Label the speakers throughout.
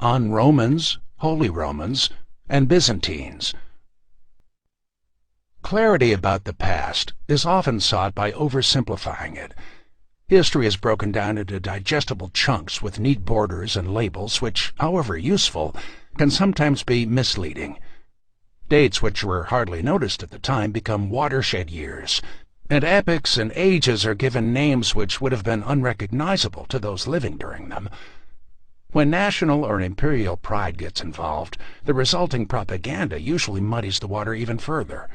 Speaker 1: on Romans, Holy Romans, and Byzantines. Clarity about the past is often sought by oversimplifying it. History is broken down into digestible chunks with neat borders and labels which, however useful, can sometimes be misleading. Dates which were hardly noticed at the time become watershed years, and epochs and ages are given names which would have been unrecognizable to those living during them. When national or imperial pride gets involved, the resulting propaganda usually muddies the water even further.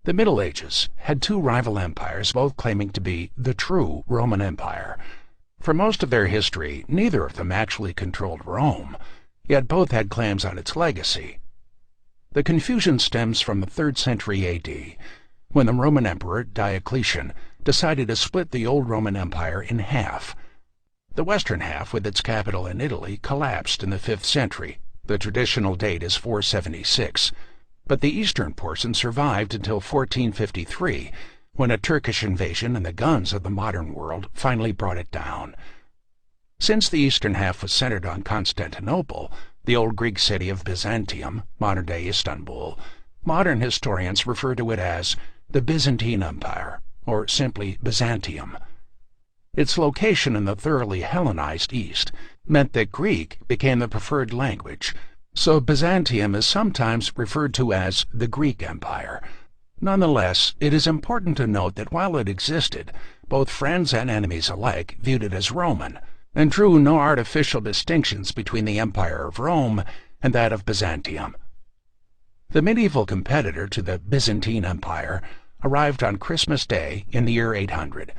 Speaker 1: The Middle Ages had two rival empires, both claiming to be the true Roman Empire. For most of their history, neither of them actually controlled Rome, yet both had claims on its legacy. The confusion stems from the 3rd century A.D., when the Roman Emperor Diocletian decided to split the old Roman Empire in half. The western half, with its capital in Italy, collapsed in the 5th century. The traditional date is 476, but the eastern portion survived until 1453, when a Turkish invasion and the guns of the modern world finally brought it down. Since the eastern half was centered on Constantinople, the old Greek city of Byzantium, modern-day Istanbul, modern historians refer to it as the Byzantine Empire, or simply Byzantium. Its location in the thoroughly Hellenized East meant that Greek became the preferred language, so Byzantium is sometimes referred to as the Greek Empire. Nonetheless, it is important to note that while it existed, both friends and enemies alike viewed it as Roman, and drew no artificial distinctions between the Empire of Rome and that of Byzantium. The medieval competitor to the Byzantine Empire arrived on Christmas Day in the year 800.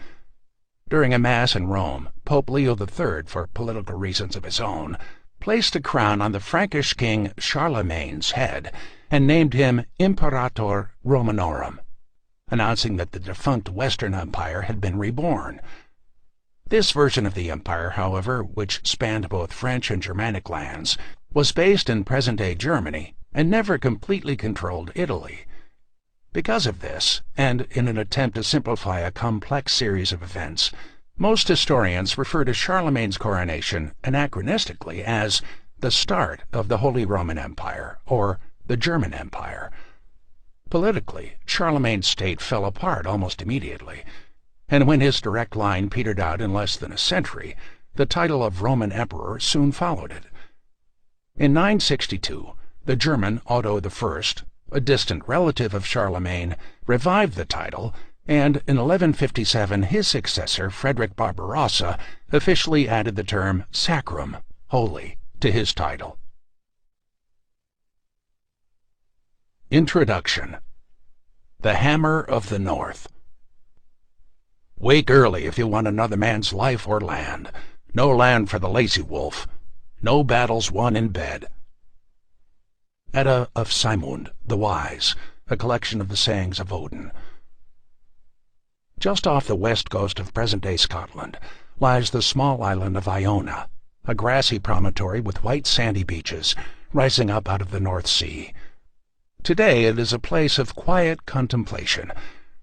Speaker 1: During a Mass in Rome, Pope Leo III, for political reasons of his own, placed a crown on the Frankish king Charlemagne's head and named him Imperator Romanorum, announcing that the defunct Western Empire had been reborn. This version of the empire, however, which spanned both French and Germanic lands, was based in present-day Germany and never completely controlled Italy. Because of this, and in an attempt to simplify a complex series of events, most historians refer to Charlemagne's coronation anachronistically as the start of the Holy Roman Empire, or the German Empire. Politically, Charlemagne's state fell apart almost immediately, and when his direct line petered out in less than a century, the title of Roman Emperor soon followed it. In 962, the German Otto I, a distant relative of Charlemagne, revived the title, and in 1157 his successor, Frederick Barbarossa, officially added the term sacrum, holy, to his title. Introduction. The Hammer of the North. Wake early if you want another man's life or land. No land for the lazy wolf. No battles won in bed. Edda of Saemund the Wise, a collection of the sayings of Odin. Just off the west coast of present-day Scotland lies the small island of Iona, a grassy promontory with white sandy beaches rising up out of the North Sea. Today it is a place of quiet contemplation,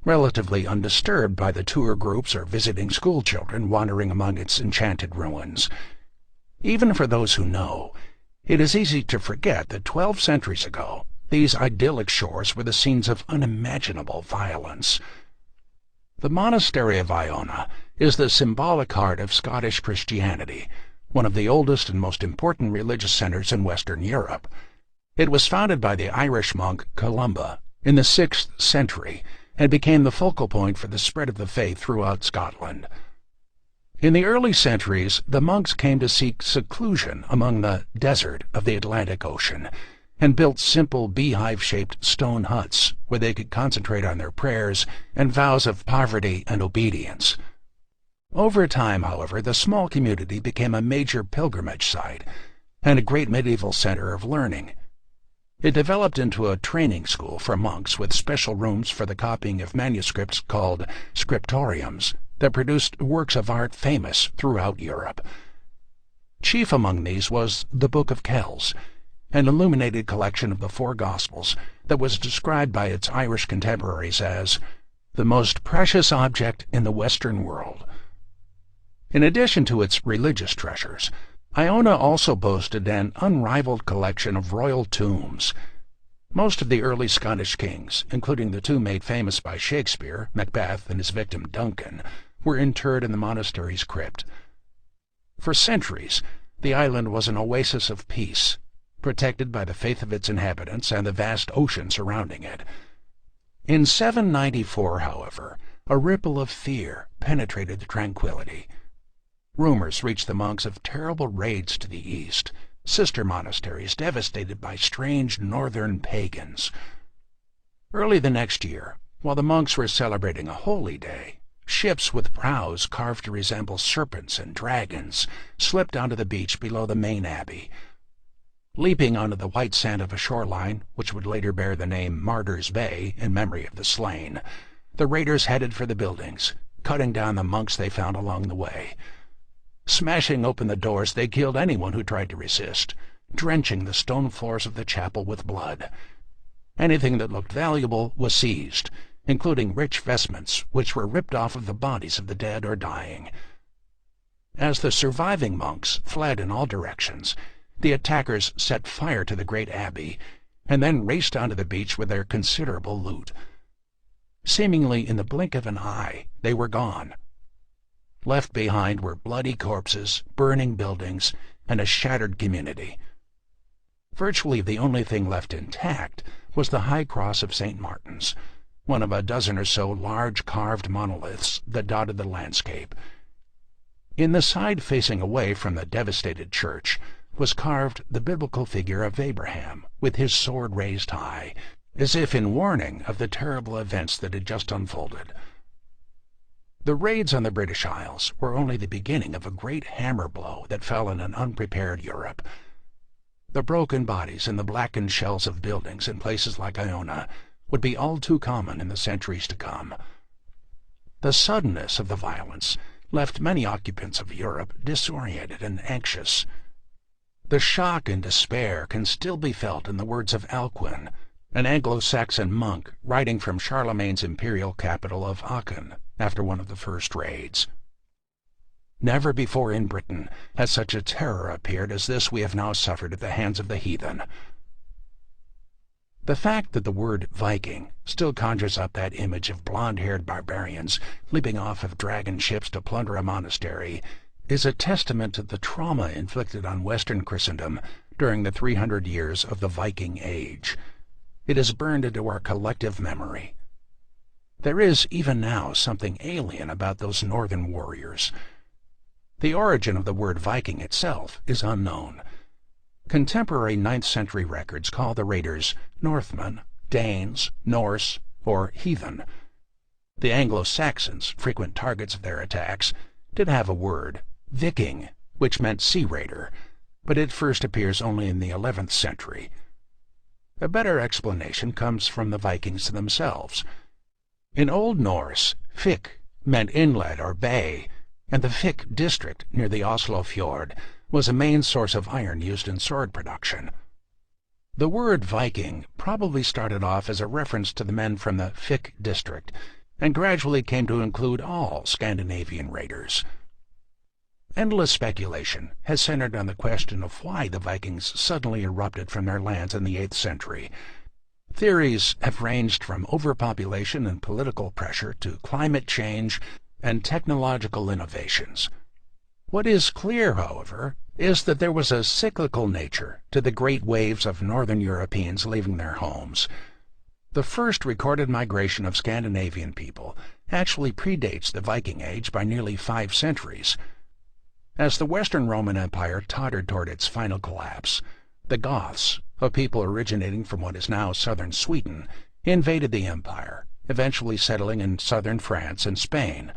Speaker 1: relatively undisturbed by the tour groups or visiting schoolchildren wandering among its enchanted ruins. Even for those who know, it is easy to forget that 12 centuries ago these idyllic shores were the scenes of unimaginable violence. The monastery of Iona is the symbolic heart of Scottish Christianity, one of the oldest and most important religious centers in Western Europe. It was founded by the Irish monk Columba in the 6th century and became the focal point for the spread of the faith throughout Scotland. In the early centuries, the monks came to seek seclusion among the desert of the Atlantic Ocean and built simple beehive-shaped stone huts where they could concentrate on their prayers and vows of poverty and obedience. Over time, however, the small community became a major pilgrimage site and a great medieval center of learning. It developed into a training school for monks with special rooms for the copying of manuscripts called scriptoriums that produced works of art famous throughout Europe. Chief among these was the Book of Kells, an illuminated collection of the four Gospels that was described by its Irish contemporaries as the most precious object in the Western world. In addition to its religious treasures, Iona also boasted an unrivaled collection of royal tombs. Most of the early Scottish kings, including the two made famous by Shakespeare, Macbeth and his victim Duncan, were interred in the monastery's crypt. For centuries, the island was an oasis of peace, protected by the faith of its inhabitants and the vast ocean surrounding it. In 794, however, a ripple of fear penetrated the tranquility. Rumors reached the monks of terrible raids to the east, sister monasteries devastated by strange northern pagans. Early the next year, while the monks were celebrating a holy day, ships with prows carved to resemble serpents and dragons slipped onto the beach below the main abbey. Leaping onto the white sand of a shoreline, which would later bear the name Martyrs' Bay in memory of the slain, the raiders headed for the buildings, cutting down the monks they found along the way. Smashing open the doors, they killed anyone who tried to resist, drenching the stone floors of the chapel with blood. Anything that looked valuable was seized, including rich vestments which were ripped off of the bodies of the dead or dying. As the surviving monks fled in all directions, the attackers set fire to the great abbey and then raced onto the beach with their considerable loot. Seemingly in the blink of an eye, they were gone. Left behind were bloody corpses, burning buildings, and a shattered community. Virtually the only thing left intact was the high cross of St. Martin's, one of a dozen or so large carved monoliths that dotted the landscape. In the side facing away from the devastated church was carved the biblical figure of Abraham, with his sword raised high, as if in warning of the terrible events that had just unfolded. The raids on the British Isles were only the beginning of a great hammer blow that fell on an unprepared Europe. The broken bodies and the blackened shells of buildings in places like Iona would be all too common in the centuries to come. The suddenness of the violence left many occupants of Europe disoriented and anxious. The shock and despair can still be felt in the words of Alcuin, an Anglo-Saxon monk writing from Charlemagne's imperial capital of Aachen after one of the first raids. Never before in Britain has such a terror appeared as this we have now suffered at the hands of the heathen. The fact that the word Viking still conjures up that image of blonde-haired barbarians leaping off of dragon ships to plunder a monastery is a testament to the trauma inflicted on Western Christendom during the 300 years of the Viking Age. It is burned into our collective memory. There is, even now, something alien about those northern warriors. The origin of the word Viking itself is unknown. Contemporary 9th century records call the raiders Northmen, Danes, Norse, or heathen. The Anglo-Saxons, frequent targets of their attacks, did have a word, Viking, which meant sea raider, but it first appears only in the 11th century. A better explanation comes from the Vikings themselves. In Old Norse, Vik meant inlet or bay, and the Vik district near the Oslo fjord was a main source of iron used in sword production. The word Viking probably started off as a reference to the men from the Vik district, and gradually came to include all Scandinavian raiders. Endless speculation has centered on the question of why the Vikings suddenly erupted from their lands in the 8th century. Theories have ranged from overpopulation and political pressure to climate change and technological innovations. What is clear, however, is that there was a cyclical nature to the great waves of northern Europeans leaving their homes. The first recorded migration of Scandinavian people actually predates the Viking Age by nearly 5 centuries. As the Western Roman Empire tottered toward its final collapse, the Goths, a people originating from what is now southern Sweden, invaded the empire, eventually settling in southern France and Spain.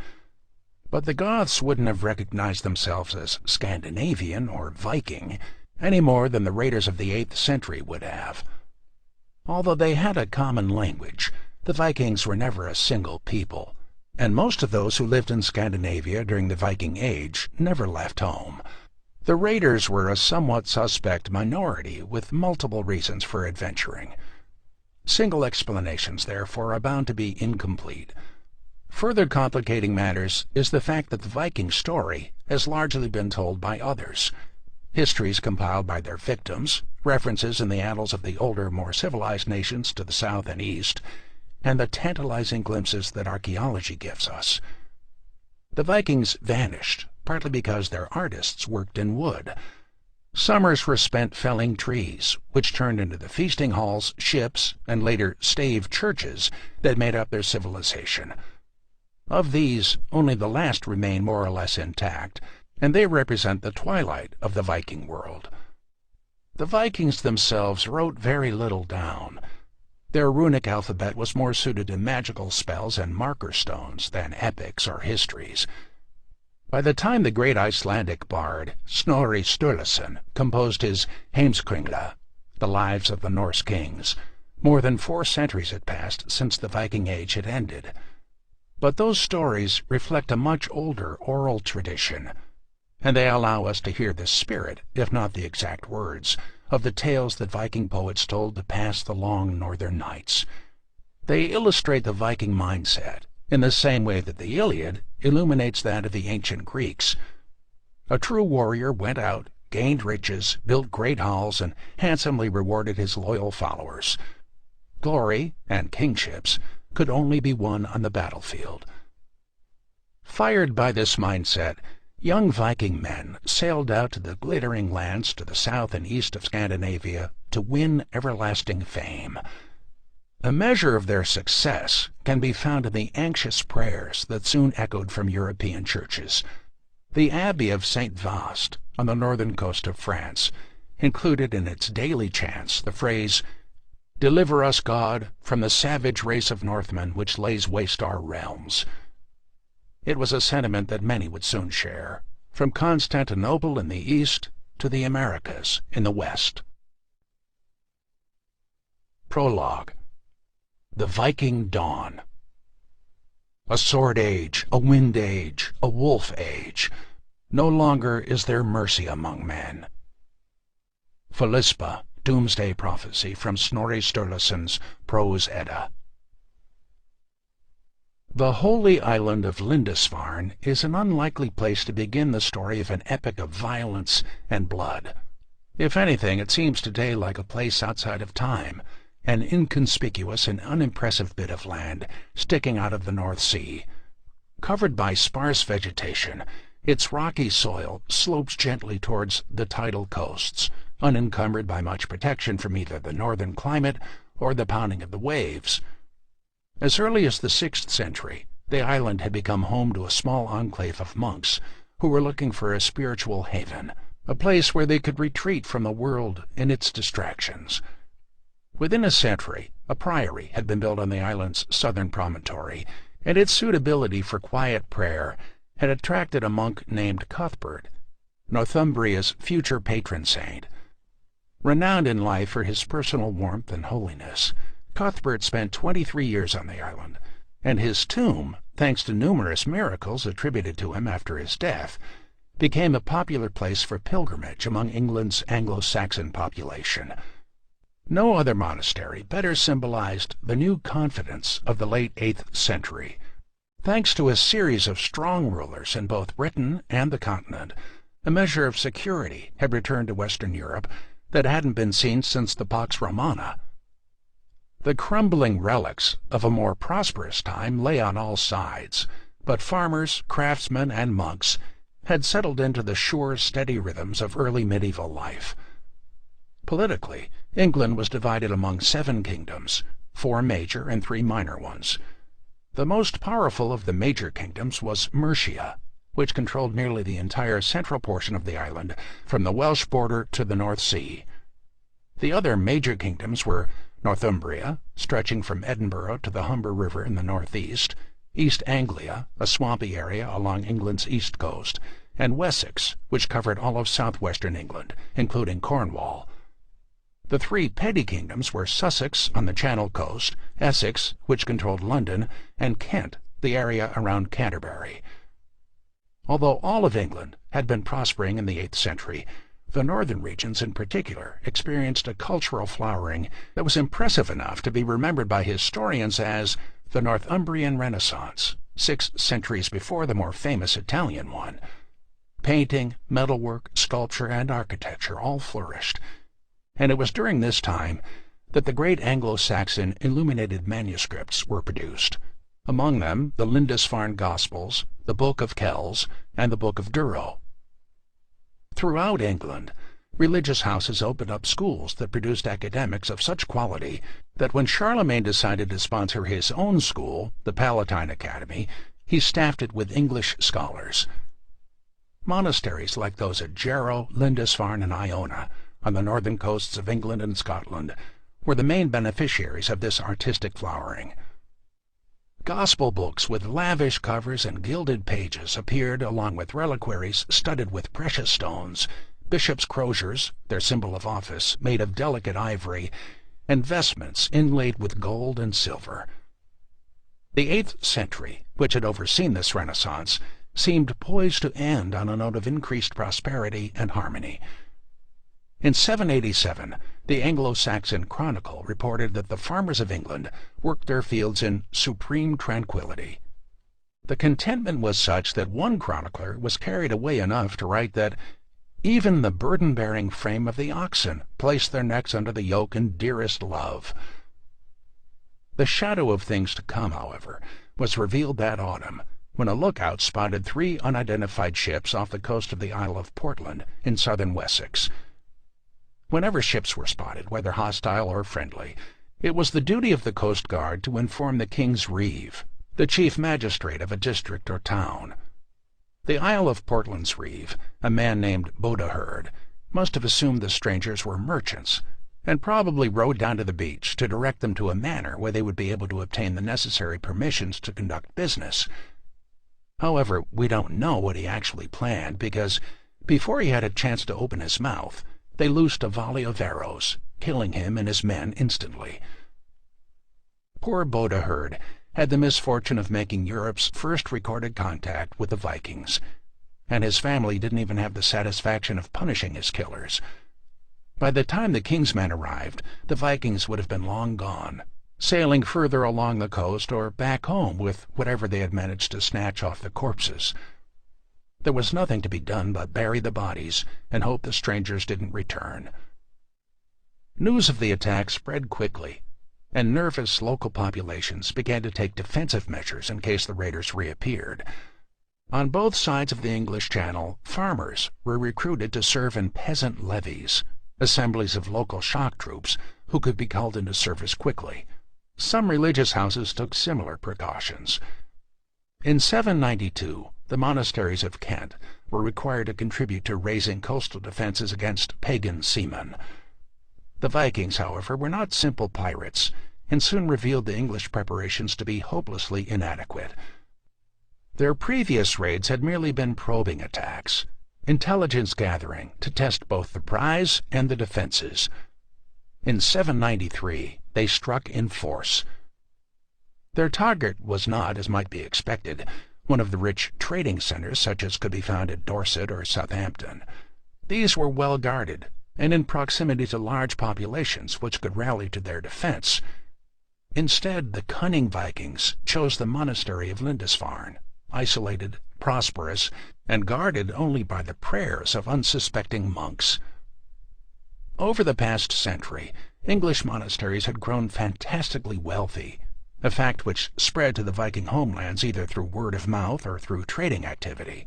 Speaker 1: But the Goths wouldn't have recognized themselves as Scandinavian or Viking any more than the raiders of the 8th century would have. Although they had a common language, the Vikings were never a single people, and most of those who lived in Scandinavia during the Viking Age never left home. The raiders were a somewhat suspect minority with multiple reasons for adventuring. Single explanations, therefore, are bound to be incomplete. Further complicating matters is the fact that the Viking story has largely been told by others. histories compiled by their victims, references in the annals of the older, more civilized nations to the south and east, and the tantalizing glimpses that archaeology gives us. The Vikings vanished, partly because their artists worked in wood. Summers were spent felling trees, which turned into the feasting halls, ships, and later stave churches that made up their civilization. Of these, only the last remain more or less intact, and they represent the twilight of the Viking world. The Vikings themselves wrote very little down. Their runic alphabet was more suited to magical spells and marker stones than epics or histories. By the time the great Icelandic bard Snorri Sturluson composed his Heimskringla, the Lives of the Norse Kings, more than 4 centuries had passed since the Viking Age had ended. But those stories reflect a much older oral tradition, and they allow us to hear the spirit, if not the exact words, of the tales that Viking poets told to pass the long northern nights. They illustrate the Viking mindset in the same way that the Iliad illuminates that of the ancient Greeks. A true warrior went out, gained riches, built great halls, and handsomely rewarded his loyal followers. Glory and kingships could only be won on the battlefield. Fired by this mindset, young Viking men sailed out to the glittering lands to the south and east of Scandinavia to win everlasting fame. A measure of their success can be found in the anxious prayers that soon echoed from European churches. The Abbey of St. Vaast, on the northern coast of France, included in its daily chants the phrase, "Deliver us, God, from the savage race of Northmen which lays waste our realms." It was a sentiment that many would soon share, from Constantinople in the east to the Americas in the west. Prologue. The Viking Dawn. A sword age, a wind age, a wolf age. No longer is there mercy among men. Philispa, Doomsday Prophecy from Snorri Sturluson's Prose Edda. The holy island of Lindisfarne is an unlikely place to begin the story of an epic of violence and blood. If anything, it seems today like a place outside of time, an inconspicuous and unimpressive bit of land sticking out of the North Sea. Covered by sparse vegetation, its rocky soil slopes gently towards the tidal coasts, unencumbered by much protection from either the northern climate or the pounding of the waves. As early as the 6th century, the island had become home to a small enclave of monks who were looking for a spiritual haven, a place where they could retreat from the world and its distractions. Within a century, a priory had been built on the island's southern promontory, and its suitability for quiet prayer had attracted a monk named Cuthbert, Northumbria's future patron saint. Renowned in life for his personal warmth and holiness, Cuthbert spent 23 years on the island, and his tomb, thanks to numerous miracles attributed to him after his death, became a popular place for pilgrimage among England's Anglo-Saxon population. No other monastery better symbolized the new confidence of the late 8th century. Thanks to a series of strong rulers in both Britain and the continent, a measure of security had returned to Western Europe that hadn't been seen since the Pax Romana. The crumbling relics of a more prosperous time lay on all sides, but farmers, craftsmen, and monks had settled into the sure, steady rhythms of early medieval life. Politically, England was divided among 7 kingdoms, 4 major and 3 minor ones. The most powerful of the major kingdoms was Mercia, which controlled nearly the entire central portion of the island, from the Welsh border to the North Sea. The other major kingdoms were Northumbria, stretching from Edinburgh to the Humber River in the northeast, East Anglia, a swampy area along England's east coast, and Wessex, which covered all of southwestern England, including Cornwall. The 3 petty kingdoms were Sussex on the Channel coast, Essex, which controlled London, and Kent, the area around Canterbury. Although all of England had been prospering in the 8th century, the northern regions in particular experienced a cultural flowering that was impressive enough to be remembered by historians as the Northumbrian Renaissance, 6 centuries before the more famous Italian one. Painting, metalwork, sculpture, and architecture all flourished, and it was during this time that the great Anglo-Saxon illuminated manuscripts were produced, among them the Lindisfarne Gospels, the Book of Kells, and the Book of Durrow. Throughout England, religious houses opened up schools that produced academics of such quality that when Charlemagne decided to sponsor his own school, the Palatine Academy, he staffed it with English scholars. Monasteries like those at Jarrow, Lindisfarne, and Iona, on the northern coasts of England and Scotland, were the main beneficiaries of this artistic flowering. Gospel books with lavish covers and gilded pages appeared along with reliquaries studded with precious stones, bishops' croziers, their symbol of office, made of delicate ivory, and vestments inlaid with gold and silver. The 8th century, which had overseen this Renaissance, seemed poised to end on a note of increased prosperity and harmony. In 787, the Anglo-Saxon Chronicle reported that the farmers of England worked their fields in supreme tranquility. The contentment was such that one chronicler was carried away enough to write that even the burden-bearing frame of the oxen placed their necks under the yoke in dearest love. The shadow of things to come, however, was revealed that autumn, when a lookout spotted 3 unidentified ships off the coast of the Isle of Portland in southern Wessex. Whenever ships were spotted, whether hostile or friendly, it was the duty of the Coast Guard to inform the King's Reeve, the chief magistrate of a district or town. The Isle of Portland's Reeve, a man named Bodaherd, must have assumed the strangers were merchants, and probably rowed down to the beach to direct them to a manor where they would be able to obtain the necessary permissions to conduct business. However, we don't know what he actually planned, because before he had a chance to open his mouth, they loosed a volley of arrows, killing him and his men instantly. Poor Bodaherd had the misfortune of making Europe's first recorded contact with the Vikings, and his family didn't even have the satisfaction of punishing his killers. By the time the King's men arrived, the Vikings would have been long gone, sailing further along the coast or back home with whatever they had managed to snatch off the corpses. There was nothing to be done but bury the bodies and hope the strangers didn't return. News of the attack spread quickly, and nervous local populations began to take defensive measures in case the raiders reappeared. On both sides of the English Channel, farmers were recruited to serve in peasant levies, assemblies of local shock troops who could be called into service quickly. Some religious houses took similar precautions. In 792, the monasteries of Kent were required to contribute to raising coastal defenses against pagan seamen. The Vikings, however, were not simple pirates, and soon revealed the English preparations to be hopelessly inadequate. Their previous raids had merely been probing attacks, intelligence gathering to test both the prize and the defenses. In 793, they struck in force. Their target was not, as might be expected, one of the rich trading centers such as could be found at Dorset or Southampton. These were well guarded, and in proximity to large populations which could rally to their defense. Instead, the cunning Vikings chose the monastery of Lindisfarne, isolated, prosperous, and guarded only by the prayers of unsuspecting monks. Over the past century, English monasteries had grown fantastically wealthy, a fact which spread to the Viking homelands either through word of mouth or through trading activity.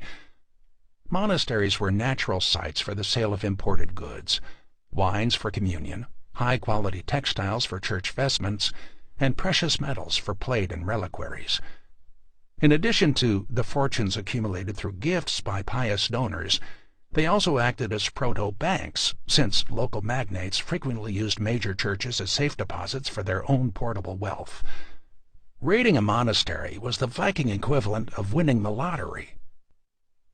Speaker 1: Monasteries were natural sites for the sale of imported goods, wines for communion, high-quality textiles for church vestments, and precious metals for plate and reliquaries. In addition to the fortunes accumulated through gifts by pious donors, they also acted as proto-banks, since local magnates frequently used major churches as safe deposits for their own portable wealth. Raiding a monastery was the Viking equivalent of winning the lottery.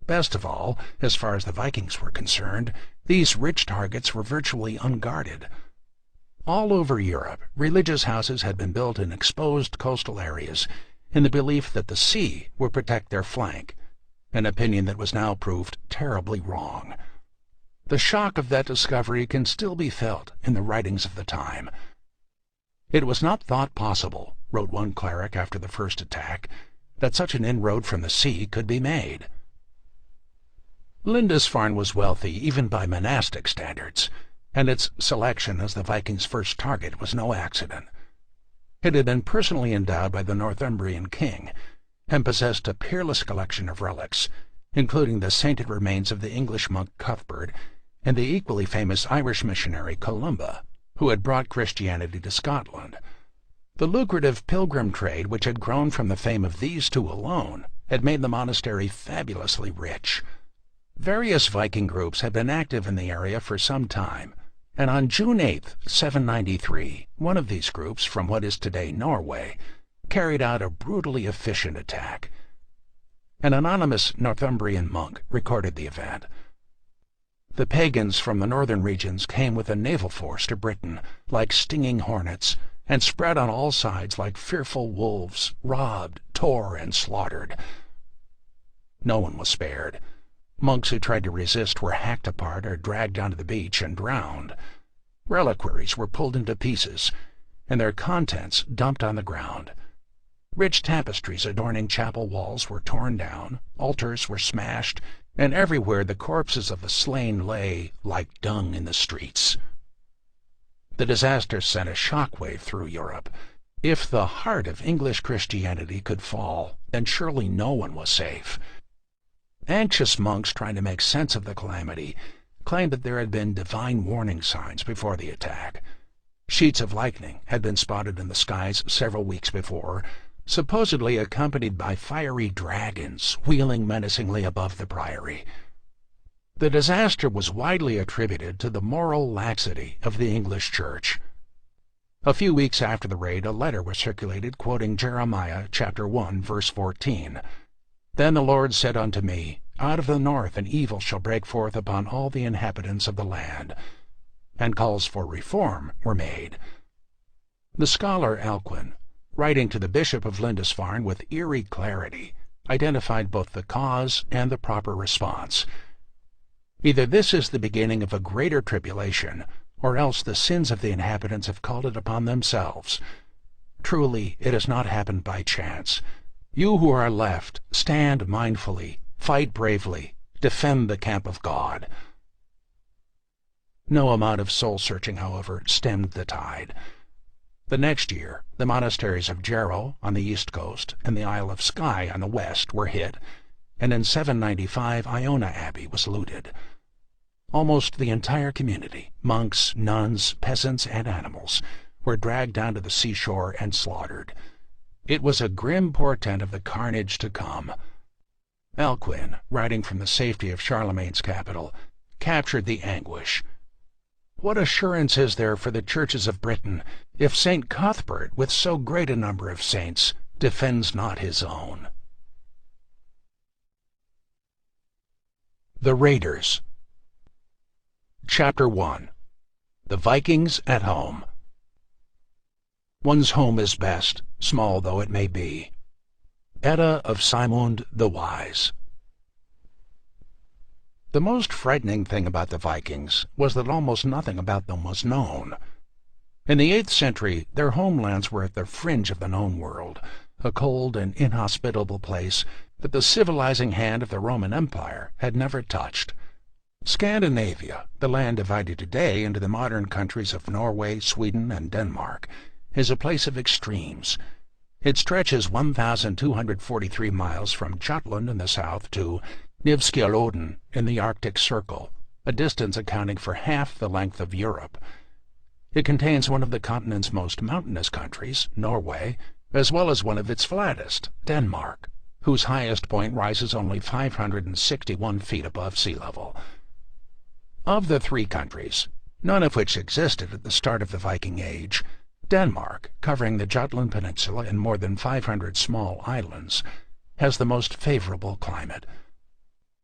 Speaker 1: Best of all, as far as the Vikings were concerned, these rich targets were virtually unguarded. All over Europe, religious houses had been built in exposed coastal areas in the belief that the sea would protect their flank, an opinion that was now proved terribly wrong. The shock of that discovery can still be felt in the writings of the time. It was not thought possible, wrote one cleric after the first attack, that such an inroad from the sea could be made. Lindisfarne was wealthy even by monastic standards, and its selection as the Vikings' first target was no accident. It had been personally endowed by the Northumbrian king, and possessed a peerless collection of relics, including the sainted remains of the English monk Cuthbert and the equally famous Irish missionary Columba, who had brought Christianity to Scotland. The lucrative pilgrim trade, which had grown from the fame of these two alone, had made the monastery fabulously rich. Various Viking groups had been active in the area for some time, and on June 8, 793, one of these groups, from what is today Norway, carried out a brutally efficient attack. An anonymous Northumbrian monk recorded the event. The pagans from the northern regions came with a naval force to Britain, like stinging hornets, and spread on all sides like fearful wolves, robbed, tore, and slaughtered. No one was spared. Monks who tried to resist were hacked apart or dragged onto the beach and drowned. Reliquaries were pulled into pieces, and their contents dumped on the ground. Rich tapestries adorning chapel walls were torn down, altars were smashed, and everywhere the corpses of the slain lay like dung in the streets. The disaster sent a shockwave through Europe. If the heart of English Christianity could fall, then surely no one was safe. Anxious monks trying to make sense of the calamity claimed that there had been divine warning signs before the attack. Sheets of lightning had been spotted in the skies several weeks before, supposedly accompanied by fiery dragons wheeling menacingly above the priory. The disaster was widely attributed to the moral laxity of the English Church. A few weeks after the raid, a letter was circulated quoting Jeremiah chapter 1, verse 14. "Then the Lord said unto me, Out of the north an evil shall break forth upon all the inhabitants of the land," and calls for reform were made. The scholar Alcuin, writing to the Bishop of Lindisfarne with eerie clarity, identified both the cause and the proper response. Either this is the beginning of a greater tribulation, or else the sins of the inhabitants have called it upon themselves. Truly, it has not happened by chance. You who are left, stand mindfully, fight bravely, defend the camp of God. No amount of soul-searching, however, stemmed the tide. The next year, the monasteries of Jarrow on the east coast and the Isle of Skye on the west were hit, and in 795 Iona Abbey was looted. Almost the entire community, monks, nuns, peasants, and animals, were dragged down to the seashore and slaughtered. It was a grim portent of the carnage to come. Alcuin, writing from the safety of Charlemagne's capital, captured the anguish. What assurance is there for the churches of Britain if St. Cuthbert, with so great a number of saints, defends not his own? The Raiders. Chapter 1. The Vikings at Home. One's home is best, small though it may be. Edda of Saemund the Wise. The most frightening thing about the Vikings was that almost nothing about them was known. In the 8th century, their homelands were at the fringe of the known world, a cold and inhospitable place that the civilizing hand of the Roman Empire had never touched. Scandinavia, the land divided today into the modern countries of Norway, Sweden, and Denmark, is a place of extremes. It stretches 1,243 miles from Jutland in the south to Nivskjolodden in the Arctic Circle, a distance accounting for half the length of Europe. It contains one of the continent's most mountainous countries, Norway, as well as one of its flattest, Denmark, whose highest point rises only 561 feet above sea level. Of the three countries, none of which existed at the start of the Viking Age, Denmark, covering the Jutland Peninsula and more than 500 small islands, has the most favorable climate.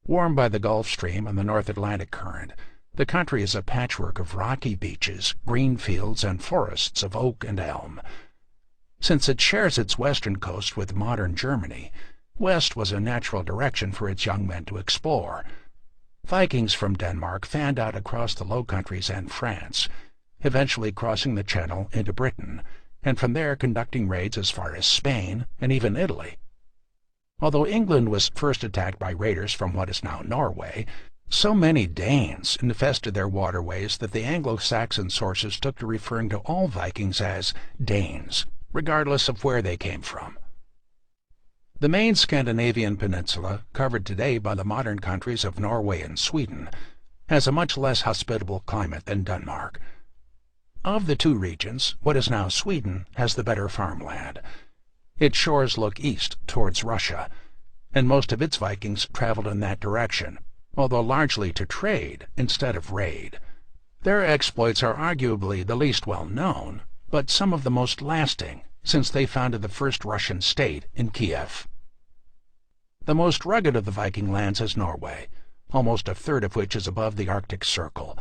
Speaker 1: Warmed by the Gulf Stream and the North Atlantic Current, the country is a patchwork of rocky beaches, green fields, and forests of oak and elm. Since it shares its western coast with modern Germany, west was a natural direction for its young men to explore. Vikings from Denmark fanned out across the Low Countries and France, eventually crossing the Channel into Britain, and from there conducting raids as far as Spain and even Italy. Although England was first attacked by raiders from what is now Norway, So many Danes infested their waterways that the Anglo-Saxon sources took to referring to all Vikings as Danes, regardless of where they came from. The main Scandinavian peninsula, covered today by the modern countries of Norway and Sweden, has a much less hospitable climate than Denmark. Of the two regions, what is now Sweden has the better farmland. Its shores look east towards Russia, and most of its Vikings traveled in that direction, although largely to trade instead of raid. Their exploits are arguably the least well known, but some of the most lasting, since they founded the first Russian state in Kiev. The most rugged of the Viking lands is Norway, almost a third of which is above the Arctic Circle.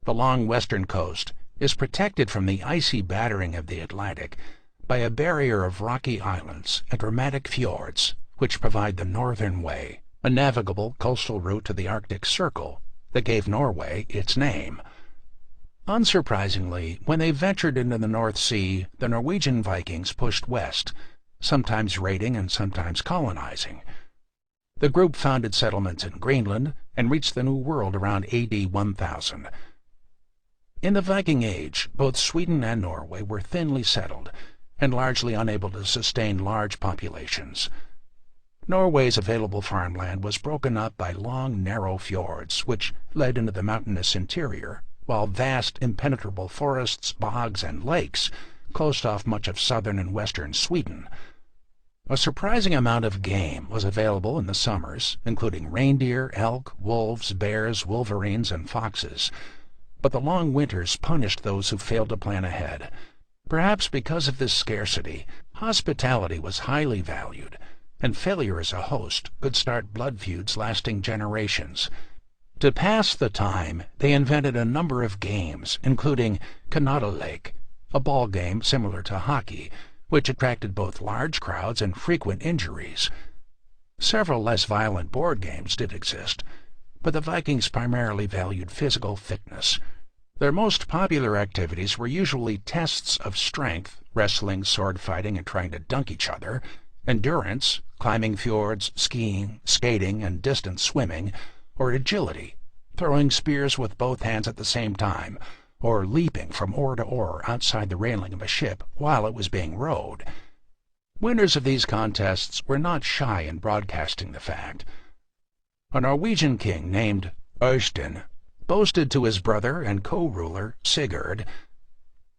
Speaker 1: The long western coast is protected from the icy battering of the Atlantic by a barrier of rocky islands and dramatic fjords, which provide the Northern Way, a navigable coastal route to the Arctic Circle that gave Norway its name. Unsurprisingly, when they ventured into the North Sea, the Norwegian Vikings pushed west, sometimes raiding and sometimes colonizing. The group founded settlements in Greenland and reached the New World around AD 1000. In the Viking Age, both Sweden and Norway were thinly settled and largely unable to sustain large populations. Norway's available farmland was broken up by long, narrow fjords, which led into the mountainous interior, while vast, impenetrable forests, bogs, and lakes closed off much of southern and western Sweden. A surprising amount of game was available in the summers, including reindeer, elk, wolves, bears, wolverines, and foxes. But the long winters punished those who failed to plan ahead. Perhaps because of this scarcity, hospitality was highly valued, and failure as a host could start blood feuds lasting generations. To pass the time, they invented a number of games, including Lake, a ball game similar to hockey, which attracted both large crowds and frequent injuries. Several less violent board games did exist, but the Vikings primarily valued physical fitness. Their most popular activities were usually tests of strength, wrestling, sword fighting, and trying to dunk each other, endurance, climbing fjords, skiing, skating, and distance swimming, or agility, throwing spears with both hands at the same time, or leaping from oar to oar outside the railing of a ship while it was being rowed. Winners of these contests were not shy in broadcasting the fact. A Norwegian king named Øystein boasted to his brother and co-ruler Sigurd,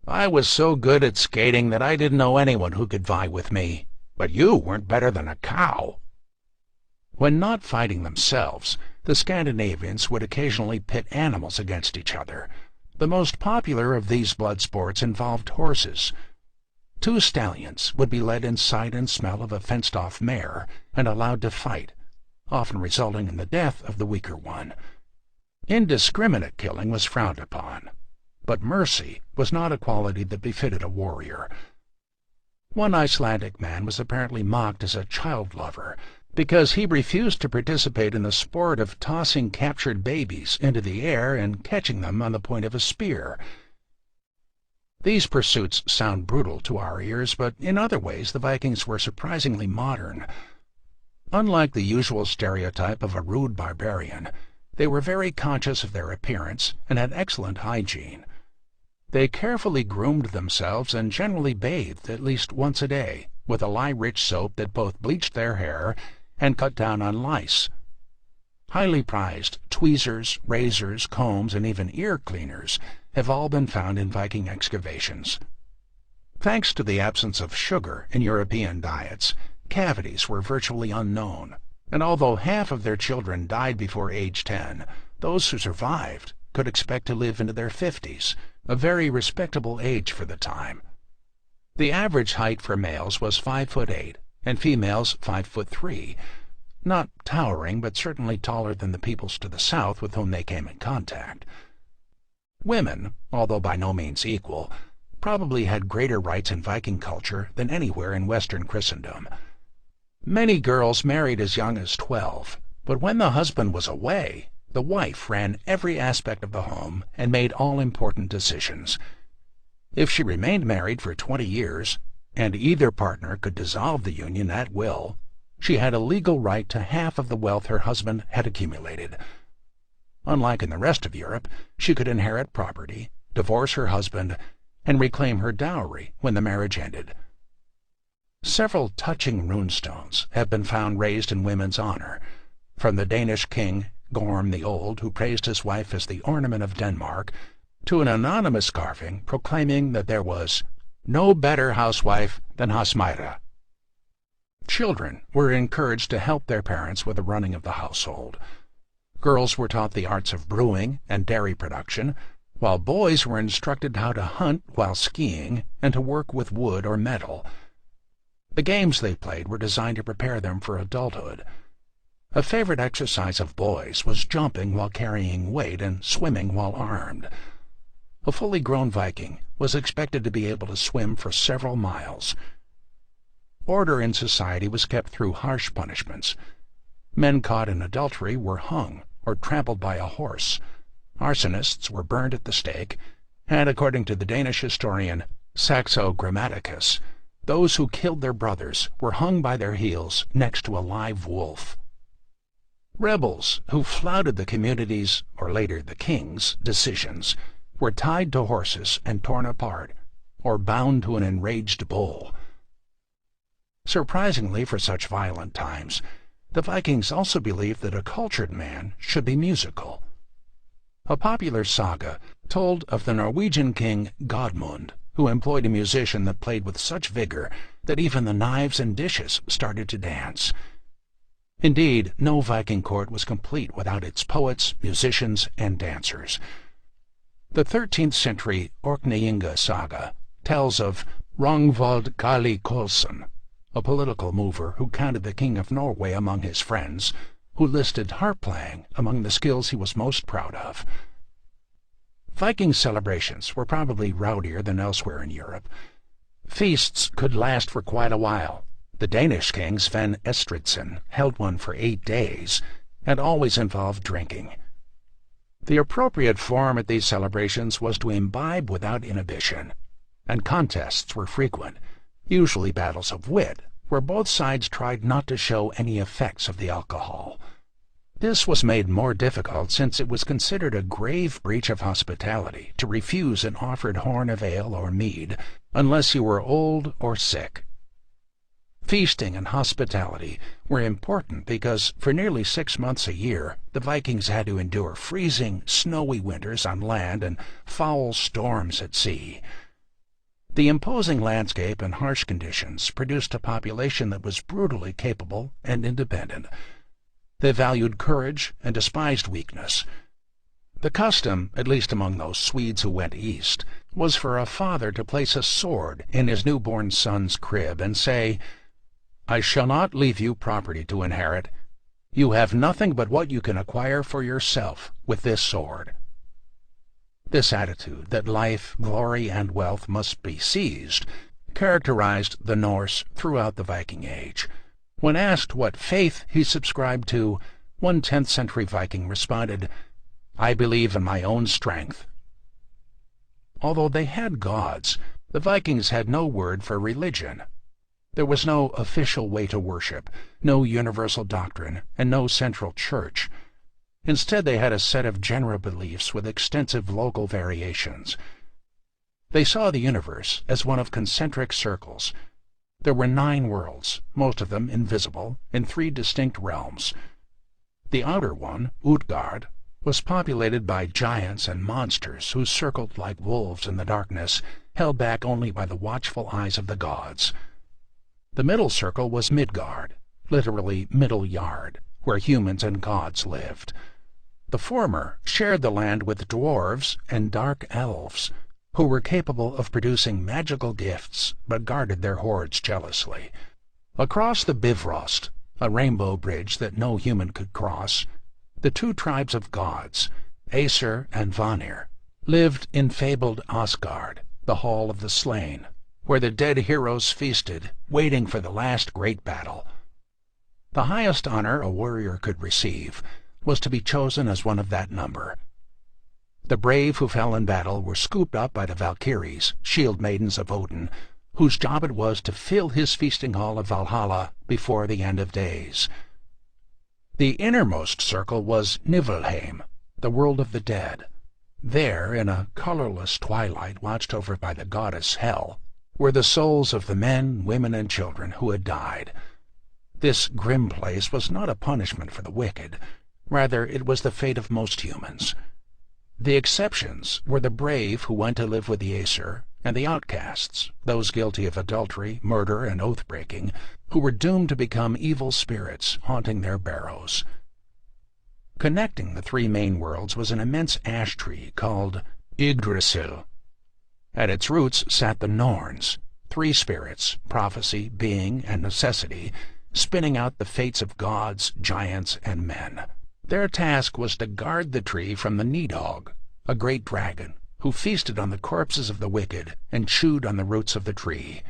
Speaker 1: "I was so good at skating that I didn't know anyone who could vie with me, but you weren't better than a cow." When not fighting themselves, the Scandinavians would occasionally pit animals against each other. The most popular of these blood sports involved horses. Two stallions would be led in sight and smell of a fenced-off mare and allowed to fight, often resulting in the death of the weaker one. Indiscriminate killing was frowned upon, but mercy was not a quality that befitted a warrior. One Icelandic man was apparently mocked as a child lover because he refused to participate in the sport of tossing captured babies into the air and catching them on the point of a spear. These pursuits sound brutal to our ears, but in other ways the Vikings were surprisingly modern. Unlike the usual stereotype of a rude barbarian, they were very conscious of their appearance and had excellent hygiene. They carefully groomed themselves and generally bathed at least once a day with a lye-rich soap that both bleached their hair and cut down on lice. Highly prized tweezers, razors, combs, and even ear cleaners have all been found in Viking excavations. Thanks to the absence of sugar in European diets, cavities were virtually unknown, and although half of their children died before age 10, those who survived could expect to live into their 50s, a very respectable age for the time. The average height for males was 5'8", and females 5'3", not towering, but certainly taller than the peoples to the south with whom they came in contact. Women, although by no means equal, probably had greater rights in Viking culture than anywhere in Western Christendom. Many girls married as young as 12, but when the husband was away, the wife ran every aspect of the home and made all important decisions. If she remained married for 20 years, and either partner could dissolve the union at will, she had a legal right to half of the wealth her husband had accumulated. Unlike in the rest of Europe, she could inherit property, divorce her husband, and reclaim her dowry when the marriage ended. Several touching runestones have been found raised in women's honor, from the Danish king Gorm the Old, who praised his wife as the ornament of Denmark, to an anonymous carving proclaiming that there was no better housewife than Hasmaira. Children were encouraged to help their parents with the running of the household. Girls were taught the arts of brewing and dairy production, while boys were instructed how to hunt while skiing and to work with wood or metal. The games they played were designed to prepare them for adulthood. A favorite exercise of boys was jumping while carrying weight and swimming while armed. A fully grown Viking was expected to be able to swim for several miles. Order in society was kept through harsh punishments. Men caught in adultery were hung or trampled by a horse. Arsonists were burned at the stake, and according to the Danish historian Saxo Grammaticus, those who killed their brothers were hung by their heels next to a live wolf. Rebels who flouted the community's, or later the king's, decisions were tied to horses and torn apart, or bound to an enraged bull. Surprisingly for such violent times, the Vikings also believed that a cultured man should be musical. A popular saga told of the Norwegian king Godmund, who employed a musician that played with such vigor that even the knives and dishes started to dance. Indeed, no Viking court was complete without its poets, musicians, and dancers. The 13th century Orkneyinga saga tells of Ragnvald Gali Kolsson, a political mover who counted the King of Norway among his friends, who listed harp-playing among the skills he was most proud of. Viking celebrations were probably rowdier than elsewhere in Europe. Feasts could last for quite a while. The Danish king Sven Estridsson held one for 8 days, and always involved drinking. The appropriate form at these celebrations was to imbibe without inhibition, and contests were frequent, usually battles of wit, where both sides tried not to show any effects of the alcohol. This was made more difficult since it was considered a grave breach of hospitality to refuse an offered horn of ale or mead unless you were old or sick. Feasting and hospitality were important because for nearly 6 months a year the Vikings had to endure freezing, snowy winters on land and foul storms at sea. The imposing landscape and harsh conditions produced a population that was brutally capable and independent. They valued courage and despised weakness. The custom, at least among those Swedes who went east, was for a father to place a sword in his newborn son's crib and say, "I shall not leave you property to inherit. You have nothing but what you can acquire for yourself with this sword." This attitude that life, glory, and wealth must be seized characterized the Norse throughout the Viking Age. When asked what faith he subscribed to, one 10th century Viking responded, "I believe in my own strength." Although they had gods, the Vikings had no word for religion. There was no official way to worship, no universal doctrine, and no central church. Instead, they had a set of general beliefs with extensive local variations. They saw the universe as one of concentric circles. There were 9 worlds, most of them invisible, in 3 distinct realms. The outer one, Utgard, was populated by giants and monsters who circled like wolves in the darkness, held back only by the watchful eyes of the gods. The middle circle was Midgard, literally middle yard, where humans and gods lived. The former shared the land with dwarves and dark elves, who were capable of producing magical gifts but guarded their hoards jealously. Across the Bifrost, a rainbow bridge that no human could cross, the 2 tribes of gods, Aesir and Vanir, lived in fabled Asgard, the Hall of the Slain, where the dead heroes feasted, waiting for the last great battle. The highest honor a warrior could receive was to be chosen as one of that number. The brave who fell in battle were scooped up by the Valkyries, shield maidens of Odin, whose job it was to fill his feasting hall of Valhalla before the end of days. The innermost circle was Niflheim, the world of the dead. There, in a colorless twilight watched over by the goddess Hel, were the souls of the men, women, and children who had died. This grim place was not a punishment for the wicked. Rather, it was the fate of most humans. The exceptions were the brave who went to live with the Aesir, and the outcasts, those guilty of adultery, murder, and oath-breaking, who were doomed to become evil spirits haunting their barrows. Connecting the three main worlds was an immense ash tree called Yggdrasil. At its roots sat the Norns, three spirits, prophecy, being, and necessity, spinning out the fates of gods, giants, and men. Their task was to guard the tree from the Nidhogg, a great dragon, who feasted on the corpses of the wicked and chewed on the roots of the tree.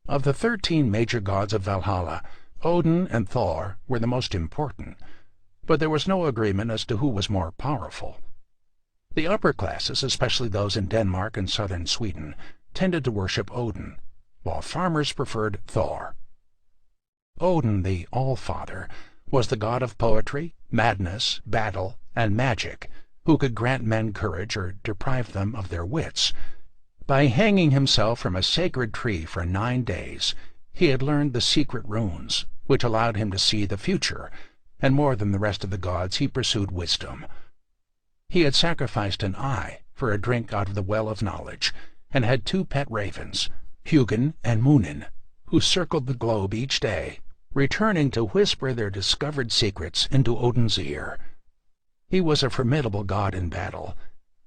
Speaker 1: Of the 13 major gods of Valhalla, Odin and Thor were the most important, but there was no agreement as to who was more powerful. The upper classes, especially those in Denmark and southern Sweden, tended to worship Odin, while farmers preferred Thor. Odin, the All-Father, was the god of poetry, madness, battle, and magic, who could grant men courage or deprive them of their wits. By hanging himself from a sacred tree for 9 days, he had learned the secret runes, which allowed him to see the future, and more than the rest of the gods he pursued wisdom. He had sacrificed an eye for a drink out of the well of knowledge, and had 2 pet ravens, Hugin and Munin, who circled the globe each day, returning to whisper their discovered secrets into Odin's ear. He was a formidable god in battle.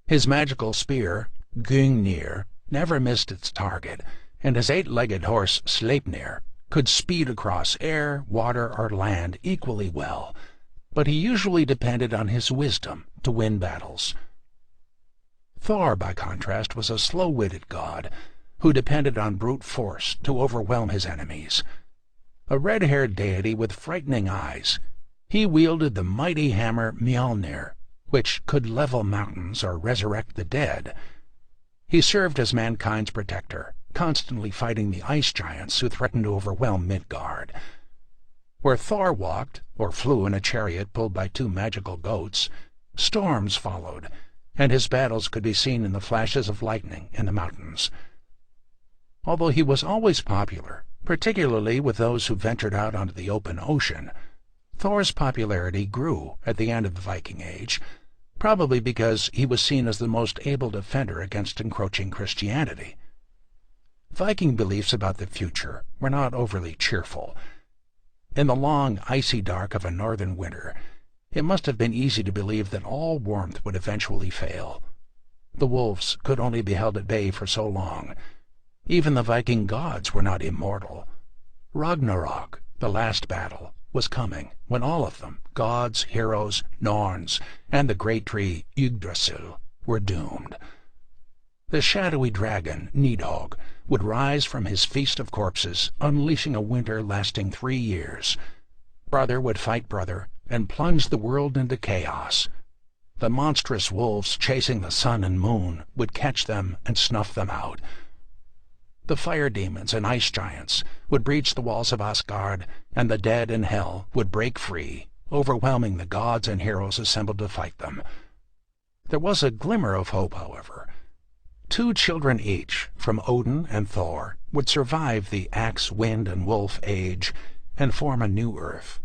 Speaker 1: His magical spear, Gungnir, never missed its target, and his 8-legged horse, Sleipnir, could speed across air, water, or land equally well, but he usually depended on his wisdom to win battles. Thor, by contrast, was a slow-witted god who depended on brute force to overwhelm his enemies. A red-haired deity with frightening eyes, he wielded the mighty hammer Mjolnir, which could level mountains or resurrect the dead. He served as mankind's protector, constantly fighting the ice giants who threatened to overwhelm Midgard. Where Thor walked, or flew in a chariot pulled by 2 magical goats, storms followed, and his battles could be seen in the flashes of lightning in the mountains. Although he was always popular, particularly with those who ventured out onto the open ocean, Thor's popularity grew at the end of the Viking Age, probably because he was seen as the most able defender against encroaching Christianity. Viking beliefs about the future were not overly cheerful. In the long, icy dark of a northern winter, it must have been easy to believe that all warmth would eventually fail. The wolves could only be held at bay for so long. Even the Viking gods were not immortal. Ragnarok, the last battle, was coming when all of them, gods, heroes, Norns, and the great tree Yggdrasil, were doomed. The shadowy dragon, Nidhogg, would rise from his feast of corpses, unleashing a winter lasting 3 years. Brother would fight brother, and plunge the world into chaos. The monstrous wolves chasing the sun and moon would catch them and snuff them out. The fire demons and ice giants would breach the walls of Asgard, and the dead in hell would break free, overwhelming the gods and heroes assembled to fight them. There was a glimmer of hope, however. 2 children each, from Odin and Thor, would survive the axe, wind, and wolf age and form a new earth.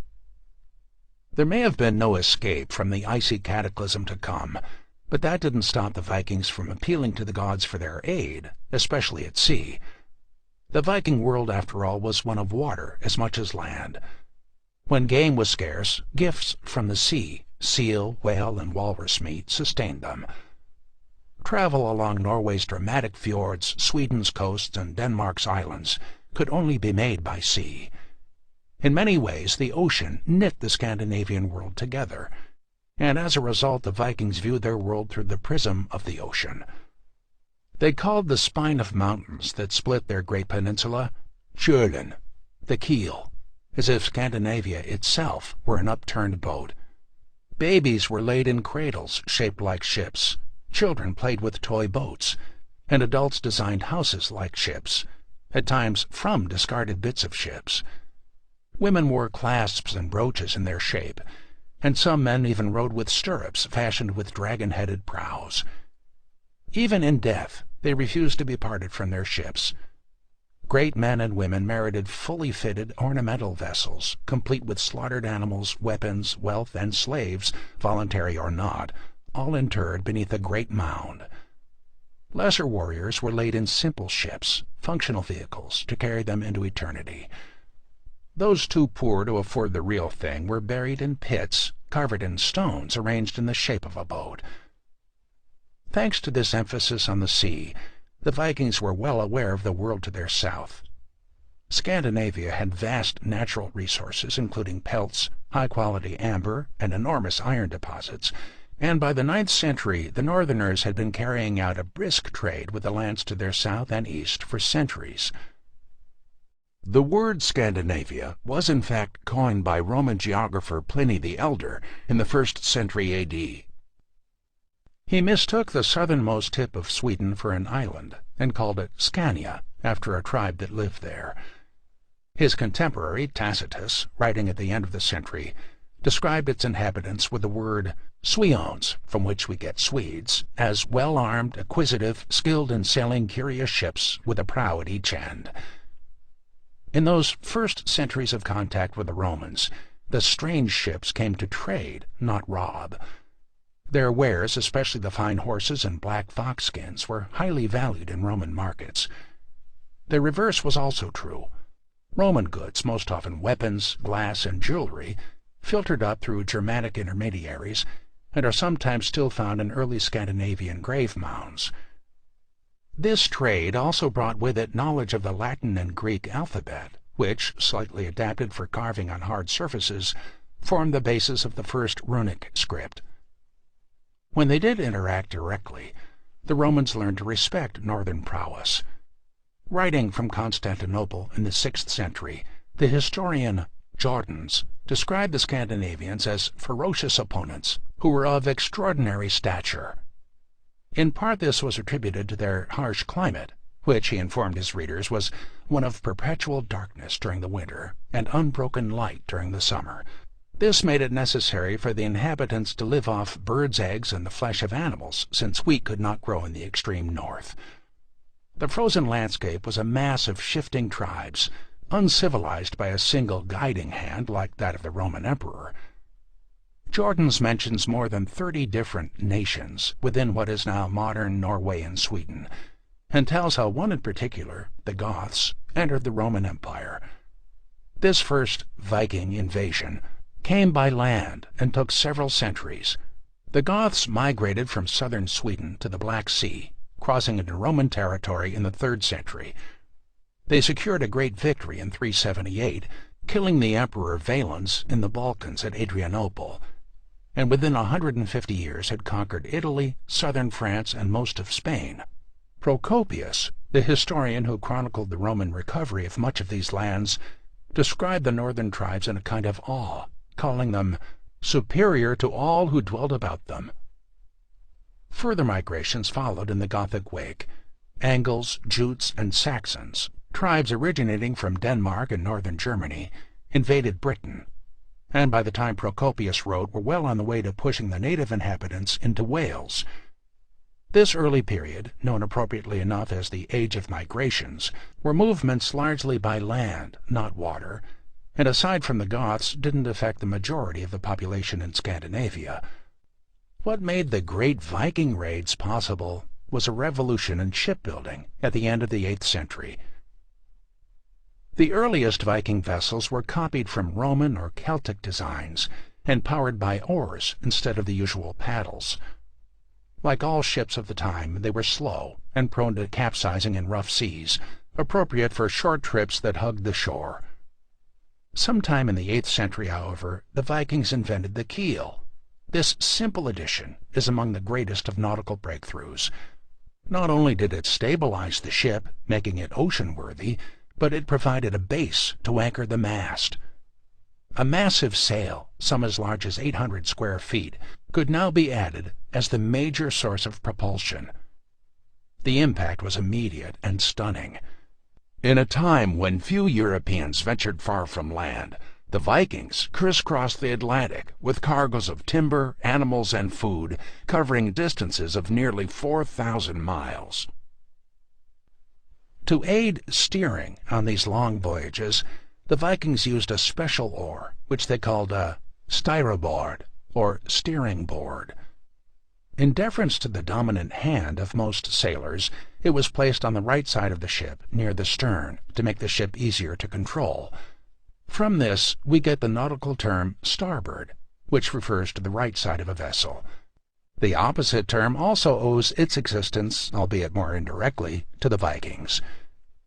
Speaker 1: There may have been no escape from the icy cataclysm to come, but that didn't stop the Vikings from appealing to the gods for their aid, especially at sea. The Viking world, after all, was one of water as much as land. When game was scarce, gifts from the sea, seal, whale, and walrus meat, sustained them. Travel along Norway's dramatic fjords, Sweden's coasts, and Denmark's islands could only be made by sea. In many ways, the ocean knit the Scandinavian world together, and as a result the Vikings viewed their world through the prism of the ocean. They called the spine of mountains that split their great peninsula Kjølen, the keel, as if Scandinavia itself were an upturned boat. Babies were laid in cradles shaped like ships, children played with toy boats, and adults designed houses like ships, at times from discarded bits of ships. Women wore clasps and brooches in their shape, and some men even rode with stirrups fashioned with dragon-headed prows. Even in death, they refused to be parted from their ships. Great men and women merited fully fitted ornamental vessels, complete with slaughtered animals, weapons, wealth, and slaves, voluntary or not, all interred beneath a great mound. Lesser warriors were laid in simple ships, functional vehicles, to carry them into eternity. Those too poor to afford the real thing were buried in pits, carved in stones arranged in the shape of a boat. Thanks to this emphasis on the sea, the Vikings were well aware of the world to their south. Scandinavia had vast natural resources, including pelts, high-quality amber, and enormous iron deposits, and by the 9th century the northerners had been carrying out a brisk trade with the lands to their south and east for centuries. The word Scandinavia was in fact coined by Roman geographer Pliny the Elder in the 1st century A.D. He mistook the southernmost tip of Sweden for an island and called it Scania, after a tribe that lived there. His contemporary Tacitus, writing at the end of the century, described its inhabitants with the word Sweones, from which we get Swedes, as well-armed, acquisitive, skilled in sailing curious ships with a prow at each end. In those first centuries of contact with the Romans, the strange ships came to trade, not rob. Their wares, especially the fine horses and black fox skins, were highly valued in Roman markets. The reverse was also true. Roman goods, most often weapons, glass, and jewelry, filtered up through Germanic intermediaries, and are sometimes still found in early Scandinavian grave mounds. This trade also brought with it knowledge of the Latin and Greek alphabet, which, slightly adapted for carving on hard surfaces, formed the basis of the first runic script. When they did interact directly, the Romans learned to respect northern prowess. Writing from Constantinople in the 6th century, the historian Jordanes described the Scandinavians as ferocious opponents who were of extraordinary stature. In part this was attributed to their harsh climate, which, he informed his readers, was one of perpetual darkness during the winter and unbroken light during the summer. This made it necessary for the inhabitants to live off birds' eggs and the flesh of animals, since wheat could not grow in the extreme north. The frozen landscape was a mass of shifting tribes, uncivilized by a single guiding hand like that of the Roman emperor. Jordanes mentions more than 30 different nations within what is now modern Norway and Sweden, and tells how one in particular, the Goths, entered the Roman Empire. This first Viking invasion came by land and took several centuries. The Goths migrated from southern Sweden to the Black Sea, crossing into Roman territory in the 3rd century. They secured a great victory in 378, killing the Emperor Valens in the Balkans at Adrianople, and within 150 years had conquered Italy, southern France, and most of Spain. Procopius, the historian who chronicled the Roman recovery of much of these lands, described the northern tribes in a kind of awe, calling them superior to all who dwelt about them. Further migrations followed in the Gothic wake. Angles, Jutes, and Saxons, tribes originating from Denmark and northern Germany, invaded Britain, and by the time Procopius wrote were well on the way to pushing the native inhabitants into Wales. This early period, known appropriately enough as the Age of Migrations, were movements largely by land, not water, and aside from the Goths didn't affect the majority of the population in Scandinavia. What made the great Viking raids possible was a revolution in shipbuilding at the end of the 8th century. The earliest Viking vessels were copied from Roman or Celtic designs and powered by oars instead of the usual paddles. Like all ships of the time, they were slow and prone to capsizing in rough seas, appropriate for short trips that hugged the shore. Sometime in the 8th century, however, the Vikings invented the keel. This simple addition is among the greatest of nautical breakthroughs. Not only did it stabilize the ship, making it ocean-worthy, but it provided a base to anchor the mast. A massive sail, some as large as 800 square feet, could now be added as the major source of propulsion. The impact was immediate and stunning. In a time when few Europeans ventured far from land, The Vikings crisscrossed the Atlantic with cargoes of timber, animals, and food, covering distances of nearly 4,000 miles. To aid steering on these long voyages, the Vikings used a special oar, which they called a styrboard, or steering board. In deference to the dominant hand of most sailors, it was placed on the right side of the ship, near the stern, to make the ship easier to control. From this, we get the nautical term starboard, which refers to the right side of a vessel. The opposite term also owes its existence, albeit more indirectly, to the Vikings.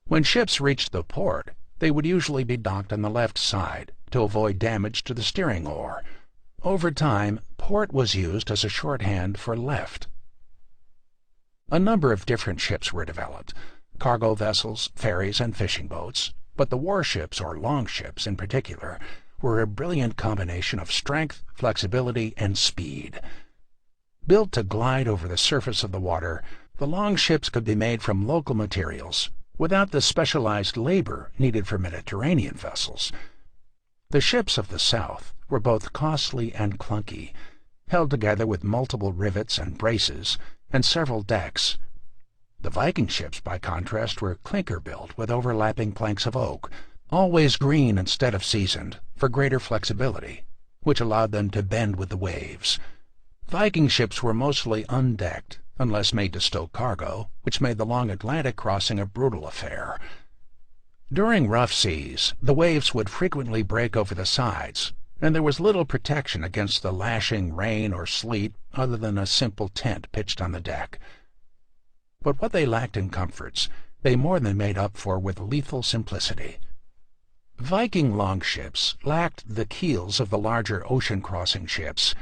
Speaker 1: When ships reached the port, they would usually be docked on the left side to avoid damage to the steering oar. Over time, port was used as a shorthand for left. A number of different ships were developed: cargo vessels, ferries, and fishing boats, but the warships, or longships in particular, were a brilliant combination of strength, flexibility, and speed. Built to glide over the surface of the water, the longships could be made from local materials, without the specialized labor needed for Mediterranean vessels. The ships of the South were both costly and clunky, held together with multiple rivets and braces, and several decks. The Viking ships, by contrast, were clinker-built with overlapping planks of oak, always green instead of seasoned, for greater flexibility, which allowed them to bend with the waves. Viking ships were mostly undecked, unless made to stow cargo, which made the long Atlantic crossing a brutal affair. During rough seas, the waves would frequently break over the sides, and there was little protection against the lashing rain or sleet other than a simple tent pitched on the deck. But what they lacked in comforts, they more than made up for with lethal simplicity. Viking longships lacked the keels of the larger ocean-crossing ships,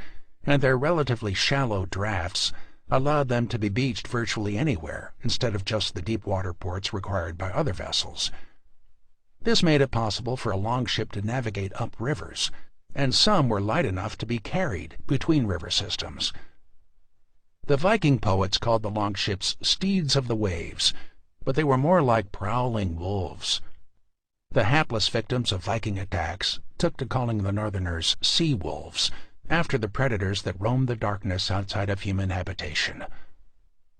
Speaker 1: and their relatively shallow drafts allowed them to be beached virtually anywhere instead of just the deep-water ports required by other vessels. This made it possible for a longship to navigate up rivers, and some were light enough to be carried between river systems. The Viking poets called the longships steeds of the waves, but they were more like prowling wolves. The hapless victims of Viking attacks took to calling the northerners sea wolves, after the predators that roamed the darkness outside of human habitation.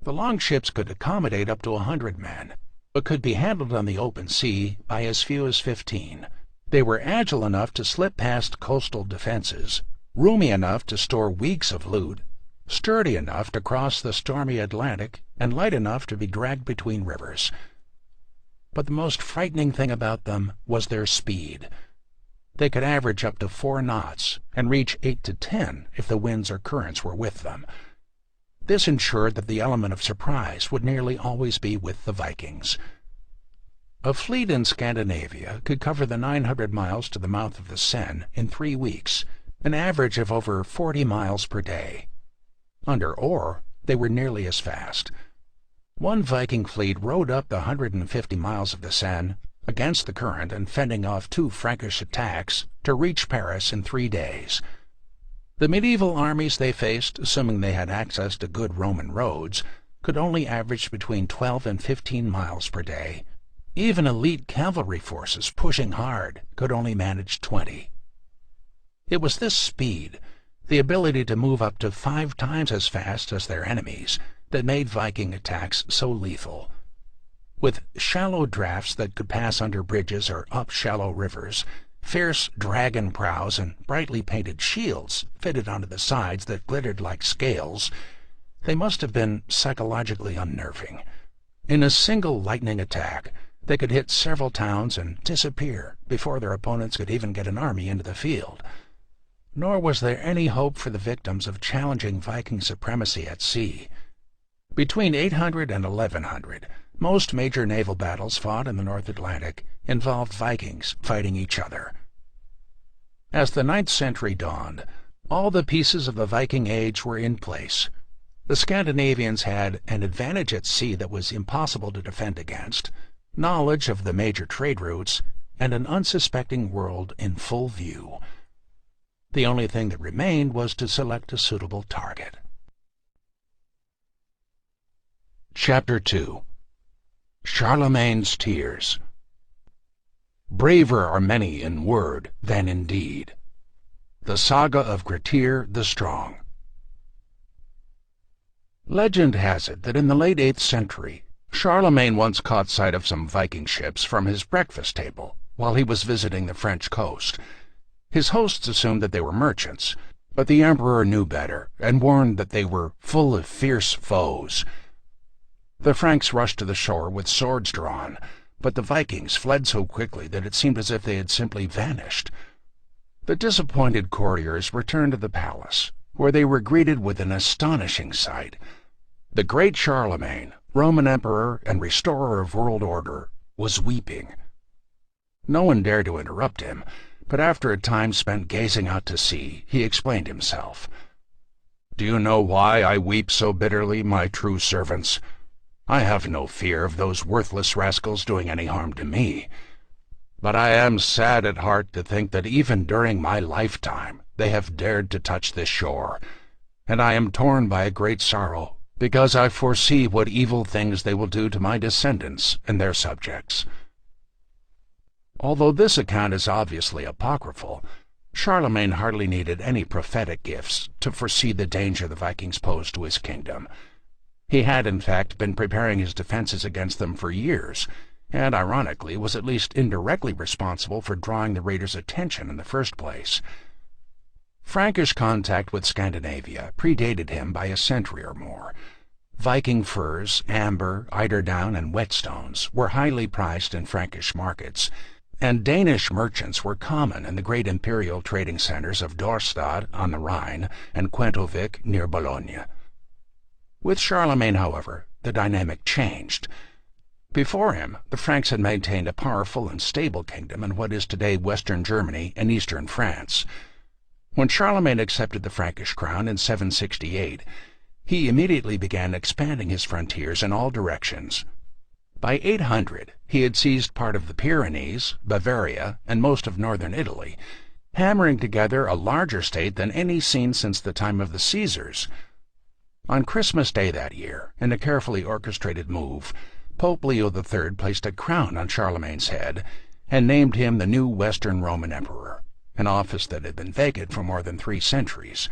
Speaker 1: The longships could accommodate up to 100 men, but could be handled on the open sea by as few as 15. They were agile enough to slip past coastal defenses, roomy enough to store weeks of loot, sturdy enough to cross the stormy Atlantic, and light enough to be dragged between rivers. But the most frightening thing about them was their speed. They could average up to 4 knots and reach 8 to 10 if the winds or currents were with them. This ensured that the element of surprise would nearly always be with the Vikings. A fleet in Scandinavia could cover the 900 miles to the mouth of the Seine in 3 weeks, an average of over 40 miles per day. Under oar, they were nearly as fast. One Viking fleet rowed up the 150 miles of the Seine against the current and fending off 2 Frankish attacks to reach Paris in 3 days. The medieval armies they faced, assuming they had access to good Roman roads, could only average between 12 and 15 miles per day. Even elite cavalry forces pushing hard could only manage 20. It was this speed, the ability to move up to 5 times as fast as their enemies, that made Viking attacks so lethal. With shallow drafts that could pass under bridges or up shallow rivers, fierce dragon prows and brightly painted shields fitted onto the sides that glittered like scales, they must have been psychologically unnerving. In a single lightning attack, they could hit several towns and disappear before their opponents could even get an army into the field. Nor was there any hope for the victims of challenging Viking supremacy at sea. Between 800 and 1100, most major naval battles fought in the North Atlantic involved Vikings fighting each other. As the 9th century dawned, all the pieces of the Viking age were in place. The Scandinavians had an advantage at sea that was impossible to defend against, knowledge of the major trade routes, and an unsuspecting world in full view. The only thing that remained was to select a suitable target. Chapter 2. Charlemagne's Tears. Braver are many in word than in deed. The Saga of Grettir the Strong. Legend has it that in the late 8th century, Charlemagne once caught sight of some Viking ships from his breakfast table while he was visiting the French coast. His hosts assumed that they were merchants, but the emperor knew better and warned that they were full of fierce foes. The Franks rushed to the shore with swords drawn, but the Vikings fled so quickly that it seemed as if they had simply vanished. The disappointed courtiers returned to the palace, where they were greeted with an astonishing sight. The great Charlemagne, Roman emperor and restorer of world order, was weeping. No one dared to interrupt him, but after a time spent gazing out to sea, he explained himself. "Do you know why I weep so bitterly, my true servants? I have no fear of those worthless rascals doing any harm to me. But I am sad at heart to think that even during my lifetime they have dared to touch this shore, and I am torn by a great sorrow, because I foresee what evil things they will do to my descendants and their subjects." Although this account is obviously apocryphal, Charlemagne hardly needed any prophetic gifts to foresee the danger the Vikings posed to his kingdom. He had, in fact, been preparing his defenses against them for years, and, ironically, was at least indirectly responsible for drawing the raiders' attention in the first place. Frankish contact with Scandinavia predated him by a century or more. Viking furs, amber, eiderdown, and whetstones were highly prized in Frankish markets, and Danish merchants were common in the great imperial trading centers of Dorstad on the Rhine and Quentovic near Bologna. With Charlemagne, however, the dynamic changed. Before him, the Franks had maintained a powerful and stable kingdom in what is today Western Germany and Eastern France. When Charlemagne accepted the Frankish crown in 768, he immediately began expanding his frontiers in all directions. By 800, he had seized part of the Pyrenees, Bavaria, and most of northern Italy, hammering together a larger state than any seen since the time of the Caesars. On Christmas Day that year, in a carefully orchestrated move, Pope Leo III placed a crown on Charlemagne's head and named him the new Western Roman Emperor, an office that had been vacant for more than 3 centuries.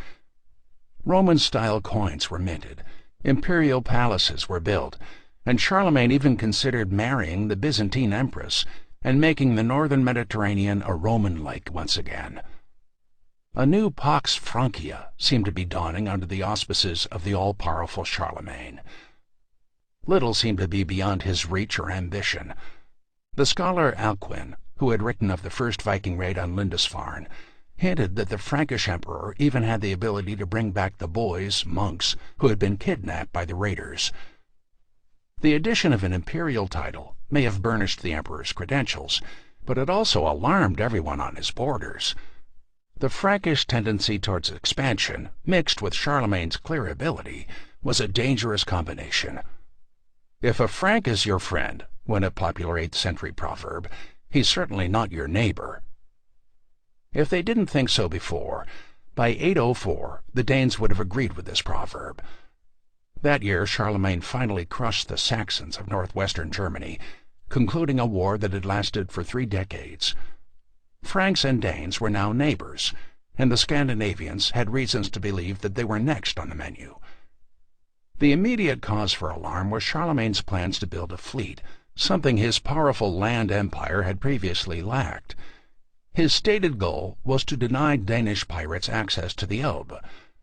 Speaker 1: Roman-style coins were minted, imperial palaces were built, and Charlemagne even considered marrying the Byzantine empress and making the northern Mediterranean a Roman lake once again. A new Pax Francia seemed to be dawning under the auspices of the all-powerful Charlemagne. Little seemed to be beyond his reach or ambition. The scholar Alcuin, who had written of the first Viking raid on Lindisfarne, hinted that the Frankish emperor even had the ability to bring back the boys, monks, who had been kidnapped by the raiders. The addition of an imperial title may have burnished the emperor's credentials, but it also alarmed everyone on his borders. The Frankish tendency towards expansion, mixed with Charlemagne's clear ability, was a dangerous combination. If a Frank is your friend, went a popular 8th century proverb, he's certainly not your neighbor. If they didn't think so before, by 804 the Danes would have agreed with this proverb. That year Charlemagne finally crushed the Saxons of northwestern Germany, concluding a war that had lasted for 3 decades. Franks and Danes were now neighbors, and the Scandinavians had reasons to believe that they were next on the menu. The immediate cause for alarm was Charlemagne's plans to build a fleet, something his powerful land empire had previously lacked. His stated goal was to deny Danish pirates access to the Elbe,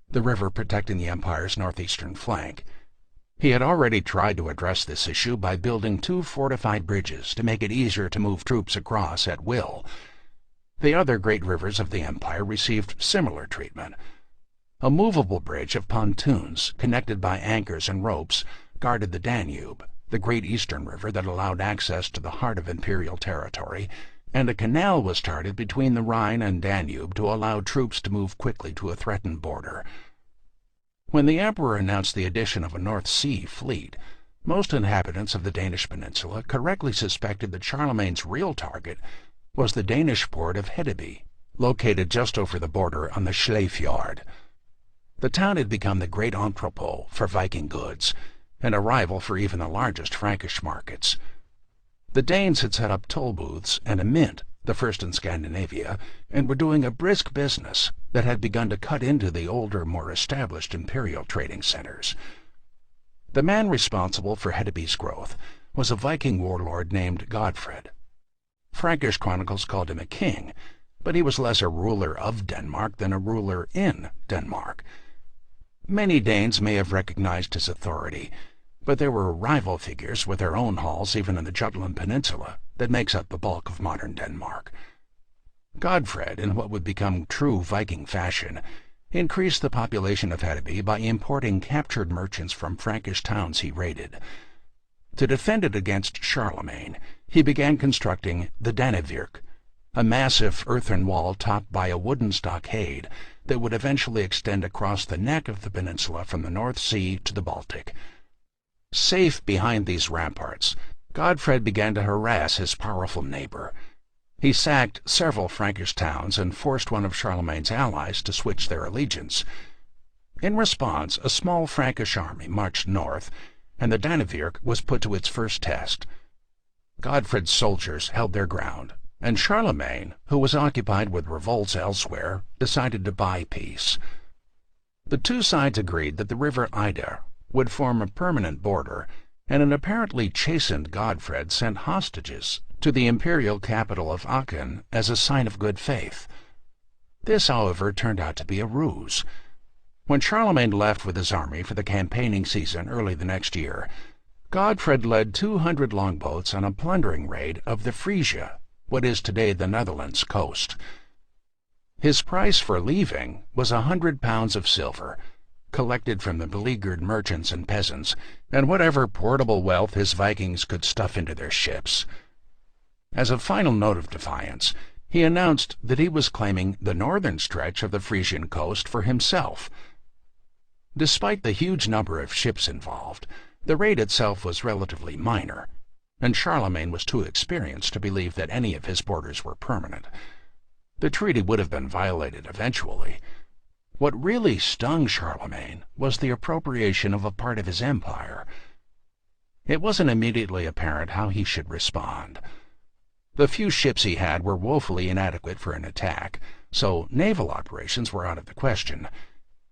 Speaker 1: the river protecting the empire's northeastern flank. He had already tried to address this issue by building 2 fortified bridges to make it easier to move troops across at will. The other great rivers of the empire received similar treatment. A movable bridge of pontoons, connected by anchors and ropes, guarded the Danube, the great eastern river that allowed access to the heart of imperial territory, and a canal was started between the Rhine and Danube to allow troops to move quickly to a threatened border. When the emperor announced the addition of a North Sea fleet, most inhabitants of the Danish peninsula correctly suspected that Charlemagne's real target was the Danish port of Hedeby, located just over the border on the Schlei-fjord. The town had become the great entrepot for Viking goods, and a rival for even the largest Frankish markets. The Danes had set up toll booths and a mint, the first in Scandinavia, and were doing a brisk business that had begun to cut into the older, more established imperial trading centers. The man responsible for Hedeby's growth was a Viking warlord named Godfred. Frankish chronicles called him a king, but he was less a ruler of Denmark than a ruler in Denmark. Many Danes may have recognized his authority, but there were rival figures with their own halls even in the Jutland Peninsula that makes up the bulk of modern Denmark. Godfred, in what would become true Viking fashion, increased the population of Hedeby by importing captured merchants from Frankish towns he raided. To defend it against Charlemagne, he began constructing the Dannevirke, a massive earthen wall topped by a wooden stockade that would eventually extend across the neck of the peninsula from the North Sea to the Baltic. Safe behind these ramparts, Godfred began to harass his powerful neighbor. He sacked several Frankish towns and forced one of Charlemagne's allies to switch their allegiance. In response, a small Frankish army marched north, and the Dannevirke was put to its first test. Godfred's soldiers held their ground, and Charlemagne, who was occupied with revolts elsewhere, decided to buy peace. The two sides agreed that the river Eider would form a permanent border, and an apparently chastened Godfred sent hostages to the imperial capital of Aachen as a sign of good faith. This, however, turned out to be a ruse. When Charlemagne left with his army for the campaigning season early the next year, Godfred led 200 longboats on a plundering raid of the Frisia, what is today the Netherlands, coast. His price for leaving was 100 pounds of silver, collected from the beleaguered merchants and peasants, and whatever portable wealth his Vikings could stuff into their ships. As a final note of defiance, he announced that he was claiming the northern stretch of the Frisian coast for himself. Despite the huge number of ships involved, the raid itself was relatively minor, and Charlemagne was too experienced to believe that any of his borders were permanent. The treaty would have been violated eventually. What really stung Charlemagne was the appropriation of a part of his empire. It wasn't immediately apparent how he should respond. The few ships he had were woefully inadequate for an attack, so naval operations were out of the question,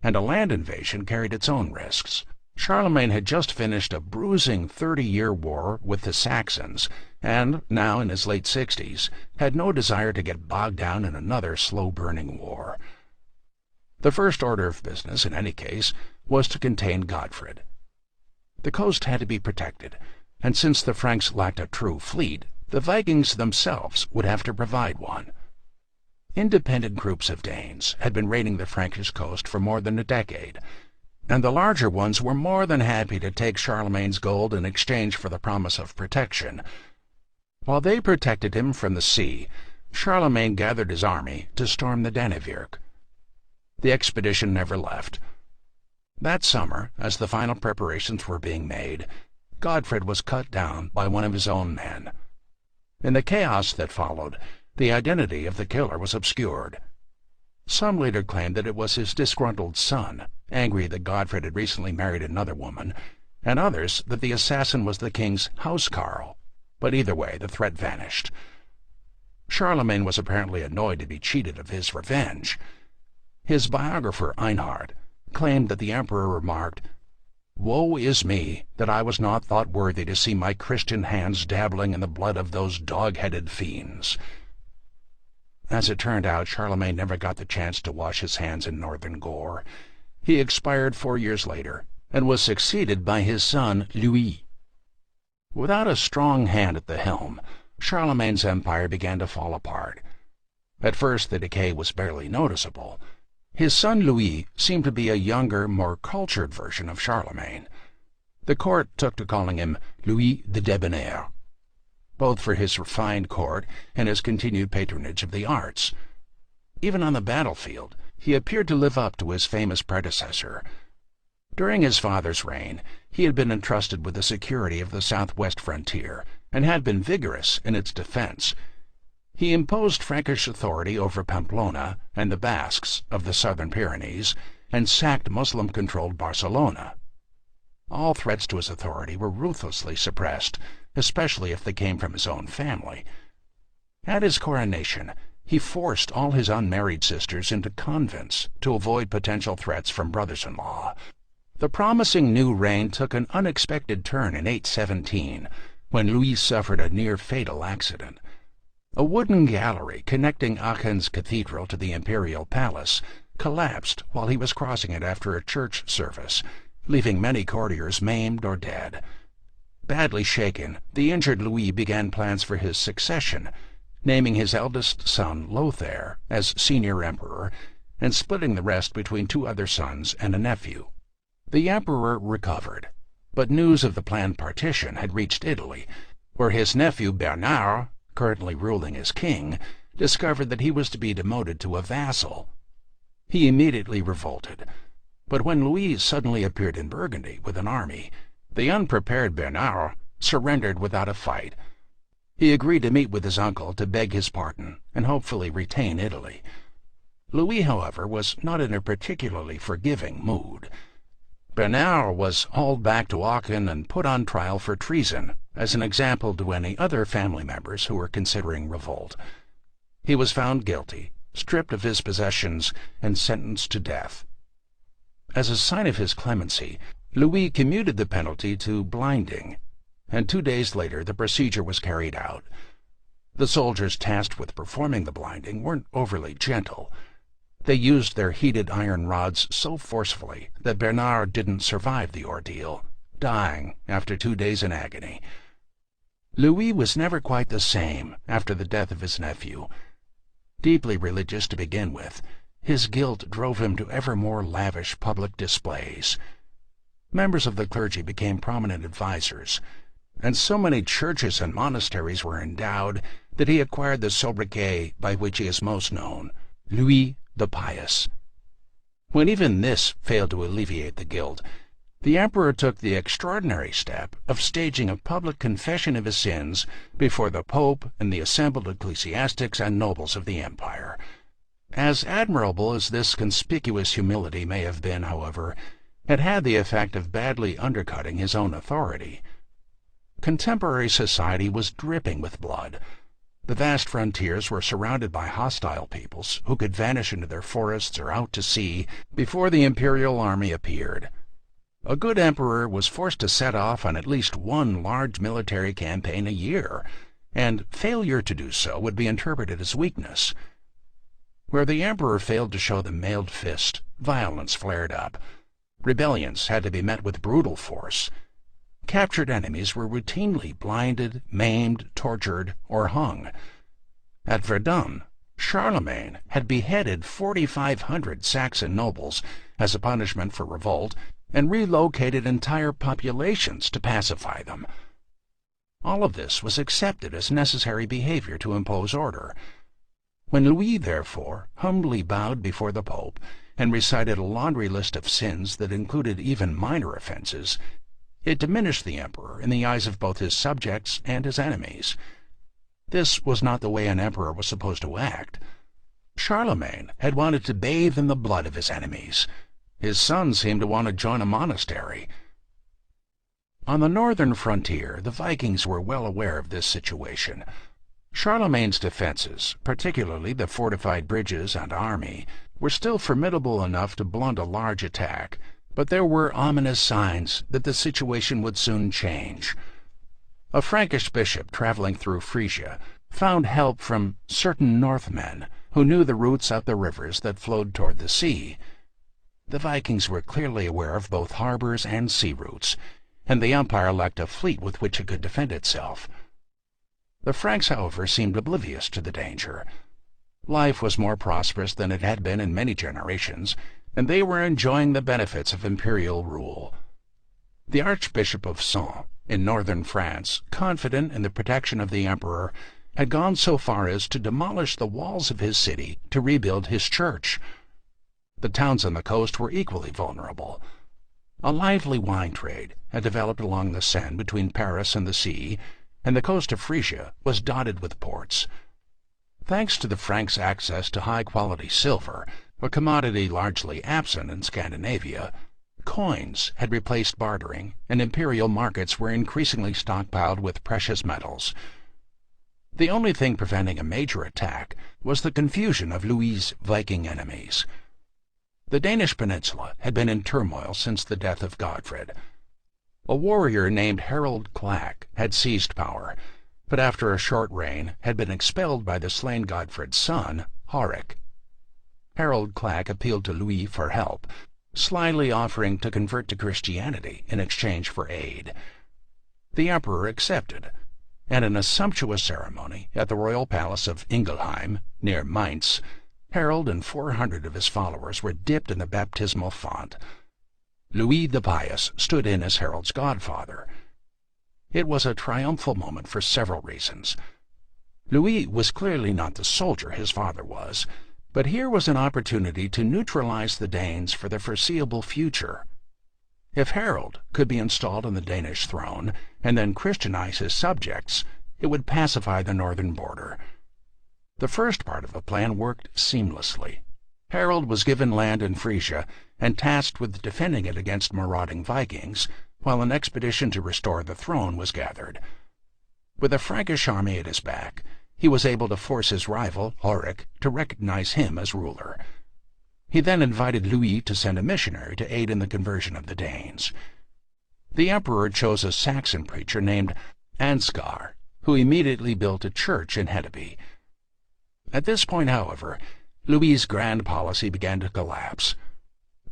Speaker 1: and a land invasion carried its own risks. Charlemagne had just finished a bruising 30-year war with the Saxons, and, now in his late 60s, had no desire to get bogged down in another slow-burning war. The first order of business, in any case, was to contain Godfred. The coast had to be protected, and since the Franks lacked a true fleet, the Vikings themselves would have to provide one. Independent groups of Danes had been raiding the Frankish coast for more than a decade, and the larger ones were more than happy to take Charlemagne's gold in exchange for the promise of protection. While they protected him from the sea, Charlemagne gathered his army to storm the Dannevirke. The expedition never left. That summer, as the final preparations were being made, Godfred was cut down by one of his own men. In the chaos that followed, the identity of the killer was obscured. Some later claimed that it was his disgruntled son, angry that Godfred had recently married another woman, and others that the assassin was the king's housecarl, but either way the threat vanished. Charlemagne was apparently annoyed to be cheated of his revenge. His biographer Einhard claimed that the emperor remarked, "Woe is me, that I was not thought worthy to see my Christian hands dabbling in the blood of those dog-headed fiends." As it turned out, Charlemagne never got the chance to wash his hands in northern gore. He expired 4 years later, and was succeeded by his son Louis. Without a strong hand at the helm, Charlemagne's empire began to fall apart. At first the decay was barely noticeable. His son Louis seemed to be a younger, more cultured version of Charlemagne. The court took to calling him Louis the Debonair, both for his refined court and his continued patronage of the arts. Even on the battlefield, he appeared to live up to his famous predecessor. During his father's reign, he had been entrusted with the security of the southwest frontier, and had been vigorous in its defense. He imposed Frankish authority over Pamplona and the Basques of the southern Pyrenees, and sacked Muslim-controlled Barcelona. All threats to his authority were ruthlessly suppressed, especially if they came from his own family. At his coronation, he forced all his unmarried sisters into convents to avoid potential threats from brothers-in-law. The promising new reign took an unexpected turn in 817, when Louis suffered a near-fatal accident. A wooden gallery connecting Aachen's cathedral to the imperial palace collapsed while he was crossing it after a church service, leaving many courtiers maimed or dead. Badly shaken, the injured Louis began plans for his succession, naming his eldest son Lothair as senior emperor and splitting the rest between two other sons and a nephew. The emperor recovered, but news of the planned partition had reached Italy, where his nephew Bernard, currently ruling as king, discovered that he was to be demoted to a vassal. He immediately revolted, but when Louis suddenly appeared in Burgundy with an army, the unprepared Bernard surrendered without a fight. He agreed to meet with his uncle to beg his pardon and hopefully retain Italy. Louis, however, was not in a particularly forgiving mood. Bernard was hauled back to Aachen and put on trial for treason, as an example to any other family members who were considering revolt. He was found guilty, stripped of his possessions, and sentenced to death. As a sign of his clemency, Louis commuted the penalty to blinding, and 2 days later the procedure was carried out. The soldiers tasked with performing the blinding weren't overly gentle. They used their heated iron rods so forcefully that Bernard didn't survive the ordeal, dying after 2 days in agony. Louis was never quite the same after the death of his nephew. Deeply religious to begin with, his guilt drove him to ever more lavish public displays. Members of the clergy became prominent advisors, and so many churches and monasteries were endowed that he acquired the sobriquet by which he is most known, Louis the Pious. When even this failed to alleviate the guilt, the emperor took the extraordinary step of staging a public confession of his sins before the Pope and the assembled ecclesiastics and nobles of the empire. As admirable as this conspicuous humility may have been, however, it had the effect of badly undercutting his own authority. Contemporary society was dripping with blood. The vast frontiers were surrounded by hostile peoples who could vanish into their forests or out to sea before the imperial army appeared. A good emperor was forced to set off on at least one large military campaign a year, and failure to do so would be interpreted as weakness. Where the emperor failed to show the mailed fist, violence flared up. Rebellions had to be met with brutal force. Captured enemies were routinely blinded, maimed, tortured, or hung. At Verdun, Charlemagne had beheaded 4,500 Saxon nobles as a punishment for revolt and relocated entire populations to pacify them. All of this was accepted as necessary behavior to impose order. When Louis, therefore, humbly bowed before the Pope and recited a laundry list of sins that included even minor offenses, it diminished the emperor in the eyes of both his subjects and his enemies. This was not the way an emperor was supposed to act. Charlemagne had wanted to bathe in the blood of his enemies. His son seemed to want to join a monastery. On the northern frontier, the Vikings were well aware of this situation. Charlemagne's defenses, particularly the fortified bridges and army, were still formidable enough to blunt a large attack, but there were ominous signs that the situation would soon change. A Frankish bishop traveling through Frisia found help from certain Northmen who knew the routes up the rivers that flowed toward the sea. The Vikings were clearly aware of both harbors and sea routes, and the empire lacked a fleet with which it could defend itself. The Franks, however, seemed oblivious to the danger. Life was more prosperous than it had been in many generations, and they were enjoying the benefits of imperial rule. The Archbishop of Sens, in northern France, confident in the protection of the emperor, had gone so far as to demolish the walls of his city to rebuild his church. The towns on the coast were equally vulnerable. A lively wine trade had developed along the Seine between Paris and the sea, and the coast of Frisia was dotted with ports. Thanks to the Franks' access to high-quality silver, a commodity largely absent in Scandinavia, Coins had replaced bartering, and imperial markets were increasingly stockpiled with precious metals. The only thing preventing a major attack was the confusion of Louis's Viking enemies. The Danish peninsula had been in turmoil since the death of Godfred. A warrior named Harold Clack had seized power, but after a short reign had been expelled by the slain Godfred's son, Harold. Harold Clack appealed to Louis for help, slyly offering to convert to Christianity in exchange for aid. The emperor accepted, and in a sumptuous ceremony at the royal palace of Ingelheim, near Mainz, Harold and 400 of his followers were dipped in the baptismal font. Louis the Pious stood in as Harold's godfather. It was a triumphal moment for several reasons. Louis was clearly not the soldier his father was, but here was an opportunity to neutralize the Danes for the foreseeable future. If Harold could be installed on the Danish throne and then Christianize his subjects, it would pacify the northern border. The first part of the plan worked seamlessly. Harold was given land in Frisia and tasked with defending it against marauding Vikings, while an expedition to restore the throne was gathered. With a Frankish army at his back, he was able to force his rival, Harold, to recognize him as ruler. He then invited Louis to send a missionary to aid in the conversion of the Danes. The emperor chose a Saxon preacher named Ansgar, who immediately built a church in Hedeby. At this point, however, Louis's grand policy began to collapse.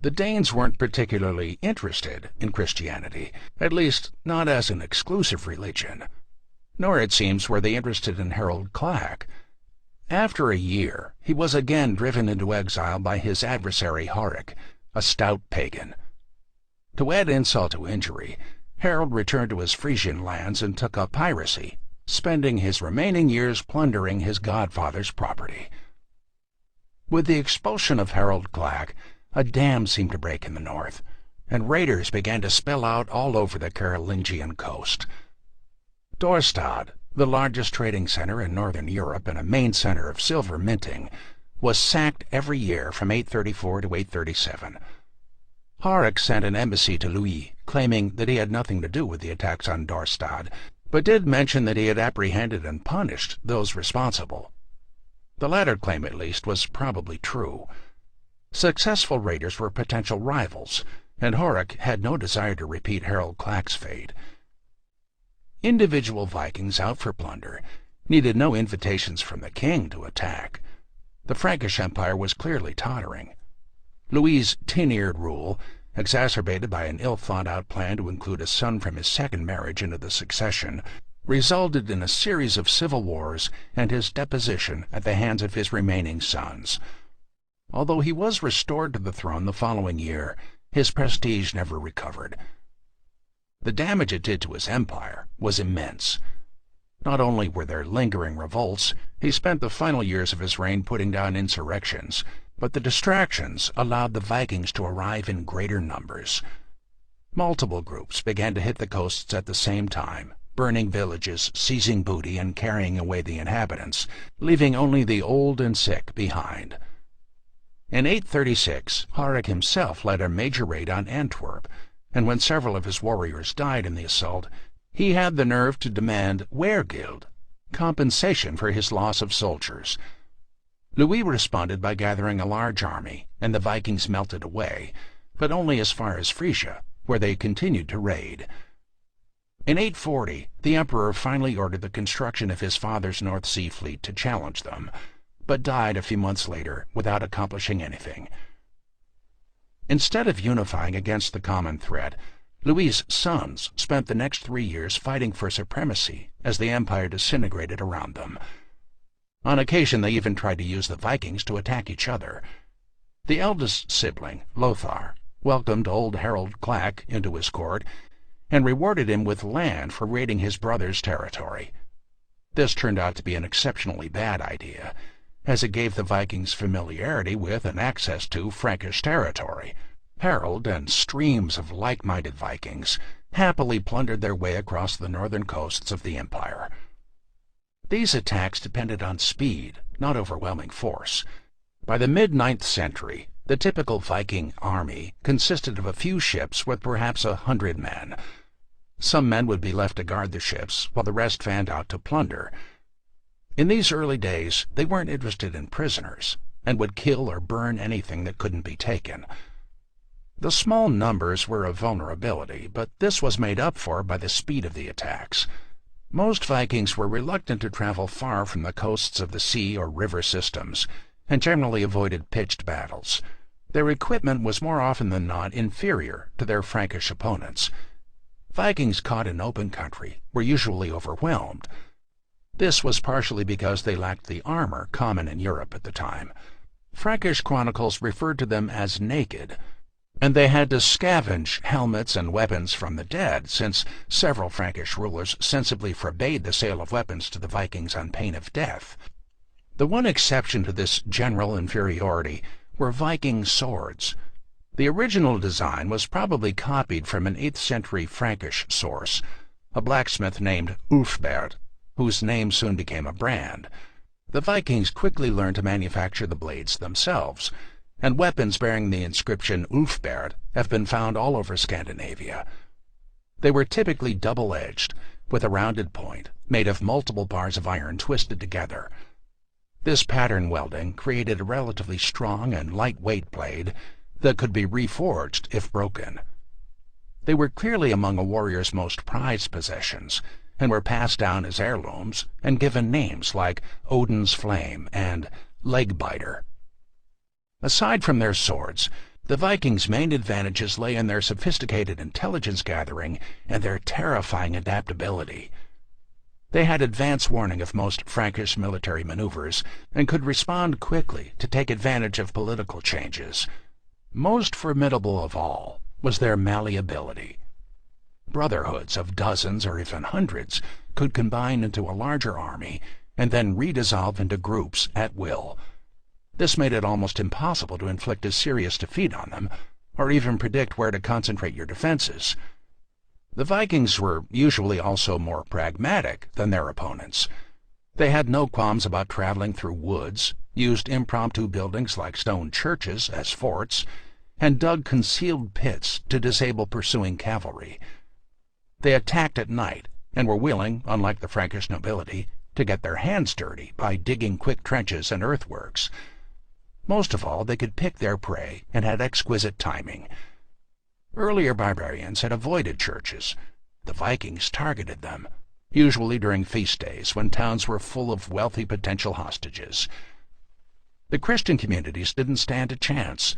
Speaker 1: The Danes weren't particularly interested in Christianity, at least not as an exclusive religion. Nor, it seems, were they interested in Harold Clack. After a year, he was again driven into exile by his adversary Harold, a stout pagan. To add insult to injury, Harold returned to his Frisian lands and took up piracy, spending his remaining years plundering his godfather's property. With the expulsion of Harold Clack, a dam seemed to break in the north, and raiders began to spill out all over the Carolingian coast. Dorstad, the largest trading center in northern Europe and a main center of silver minting, was sacked every year from 834 to 837. Harold sent an embassy to Louis, claiming that he had nothing to do with the attacks on Dorstad, but did mention that he had apprehended and punished those responsible. The latter claim, at least, was probably true. Successful raiders were potential rivals, and Harold had no desire to repeat Harold Clack's fate. Individual Vikings out for plunder needed no invitations from the king to attack. The Frankish Empire was clearly tottering. Louis's tin-eared rule, exacerbated by an ill-thought-out plan to include a son from his second marriage into the succession, resulted in a series of civil wars and his deposition at the hands of his remaining sons. Although he was restored to the throne the following year, his prestige never recovered. The damage it did to his empire was immense. Not only were there lingering revolts, he spent the final years of his reign putting down insurrections, but the distractions allowed the Vikings to arrive in greater numbers. Multiple groups began to hit the coasts at the same time, burning villages, seizing booty, and carrying away the inhabitants, leaving only the old and sick behind. In 836, Harold himself led a major raid on Antwerp, and when several of his warriors died in the assault, he had the nerve to demand weregild, compensation for his loss of soldiers. Louis responded by gathering a large army, and the Vikings melted away, but only as far as Frisia, where they continued to raid. In 840, the emperor finally ordered the construction of his father's North Sea fleet to challenge them, but died a few months later without accomplishing anything. Instead of unifying against the common threat, Louis's sons spent the next 3 years fighting for supremacy as the empire disintegrated around them. On occasion they even tried to use the Vikings to attack each other. The eldest sibling, Lothar, welcomed old Harold Clack into his court and rewarded him with land for raiding his brother's territory. This turned out to be an exceptionally bad idea, as it gave the Vikings familiarity with and access to Frankish territory. Harold and streams of like-minded Vikings happily plundered their way across the northern coasts of the empire. These attacks depended on speed, not overwhelming force. By the mid-9th century, The typical Viking army consisted of a few ships with perhaps 100 men. Some men would be left to guard the ships, while the rest fanned out to plunder. In these early days, they weren't interested in prisoners, and would kill or burn anything that couldn't be taken. The small numbers were a vulnerability, but this was made up for by the speed of the attacks. Most Vikings were reluctant to travel far from the coasts of the sea or river systems, and generally avoided pitched battles. Their equipment was more often than not inferior to their Frankish opponents. Vikings caught in open country were usually overwhelmed. This was partially because they lacked the armor common in Europe at the time. Frankish chronicles referred to them as naked, and they had to scavenge helmets and weapons from the dead, since several Frankish rulers sensibly forbade the sale of weapons to the Vikings on pain of death. The one exception to this general inferiority were Viking swords. The original design was probably copied from an 8th century Frankish source, a blacksmith named Ulfbert, whose name soon became a brand. The Vikings quickly learned to manufacture the blades themselves, and weapons bearing the inscription Ulfbert have been found all over Scandinavia. They were typically double-edged, with a rounded point, made of multiple bars of iron twisted together. This pattern welding created a relatively strong and lightweight blade that could be reforged if broken. They were clearly among a warrior's most prized possessions, and were passed down as heirlooms and given names like Odin's Flame and Legbiter. Aside from their swords, the Vikings' main advantages lay in their sophisticated intelligence gathering and their terrifying adaptability. They had advance warning of most Frankish military maneuvers and could respond quickly to take advantage of political changes. Most formidable of all was their malleability. Brotherhoods of dozens or even hundreds could combine into a larger army and then redissolve into groups at will. This made it almost impossible to inflict a serious defeat on them, or even predict where to concentrate your defenses. The Vikings were usually also more pragmatic than their opponents. They had no qualms about traveling through woods, used impromptu buildings like stone churches as forts, and dug concealed pits to disable pursuing cavalry. They attacked at night and were willing, unlike the Frankish nobility, to get their hands dirty by digging quick trenches and earthworks. Most of all, they could pick their prey and had exquisite timing. Earlier barbarians had avoided churches. The Vikings targeted them, usually during feast days when towns were full of wealthy potential hostages. The Christian communities didn't stand a chance.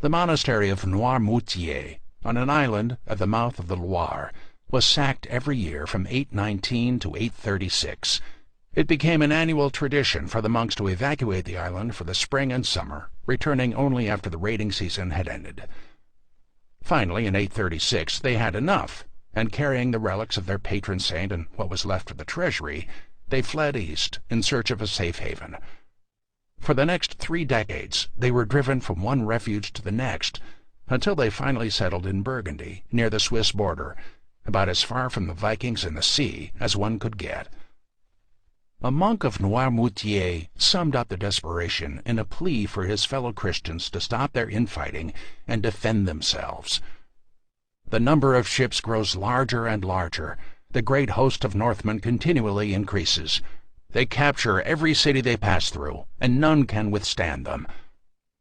Speaker 1: The monastery of Noirmoutier, on an island at the mouth of the Loire, was sacked every year from 819 to 836. It became an annual tradition for the monks to evacuate the island for the spring and summer, returning only after the raiding season had ended. Finally, in 836, they had enough, and carrying the relics of their patron saint and what was left of the treasury, they fled east in search of a safe haven. For the next 3 decades, they were driven from one refuge to the next, until they finally settled in Burgundy, near the Swiss border, about as far from the Vikings and the sea as one could get. A monk of Noirmoutier summed up the desperation in a plea for his fellow Christians to stop their infighting and defend themselves. The number of ships grows larger and larger. The great host of Northmen continually increases. They capture every city they pass through, and none can withstand them.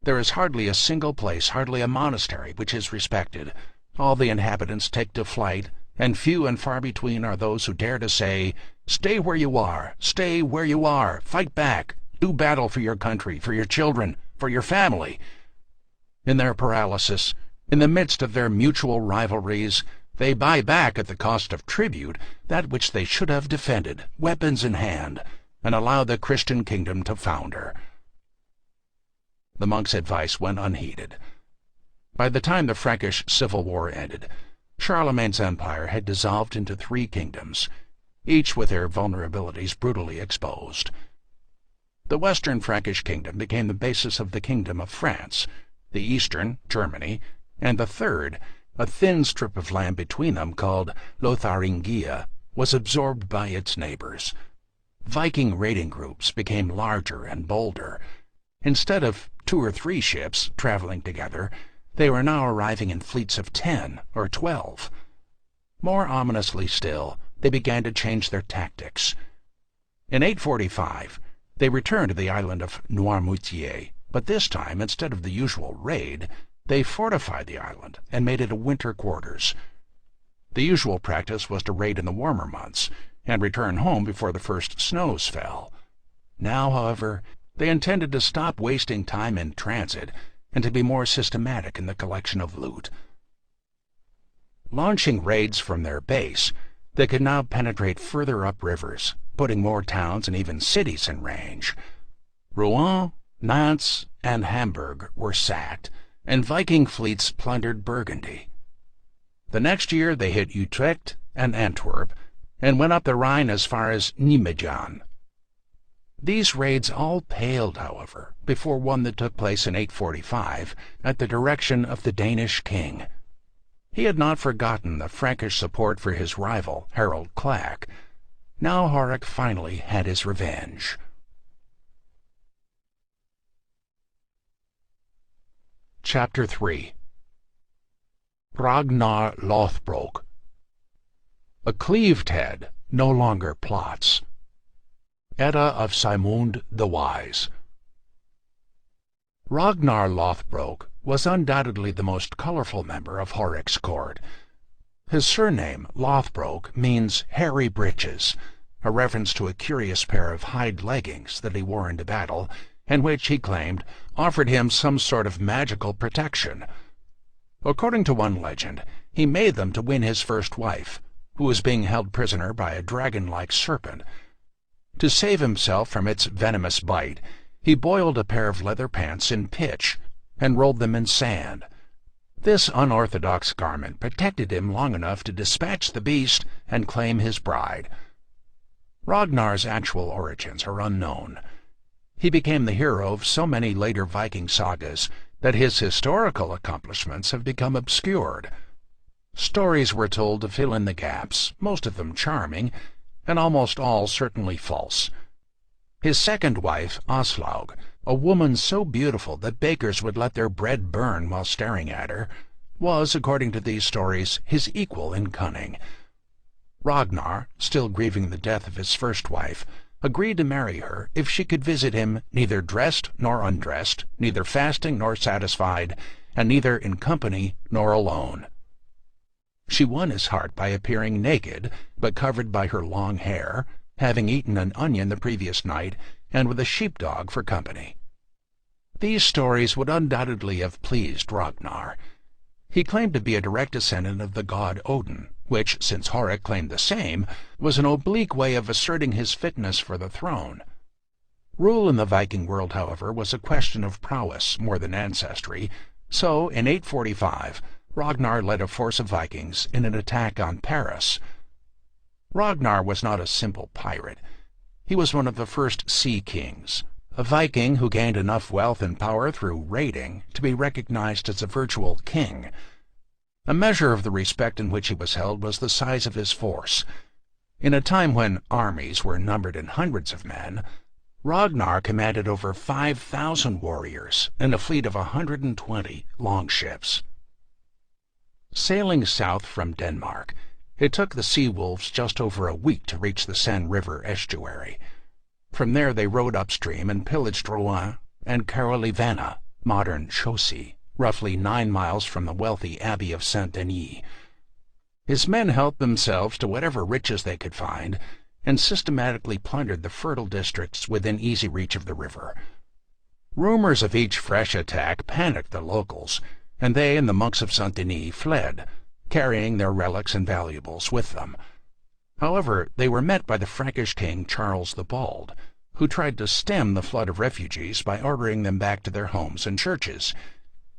Speaker 1: There is hardly a single place, hardly a monastery, which is respected. All the inhabitants take to flight, and few and far between are those who dare to say, "Stay where you are, stay where you are, fight back, do battle for your country, for your children, for your family." In their paralysis, in the midst of their mutual rivalries, they buy back at the cost of tribute that which they should have defended, weapons in hand, and allow the Christian kingdom to founder. The monk's advice went unheeded. By the time the Frankish Civil War ended, Charlemagne's empire had dissolved into 3 kingdoms, each with their vulnerabilities brutally exposed. The western Frankish kingdom became the basis of the Kingdom of France, the eastern, Germany, and the third, a thin strip of land between them called Lotharingia, was absorbed by its neighbors. Viking raiding groups became larger and bolder. Instead of 2 or 3 ships traveling together, they were now arriving in fleets of 10 or 12. More ominously still, they began to change their tactics. In 845, they returned to the island of Noirmoutier, but this time, instead of the usual raid, they fortified the island and made it a winter quarters. The usual practice was to raid in the warmer months and return home before the first snows fell. Now, however, they intended to stop wasting time in transit and to be more systematic in the collection of loot. Launching raids from their base, they could now penetrate further up rivers, putting more towns and even cities in range. Rouen, Nantes, and Hamburg were sacked, and Viking fleets plundered Burgundy. The next year they hit Utrecht and Antwerp, and went up the Rhine as far as Nijmegen. These raids all paled, however, before one that took place in 845 at the direction of the Danish king. He had not forgotten the Frankish support for his rival, Harold Clack. Now Horik finally had his revenge. Chapter 3 Ragnar Lothbrok. A cleaved head no longer plots. Edda of Saemund the Wise. Ragnar Lothbrok was undoubtedly the most colorful member of Horik's court. His surname, Lothbrok, means hairy breeches, a reference to a curious pair of hide leggings that he wore into battle, and which, he claimed, offered him some sort of magical protection. According to one legend, he made them to win his first wife, who was being held prisoner by a dragon-like serpent. To save himself from its venomous bite, he boiled a pair of leather pants in pitch and rolled them in sand. This unorthodox garment protected him long enough to dispatch the beast and claim his bride. Ragnar's actual origins are unknown. He became the hero of so many later Viking sagas that his historical accomplishments have become obscured. Stories were told to fill in the gaps, most of them charming, and almost all certainly false. His second wife, Aslaug, a woman so beautiful that bakers would let their bread burn while staring at her, was, according to these stories, his equal in cunning. Ragnar, still grieving the death of his first wife, agreed to marry her if she could visit him neither dressed nor undressed, neither fasting nor satisfied, and neither in company nor alone. She won his heart by appearing naked, but covered by her long hair, having eaten an onion the previous night, and with a sheepdog for company. These stories would undoubtedly have pleased Ragnar. He claimed to be a direct descendant of the god Odin, which, since Horik claimed the same, was an oblique way of asserting his fitness for the throne. Rule in the Viking world, however, was a question of prowess more than ancestry, so in 845 Ragnar led a force of Vikings in an attack on Paris. Ragnar was not a simple pirate. He was one of the first sea kings, a Viking who gained enough wealth and power through raiding to be recognized as a virtual king. A measure of the respect in which he was held was the size of his force. In a time when armies were numbered in hundreds of men, Ragnar commanded over 5,000 warriors and a fleet of 120 longships. Sailing south from Denmark, it took the sea wolves just over a week to reach the Seine River estuary. From there they rowed upstream and pillaged Rouen and Caroline, modern Chaussee, roughly 9 miles from the wealthy Abbey of Saint-Denis. His men helped themselves to whatever riches they could find and systematically plundered the fertile districts within easy reach of the river. Rumors of each fresh attack panicked the locals, and they and the monks of Saint-Denis fled, carrying their relics and valuables with them. However, they were met by the Frankish king Charles the Bald, who tried to stem the flood of refugees by ordering them back to their homes and churches.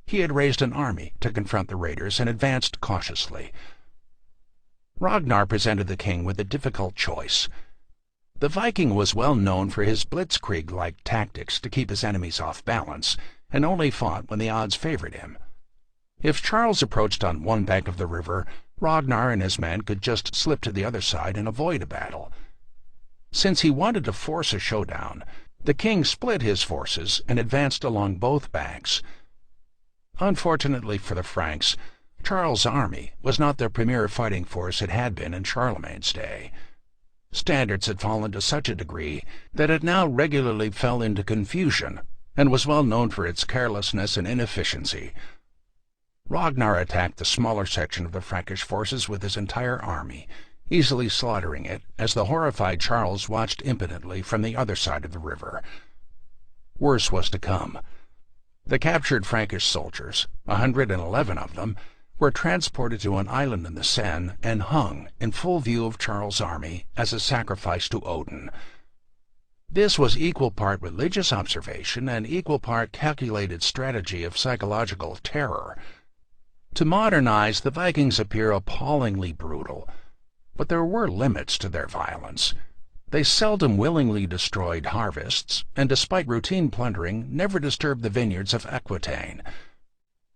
Speaker 1: He had raised an army to confront the raiders and advanced cautiously. Ragnar presented the king with a difficult choice. The Viking was well known for his blitzkrieg-like tactics to keep his enemies off balance, and only fought when the odds favored him. If Charles approached on one bank of the river, Ragnar and his men could just slip to the other side and avoid a battle. Since he wanted to force a showdown, The king split his forces and advanced along both banks. Unfortunately for the Franks, Charles' army was not the premier fighting force it had been in Charlemagne's day. Standards had fallen to such a degree that it now regularly fell into confusion and was well known for its carelessness and inefficiency. Ragnar attacked the smaller section of the Frankish forces with his entire army, easily slaughtering it as the horrified Charles watched impotently from the other side of the river. Worse was to come. The captured Frankish soldiers, 111 of them, were transported to an island in the Seine and hung in full view of Charles' army as a sacrifice to Odin. This was equal part religious observation and equal part calculated strategy of psychological terror. To modern eyes, the Vikings appear appallingly brutal, but there were limits to their violence. They seldom willingly destroyed harvests, and despite routine plundering, never disturbed the vineyards of Aquitaine.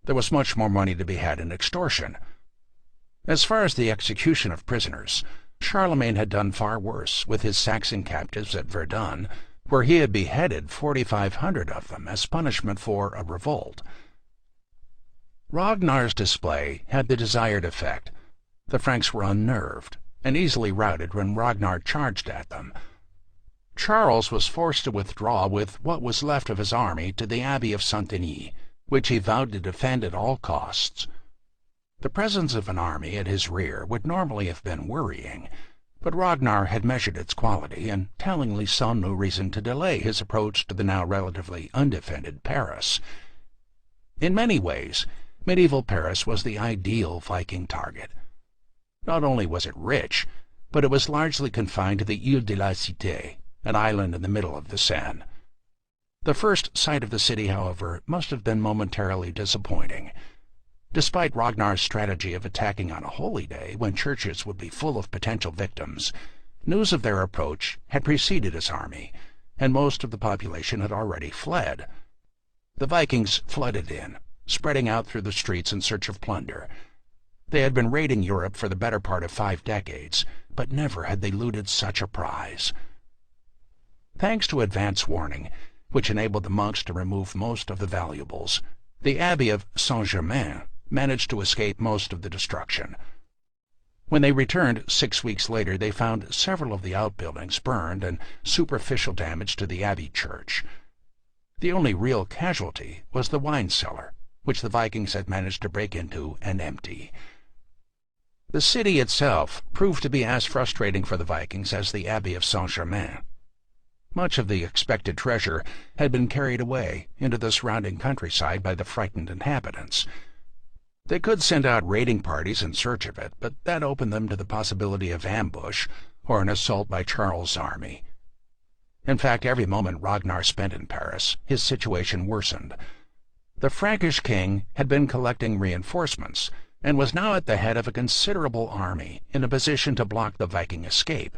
Speaker 1: There was much more money to be had in extortion. As far as the execution of prisoners, Charlemagne had done far worse with his Saxon captives at Verdun, where he had beheaded 4,500 of them as punishment for a revolt. Ragnar's display had the desired effect. The Franks were unnerved and easily routed when Ragnar charged at them. Charles was forced to withdraw with what was left of his army to the Abbey of Saint-Denis, which he vowed to defend at all costs. The presence of an army at his rear would normally have been worrying, but Ragnar had measured its quality and tellingly saw no reason to delay his approach to the now relatively undefended Paris. In many ways, medieval Paris was the ideal Viking target. Not only was it rich, but it was largely confined to the Ile de la Cité, an island in the middle of the Seine. The first sight of the city, however, must have been momentarily disappointing. Despite Ragnar's strategy of attacking on a holy day when churches would be full of potential victims, news of their approach had preceded his army, and most of the population had already fled. The Vikings flooded in, spreading out through the streets in search of plunder. They had been raiding Europe for the better part of 5 decades, but never had they looted such a prize. Thanks to advance warning, which enabled the monks to remove most of the valuables, the Abbey of Saint-Germain managed to escape most of the destruction. When they returned 6 weeks later, they found several of the outbuildings burned and superficial damage to the abbey church. The only real casualty was the wine cellar, which the Vikings had managed to break into and empty. The city itself proved to be as frustrating for the Vikings as the Abbey of Saint-Germain. Much of the expected treasure had been carried away into the surrounding countryside by the frightened inhabitants. They could send out raiding parties in search of it, but that opened them to the possibility of ambush or an assault by Charles' army. In fact, every moment Ragnar spent in Paris, his situation worsened. The Frankish king had been collecting reinforcements and was now at the head of a considerable army in a position to block the Viking escape.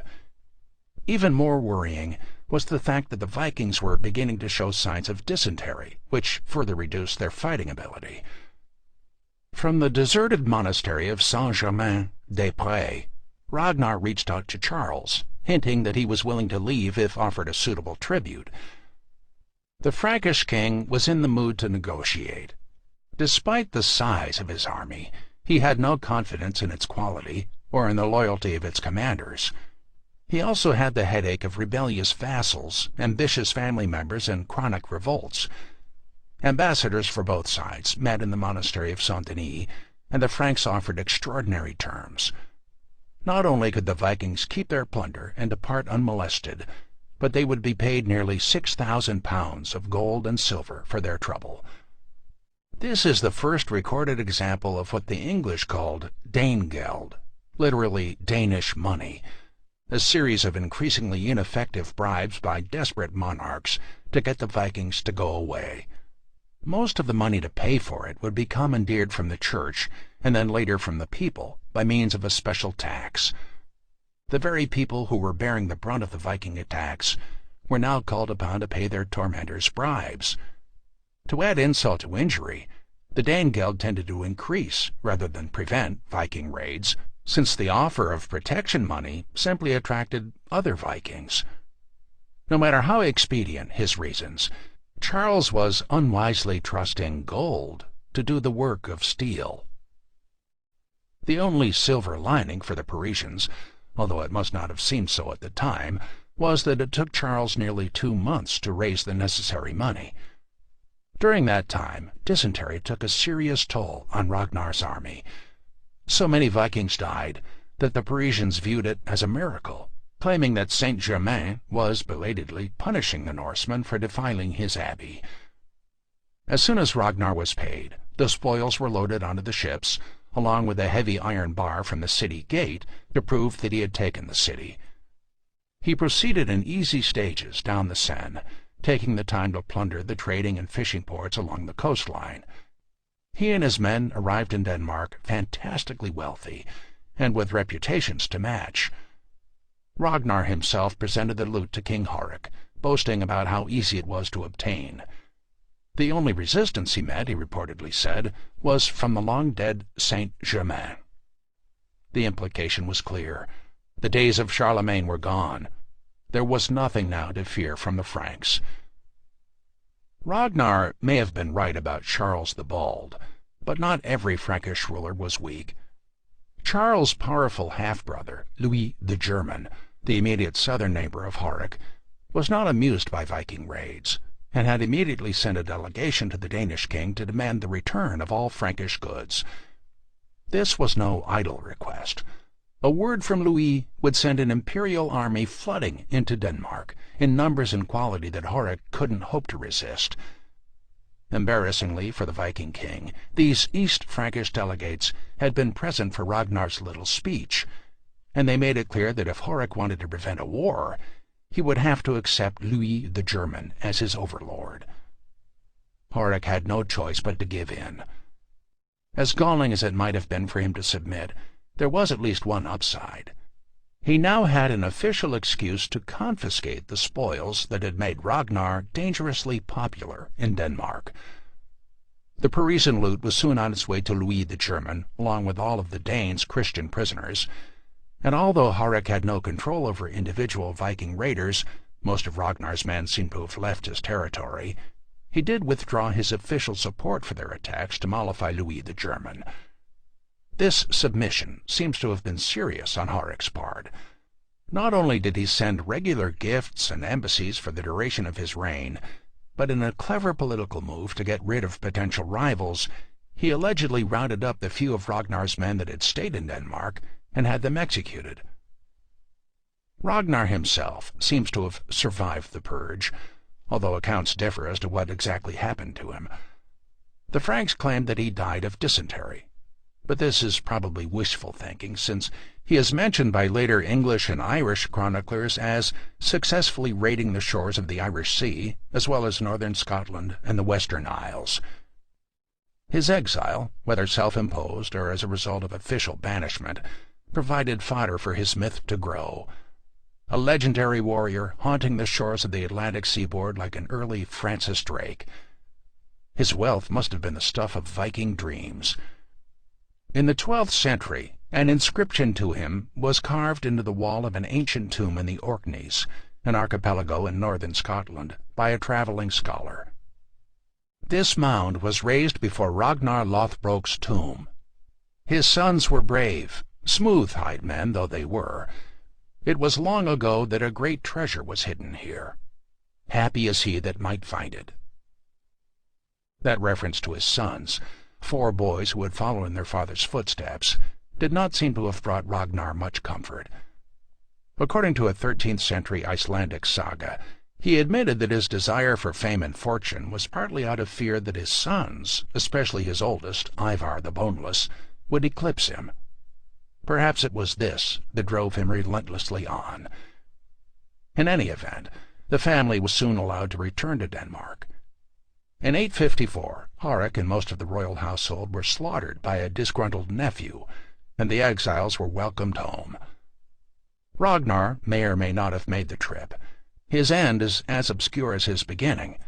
Speaker 1: Even more worrying was the fact that the Vikings were beginning to show signs of dysentery, which further reduced their fighting ability. From the deserted monastery of Saint-Germain-des-Prés, Ragnar reached out to Charles, hinting that he was willing to leave if offered a suitable tribute. The Frankish king was in the mood to negotiate. Despite the size of his army, he had no confidence in its quality or in the loyalty of its commanders. He also had the headache of rebellious vassals, ambitious family members, and chronic revolts. Ambassadors for both sides met in the monastery of Saint-Denis, and the Franks offered extraordinary terms. Not only could the Vikings keep their plunder and depart unmolested, but they would be paid nearly 6,000 pounds of gold and silver for their trouble. This is the first recorded example of what the English called Danegeld, literally Danish money, a series of increasingly ineffective bribes by desperate monarchs to get the Vikings to go away. Most of the money to pay for it would be commandeered from the church and then later from the people by means of a special tax. The very people who were bearing the brunt of the Viking attacks were now called upon to pay their tormentors bribes. To add insult to injury, the Danegeld tended to increase rather than prevent Viking raids, since the offer of protection money simply attracted other Vikings. No matter how expedient his reasons, Charles was unwisely trusting gold to do the work of steel. The only silver lining for the Parisians, although it must not have seemed so at the time, was that it took Charles nearly 2 months to raise the necessary money. During that time, dysentery took a serious toll on Ragnar's army. So many Vikings died that the Parisians viewed it as a miracle, claiming that Saint-Germain was belatedly punishing the Norsemen for defiling his abbey. As soon as Ragnar was paid, the spoils were loaded onto the ships, along with a heavy iron bar from the city gate to prove that he had taken the city. He proceeded in easy stages down the Seine, taking the time to plunder the trading and fishing ports along the coastline. He and his men arrived in Denmark fantastically wealthy, and with reputations to match. Ragnar himself presented the loot to King Horik, boasting about how easy it was to obtain. The only resistance he met, he reportedly said, was from the long-dead Saint-Germain. The implication was clear. The days of Charlemagne were gone. There was nothing now to fear from the Franks. Ragnar may have been right about Charles the Bald, but not every Frankish ruler was weak. Charles' powerful half-brother, Louis the German, the immediate southern neighbor of Horik, was not amused by Viking raids, and had immediately sent a delegation to the Danish king to demand the return of all Frankish goods. This was no idle request. A word from Louis would send an imperial army flooding into Denmark, in numbers and quality that Horik couldn't hope to resist. Embarrassingly for the Viking king, these East Frankish delegates had been present for Ragnar's little speech, and they made it clear that if Horik wanted to prevent a war, he would have to accept Louis the German as his overlord. Horik had no choice but to give in. As galling as it might have been for him to submit, there was at least one upside. He now had an official excuse to confiscate the spoils that had made Ragnar dangerously popular in Denmark. The Parisian loot was soon on its way to Louis the German, along with all of the Danes' Christian prisoners, and although Horik had no control over individual Viking raiders, most of Ragnar's men seemed to have left his territory, he did withdraw his official support for their attacks to mollify Louis the German. This submission seems to have been serious on Horik's part. Not only did he send regular gifts and embassies for the duration of his reign, but in a clever political move to get rid of potential rivals, he allegedly rounded up the few of Ragnar's men that had stayed in Denmark and had them executed. Ragnar himself seems to have survived the purge, although accounts differ as to what exactly happened to him. The Franks claimed that he died of dysentery, but this is probably wishful thinking, since he is mentioned by later English and Irish chroniclers as successfully raiding the shores of the Irish Sea, as well as northern Scotland and the Western Isles. His exile, whether self-imposed or as a result of official banishment, provided fodder for his myth to grow. A legendary warrior haunting the shores of the Atlantic seaboard like an early Francis Drake. His wealth must have been the stuff of Viking dreams. In the 12th century, an inscription to him was carved into the wall of an ancient tomb in the Orkneys, an archipelago in northern Scotland, by a traveling scholar. This mound was raised before Ragnar Lothbrok's tomb. His sons were brave, smooth-hide men though they were. It was long ago that a great treasure was hidden here. Happy is he that might find it. That reference to his sons, 4 boys who had followed in their father's footsteps, did not seem to have brought Ragnar much comfort. According to a 13th-century Icelandic saga, he admitted that his desire for fame and fortune was partly out of fear that his sons, especially his oldest, Ivar the Boneless, would eclipse him. Perhaps it was this that drove him relentlessly on. In any event, the family was soon allowed to return to Denmark. In 854, Horik and most of the royal household were slaughtered by a disgruntled nephew, and the exiles were welcomed home. Ragnar may or may not have made the trip. His end is as obscure as his beginning.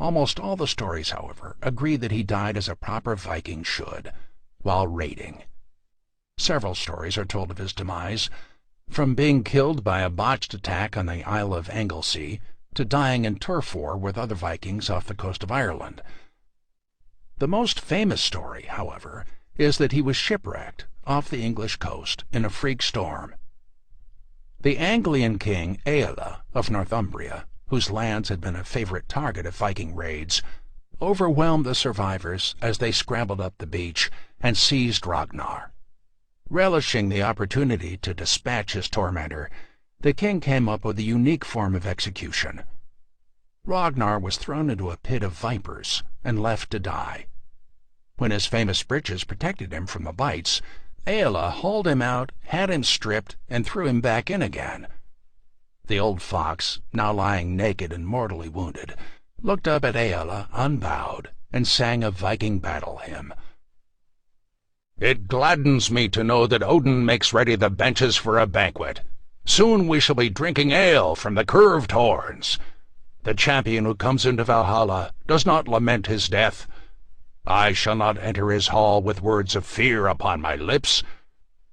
Speaker 1: Almost all the stories, however, agree that he died as a proper Viking should, while raiding. Several stories are told of his demise. from being killed by a botched attack on the Isle of Anglesey to dying in turf war with other Vikings off the coast of Ireland. The most famous story, however, is that he was shipwrecked off the English coast in a freak storm. The Anglian king Aella of Northumbria, whose lands had been a favorite target of Viking raids, overwhelmed the survivors as they scrambled up the beach and seized Ragnar. Relishing the opportunity to dispatch his tormentor, the king came up with a unique form of execution. Ragnar was thrown into a pit of vipers and left to die. When his famous breeches protected him from the bites, Aella hauled him out, had him stripped, and threw him back in again. The old fox, now lying naked and mortally wounded, looked up at Aella unbowed and sang a Viking battle hymn. "It gladdens me to know that Odin makes ready the benches for a banquet. Soon we shall be drinking ale from the curved horns. The champion who comes into Valhalla does not lament his death. I shall not enter his hall with words of fear upon my lips.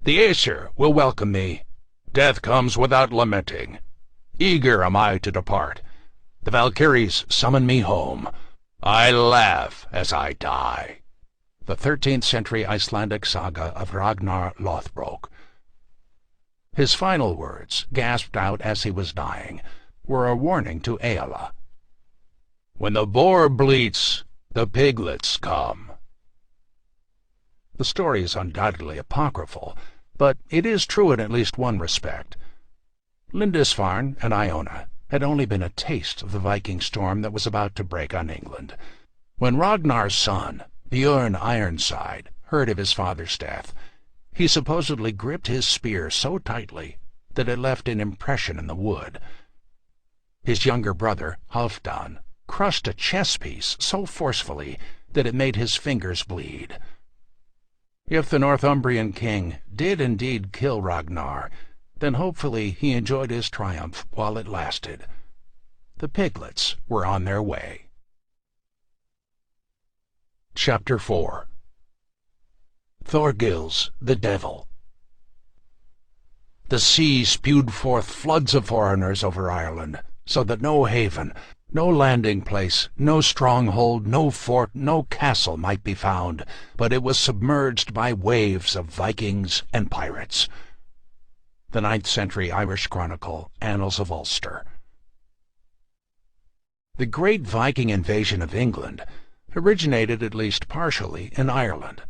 Speaker 1: The Aesir will welcome me. Death comes without lamenting. Eager am I to depart. The Valkyries summon me home. I laugh as I die." The 13th century Icelandic saga of Ragnar Lothbrok. His final words, gasped out as he was dying, were a warning to Aella. "When the boar bleats, the piglets come." The story is undoubtedly apocryphal, but it is true in at least one respect. Lindisfarne and Iona had only been a taste of the Viking storm that was about to break on England. When Ragnar's son, Björn Ironside, heard of his father's death, he supposedly gripped his spear so tightly that it left an impression in the wood. His younger brother, Halfdan, crushed a chess piece so forcefully that it made his fingers bleed. If the Northumbrian king did indeed kill Ragnar, then hopefully he enjoyed his triumph while it lasted. The piglets were on their way. Chapter 4. Thorgils the Devil. The sea spewed forth floods of foreigners over Ireland, so that no haven, no landing place, no stronghold, no fort, no castle might be found, but it was submerged by waves of Vikings and pirates. The 9th century Irish Chronicle, Annals of Ulster. The great Viking invasion of England originated at least partially in Ireland.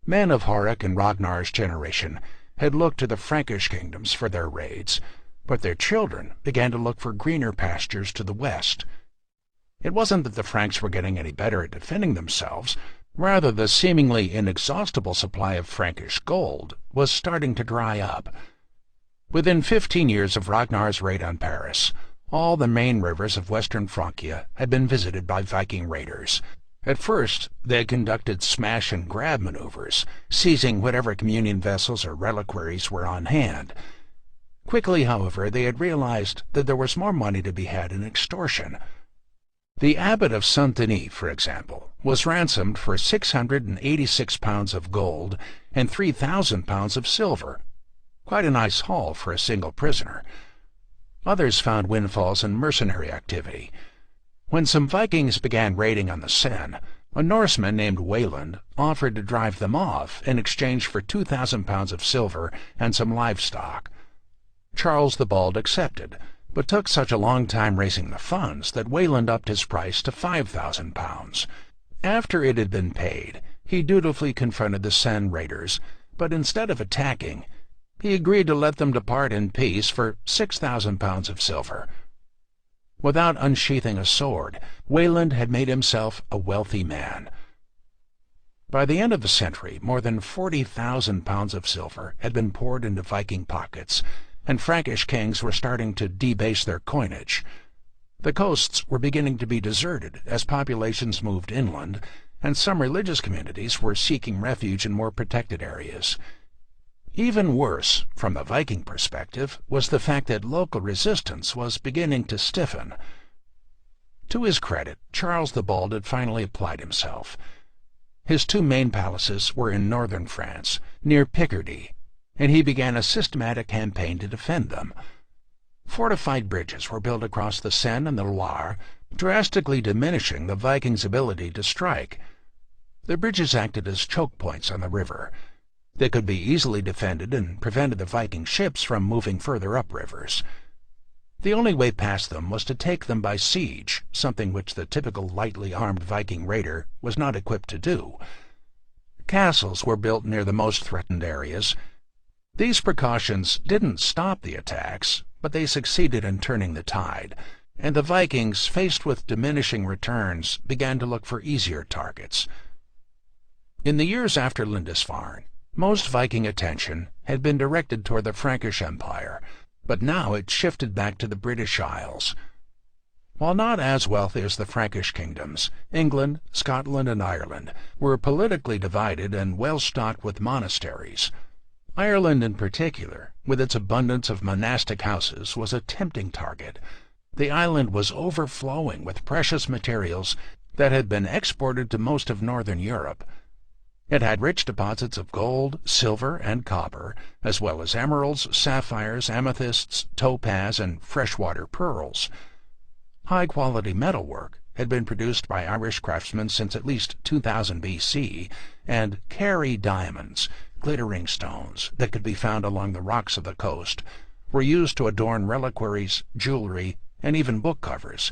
Speaker 1: Men of Horik and Ragnar's generation had looked to the Frankish kingdoms for their raids, but their children began to look for greener pastures to the west. It wasn't that the Franks were getting any better at defending themselves, rather the seemingly inexhaustible supply of Frankish gold was starting to dry up. Within 15 years of Ragnar's raid on Paris, all the main rivers of western Francia had been visited by Viking raiders. At first, they had conducted smash-and-grab maneuvers, seizing whatever communion vessels or reliquaries were on hand. Quickly, however, they had realized that there was more money to be had in extortion. The abbot of Saint-Denis, for example, was ransomed for 686 pounds of gold and 3,000 pounds of silver. Quite a nice haul for a single prisoner. Others found windfalls in mercenary activity. When some Vikings began raiding on the Seine, a Norseman named Wayland offered to drive them off in exchange for 2,000 pounds of silver and some livestock. Charles the Bald accepted, but took such a long time raising the funds that Wayland upped his price to 5,000 pounds. After it had been paid, he dutifully confronted the Seine raiders, but instead of attacking, he agreed to let them depart in peace for 6,000 pounds of silver. Without unsheathing a sword, Wayland had made himself a wealthy man. By the end of the century, more than 40,000 pounds of silver had been poured into Viking pockets, and Frankish kings were starting to debase their coinage. The coasts were beginning to be deserted as populations moved inland, and some religious communities were seeking refuge in more protected areas. Even worse, from the Viking perspective, was the fact that local resistance was beginning to stiffen. To his credit, Charles the Bald had finally applied himself. His two main palaces were in northern France, near Picardy, and he began a systematic campaign to defend them. Fortified bridges were built across the Seine and the Loire, drastically diminishing the Vikings' ability to strike. The bridges acted as choke points on the river. They could be easily defended and prevented the Viking ships from moving further up rivers. The only way past them was to take them by siege, something which the typical lightly armed Viking raider was not equipped to do. Castles were built near the most threatened areas. These precautions didn't stop the attacks, but they succeeded in turning the tide, and the Vikings, faced with diminishing returns, began to look for easier targets. In the years after Lindisfarne, most Viking attention had been directed toward the Frankish Empire, but now it shifted back to the British Isles. While not as wealthy as the Frankish kingdoms, England, Scotland, and Ireland were politically divided and well stocked with monasteries. Ireland in particular, with its abundance of monastic houses, was a tempting target. The island was overflowing with precious materials that had been exported to most of northern Europe. It had rich deposits of gold, silver, and copper, as well as emeralds, sapphires, amethysts, topaz, and freshwater pearls. High-quality metalwork had been produced by Irish craftsmen since at least 2000 BC, and Kerry diamonds, glittering stones that could be found along the rocks of the coast, were used to adorn reliquaries, jewelry, and even book covers.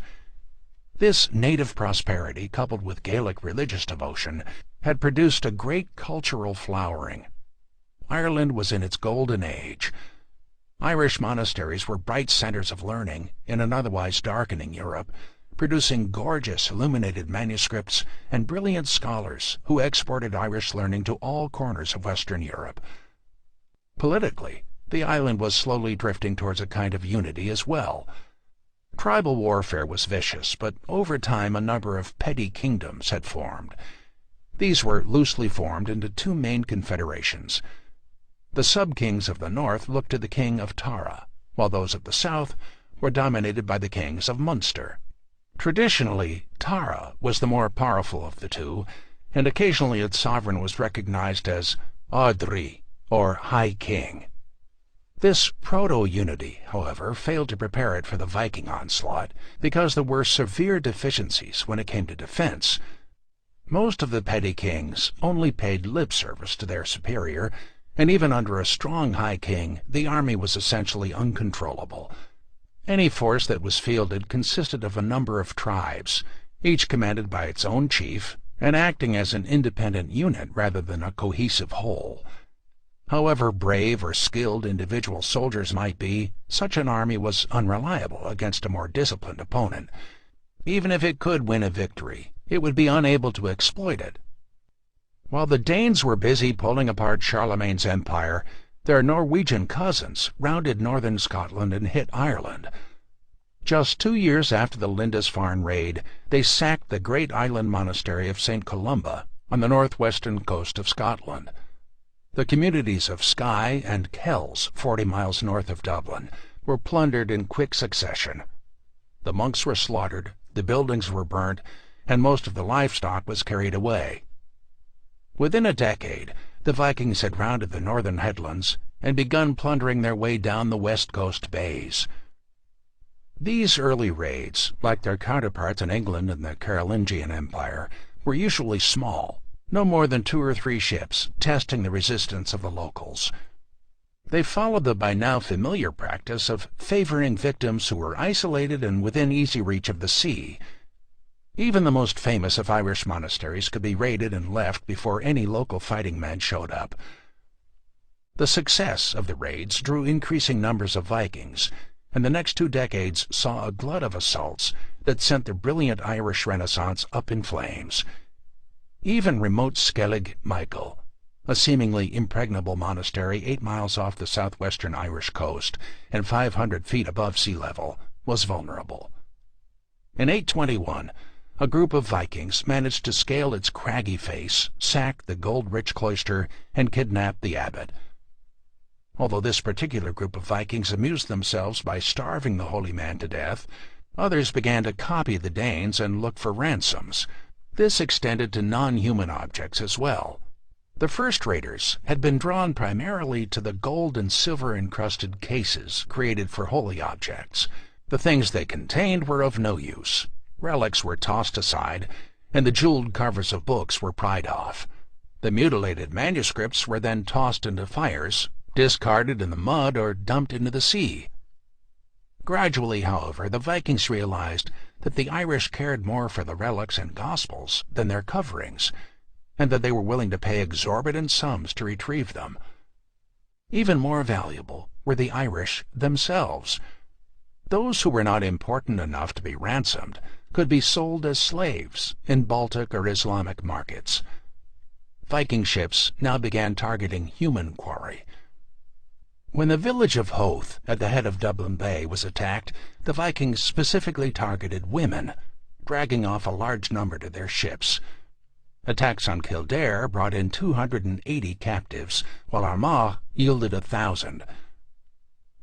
Speaker 1: This native prosperity, coupled with Gaelic religious devotion, had produced a great cultural flowering. Ireland was in its golden age. Irish monasteries were bright centers of learning in an otherwise darkening Europe, producing gorgeous illuminated manuscripts and brilliant scholars who exported Irish learning to all corners of Western Europe. Politically, the island was slowly drifting towards a kind of unity as well. Tribal warfare was vicious, but over time a number of petty kingdoms had formed. These were loosely formed into two main confederations. The sub-kings of the north looked to the king of Tara, while those of the south were dominated by the kings of Munster. Traditionally, Tara was the more powerful of the two, and occasionally its sovereign was recognized as Ardri, or High King. This proto-unity, however, failed to prepare it for the Viking onslaught, because there were severe deficiencies when it came to defense. Most of the petty kings only paid lip service to their superior, and even under a strong High King, the army was essentially uncontrollable. Any force that was fielded consisted of a number of tribes, each commanded by its own chief, and acting as an independent unit rather than a cohesive whole. However brave or skilled individual soldiers might be, such an army was unreliable against a more disciplined opponent. Even if it could win a victory, it would be unable to exploit it. While the Danes were busy pulling apart Charlemagne's empire, their Norwegian cousins rounded northern Scotland and hit Ireland. Just 2 years after the Lindisfarne raid, they sacked the great island monastery of St. Columba on the northwestern coast of Scotland. The communities of Skye and Kells, 40 miles north of Dublin, were plundered in quick succession. The monks were slaughtered, the buildings were burnt, and most of the livestock was carried away. Within a decade, the Vikings had rounded the northern headlands and begun plundering their way down the west coast bays. These early raids, like their counterparts in England and the Carolingian Empire, were usually small, no more than 2 or 3 ships, testing the resistance of the locals. They followed the by now familiar practice of favoring victims who were isolated and within easy reach of the sea. Even the most famous of Irish monasteries could be raided and left before any local fighting men showed up. The success of the raids drew increasing numbers of Vikings, and the next 2 decades saw a glut of assaults that sent the brilliant Irish Renaissance up in flames. Even remote Skellig Michael, a seemingly impregnable monastery 8 miles off the southwestern Irish coast and 500 feet above sea level, was vulnerable. In 821, a group of Vikings managed to scale its craggy face, sack the gold-rich cloister, and kidnap the abbot. Although this particular group of Vikings amused themselves by starving the holy man to death, others began to copy the Danes and look for ransoms. This extended to non-human objects as well. The first raiders had been drawn primarily to the gold and silver-encrusted cases created for holy objects. The things they contained were of no use. Relics were tossed aside, and the jeweled covers of books were pried off. The mutilated manuscripts were then tossed into fires, discarded in the mud, or dumped into the sea. Gradually, however, the Vikings realized that the Irish cared more for the relics and Gospels than their coverings, and that they were willing to pay exorbitant sums to retrieve them. Even more valuable were the Irish themselves. Those who were not important enough to be ransomed could be sold as slaves in Baltic or Islamic markets. Viking ships now began targeting human quarry. When the village of Howth at the head of Dublin Bay was attacked, the Vikings specifically targeted women, dragging off a large number to their ships. Attacks on Kildare brought in 280 captives, while Armagh yielded 1,000.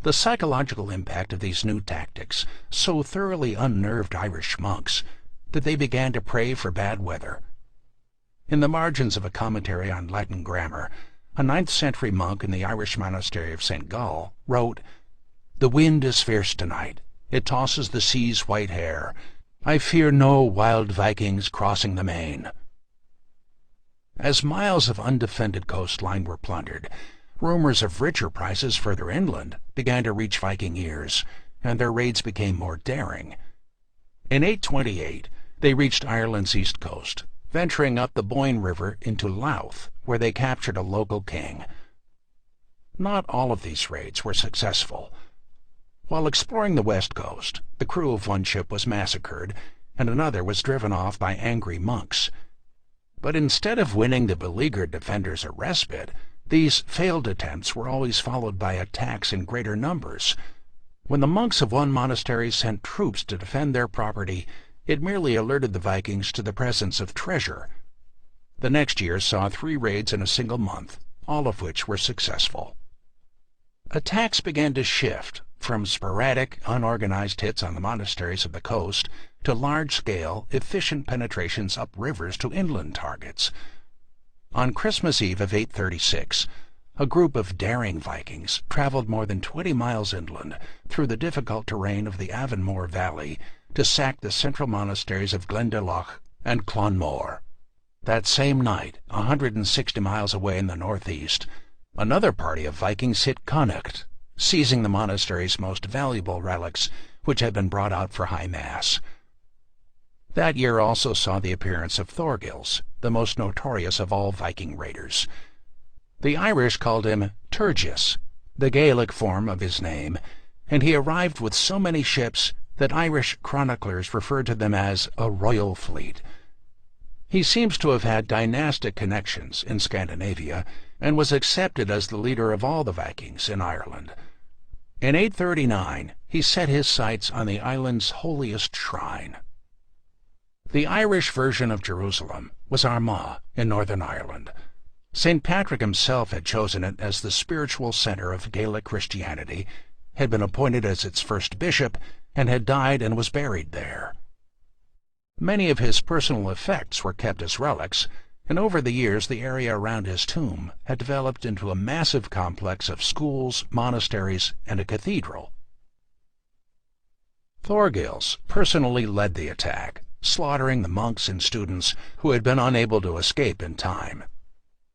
Speaker 1: The psychological impact of these new tactics so thoroughly unnerved Irish monks that they began to pray for bad weather. In the margins of a commentary on Latin grammar, a 9th-century monk in the Irish monastery of St. Gall wrote, "The wind is fierce tonight. It tosses the sea's white hair. I fear no wild Vikings crossing the main." As miles of undefended coastline were plundered, rumors of richer prices further inland began to reach Viking ears, and their raids became more daring. In 828, they reached Ireland's east coast, venturing up the Boyne River into Louth, where they captured a local king. Not all of these raids were successful. While exploring the west coast, the crew of one ship was massacred, and another was driven off by angry monks. But instead of winning the beleaguered defenders a respite, these failed attempts were always followed by attacks in greater numbers. When the monks of one monastery sent troops to defend their property, it merely alerted the Vikings to the presence of treasure. The next year saw 3 raids in a single month, all of which were successful. Attacks began to shift from sporadic, unorganized hits on the monasteries of the coast to large-scale, efficient penetrations up rivers to inland targets. On Christmas Eve of 836, a group of daring Vikings traveled more than 20 miles inland through the difficult terrain of the Avonmore Valley to sack the central monasteries of Glendalough and Clonmore. That same night, 160 miles away in the northeast, another party of Vikings hit Connacht, seizing the monastery's most valuable relics, which had been brought out for High Mass. That year also saw the appearance of Thorgils, the most notorious of all Viking raiders. The Irish called him Turgis, the Gaelic form of his name, and he arrived with so many ships that Irish chroniclers referred to them as a royal fleet. He seems to have had dynastic connections in Scandinavia and was accepted as the leader of all the Vikings in Ireland. In 839, he set his sights on the island's holiest shrine. The Irish version of Jerusalem was Armagh in Northern Ireland. St. Patrick himself had chosen it as the spiritual center of Gaelic Christianity, had been appointed as its first bishop, and had died and was buried there. Many of his personal effects were kept as relics, and over the years the area around his tomb had developed into a massive complex of schools, monasteries, and a cathedral. Thorgils personally led the attack, slaughtering the monks and students who had been unable to escape in time.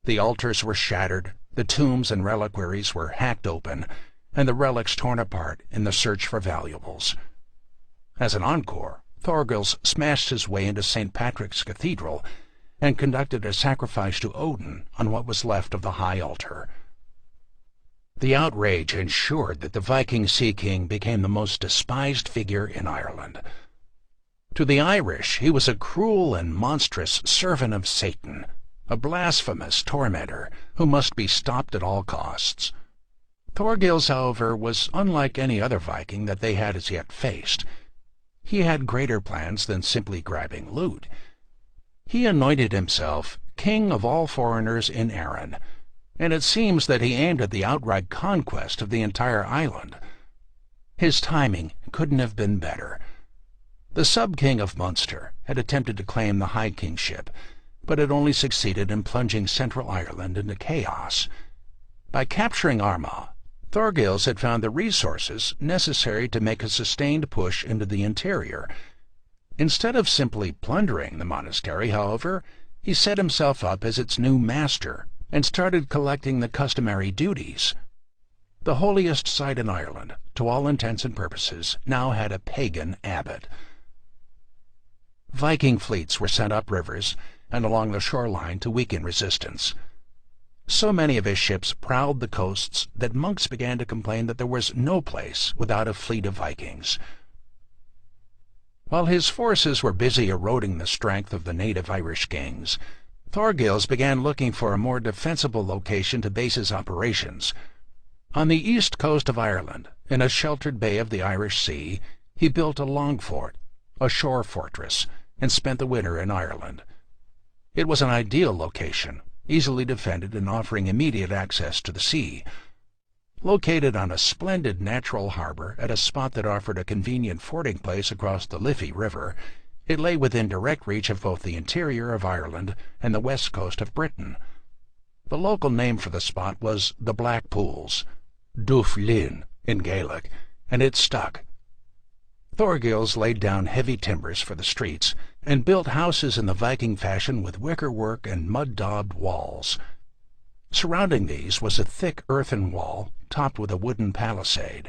Speaker 1: The altars were shattered, the tombs and reliquaries were hacked open, and the relics torn apart in the search for valuables. As an encore, Thorgils smashed his way into St. Patrick's Cathedral and conducted a sacrifice to Odin on what was left of the high altar. The outrage ensured that the Viking Sea King became the most despised figure in Ireland. To the Irish, he was a cruel and monstrous servant of Satan, a blasphemous tormentor who must be stopped at all costs. Thorgils, however, was unlike any other Viking that they had as yet faced. He had greater plans than simply grabbing loot. He anointed himself king of all foreigners in Erin, and it seems that he aimed at the outright conquest of the entire island. His timing couldn't have been better. The sub-king of Munster had attempted to claim the high kingship, but had only succeeded in plunging central Ireland into chaos. By capturing Armagh, Thorgils had found the resources necessary to make a sustained push into the interior. Instead of simply plundering the monastery, however, he set himself up as its new master and started collecting the customary duties. The holiest site in Ireland, to all intents and purposes, now had a pagan abbot. Viking fleets were sent up rivers and along the shoreline to weaken resistance. So many of his ships prowled the coasts that monks began to complain that there was no place without a fleet of Vikings. While his forces were busy eroding the strength of the native Irish kings, Thorgils began looking for a more defensible location to base his operations. On the east coast of Ireland, in a sheltered bay of the Irish Sea, he built a long fort, a shore fortress, and spent the winter in Ireland. It was an ideal location, easily defended and offering immediate access to the sea. Located on a splendid natural harbor at a spot that offered a convenient fording place across the Liffey River, it lay within direct reach of both the interior of Ireland and the west coast of Britain. The local name for the spot was the Black Pools, Dubh Linn in Gaelic, and it stuck. Thorgils laid down heavy timbers for the streets and built houses in the Viking fashion with wickerwork and mud-daubed walls. Surrounding these was a thick earthen wall topped with a wooden palisade.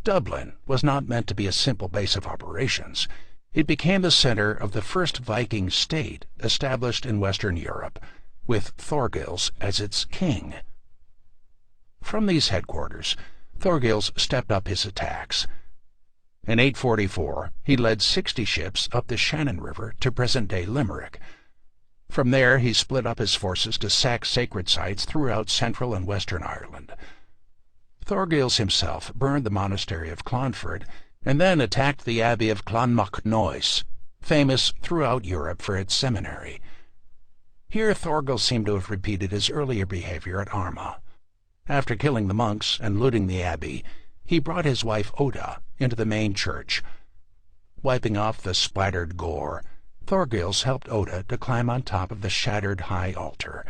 Speaker 1: Dublin was not meant to be a simple base of operations. It became the center of the first Viking state established in Western Europe, with Thorgils as its king. From these headquarters, Thorgils stepped up his attacks. In 844, he led 60 ships up the Shannon River to present-day Limerick. From there, he split up his forces to sack sacred sites throughout central and western Ireland. Thorgils himself burned the monastery of Clonfert and then attacked the abbey of Clonmacnoise, famous throughout Europe for its seminary. Here Thorgils seemed to have repeated his earlier behavior at Armagh. After killing the monks and looting the abbey, he brought his wife Oda into the main church. Wiping off the splattered gore, Thorgils helped Oda to climb on top of the shattered high altar.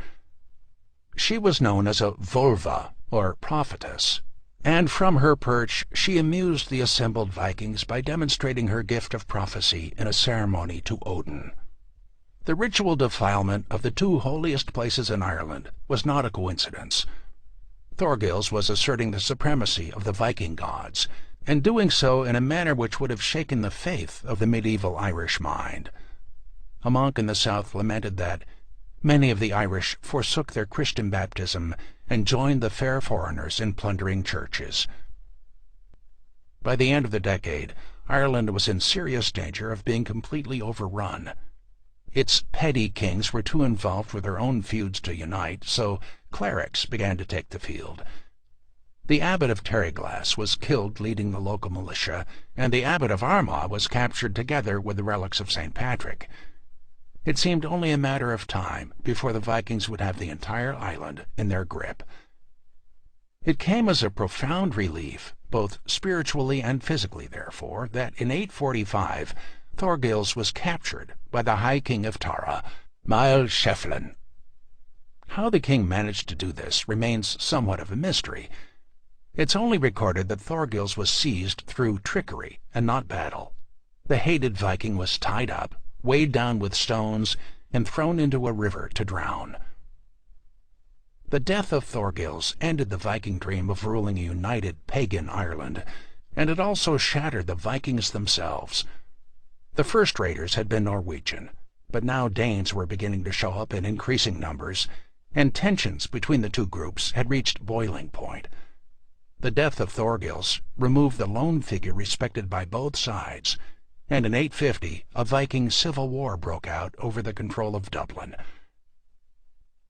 Speaker 1: She was known as a Volva, or prophetess, and from her perch she amused the assembled Vikings by demonstrating her gift of prophecy in a ceremony to Odin. The ritual defilement of the two holiest places in Ireland was not a coincidence. Thorgils was asserting the supremacy of the Viking gods, and doing so in a manner which would have shaken the faith of the medieval Irish mind. A monk in the south lamented that many of the Irish forsook their Christian baptism and joined the fair foreigners in plundering churches. By the end of the decade, Ireland was in serious danger of being completely overrun. Its petty kings were too involved with their own feuds to unite, so clerics began to take the field. The abbot of Terryglass was killed leading the local militia, and the abbot of Armagh was captured together with the relics of St. Patrick. It seemed only a matter of time before the Vikings would have the entire island in their grip. It came as a profound relief, both spiritually and physically, therefore, that in 845 Thorgils was captured by the High King of Tara, Mael Shefflin. How the king managed to do this remains somewhat of a mystery. It's only recorded that Thorgils was seized through trickery and not battle. The hated Viking was tied up, weighed down with stones, and thrown into a river to drown. The death of Thorgils ended the Viking dream of ruling a united pagan Ireland, and it also shattered the Vikings themselves. The first raiders had been Norwegian, but now Danes were beginning to show up in increasing numbers, and tensions between the two groups had reached boiling point. The death of Thorgils removed the lone figure respected by both sides, and in 850 a Viking civil war broke out over the control of Dublin.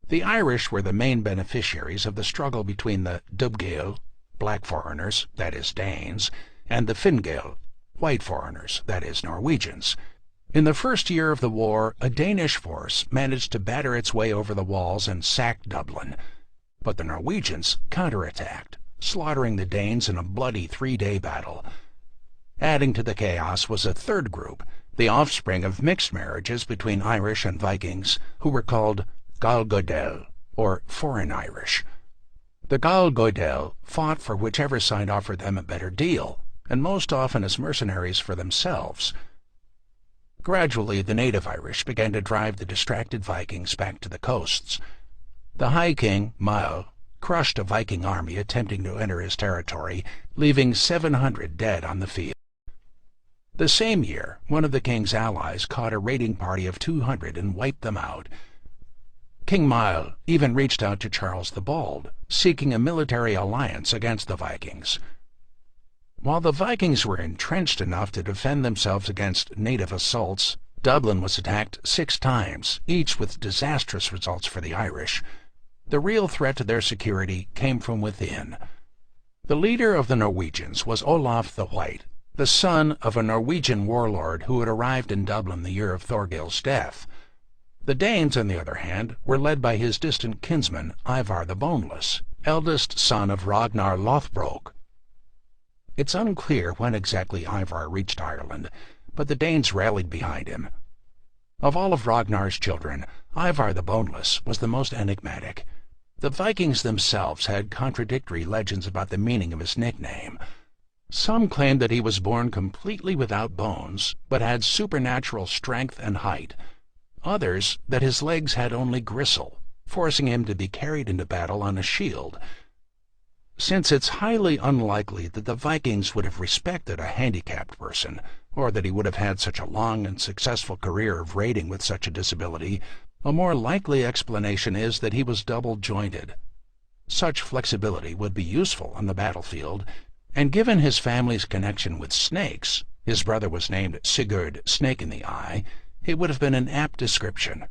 Speaker 1: The Irish were the main beneficiaries of the struggle between the Dubhgail, black foreigners, that is Danes, and the Fingal, white foreigners, that is Norwegians. In the first year of the war, a Danish force managed to batter its way over the walls and sack Dublin, but the Norwegians counterattacked, slaughtering the Danes in a bloody 3-day battle. Adding to the chaos was a third group, the offspring of mixed marriages between Irish and Vikings who were called Galgoidel, or Foreign Irish. The Galgoidel fought for whichever side offered them a better deal, and most often as mercenaries for themselves. Gradually, the native Irish began to drive the distracted Vikings back to the coasts. The High King, Mull, crushed a Viking army attempting to enter his territory, leaving 700 dead on the field. The same year, one of the king's allies caught a raiding party of 200 and wiped them out. King Mull even reached out to Charles the Bald, seeking a military alliance against the Vikings. While the Vikings were entrenched enough to defend themselves against native assaults, Dublin was attacked 6 times, each with disastrous results for the Irish. The real threat to their security came from within. The leader of the Norwegians was Olaf the White, the son of a Norwegian warlord who had arrived in Dublin the year of Thorgil's death. The Danes, on the other hand, were led by his distant kinsman, Ivar the Boneless, eldest son of Ragnar Lothbrok. It's unclear when exactly Ivar reached Ireland, but the Danes rallied behind him. Of all of Ragnar's children, Ivar the Boneless was the most enigmatic. The Vikings themselves had contradictory legends about the meaning of his nickname. Some claimed that he was born completely without bones, but had supernatural strength and height. Others, that his legs had only gristle, forcing him to be carried into battle on a shield. Since it's highly unlikely that the Vikings would have respected a handicapped person, or that he would have had such a long and successful career of raiding with such a disability, a more likely explanation is that he was double-jointed. Such flexibility would be useful on the battlefield, and given his family's connection with snakes, his brother was named Sigurd Snake in the Eye, it would have been an apt description.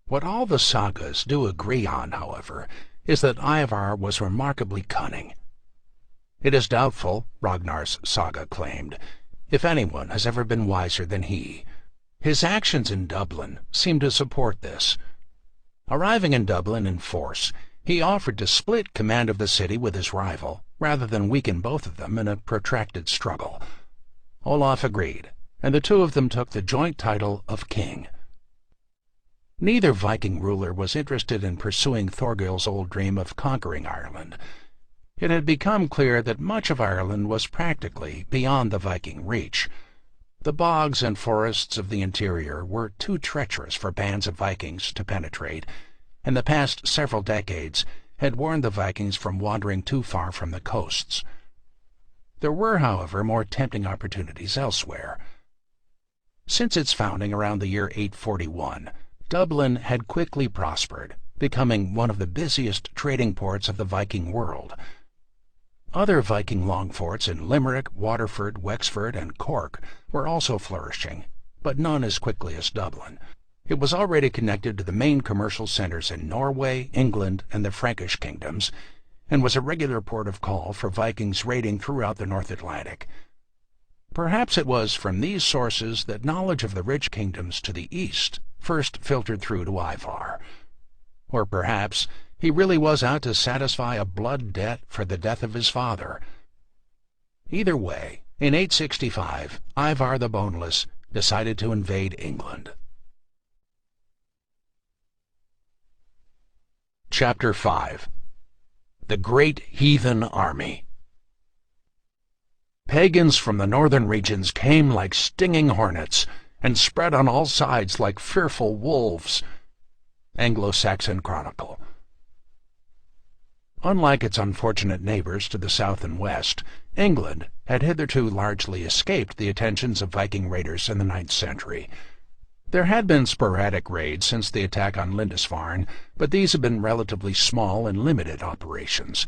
Speaker 1: What all the sagas do agree on, however, is that Ivar was remarkably cunning. It is doubtful, Ragnar's saga claimed, if anyone has ever been wiser than he. His actions in Dublin seem to support this. Arriving in Dublin in force, he offered to split command of the city with his rival, rather than weaken both of them in a protracted struggle. Olaf agreed, and the two of them took the joint title of king. Neither Viking ruler was interested in pursuing Thorgil's old dream of conquering Ireland. It had become clear that much of Ireland was practically beyond the Viking reach. The bogs and forests of the interior were too treacherous for bands of Vikings to penetrate, and the past several decades had warned the Vikings from wandering too far from the coasts. There were, however, more tempting opportunities elsewhere. Since its founding around the year 841, Dublin had quickly prospered, becoming one of the busiest trading ports of the Viking world. Other Viking longforts in Limerick, Waterford, Wexford, and Cork were also flourishing, but none as quickly as Dublin. It was already connected to the main commercial centers in Norway, England, and the Frankish kingdoms, and was a regular port of call for Vikings raiding throughout the North Atlantic. Perhaps it was from these sources that knowledge of the rich kingdoms to the east first filtered through to Ivar. Or perhaps he really was out to satisfy a blood debt for the death of his father. Either way, in 865, Ivar the Boneless decided to invade England. Chapter 5. The Great Heathen Army. Pagans from the northern regions came like stinging hornets, and spread on all sides like fearful wolves. Anglo-Saxon Chronicle. Unlike its unfortunate neighbors to the south and west, England had hitherto largely escaped the attentions of Viking raiders in the 9th century. There had been sporadic raids since the attack on Lindisfarne, but these had been relatively small and limited operations.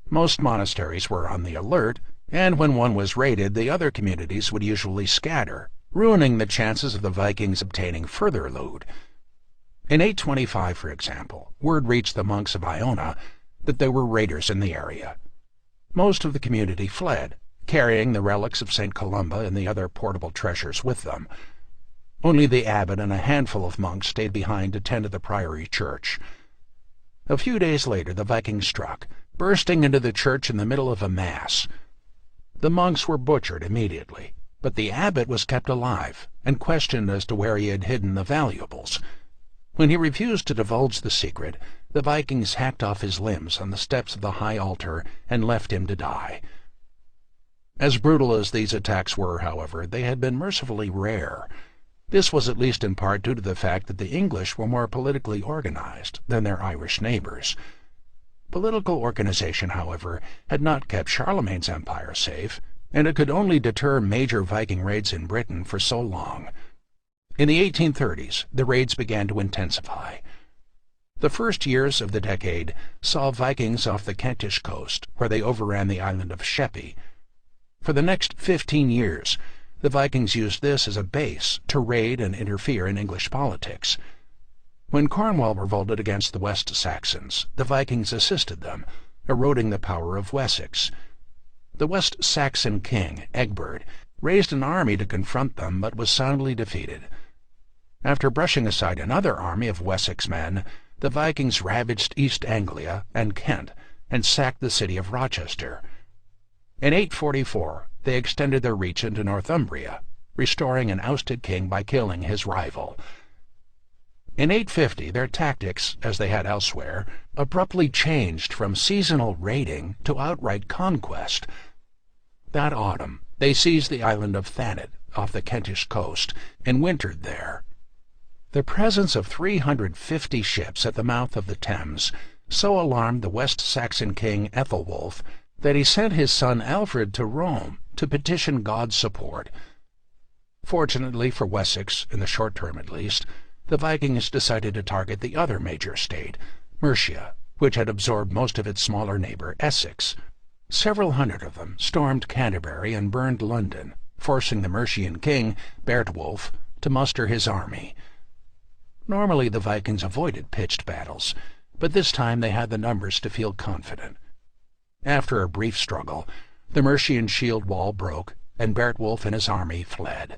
Speaker 1: Most monasteries were on the alert, and when one was raided, the other communities would usually scatter, ruining the chances of the Vikings obtaining further loot. In 825, for example, word reached the monks of Iona that there were raiders in the area. Most of the community fled, carrying the relics of St. Columba and the other portable treasures with them. Only the abbot and a handful of monks stayed behind to tend to the priory church. A few days later the Vikings struck, bursting into the church in the middle of a mass. The monks were butchered immediately, but the abbot was kept alive and questioned as to where he had hidden the valuables. When he refused to divulge the secret, the Vikings hacked off his limbs on the steps of the high altar and left him to die. As brutal as these attacks were, however, they had been mercifully rare. This was at least in part due to the fact that the English were more politically organized than their Irish neighbors. Political organization, however, had not kept Charlemagne's empire safe, and it could only deter major Viking raids in Britain for so long. In the 1830s, the raids began to intensify. The first years of the decade saw Vikings off the Kentish coast, where they overran the island of Sheppey. For the next 15 years, the Vikings used this as a base to raid and interfere in English politics. When Cornwall revolted against the West Saxons, the Vikings assisted them, eroding the power of Wessex. The West Saxon king, Egbert, raised an army to confront them but was soundly defeated. After brushing aside another army of Wessex men, the Vikings ravaged East Anglia and Kent and sacked the city of Rochester. In 844, they extended their reach into Northumbria, restoring an ousted king by killing his rival. In 850, their tactics, as they had elsewhere, abruptly changed from seasonal raiding to outright conquest. That autumn, they seized the island of Thanet off the Kentish coast and wintered there. The presence of 350 ships at the mouth of the Thames so alarmed the West Saxon king Ethelwulf that he sent his son Alfred to Rome to petition God's support. Fortunately for Wessex, in the short term at least, the Vikings decided to target the other major state, Mercia, which had absorbed most of its smaller neighbor Essex. Several hundred of them stormed Canterbury and burned London, forcing the Mercian king, Beorhtwulf, to muster his army. Normally the Vikings avoided pitched battles, but this time they had the numbers to feel confident. After a brief struggle, the Mercian shield wall broke, and Beorhtwulf and his army fled.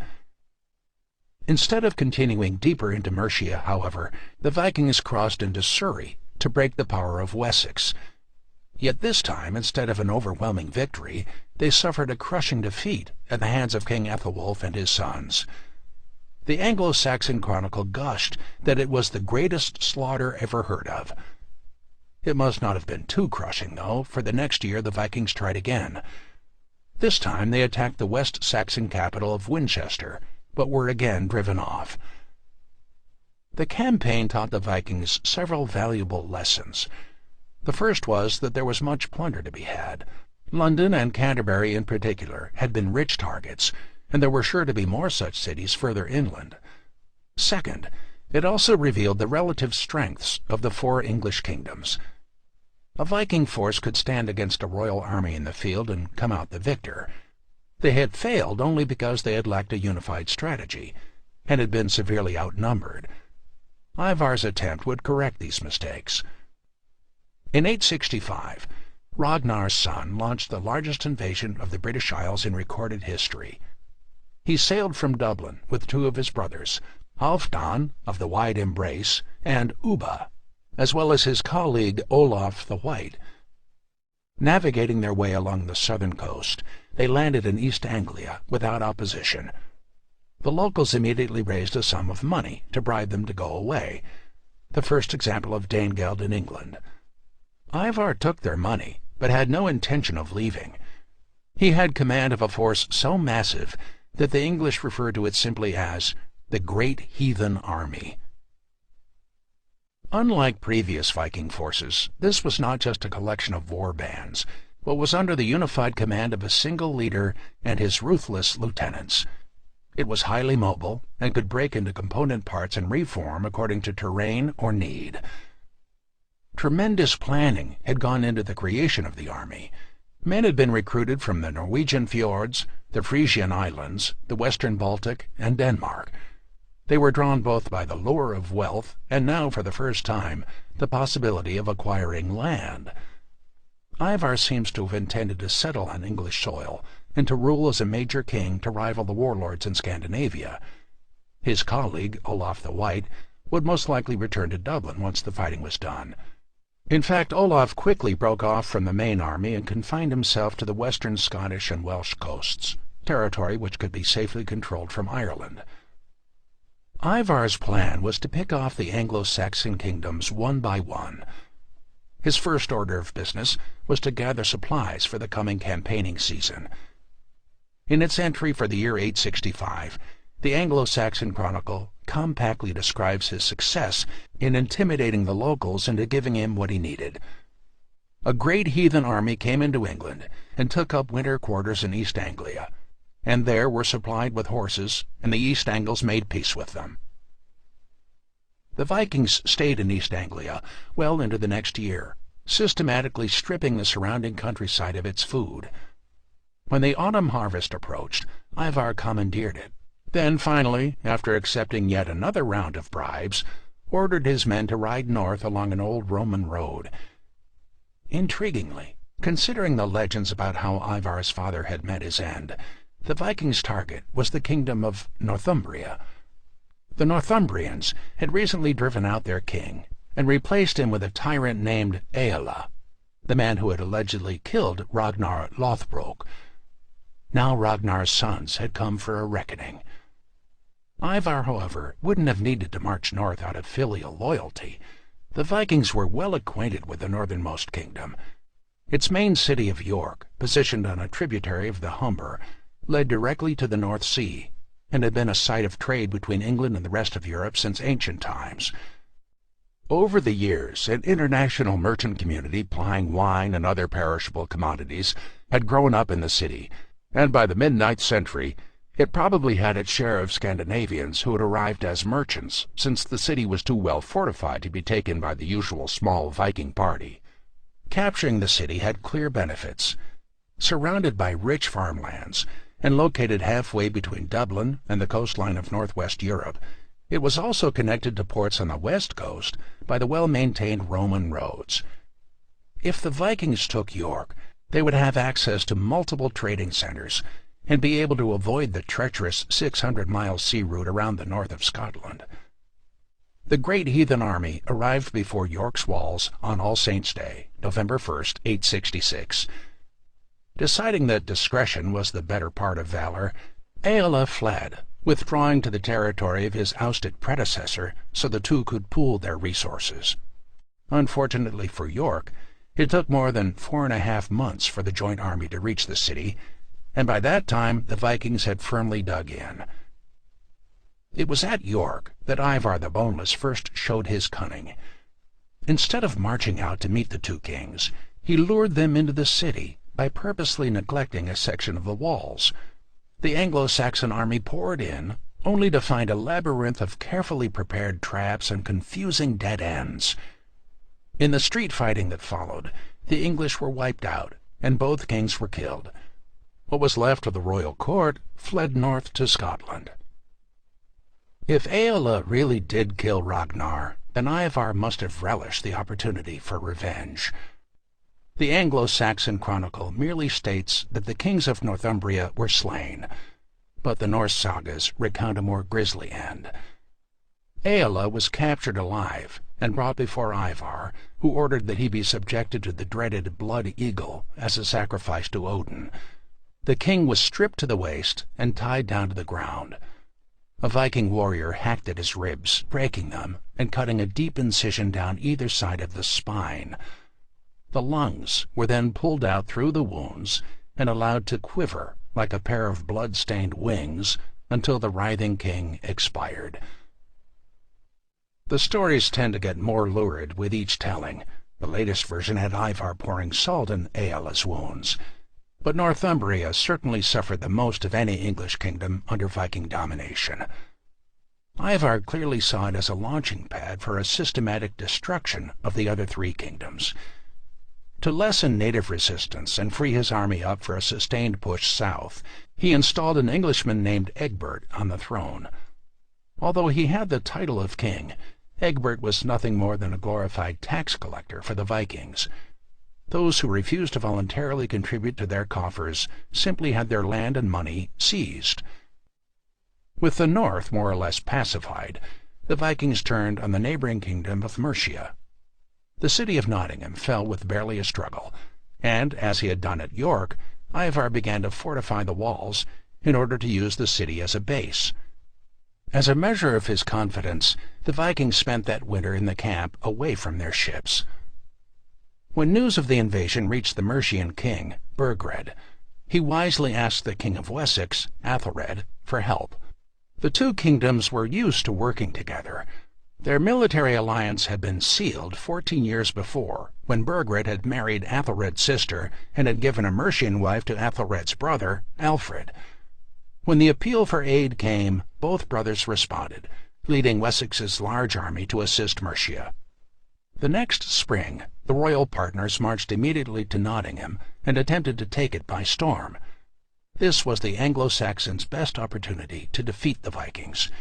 Speaker 1: Instead of continuing deeper into Mercia, however, the Vikings crossed into Surrey to break the power of Wessex. Yet this time, instead of an overwhelming victory, they suffered a crushing defeat at the hands of King Ethelwulf and his sons. The Anglo-Saxon Chronicle gushed that it was the greatest slaughter ever heard of. It must not have been too crushing, though, for the next year the Vikings tried again. This time they attacked the West Saxon capital of Winchester, but were again driven off. The campaign taught the Vikings several valuable lessons. The first was that there was much plunder to be had. London and Canterbury in particular had been rich targets, and there were sure to be more such cities further inland. Second, it also revealed the relative strengths of the four English kingdoms. A Viking force could stand against a royal army in the field and come out the victor. They had failed only because they had lacked a unified strategy, and had been severely outnumbered. Ivar's attempt would correct these mistakes. In 865, Ragnar's son launched the largest invasion of the British Isles in recorded history. He sailed from Dublin with two of his brothers, Halfdan of the Wide Embrace and Ubba, as well as his colleague Olaf the White. Navigating their way along the southern coast, they landed in East Anglia without opposition. The locals immediately raised a sum of money to bribe them to go away, the first example of Danegeld in England. Ivar took their money, but had no intention of leaving. He had command of a force so massive that the English referred to it simply as the Great Heathen Army. Unlike previous Viking forces, this was not just a collection of war bands, but was under the unified command of a single leader and his ruthless lieutenants. It was highly mobile and could break into component parts and reform according to terrain or need. Tremendous planning had gone into the creation of the army. Men had been recruited from the Norwegian fjords, the Frisian Islands, the western Baltic, and Denmark. They were drawn both by the lure of wealth and now, for the first time, the possibility of acquiring land. Ivar seems to have intended to settle on English soil and to rule as a major king to rival the warlords in Scandinavia. His colleague, Olaf the White, would most likely return to Dublin once the fighting was done. In fact, Olaf quickly broke off from the main army and confined himself to the western Scottish and Welsh coasts, territory which could be safely controlled from Ireland. Ivar's plan was to pick off the Anglo-Saxon kingdoms one by one. His first order of business was to gather supplies for the coming campaigning season. In its entry for the year 865, the Anglo-Saxon Chronicle compactly describes his success in intimidating the locals into giving him what he needed. A great heathen army came into England and took up winter quarters in East Anglia, and there were supplied with horses, and the East Angles made peace with them. The Vikings stayed in East Anglia well into the next year, systematically stripping the surrounding countryside of its food. When the autumn harvest approached, Ivar commandeered it. Then finally, after accepting yet another round of bribes, ordered his men to ride north along an old Roman road. Intriguingly, considering the legends about how Ivar's father had met his end, the Vikings' target was the kingdom of Northumbria. The Northumbrians had recently driven out their king and replaced him with a tyrant named Eola, the man who had allegedly killed Ragnar Lothbrok. Now Ragnar's sons had come for a reckoning. Ivar, however, wouldn't have needed to march north out of filial loyalty. The Vikings were well acquainted with the northernmost kingdom. Its main city of York, positioned on a tributary of the Humber, led directly to the North Sea, and had been a site of trade between England and the rest of Europe since ancient times. Over the years, an international merchant community plying wine and other perishable commodities had grown up in the city, and by the mid-9th century it probably had its share of Scandinavians who had arrived as merchants, since the city was too well fortified to be taken by the usual small Viking party. Capturing the city had clear benefits. Surrounded by rich farmlands, and located halfway between Dublin and the coastline of northwest Europe, it was also connected to ports on the west coast by the well-maintained Roman roads. If the Vikings took York, they would have access to multiple trading centers and be able to avoid the treacherous 600-mile sea route around the north of Scotland. The great heathen army arrived before York's walls on All Saints' Day, November 1st, 866. Deciding that discretion was the better part of valor, Eola fled, withdrawing to the territory of his ousted predecessor so the two could pool their resources. Unfortunately for York, it took more than 4.5 months for the joint army to reach the city, and by that time the Vikings had firmly dug in. It was at York that Ivar the Boneless first showed his cunning. Instead of marching out to meet the two kings, he lured them into the city by purposely neglecting a section of the walls. The Anglo-Saxon army poured in, only to find a labyrinth of carefully prepared traps and confusing dead ends. In the street fighting that followed, the English were wiped out, and both kings were killed. What was left of the royal court fled north to Scotland. If Eola really did kill Ragnar, then Ivar must have relished the opportunity for revenge. The Anglo-Saxon Chronicle merely states that the kings of Northumbria were slain, but the Norse sagas recount a more grisly end. Eola was captured alive and brought before Ivar, who ordered that he be subjected to the dreaded blood eagle as a sacrifice to Odin. The king was stripped to the waist and tied down to the ground. A Viking warrior hacked at his ribs, breaking them and cutting a deep incision down either side of the spine. The lungs were then pulled out through the wounds and allowed to quiver like a pair of blood-stained wings until the writhing king expired. The stories tend to get more lurid with each telling. The latest version had Ivar pouring salt in Eola's wounds. But Northumbria certainly suffered the most of any English kingdom under Viking domination. Ivar clearly saw it as a launching pad for a systematic destruction of the other three kingdoms. To lessen native resistance and free his army up for a sustained push south, he installed an Englishman named Egbert on the throne. Although he had the title of king, Egbert was nothing more than a glorified tax collector for the Vikings. Those who refused to voluntarily contribute to their coffers simply had their land and money seized. With the north more or less pacified, the Vikings turned on the neighboring kingdom of Mercia. The city of Nottingham fell with barely a struggle, and, as he had done at York, Ivar began to fortify the walls in order to use the city as a base. As a measure of his confidence, the Vikings spent that winter in the camp away from their ships. When news of the invasion reached the Mercian king, Burgred, he wisely asked the King of Wessex, Athelred, for help. The two kingdoms were used to working together. Their military alliance had been sealed 14 years before, when Burgred had married Athelred's sister and had given a Mercian wife to Athelred's brother, Alfred. When the appeal for aid came, both brothers responded, leading Wessex's large army to assist Mercia. The next spring, the royal partners marched immediately to Nottingham and attempted to take it by storm. This was the Anglo-Saxons' best opportunity to defeat the Vikings.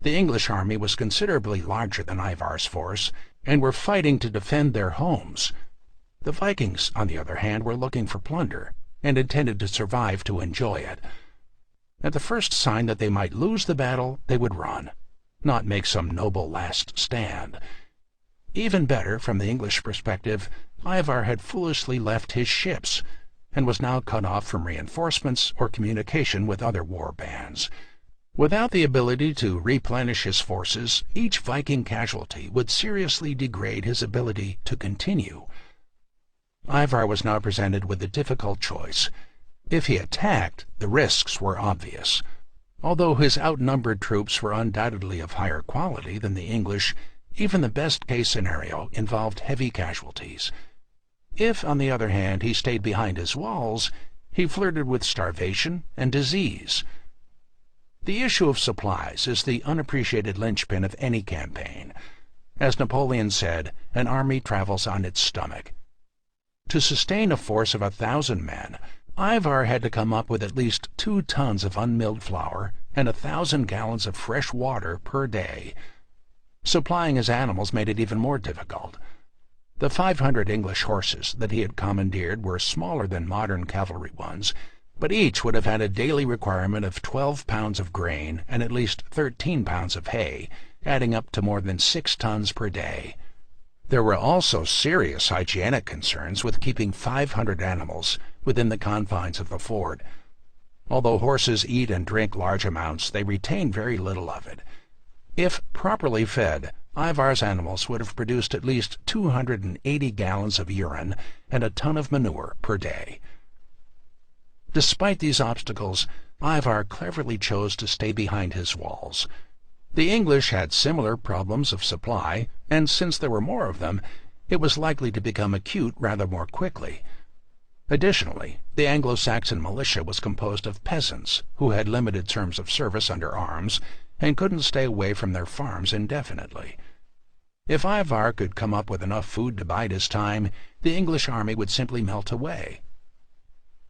Speaker 1: The English army was considerably larger than Ivar's force, and were fighting to defend their homes. The Vikings, on the other hand, were looking for plunder, and intended to survive to enjoy it. At the first sign that they might lose the battle, they would run, not make some noble last stand. Even better, from the English perspective, Ivar had foolishly left his ships, and was now cut off from reinforcements or communication with other war bands. Without the ability to replenish his forces, each Viking casualty would seriously degrade his ability to continue. Ivar was now presented with a difficult choice. If he attacked, the risks were obvious. Although his outnumbered troops were undoubtedly of higher quality than the English, even the best-case scenario involved heavy casualties. If, on the other hand, he stayed behind his walls, he flirted with starvation and disease. The issue of supplies is the unappreciated linchpin of any campaign. As Napoleon said, an army travels on its stomach. To sustain a force of 1,000 men, Ivar had to come up with at least 2 tons of unmilled flour and 1,000 gallons of fresh water per day. Supplying his animals made it even more difficult. The 500 English horses that he had commandeered were smaller than modern cavalry ones, but each would have had a daily requirement of 12 pounds of grain and at least 13 pounds of hay, adding up to more than 6 tons per day. There were also serious hygienic concerns with keeping 500 animals within the confines of the fort. Although horses eat and drink large amounts, they retain very little of it. If properly fed, Ivar's animals would have produced at least 280 gallons of urine and a ton of manure per day. Despite these obstacles, Ivar cleverly chose to stay behind his walls. The English had similar problems of supply, and since there were more of them, it was likely to become acute rather more quickly. Additionally, the Anglo-Saxon militia was composed of peasants who had limited terms of service under arms and couldn't stay away from their farms indefinitely. If Ivar could come up with enough food to bide his time, the English army would simply melt away.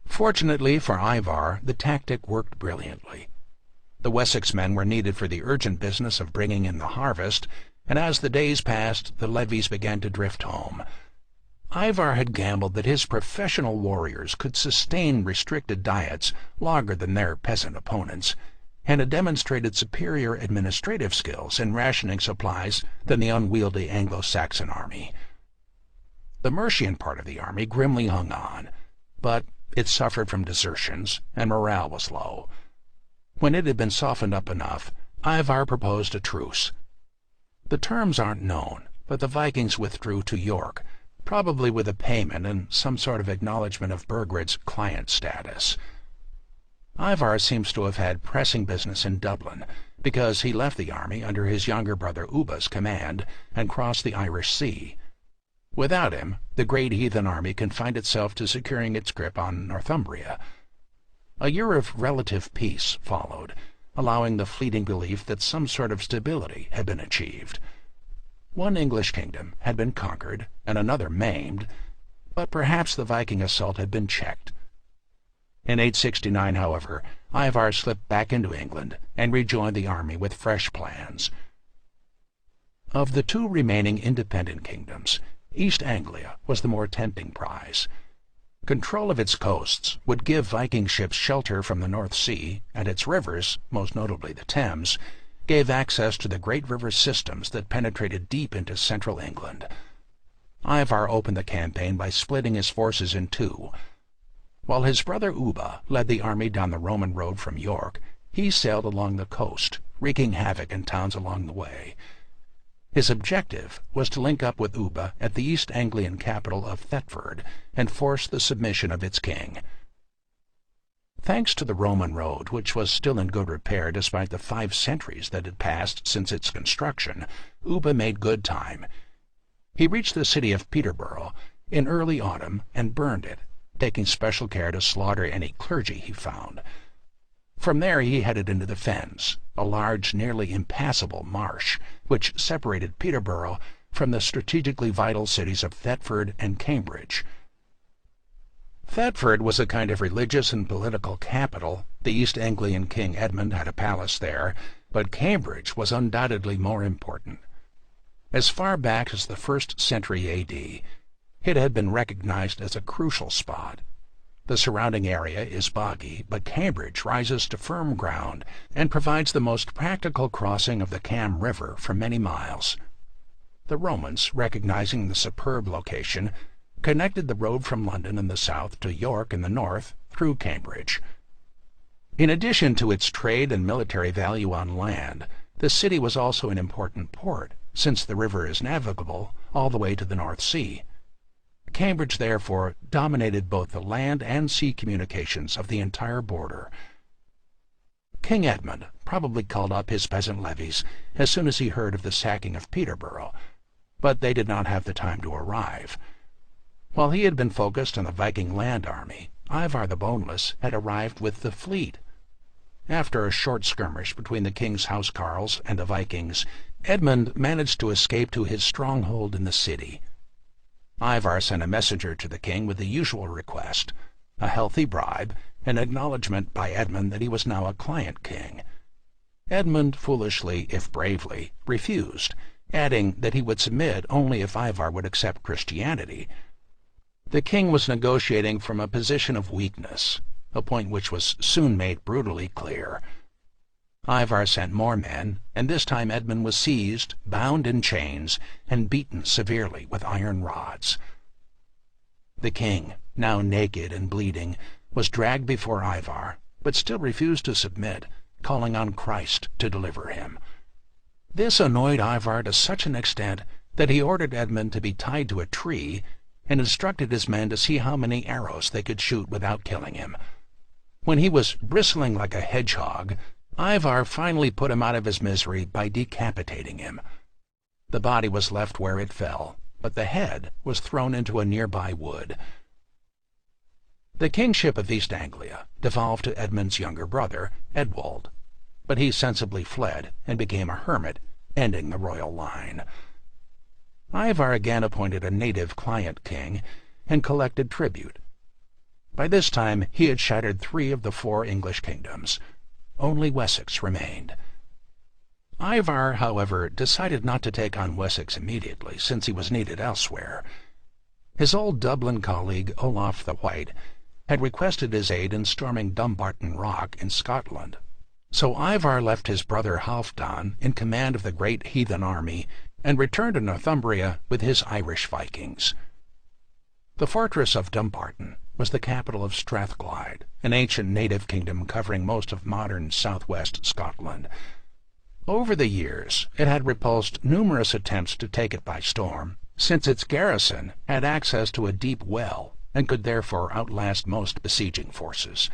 Speaker 1: Fortunately for Ivar, the tactic worked brilliantly. The Wessex men were needed for the urgent business of bringing in the harvest, and as the days passed, the levies began to drift home. Ivar had gambled that his professional warriors could sustain restricted diets longer than their peasant opponents, and had demonstrated superior administrative skills in rationing supplies than the unwieldy Anglo-Saxon army. The Mercian part of the army grimly hung on, but it suffered from desertions, and morale was low. When it had been softened up enough, Ivar proposed a truce. The terms aren't known, but the Vikings withdrew to York, probably with a payment and some sort of acknowledgment of Burgred's client status. Ivar seems to have had pressing business in Dublin, because he left the army under his younger brother Ubba's command and crossed the Irish Sea. Without him, the great heathen army confined itself to securing its grip on Northumbria. A year of relative peace followed, allowing the fleeting belief that some sort of stability had been achieved. One English kingdom had been conquered and another maimed, but perhaps the Viking assault had been checked. In 869, however, Ivar slipped back into England and rejoined the army with fresh plans. Of the 2 remaining independent kingdoms, East Anglia was the more tempting prize. Control of its coasts would give Viking ships shelter from the North Sea, and its rivers, most notably the Thames, gave access to the great river systems that penetrated deep into central England. Ivar opened the campaign by splitting his forces in 2. While his brother Uba led the army down the Roman road from York, he sailed along the coast, wreaking havoc in towns along the way. His objective was to link up with Uba at the East Anglian capital of Thetford and force the submission of its king. Thanks to the Roman road, which was still in good repair despite the 5 centuries that had passed since its construction, Uba made good time. He reached the city of Peterborough in early autumn and burned it, taking special care to slaughter any clergy he found. From there he headed into the fens, a large, nearly impassable marsh, which separated Peterborough from the strategically vital cities of Thetford and Cambridge. Thetford was a kind of religious and political capital. The East Anglian King Edmund had a palace there, but Cambridge was undoubtedly more important. As far back as the 1st century A.D., it had been recognized as a crucial spot. The surrounding area is boggy, but Cambridge rises to firm ground and provides the most practical crossing of the Cam River for many miles. The Romans, recognizing the superb location, connected the road from London in the south to York in the north through Cambridge. In addition to its trade and military value on land, the city was also an important port, since the river is navigable all the way to the North Sea. Cambridge, therefore, dominated both the land and sea communications of the entire border. King Edmund probably called up his peasant levies as soon as he heard of the sacking of Peterborough, but they did not have the time to arrive. While he had been focused on the Viking land army, Ivar the Boneless had arrived with the fleet. After a short skirmish between the king's housecarls and the Vikings, Edmund managed to escape to his stronghold in the city. Ivar sent a messenger to the king with the usual request, a healthy bribe, an acknowledgment by Edmund that he was now a client king. Edmund foolishly, if bravely, refused, adding that he would submit only if Ivar would accept Christianity. The king was negotiating from a position of weakness, a point which was soon made brutally clear. Ivar sent more men, and this time Edmund was seized, bound in chains, and beaten severely with iron rods. The king, now naked and bleeding, was dragged before Ivar, but still refused to submit, calling on Christ to deliver him. This annoyed Ivar to such an extent that he ordered Edmund to be tied to a tree and instructed his men to see how many arrows they could shoot without killing him. When he was bristling like a hedgehog, Ivar finally put him out of his misery by decapitating him. The body was left where it fell, but the head was thrown into a nearby wood. The kingship of East Anglia devolved to Edmund's younger brother, Edwald, but he sensibly fled and became a hermit, ending the royal line. Ivar again appointed a native client king and collected tribute. By this time he had shattered 3 of the 4 English kingdoms. Only Wessex remained. Ivar, however, decided not to take on Wessex immediately, since he was needed elsewhere. His old Dublin colleague, Olaf the White, had requested his aid in storming Dumbarton Rock in Scotland. So Ivar left his brother Halfdan in command of the great heathen army and returned to Northumbria with his Irish Vikings. The fortress of Dumbarton was the capital of Strathclyde, an ancient native kingdom covering most of modern southwest Scotland. Over the years, it had repulsed numerous attempts to take it by storm, since its garrison had access to a deep well and could therefore outlast most besieging forces.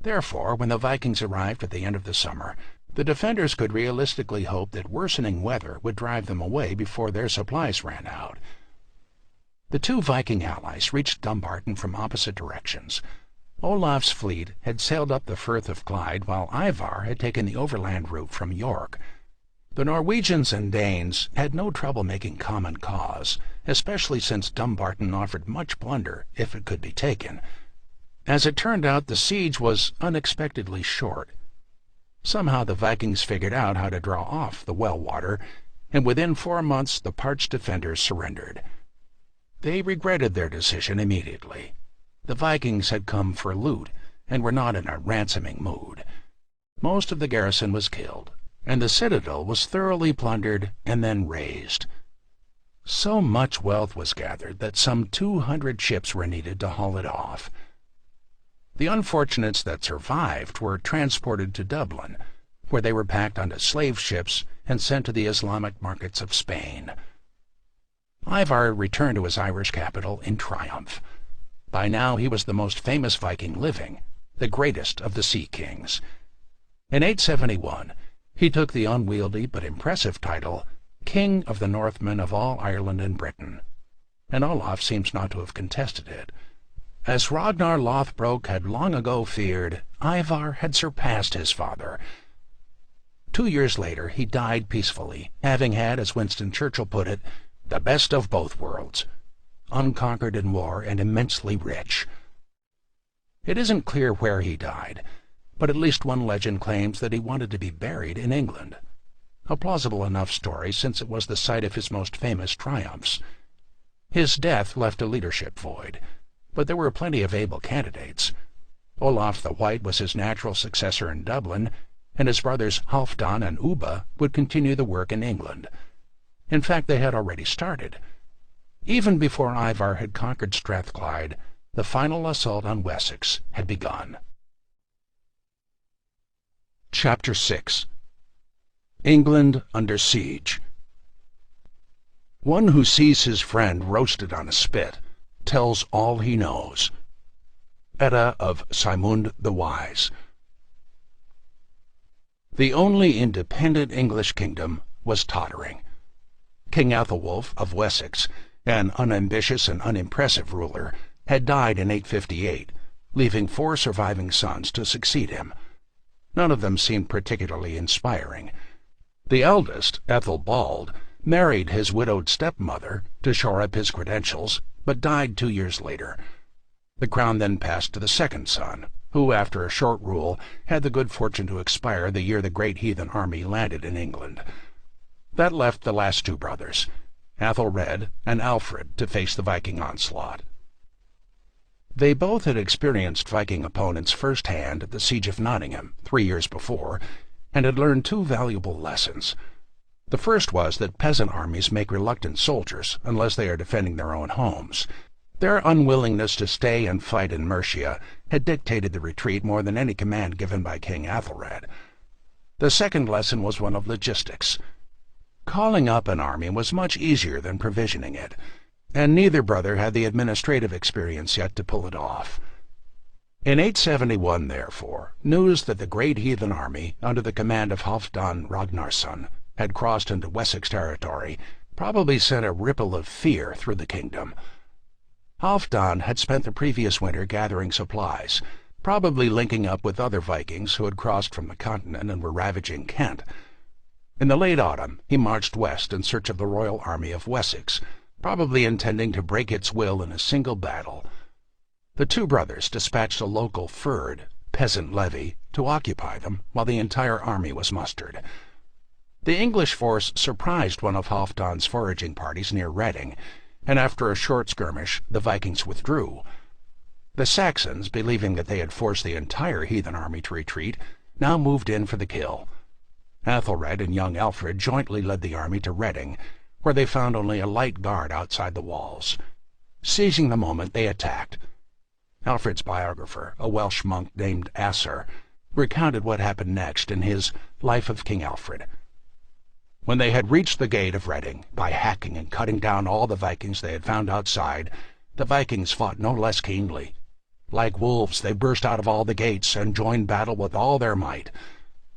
Speaker 1: Therefore, when the Vikings arrived at the end of the summer, the defenders could realistically hope that worsening weather would drive them away before their supplies ran out. The 2 Viking allies reached Dumbarton from opposite directions. Olaf's fleet had sailed up the Firth of Clyde, while Ivar had taken the overland route from York. The Norwegians and Danes had no trouble making common cause, especially since Dumbarton offered much plunder if it could be taken. As it turned out, the siege was unexpectedly short. Somehow the Vikings figured out how to draw off the well water, and within 4 months the parched defenders surrendered. They regretted their decision immediately. The Vikings had come for loot and were not in a ransoming mood. Most of the garrison was killed, and the citadel was thoroughly plundered and then razed. So much wealth was gathered that some 200 ships were needed to haul it off. The unfortunates that survived were transported to Dublin, where they were packed onto slave ships and sent to the Islamic markets of Spain. Ivar returned to his Irish capital in triumph. By now he was the most famous Viking living, the greatest of the Sea Kings. In 871, he took the unwieldy but impressive title King of the Northmen of all Ireland and Britain, and Olaf seems not to have contested it. As Ragnar Lothbrok had long ago feared, Ivar had surpassed his father. 2 years later he died peacefully, having had, as Winston Churchill put it, the best of both worlds, unconquered in war and immensely rich. It isn't clear where he died, but at least one legend claims that he wanted to be buried in England. A plausible enough story, since it was the site of his most famous triumphs. His death left a leadership void, but there were plenty of able candidates. Olaf the White was his natural successor in Dublin, and his brothers Halfdan and Ubba would continue the work in England. In fact, they had already started. Even before Ivar had conquered Strathclyde, the final assault on Wessex had begun. Chapter 6. England under Siege. One who sees his friend roasted on a spit tells all he knows. Edda of Saemund the Wise. The only independent English kingdom was tottering. King Athelwulf of Wessex, an unambitious and unimpressive ruler, had died in 858, leaving 4 surviving sons to succeed him. None of them seemed particularly inspiring. The eldest, Ethelbald, married his widowed stepmother to shore up his credentials, but died 2 years later. The crown then passed to the second son, who, after a short rule, had the good fortune to expire the year the great heathen army landed in England. That left the last 2 brothers, Athelred and Alfred, to face the Viking onslaught. They both had experienced Viking opponents firsthand at the Siege of Nottingham 3 years before, and had learned 2 valuable lessons. The first was that peasant armies make reluctant soldiers unless they are defending their own homes. Their unwillingness to stay and fight in Mercia had dictated the retreat more than any command given by King Athelred. The second lesson was one of logistics. Calling up an army was much easier than provisioning it, and neither brother had the administrative experience yet to pull it off. In 871, therefore, news that the great heathen army, under the command of Halfdan Ragnarsson, had crossed into Wessex territory probably sent a ripple of fear through the kingdom. Halfdan had spent the previous winter gathering supplies, probably linking up with other Vikings who had crossed from the continent and were ravaging Kent. In the late autumn he marched west in search of the royal army of Wessex, probably intending to break its will in a single battle. The 2 brothers dispatched a local fyrd, peasant levy, to occupy them while the entire army was mustered. The English force surprised one of Halfdan's foraging parties near Reading, and after a short skirmish the Vikings withdrew. The Saxons, believing that they had forced the entire heathen army to retreat, now moved in for the kill. Athelred and young Alfred jointly led the army to Reading, where they found only a light guard outside the walls. Seizing the moment, they attacked. Alfred's biographer, a Welsh monk named Asser, recounted what happened next in his Life of King Alfred. When they had reached the gate of Reading, by hacking and cutting down all the Vikings they had found outside, the Vikings fought no less keenly. Like wolves, they burst out of all the gates and joined battle with all their might.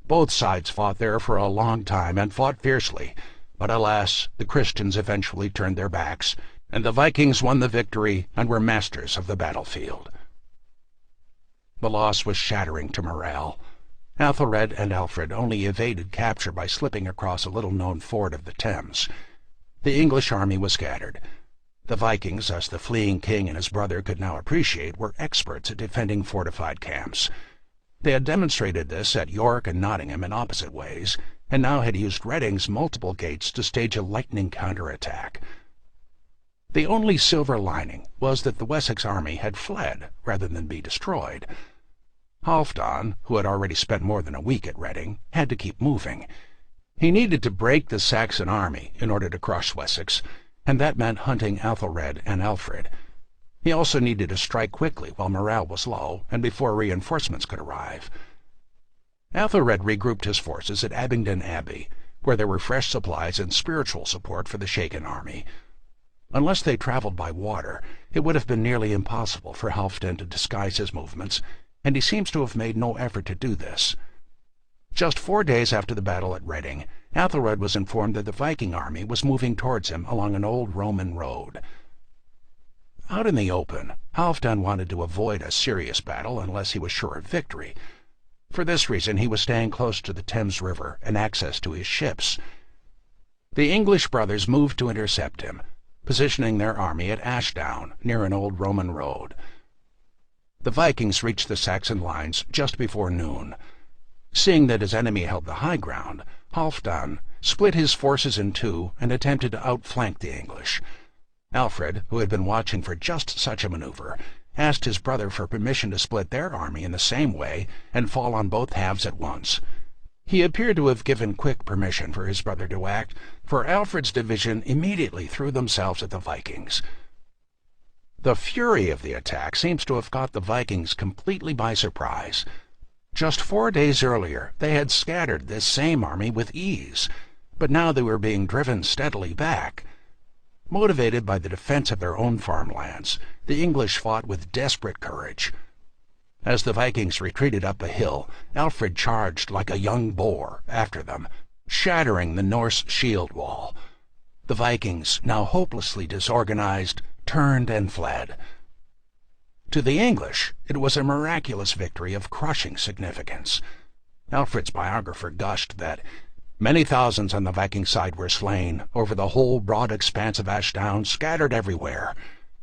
Speaker 1: Both sides fought there for a long time and fought fiercely, but alas, the Christians eventually turned their backs, and the Vikings won the victory and were masters of the battlefield. The loss was shattering to morale. Athelred and Alfred only evaded capture by slipping across a little-known ford of the Thames. The English army was scattered. The Vikings, as the fleeing king and his brother could now appreciate, were experts at defending fortified camps. They had demonstrated this at York and Nottingham in opposite ways, and now had used Reading's multiple gates to stage a lightning counterattack. The only silver lining was that the Wessex army had fled rather than be destroyed. Halfdan, who had already spent more than a week at Reading, had to keep moving. He needed to break the Saxon army in order to crush Wessex, and that meant hunting Athelred and Alfred. He also needed to strike quickly while morale was low and before reinforcements could arrive. Ethelred regrouped his forces at Abingdon Abbey, where there were fresh supplies and spiritual support for the shaken army. Unless they traveled by water, it would have been nearly impossible for Halfdan to disguise his movements, and he seems to have made no effort to do this. Just 4 days after the battle at Reading, Ethelred was informed that the Viking army was moving towards him along an old Roman road. Out in the open, Halfdan wanted to avoid a serious battle unless he was sure of victory. For this reason, he was staying close to the Thames River and access to his ships. The English brothers moved to intercept him, positioning their army at Ashdown, near an old Roman road. The Vikings reached the Saxon lines just before noon. Seeing that his enemy held the high ground, Halfdan split his forces in two and attempted to outflank the English. Alfred, who had been watching for just such a maneuver, asked his brother for permission to split their army in the same way and fall on both halves at once. He appeared to have given quick permission for his brother to act, for Alfred's division immediately threw themselves at the Vikings. The fury of the attack seems to have caught the Vikings completely by surprise. Just 4 days earlier, they had scattered this same army with ease, but now they were being driven steadily back. Motivated by the defense of their own farmlands, the English fought with desperate courage. As the Vikings retreated up a hill, Alfred charged like a young boar after them, shattering the Norse shield wall. The Vikings, now hopelessly disorganized, turned and fled. To the English, it was a miraculous victory of crushing significance. Alfred's biographer gushed that many thousands on the Viking side were slain over the whole broad expanse of Ashdown, scattered everywhere.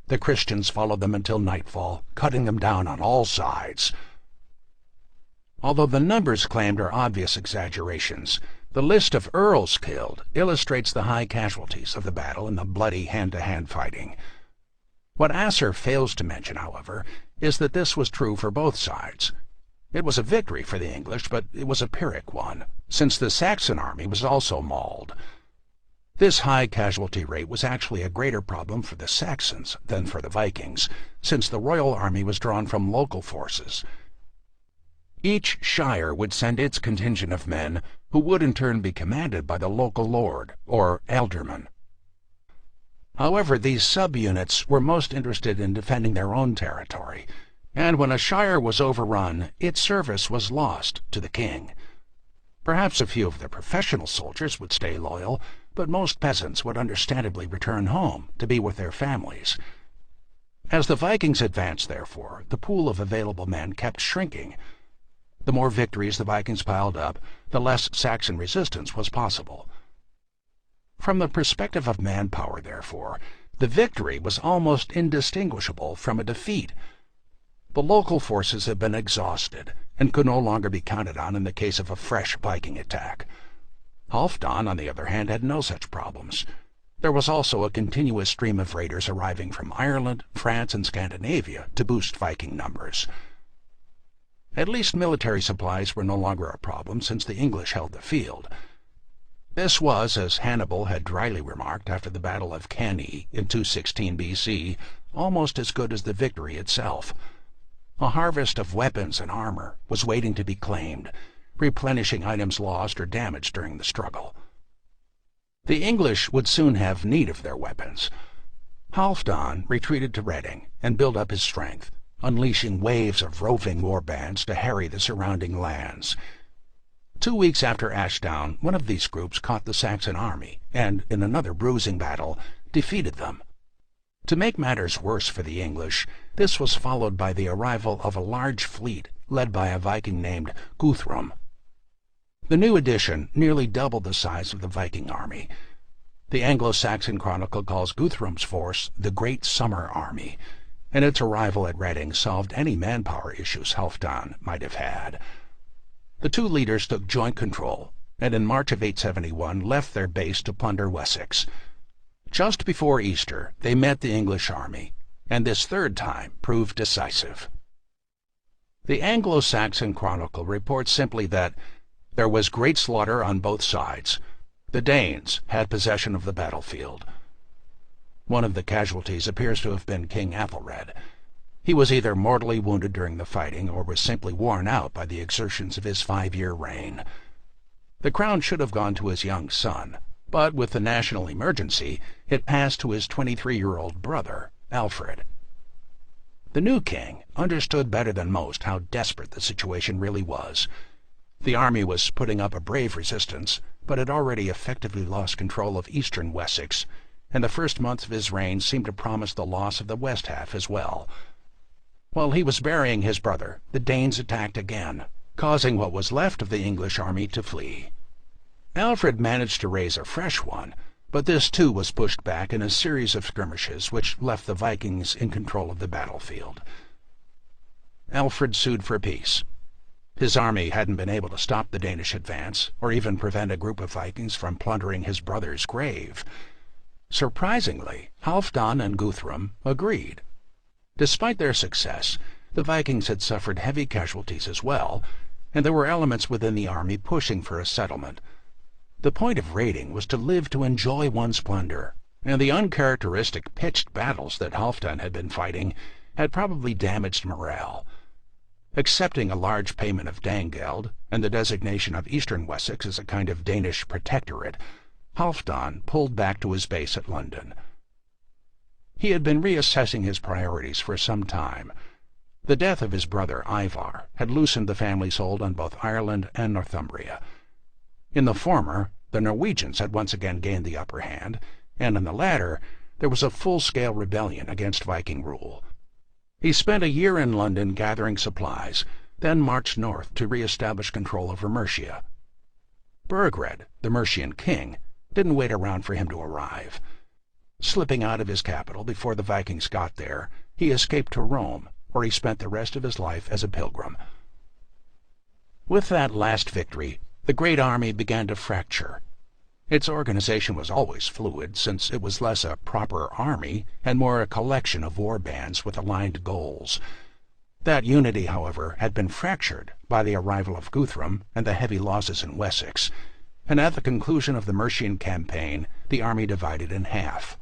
Speaker 1: The Christians followed them until nightfall, cutting them down on all sides. Although the numbers claimed are obvious exaggerations, the list of earls killed illustrates the high casualties of the battle in the bloody hand-to-hand fighting. What Asser fails to mention, however, is that this was true for both sides. It was a victory for the English, but it was a Pyrrhic one, since the Saxon army was also mauled. This high casualty rate was actually a greater problem for the Saxons than for the Vikings, since the royal army was drawn from local forces. Each shire would send its contingent of men, who would in turn be commanded by the local lord, or alderman. However, these subunits were most interested in defending their own territory, and when a shire was overrun, its service was lost to the king. Perhaps a few of the professional soldiers would stay loyal, but most peasants would understandably return home to be with their families. As the Vikings advanced, therefore, the pool of available men kept shrinking. The more victories the Vikings piled up, the less Saxon resistance was possible. From the perspective of manpower, therefore, the victory was almost indistinguishable from a defeat. The local forces had been exhausted and could no longer be counted on in the case of a fresh Viking attack. Halfdan, on the other hand, had no such problems. There was also a continuous stream of raiders arriving from Ireland, France, and Scandinavia to boost Viking numbers. At least military supplies were no longer a problem since the English held the field. This was, as Hannibal had dryly remarked after the Battle of Cannae in 216 BC, almost as good as the victory itself. A harvest of weapons and armor was waiting to be claimed, replenishing items lost or damaged during the struggle. The English would soon have need of their weapons. Halfdan retreated to Reading and built up his strength, unleashing waves of roving war bands to harry the surrounding lands. 2 weeks after Ashdown, one of these groups caught the Saxon army and, in another bruising battle, defeated them. To make matters worse for the English, this was followed by the arrival of a large fleet led by a Viking named Guthrum. The new addition nearly doubled the size of the Viking army. The Anglo-Saxon Chronicle calls Guthrum's force the Great Summer Army, and its arrival at Reading solved any manpower issues Halfdan might have had. The two leaders took joint control, and in March of 871 left their base to plunder Wessex. Just before Easter, they met the English army, and this third time proved decisive. The Anglo-Saxon Chronicle reports simply that there was great slaughter on both sides. The Danes had possession of the battlefield. One of the casualties appears to have been King Ethelred. He was either mortally wounded during the fighting or was simply worn out by the exertions of his 5-year reign. The crown should have gone to his young son, but with the national emergency, it passed to his 23-year-old brother, Alfred. The new king understood better than most how desperate the situation really was. The army was putting up a brave resistance, but had already effectively lost control of eastern Wessex, and the first months of his reign seemed to promise the loss of the west half as well. While he was burying his brother, the Danes attacked again, causing what was left of the English army to flee. Alfred managed to raise a fresh one, but this too was pushed back in a series of skirmishes which left the Vikings in control of the battlefield. Alfred sued for peace. His army hadn't been able to stop the Danish advance, or even prevent a group of Vikings from plundering his brother's grave. Surprisingly, Halfdan and Guthrum agreed. Despite their success, the Vikings had suffered heavy casualties as well, and there were elements within the army pushing for a settlement. The point of raiding was to live to enjoy one's plunder, and the uncharacteristic pitched battles that Halfdan had been fighting had probably damaged morale. Accepting a large payment of Danegeld and the designation of Eastern Wessex as a kind of Danish protectorate, Halfdan pulled back to his base at London. He had been reassessing his priorities for some time. The death of his brother Ivar had loosened the family's hold on both Ireland and Northumbria. In the former, the Norwegians had once again gained the upper hand, and in the latter, there was a full-scale rebellion against Viking rule. He spent a year in London gathering supplies, then marched north to re-establish control over Mercia. Burgred, the Mercian king, didn't wait around for him to arrive. Slipping out of his capital before the Vikings got there, he escaped to Rome, where he spent the rest of his life as a pilgrim. With that last victory, the great army began to fracture. Its organization was always fluid, since it was less a proper army and more a collection of war bands with aligned goals. That unity, however, had been fractured by the arrival of Guthrum and the heavy losses in Wessex, and at the conclusion of the Mercian campaign, the army divided in half.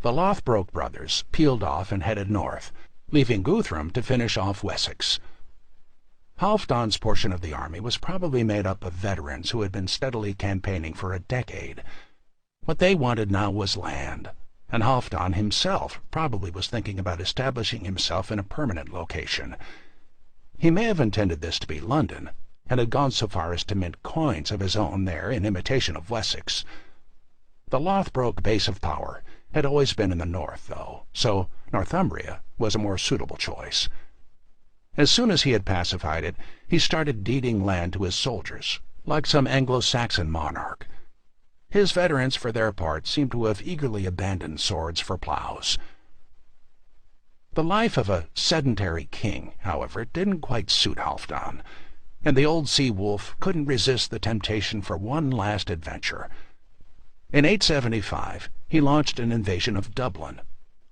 Speaker 1: The Lothbrok brothers peeled off and headed north, leaving Guthrum to finish off Wessex. Halfdan's portion of the army was probably made up of veterans who had been steadily campaigning for a decade. What they wanted now was land, and Halfdan himself probably was thinking about establishing himself in a permanent location. He may have intended this to be London, and had gone so far as to mint coins of his own there in imitation of Wessex. The Lothbrok base of power had always been in the north, though, so Northumbria was a more suitable choice. As soon as he had pacified it, he started deeding land to his soldiers, like some Anglo-Saxon monarch. His veterans, for their part, seemed to have eagerly abandoned swords for plows. The life of a sedentary king, however, didn't quite suit Halfdan, and the old sea-wolf couldn't resist the temptation for one last adventure. In 875, he launched an invasion of Dublin,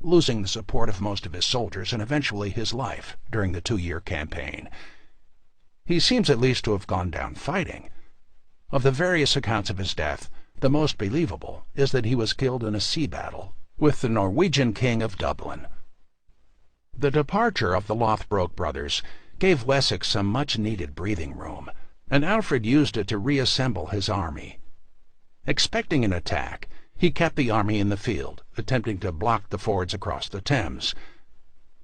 Speaker 1: losing the support of most of his soldiers and eventually his life during the 2-year campaign. He seems at least to have gone down fighting. Of the various accounts of his death, the most believable is that he was killed in a sea battle with the Norwegian king of Dublin. The departure of the Lothbrok brothers gave Wessex some much-needed breathing room, and Alfred used it to reassemble his army. Expecting an attack, he kept the army in the field, attempting to block the fords across the Thames.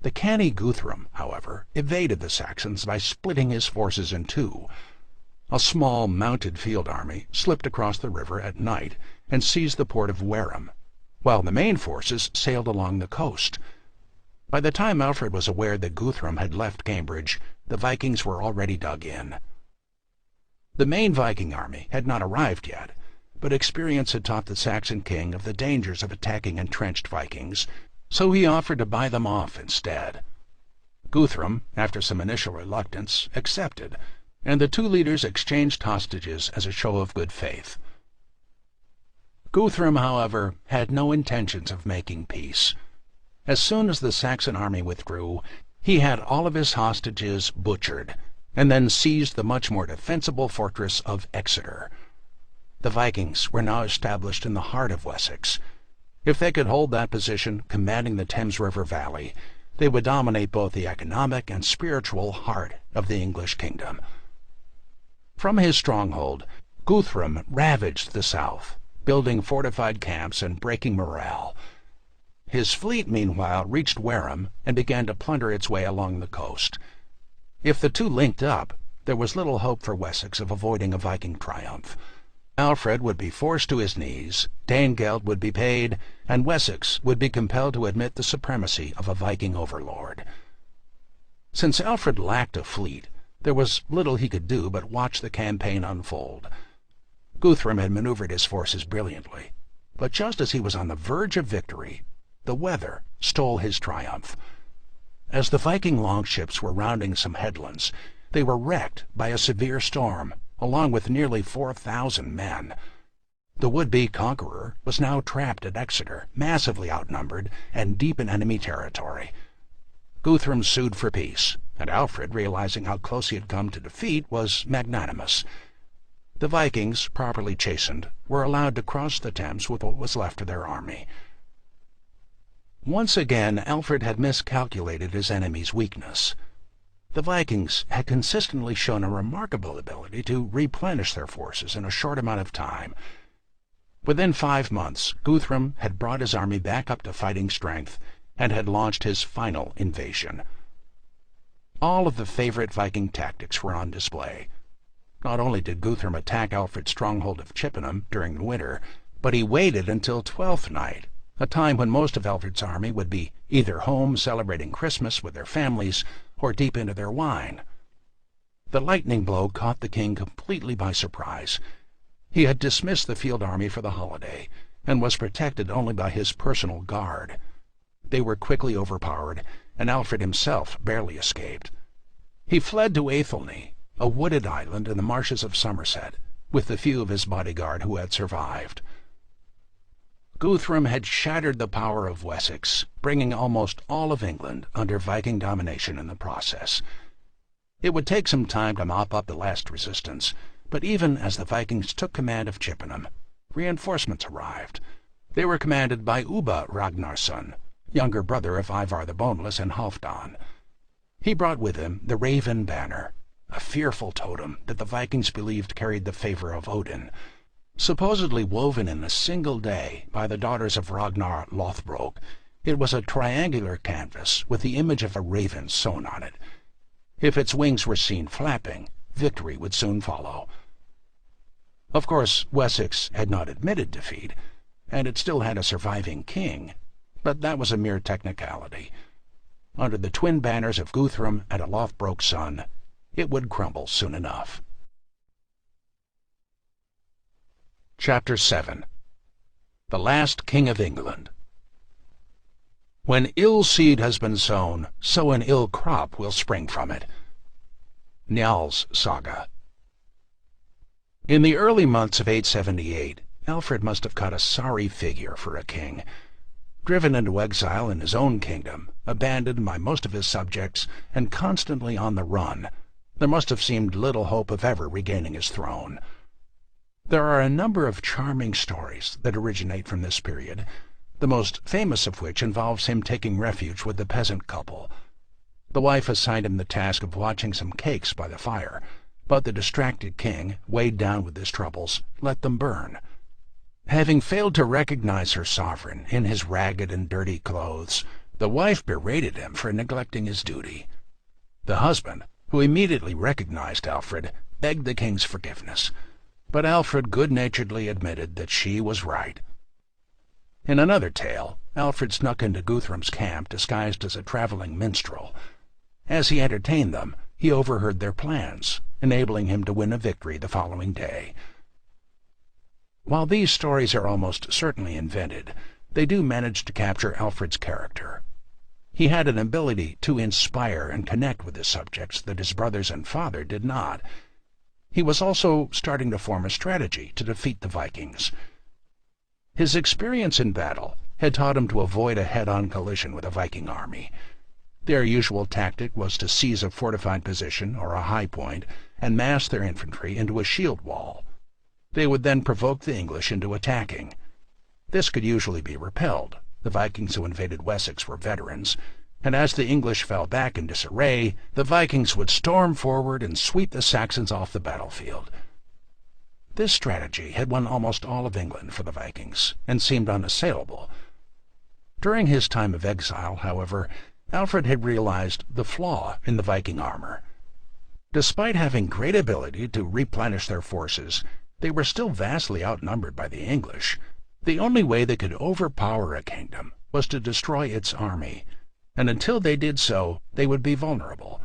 Speaker 1: The canny Guthrum, however, evaded the Saxons by splitting his forces in two. A small mounted field army slipped across the river at night and seized the port of Wareham, while the main forces sailed along the coast. By the time Alfred was aware that Guthrum had left Cambridge, the Vikings were already dug in. The main Viking army had not arrived yet, but experience had taught the Saxon king of the dangers of attacking entrenched Vikings, so he offered to buy them off instead. Guthrum, after some initial reluctance, accepted, and the two leaders exchanged hostages as a show of good faith. Guthrum, however, had no intentions of making peace. As soon as the Saxon army withdrew, he had all of his hostages butchered, and then seized the much more defensible fortress of Exeter. The Vikings were now established in the heart of Wessex. If they could hold that position commanding the Thames River Valley, they would dominate both the economic and spiritual heart of the English kingdom. From his stronghold, Guthrum ravaged the south, building fortified camps and breaking morale. His fleet, meanwhile, reached Wareham and began to plunder its way along the coast. If the two linked up, there was little hope for Wessex of avoiding a Viking triumph. Alfred would be forced to his knees, Danegeld would be paid, and Wessex would be compelled to admit the supremacy of a Viking overlord. Since Alfred lacked a fleet, there was little he could do but watch the campaign unfold. Guthrum had maneuvered his forces brilliantly, but just as he was on the verge of victory, the weather stole his triumph. As the Viking longships were rounding some headlands, they were wrecked by a severe storm, along with nearly 4,000 men. The would-be conqueror was now trapped at Exeter, massively outnumbered and deep in enemy territory. Guthrum sued for peace, and Alfred, realizing how close he had come to defeat, was magnanimous. The Vikings, properly chastened, were allowed to cross the Thames with what was left of their army. Once again, Alfred had miscalculated his enemy's weakness. The Vikings had consistently shown a remarkable ability to replenish their forces in a short amount of time. Within 5 months, Guthrum had brought his army back up to fighting strength and had launched his final invasion. All of the favorite Viking tactics were on display. Not only did Guthrum attack Alfred's stronghold of Chippenham during the winter, but he waited until Twelfth Night, a time when most of Alfred's army would be either home celebrating Christmas with their families or deep into their wine. The lightning blow caught the king completely by surprise. He had dismissed the field army for the holiday, and was protected only by his personal guard. They were quickly overpowered, and Alfred himself barely escaped. He fled to Athelney, a wooded island in the marshes of Somerset, with the few of his bodyguard who had survived. Guthrum had shattered the power of Wessex, bringing almost all of England under Viking domination in the process. It would take some time to mop up the last resistance, but even as the Vikings took command of Chippenham, reinforcements arrived. They were commanded by Ubba Ragnarsson, younger brother of Ivar the Boneless and Halfdan. He brought with him the Raven Banner, a fearful totem that the Vikings believed carried the favor of Odin. Supposedly woven in a single day by the daughters of Ragnar Lothbrok, it was a triangular canvas with the image of a raven sewn on it. If its wings were seen flapping, victory would soon follow. Of course, Wessex had not admitted defeat, and it still had a surviving king, but that was a mere technicality. Under the twin banners of Guthrum and a Lothbrok son, it would crumble soon enough. Chapter 7. The Last King of England. When ill seed has been sown, so an ill crop will spring from it. Njal's Saga. In the early months of 878, Alfred must have cut a sorry figure for a king. Driven into exile in his own kingdom, abandoned by most of his subjects, and constantly on the run, there must have seemed little hope of ever regaining his throne. There are a number of charming stories that originate from this period, the most famous of which involves him taking refuge with the peasant couple. The wife assigned him the task of watching some cakes by the fire, but the distracted king, weighed down with his troubles, let them burn. Having failed to recognize her sovereign in his ragged and dirty clothes, the wife berated him for neglecting his duty. The husband, who immediately recognized Alfred, begged the king's forgiveness, but Alfred good-naturedly admitted that she was right. In another tale, Alfred snuck into Guthrum's camp disguised as a traveling minstrel. As he entertained them, he overheard their plans, enabling him to win a victory the following day. While these stories are almost certainly invented, they do manage to capture Alfred's character. He had an ability to inspire and connect with his subjects that his brothers and father did not. He was also starting to form a strategy to defeat the Vikings. His experience in battle had taught him to avoid a head-on collision with a Viking army. Their usual tactic was to seize a fortified position or a high point and mass their infantry into a shield wall. They would then provoke the English into attacking. This could usually be repelled. The Vikings who invaded Wessex were veterans, and as the English fell back in disarray, the Vikings would storm forward and sweep the Saxons off the battlefield. This strategy had won almost all of England for the Vikings, and seemed unassailable. During his time of exile, however, Alfred had realized the flaw in the Viking armor. Despite having great ability to replenish their forces, they were still vastly outnumbered by the English. The only way they could overpower a kingdom was to destroy its army, and until they did so, they would be vulnerable.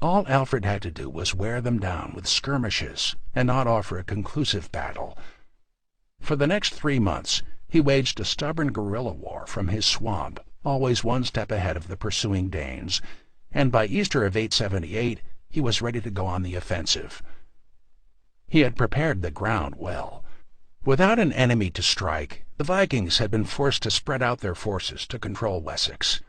Speaker 1: All Alfred had to do was wear them down with skirmishes and not offer a conclusive battle. For the next 3 months, he waged a stubborn guerrilla war from his swamp, always one step ahead of the pursuing Danes, and by Easter of 878 he was ready to go on the offensive. He had prepared the ground well. Without an enemy to strike, the Vikings had been forced to spread out their forces to control Wessex.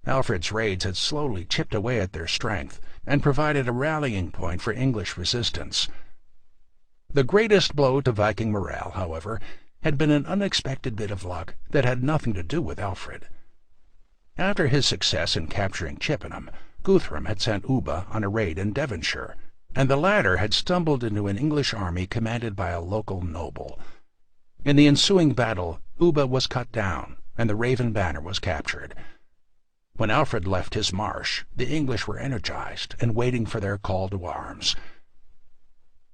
Speaker 1: Alfred's raids had slowly chipped away at their strength and provided a rallying point for English resistance. The greatest blow to Viking morale, however, had been an unexpected bit of luck that had nothing to do with Alfred. After his success in capturing Chippenham, Guthrum had sent Ubba on a raid in Devonshire, and the latter had stumbled into an English army commanded by a local noble. In the ensuing battle, Ubba was cut down, and the Raven banner was captured. When Alfred left his marsh, the English were energized and waiting for their call to arms.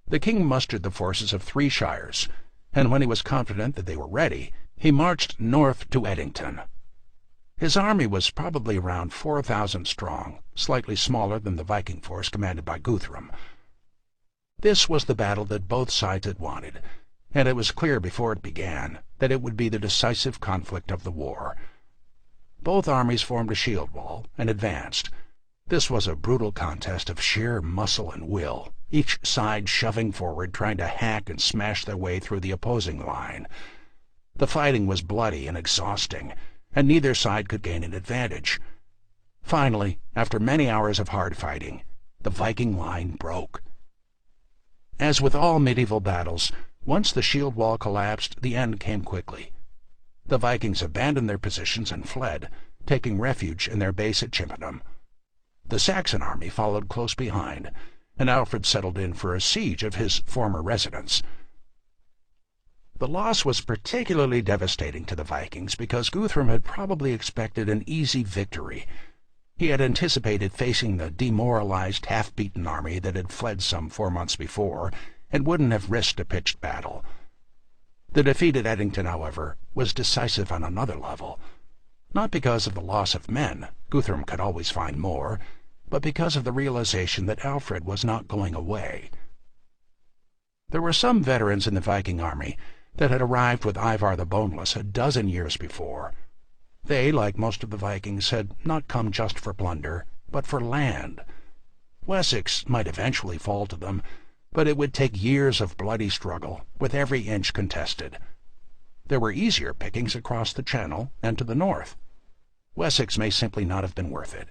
Speaker 1: The king mustered the forces of 3 shires, and when he was confident that they were ready, he marched north to Edington. His army was probably around 4,000 strong, slightly smaller than the Viking force commanded by Guthrum. This was the battle that both sides had wanted, and it was clear before it began that it would be the decisive conflict of the war. Both armies formed a shield wall and advanced. This was a brutal contest of sheer muscle and will, each side shoving forward, trying to hack and smash their way through the opposing line. The fighting was bloody and exhausting, and neither side could gain an advantage. Finally, after many hours of hard fighting, the Viking line broke. As with all medieval battles, once the shield wall collapsed, the end came quickly. The Vikings abandoned their positions and fled, taking refuge in their base at Chippenham. The Saxon army followed close behind, and Alfred settled in for a siege of his former residence. The loss was particularly devastating to the Vikings because Guthrum had probably expected an easy victory. He had anticipated facing the demoralized, half-beaten army that had fled some 4 months before, and wouldn't have risked a pitched battle. The defeat at Edington, however, was decisive on another level. Not because of the loss of men, Guthrum could always find more, but because of the realization that Alfred was not going away. There were some veterans in the Viking army that had arrived with Ivar the Boneless a dozen years before. They, like most of the Vikings, had not come just for plunder, but for land. Wessex might eventually fall to them, but it would take years of bloody struggle, with every inch contested. There were easier pickings across the Channel and to the north. Wessex may simply not have been worth it.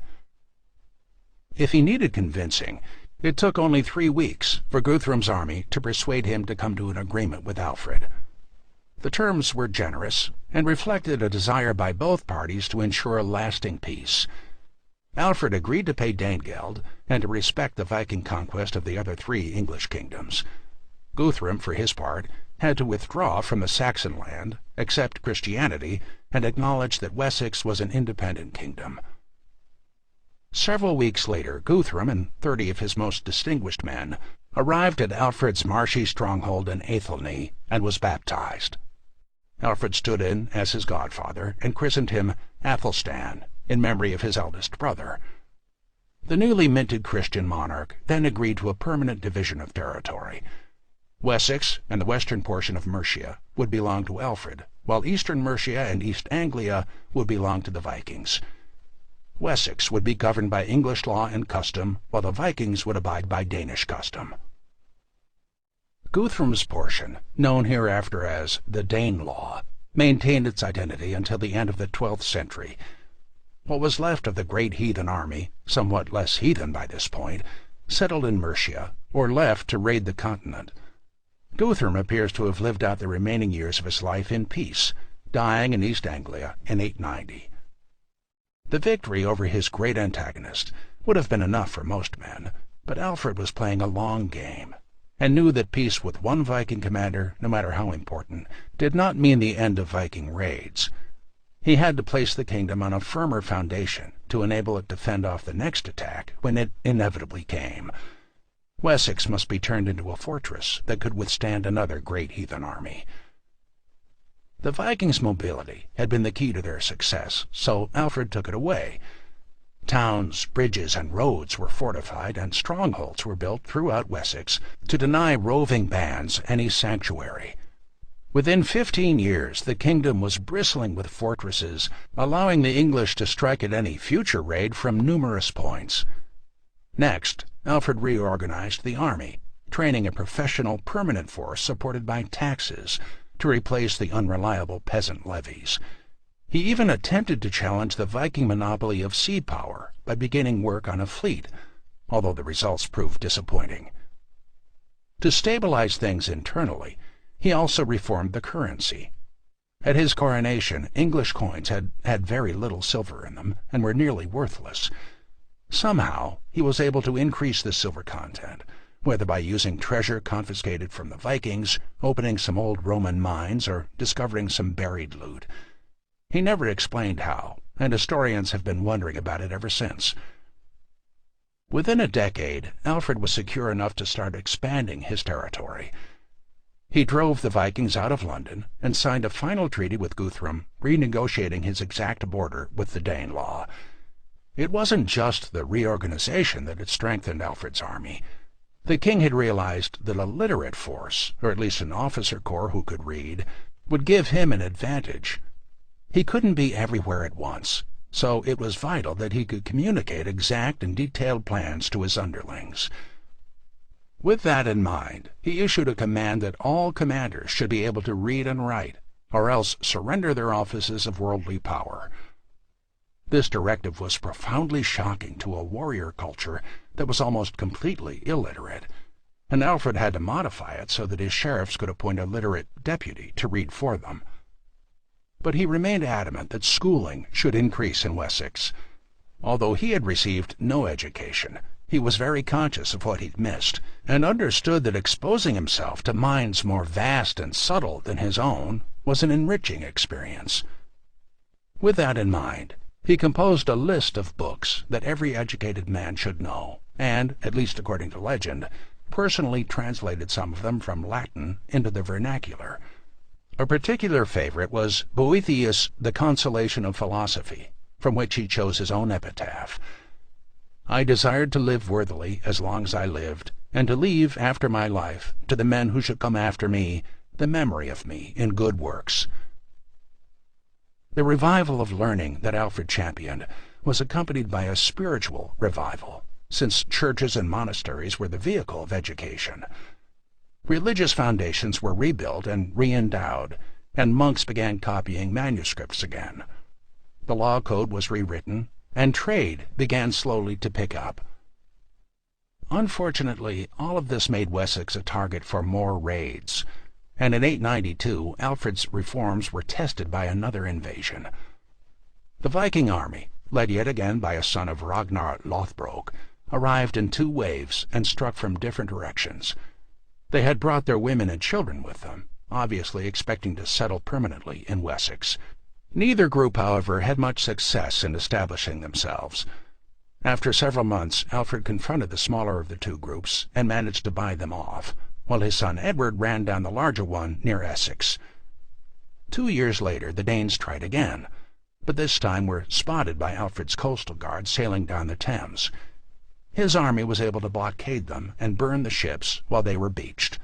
Speaker 1: If he needed convincing, it took only 3 weeks for Guthrum's army to persuade him to come to an agreement with Alfred. The terms were generous and reflected a desire by both parties to ensure lasting peace. Alfred agreed to pay Danegeld and to respect the Viking conquest of the other 3 English kingdoms. Guthrum, for his part, had to withdraw from the Saxon land, accept Christianity, and acknowledge that Wessex was an independent kingdom. Several weeks later, Guthrum and 30 of his most distinguished men arrived at Alfred's marshy stronghold in Athelney and was baptized. Alfred stood in as his godfather and christened him Athelstan, in memory of his eldest brother. The newly minted Christian monarch then agreed to a permanent division of territory. Wessex and the western portion of Mercia would belong to Alfred, while eastern Mercia and East Anglia would belong to the Vikings. Wessex would be governed by English law and custom, while the Vikings would abide by Danish custom. Guthrum's portion, known hereafter as the Danelaw, maintained its identity until the end of the 12th century. What was left of the great heathen army, somewhat less heathen by this point, settled in Mercia, or left to raid the continent. Guthrum appears to have lived out the remaining years of his life in peace, dying in East Anglia in 890. The victory over his great antagonist would have been enough for most men, but Alfred was playing a long game, and knew that peace with one Viking commander, no matter how important, did not mean the end of Viking raids. He had to place the kingdom on a firmer foundation to enable it to fend off the next attack when it inevitably came. Wessex must be turned into a fortress that could withstand another great heathen army. The Vikings' mobility had been the key to their success, so Alfred took it away. Towns, bridges, and roads were fortified, and strongholds were built throughout Wessex to deny roving bands any sanctuary. Within 15 years, the kingdom was bristling with fortresses, allowing the English to strike at any future raid from numerous points. Next, Alfred reorganized the army, training a professional permanent force supported by taxes to replace the unreliable peasant levies. He even attempted to challenge the Viking monopoly of sea power by beginning work on a fleet, although the results proved disappointing. To stabilize things internally, he also reformed the currency. At his coronation, English coins had very little silver in them and were nearly worthless. Somehow, he was able to increase the silver content, whether by using treasure confiscated from the Vikings, opening some old Roman mines, or discovering some buried loot. He never explained how, and historians have been wondering about it ever since. Within a decade, Alfred was secure enough to start expanding his territory. He drove the Vikings out of London and signed a final treaty with Guthrum, renegotiating his exact border with the Danelaw. It wasn't just the reorganization that had strengthened Alfred's army. The king had realized that a literate force, or at least an officer corps who could read, would give him an advantage. He couldn't be everywhere at once, so it was vital that he could communicate exact and detailed plans to his underlings. With that in mind, he issued a command that all commanders should be able to read and write, or else surrender their offices of worldly power. This directive was profoundly shocking to a warrior culture that was almost completely illiterate, and Alfred had to modify it so that his sheriffs could appoint a literate deputy to read for them. But he remained adamant that schooling should increase in Wessex. Although he had received no education, he was very conscious of what he'd missed, and understood that exposing himself to minds more vast and subtle than his own was an enriching experience. With that in mind, he composed a list of books that every educated man should know, and, at least according to legend, personally translated some of them from Latin into the vernacular. A particular favorite was Boethius' The Consolation of Philosophy, from which he chose his own epitaph. I desired to live worthily as long as I lived, and to leave after my life to the men who should come after me the memory of me in good works. The revival of learning that Alfred championed was accompanied by a spiritual revival, since churches and monasteries were the vehicle of education. Religious foundations were rebuilt and re-endowed, and monks began copying manuscripts again. The law code was rewritten, and trade began slowly to pick up. Unfortunately, all of this made Wessex a target for more raids, and in 892 Alfred's reforms were tested by another invasion. The Viking army, led yet again by a son of Ragnar Lothbrok, arrived in 2 waves and struck from different directions. They had brought their women and children with them, obviously expecting to settle permanently in Wessex. Neither group, however, had much success in establishing themselves. After several months, Alfred confronted the smaller of the 2 groups and managed to buy them off, while his son Edward ran down the larger one near Essex. 2 years later, the Danes tried again, but this time were spotted by Alfred's coastal guard sailing down the Thames. His army was able to blockade them and burn the ships while they were beached.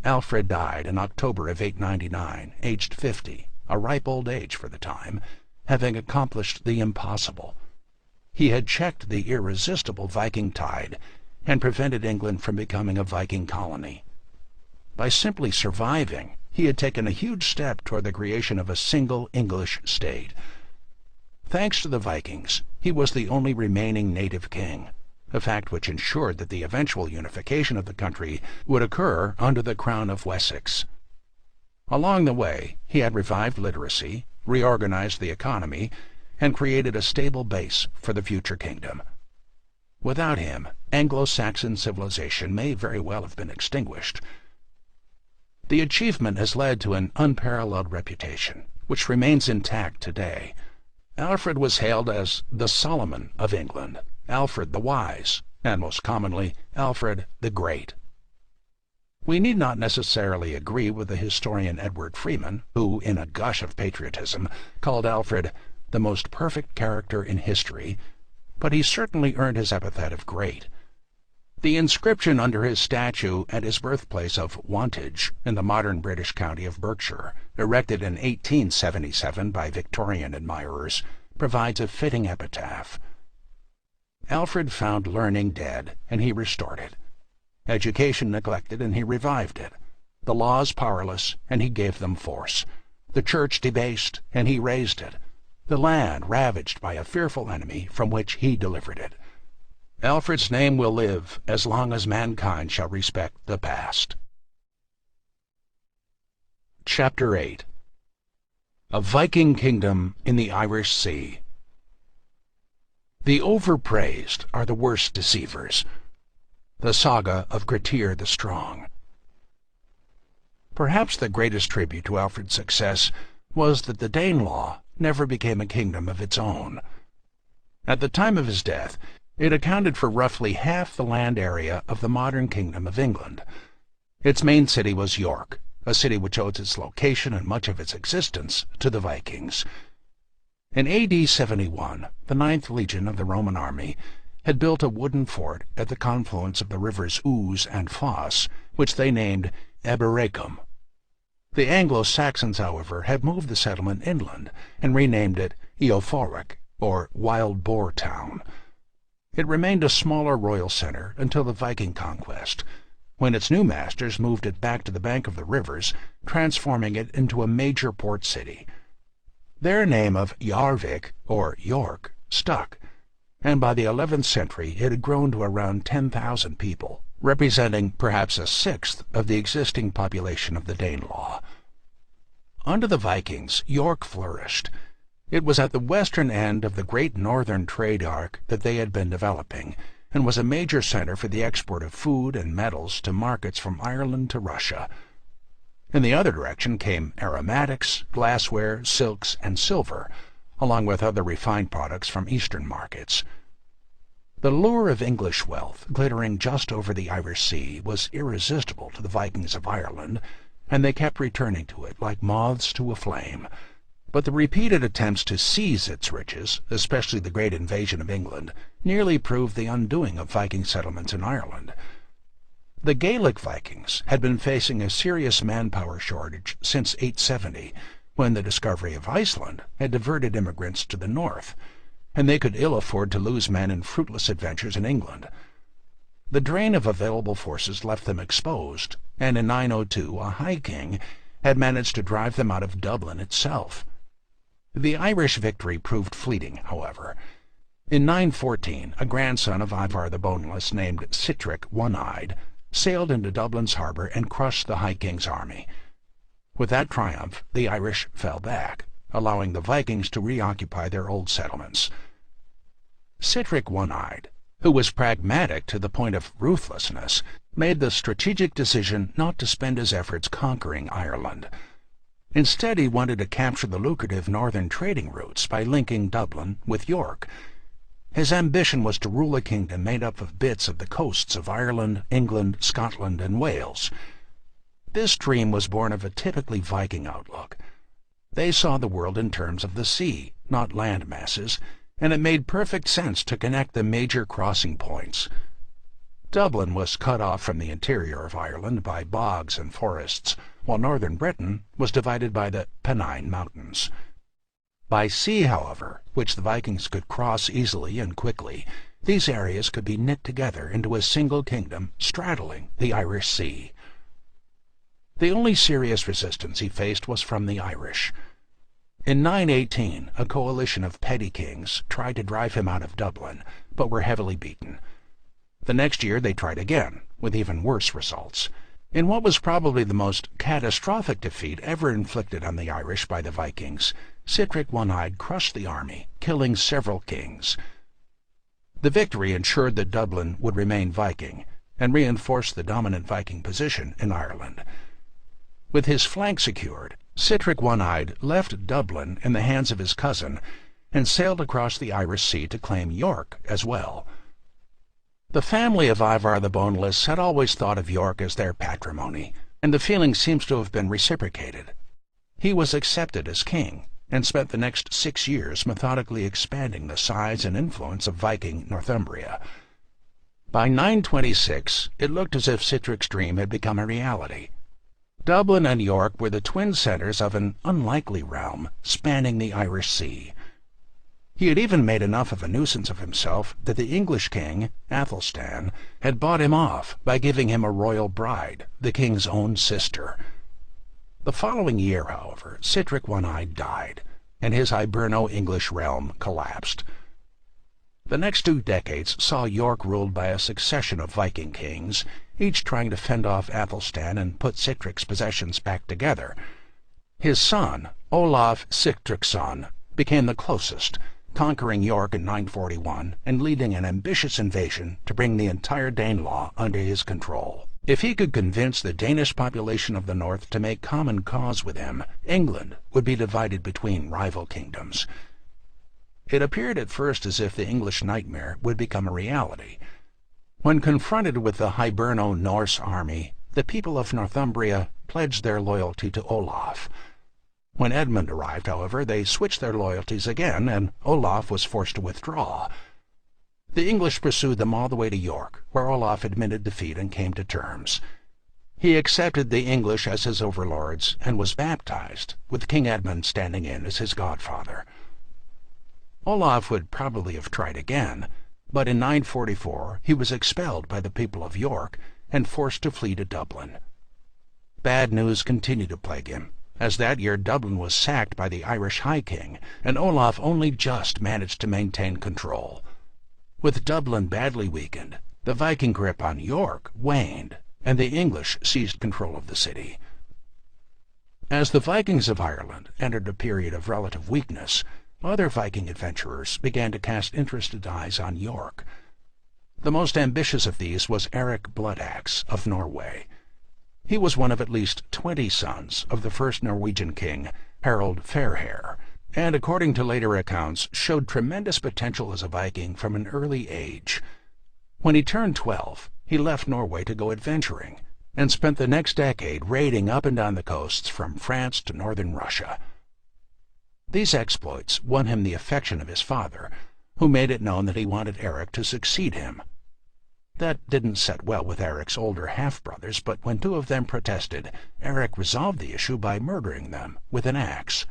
Speaker 1: Alfred died in October of 899, aged 50, a ripe old age for the time, having accomplished the impossible. He had checked the irresistible Viking tide and prevented England from becoming a Viking colony. By simply surviving, he had taken a huge step toward the creation of a single English state. Thanks to the Vikings, he was the only remaining native king, a fact which ensured that the eventual unification of the country would occur under the Crown of Wessex. Along the way, he had revived literacy, reorganized the economy, and created a stable base for the future kingdom. Without him, Anglo-Saxon civilization may very well have been extinguished. The achievement has led to an unparalleled reputation, which remains intact today. Alfred was hailed as the Solomon of England, Alfred the Wise, and most commonly, Alfred the Great. We need not necessarily agree with the historian Edward Freeman, who, in a gush of patriotism, called Alfred the most perfect character in history, but he certainly earned his epithet of great. The inscription under his statue at his birthplace of Wantage in the modern British county of Berkshire, erected in 1877 by Victorian admirers, provides a fitting epitaph. Alfred found learning dead, and he restored it. Education neglected, and he revived it. The laws powerless, and he gave them force. The church debased, and he raised it. The land ravaged by a fearful enemy, from which he delivered it. Alfred's name will live as long as mankind shall respect the past. Chapter 8. A Viking Kingdom in the Irish Sea. The overpraised are the worst deceivers. The Saga of Grettir the Strong. Perhaps the greatest tribute to Alfred's success was that the Danelaw never became a kingdom of its own. At the time of his death, it accounted for roughly half the land area of the modern Kingdom of England. Its main city was York, a city which owed its location and much of its existence to the Vikings. In A.D. 71, the 9th Legion of the Roman army had built a wooden fort at the confluence of the rivers Ouse and Foss, which they named Eboracum. The Anglo-Saxons, however, had moved the settlement inland and renamed it Eoforwic, or Wild Boar Town. It remained a smaller royal center until the Viking conquest, when its new masters moved it back to the bank of the rivers, transforming it into a major port city. Their name of Jarvik, or York, stuck, and by the 11th century it had grown to around 10,000 people, representing perhaps a sixth of the existing population of the Danelaw. Under the Vikings, York flourished. It was at the western end of the great northern trade arc that they had been developing, and was a major center for the export of food and metals to markets from Ireland to Russia. In the other direction came aromatics, glassware, silks, and silver, along with other refined products from eastern markets. The lure of English wealth, glittering just over the Irish Sea, was irresistible to the Vikings of Ireland, and they kept returning to it like moths to a flame. But the repeated attempts to seize its riches, especially the great invasion of England, nearly proved the undoing of Viking settlements in Ireland. The Gaelic Vikings had been facing a serious manpower shortage since 870, when the discovery of Iceland had diverted immigrants to the north, and they could ill afford to lose men in fruitless adventures in England. The drain of available forces left them exposed, and in 902 a High King had managed to drive them out of Dublin itself. The Irish victory proved fleeting, however. In 914, a grandson of Ivar the Boneless named Sitrick One-Eyed sailed into Dublin's harbour and crushed the High King's army. With that triumph, the Irish fell back, allowing the Vikings to reoccupy their old settlements. Sitrick One-Eyed, who was pragmatic to the point of ruthlessness, made the strategic decision not to spend his efforts conquering Ireland. Instead, he wanted to capture the lucrative northern trading routes by linking Dublin with York. His ambition was to rule a kingdom made up of bits of the coasts of Ireland, England, Scotland, and Wales. This dream was born of a typically Viking outlook. They saw the world in terms of the sea, not land masses, and it made perfect sense to connect the major crossing points. Dublin was cut off from the interior of Ireland by bogs and forests, while northern Britain was divided by the Pennine Mountains. By sea, however, which the Vikings could cross easily and quickly, these areas could be knit together into a single kingdom straddling the Irish Sea. The only serious resistance he faced was from the Irish. In 918, a coalition of petty kings tried to drive him out of Dublin, but were heavily beaten. The next year they tried again, with even worse results. In what was probably the most catastrophic defeat ever inflicted on the Irish by the Vikings, Sihtric One-Eyed crushed the army, killing several kings. The victory ensured that Dublin would remain Viking, and reinforced the dominant Viking position in Ireland. With his flank secured, Sihtric One-Eyed left Dublin in the hands of his cousin, and sailed across the Irish Sea to claim York as well. The family of Ivar the Boneless had always thought of York as their patrimony, and the feeling seems to have been reciprocated. He was accepted as king, and spent the next 6 years methodically expanding the size and influence of Viking Northumbria. By 926, it looked as if Sihtric's dream had become a reality. Dublin and York were the twin centers of an unlikely realm spanning the Irish Sea. He had even made enough of a nuisance of himself that the English king, Athelstan, had bought him off by giving him a royal bride, the king's own sister. The following year, however, Sihtric One-Eyed died, and his Hiberno-English realm collapsed. The next 2 decades saw York ruled by a succession of Viking kings, each trying to fend off Athelstan and put Sihtric's possessions back together. His son, Olaf Sigtryggsson, became the closest, conquering York in 941 and leading an ambitious invasion to bring the entire Danelaw under his control. If he could convince the Danish population of the north to make common cause with him, England would be divided between rival kingdoms. It appeared at first as if the English nightmare would become a reality. When confronted with the Hiberno-Norse army, the people of Northumbria pledged their loyalty to Olaf. When Edmund arrived, however, they switched their loyalties again, and Olaf was forced to withdraw. The English pursued them all the way to York, where Olaf admitted defeat and came to terms. He accepted the English as his overlords and was baptized, with King Edmund standing in as his godfather. Olaf would probably have tried again, but in 944 he was expelled by the people of York and forced to flee to Dublin. Bad news continued to plague him, as that year Dublin was sacked by the Irish High King, and Olaf only just managed to maintain control. With Dublin badly weakened, the Viking grip on York waned, and the English seized control of the city. As the Vikings of Ireland entered a period of relative weakness, other Viking adventurers began to cast interested eyes on York. The most ambitious of these was Eric Bloodaxe of Norway. He was one of at least 20 sons of the first Norwegian king, Harald Fairhair, and according to later accounts showed tremendous potential as a Viking from an early age. When he turned 12, he left Norway to go adventuring, and spent the next decade raiding up and down the coasts from France to northern Russia. These exploits won him the affection of his father, who made it known that he wanted Eric to succeed him. That didn't set well with Eric's older half-brothers, but when 2 of them protested, Eric resolved the issue by murdering them with an axe.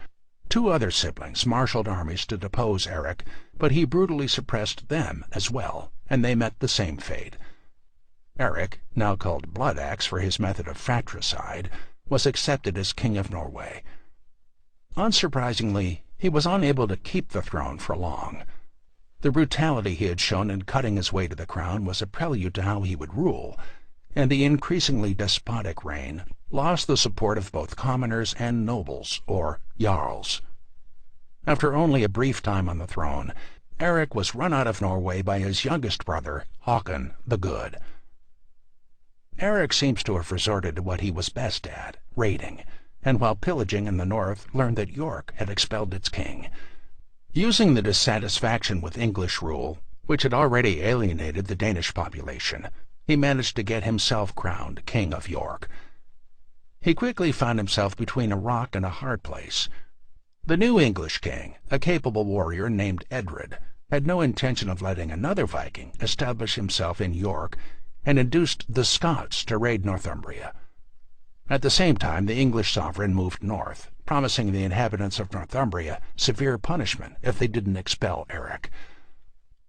Speaker 1: 2 other siblings marshaled armies to depose Eric, but he brutally suppressed them as well, and they met the same fate. Eric, now called Bloodaxe for his method of fratricide, was accepted as King of Norway. Unsurprisingly, he was unable to keep the throne for long. The brutality he had shown in cutting his way to the crown was a prelude to how he would rule, and the increasingly despotic reign lost the support of both commoners and nobles, or jarls. After only a brief time on the throne, Eric was run out of Norway by his youngest brother, Håkon the Good. Eric seems to have resorted to what he was best at, raiding, and while pillaging in the north learned that York had expelled its king. Using the dissatisfaction with English rule, which had already alienated the Danish population, he managed to get himself crowned King of York. He quickly found himself between a rock and a hard place. The new English king, a capable warrior named Edred, had no intention of letting another Viking establish himself in York, and induced the Scots to raid Northumbria. At the same time, the English sovereign moved north, promising the inhabitants of Northumbria severe punishment if they didn't expel Eric.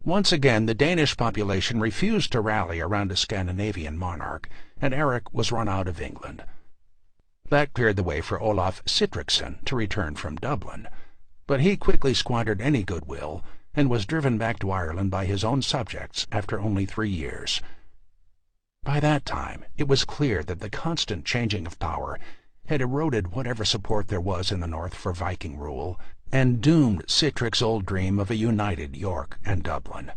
Speaker 1: Once again, the Danish population refused to rally around a Scandinavian monarch, and Eric was run out of England. That cleared the way for Olaf Sigtryggsson to return from Dublin, but he quickly squandered any goodwill and was driven back to Ireland by his own subjects after only 3 years. By that time, it was clear that the constant changing of power had eroded whatever support there was in the north for Viking rule, and doomed Sihtric's old dream of a united York and Dublin.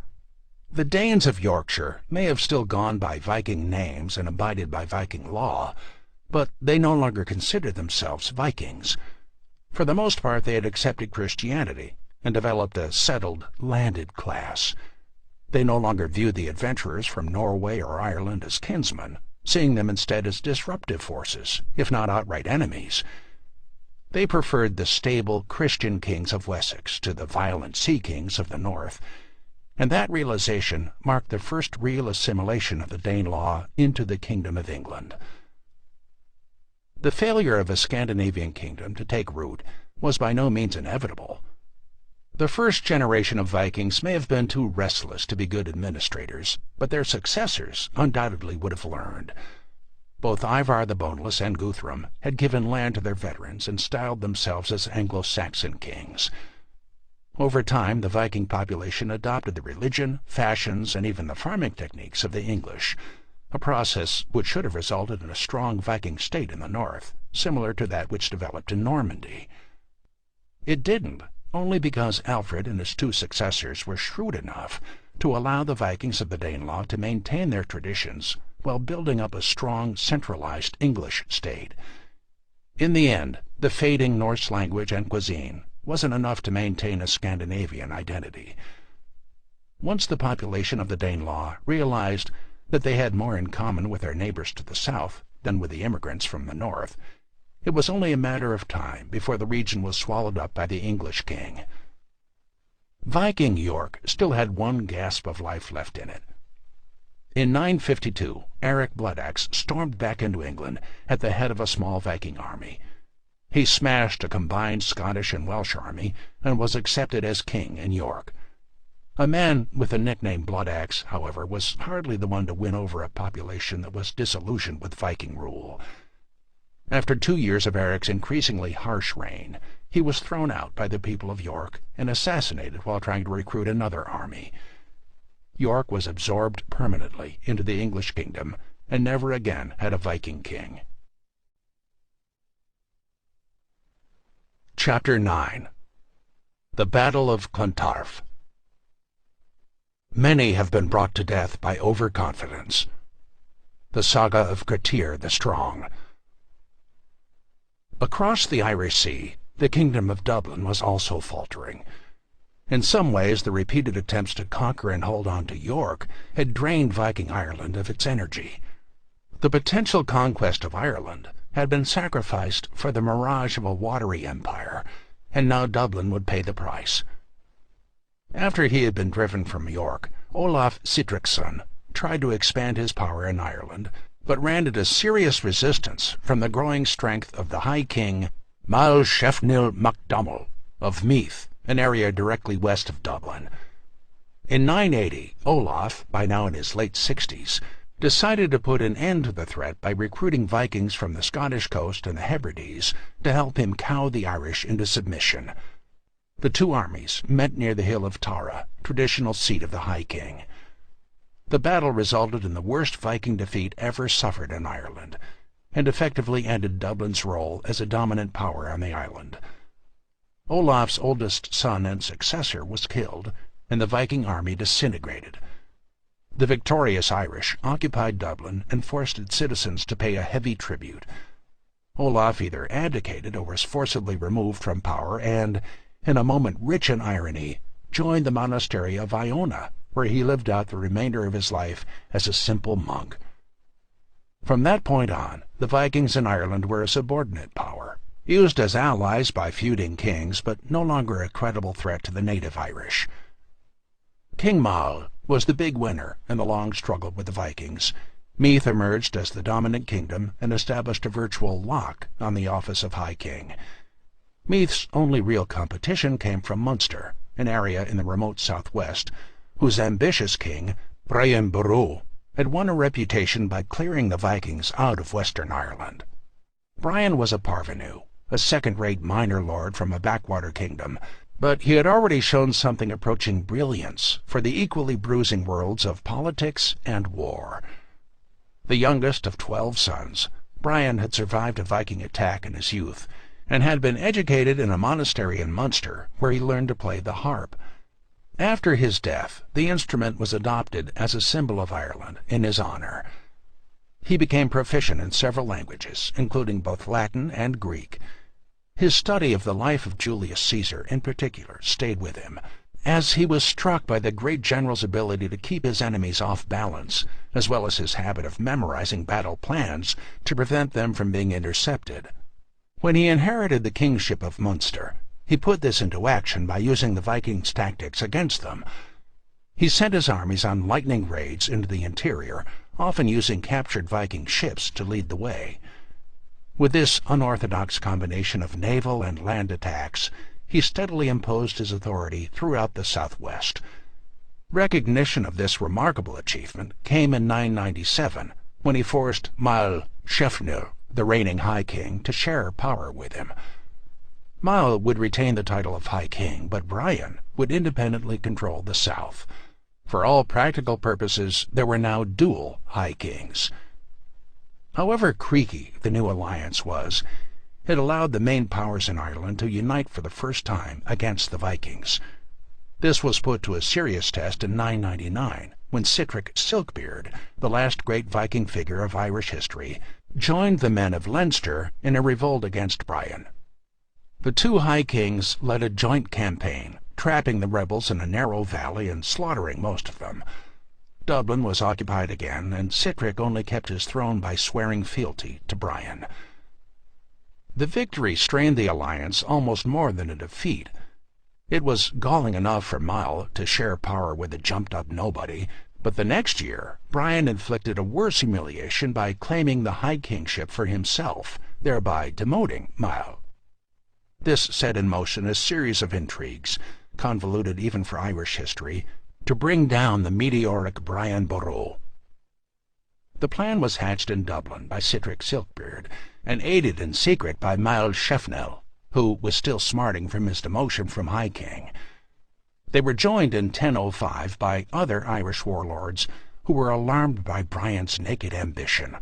Speaker 1: The Danes of Yorkshire may have still gone by Viking names and abided by Viking law, but they no longer considered themselves Vikings. For the most part, they had accepted Christianity and developed a settled, landed class. They no longer viewed the adventurers from Norway or Ireland as kinsmen, seeing them instead as disruptive forces, if not outright enemies. They preferred the stable Christian kings of Wessex to the violent sea kings of the north, and that realization marked the first real assimilation of the Danelaw into the Kingdom of England. The failure of a Scandinavian kingdom to take root was by no means inevitable. The first generation of Vikings may have been too restless to be good administrators, but their successors undoubtedly would have learned. Both Ivar the Boneless and Guthrum had given land to their veterans and styled themselves as Anglo-Saxon kings. Over time, the Viking population adopted the religion, fashions, and even the farming techniques of the English, a process which should have resulted in a strong Viking state in the north, similar to that which developed in Normandy. It didn't, only because Alfred and his two successors were shrewd enough to allow the Vikings of the Danelaw to maintain their traditions while building up a strong, centralized English state. In the end, the fading Norse language and cuisine wasn't enough to maintain a Scandinavian identity. Once the population of the Danelaw realized that they had more in common with their neighbors to the south than with the immigrants from the north, it was only a matter of time before the region was swallowed up by the English king. Viking York still had one gasp of life left in it. In 952, Eric Bloodaxe stormed back into England at the head of a small Viking army. He smashed a combined Scottish and Welsh army and was accepted as king in York. A man with the nickname Bloodaxe, however, was hardly the one to win over a population that was disillusioned with Viking rule. After 2 years of Eric's increasingly harsh reign, he was thrown out by the people of York and assassinated while trying to recruit another army. York was absorbed permanently into the English kingdom and never again had a Viking king. Chapter 9. The Battle of Clontarf. Many have been brought to death by overconfidence. The Saga of Grettir the Strong. Across the Irish Sea, the Kingdom of Dublin was also faltering. In some ways, the repeated attempts to conquer and hold on to York had drained Viking Ireland of its energy. The potential conquest of Ireland had been sacrificed for the mirage of a watery empire, and now Dublin would pay the price. After he had been driven from York, Olaf Sihtric's son tried to expand his power in Ireland, but ran into serious resistance from the growing strength of the High King Mal Shefnil MacDonald of Meath, an area directly west of Dublin. In 980, Olaf, by now in his late 60s, decided to put an end to the threat by recruiting Vikings from the Scottish coast and the Hebrides to help him cow the Irish into submission. The two armies met near the hill of Tara, traditional seat of the High King. The battle resulted in the worst Viking defeat ever suffered in Ireland, and effectively ended Dublin's role as a dominant power on the island. Olaf's oldest son and successor was killed, and the Viking army disintegrated. The victorious Irish occupied Dublin and forced its citizens to pay a heavy tribute. Olaf either abdicated or was forcibly removed from power and, in a moment rich in irony, joined the monastery of Iona, where he lived out the remainder of his life as a simple monk. From that point on, the Vikings in Ireland were a subordinate power, used as allies by feuding kings, but no longer a credible threat to the native Irish. King Mal was the big winner in the long struggle with the Vikings. Meath emerged as the dominant kingdom and established a virtual lock on the office of High King. Meath's only real competition came from Munster, an area in the remote southwest, whose ambitious king, Brian Boru, had won a reputation by clearing the Vikings out of Western Ireland. Brian was a parvenu, a second-rate minor lord from a backwater kingdom, but he had already shown something approaching brilliance for the equally bruising worlds of politics and war. The youngest of 12 sons, Brian had survived a Viking attack in his youth and had been educated in a monastery in Munster, where he learned to play the harp. After his death, the instrument was adopted as a symbol of Ireland in his honor. He became proficient in several languages, including both Latin and Greek. His study of the life of Julius Caesar, in particular, stayed with him, as he was struck by the great general's ability to keep his enemies off balance, as well as his habit of memorizing battle plans to prevent them from being intercepted. When he inherited the kingship of Munster, he put this into action by using the Vikings' tactics against them. He sent his armies on lightning raids into the interior, often using captured Viking ships to lead the way. With this unorthodox combination of naval and land attacks, he steadily imposed his authority throughout the southwest. Recognition of this remarkable achievement came in 997, when he forced Mael Shefnir, the reigning High King, to share power with him. Mael would retain the title of High King, but Brian would independently control the south. For all practical purposes, there were now dual High Kings. However creaky the new alliance was, it allowed the main powers in Ireland to unite for the first time against the Vikings. This was put to a serious test in 999, when Sihtric Silkbeard, the last great Viking figure of Irish history, joined the men of Leinster in a revolt against Brian. The two High Kings led a joint campaign, trapping the rebels in a narrow valley and slaughtering most of them. Dublin was occupied again, and Sihtric only kept his throne by swearing fealty to Brian. The victory strained the alliance almost more than a defeat. It was galling enough for Mael to share power with a jumped-up nobody, but the next year Brian inflicted a worse humiliation by claiming the High Kingship for himself, thereby demoting Mael. This set in motion a series of intrigues, convoluted even for Irish history, to bring down the meteoric Brian Boru. The plan was hatched in Dublin by Sihtric Silkbeard, and aided in secret by Mael Shefnel, who was still smarting from his demotion from High King. They were joined in 1005 by other Irish warlords who were alarmed by Brian's naked ambition.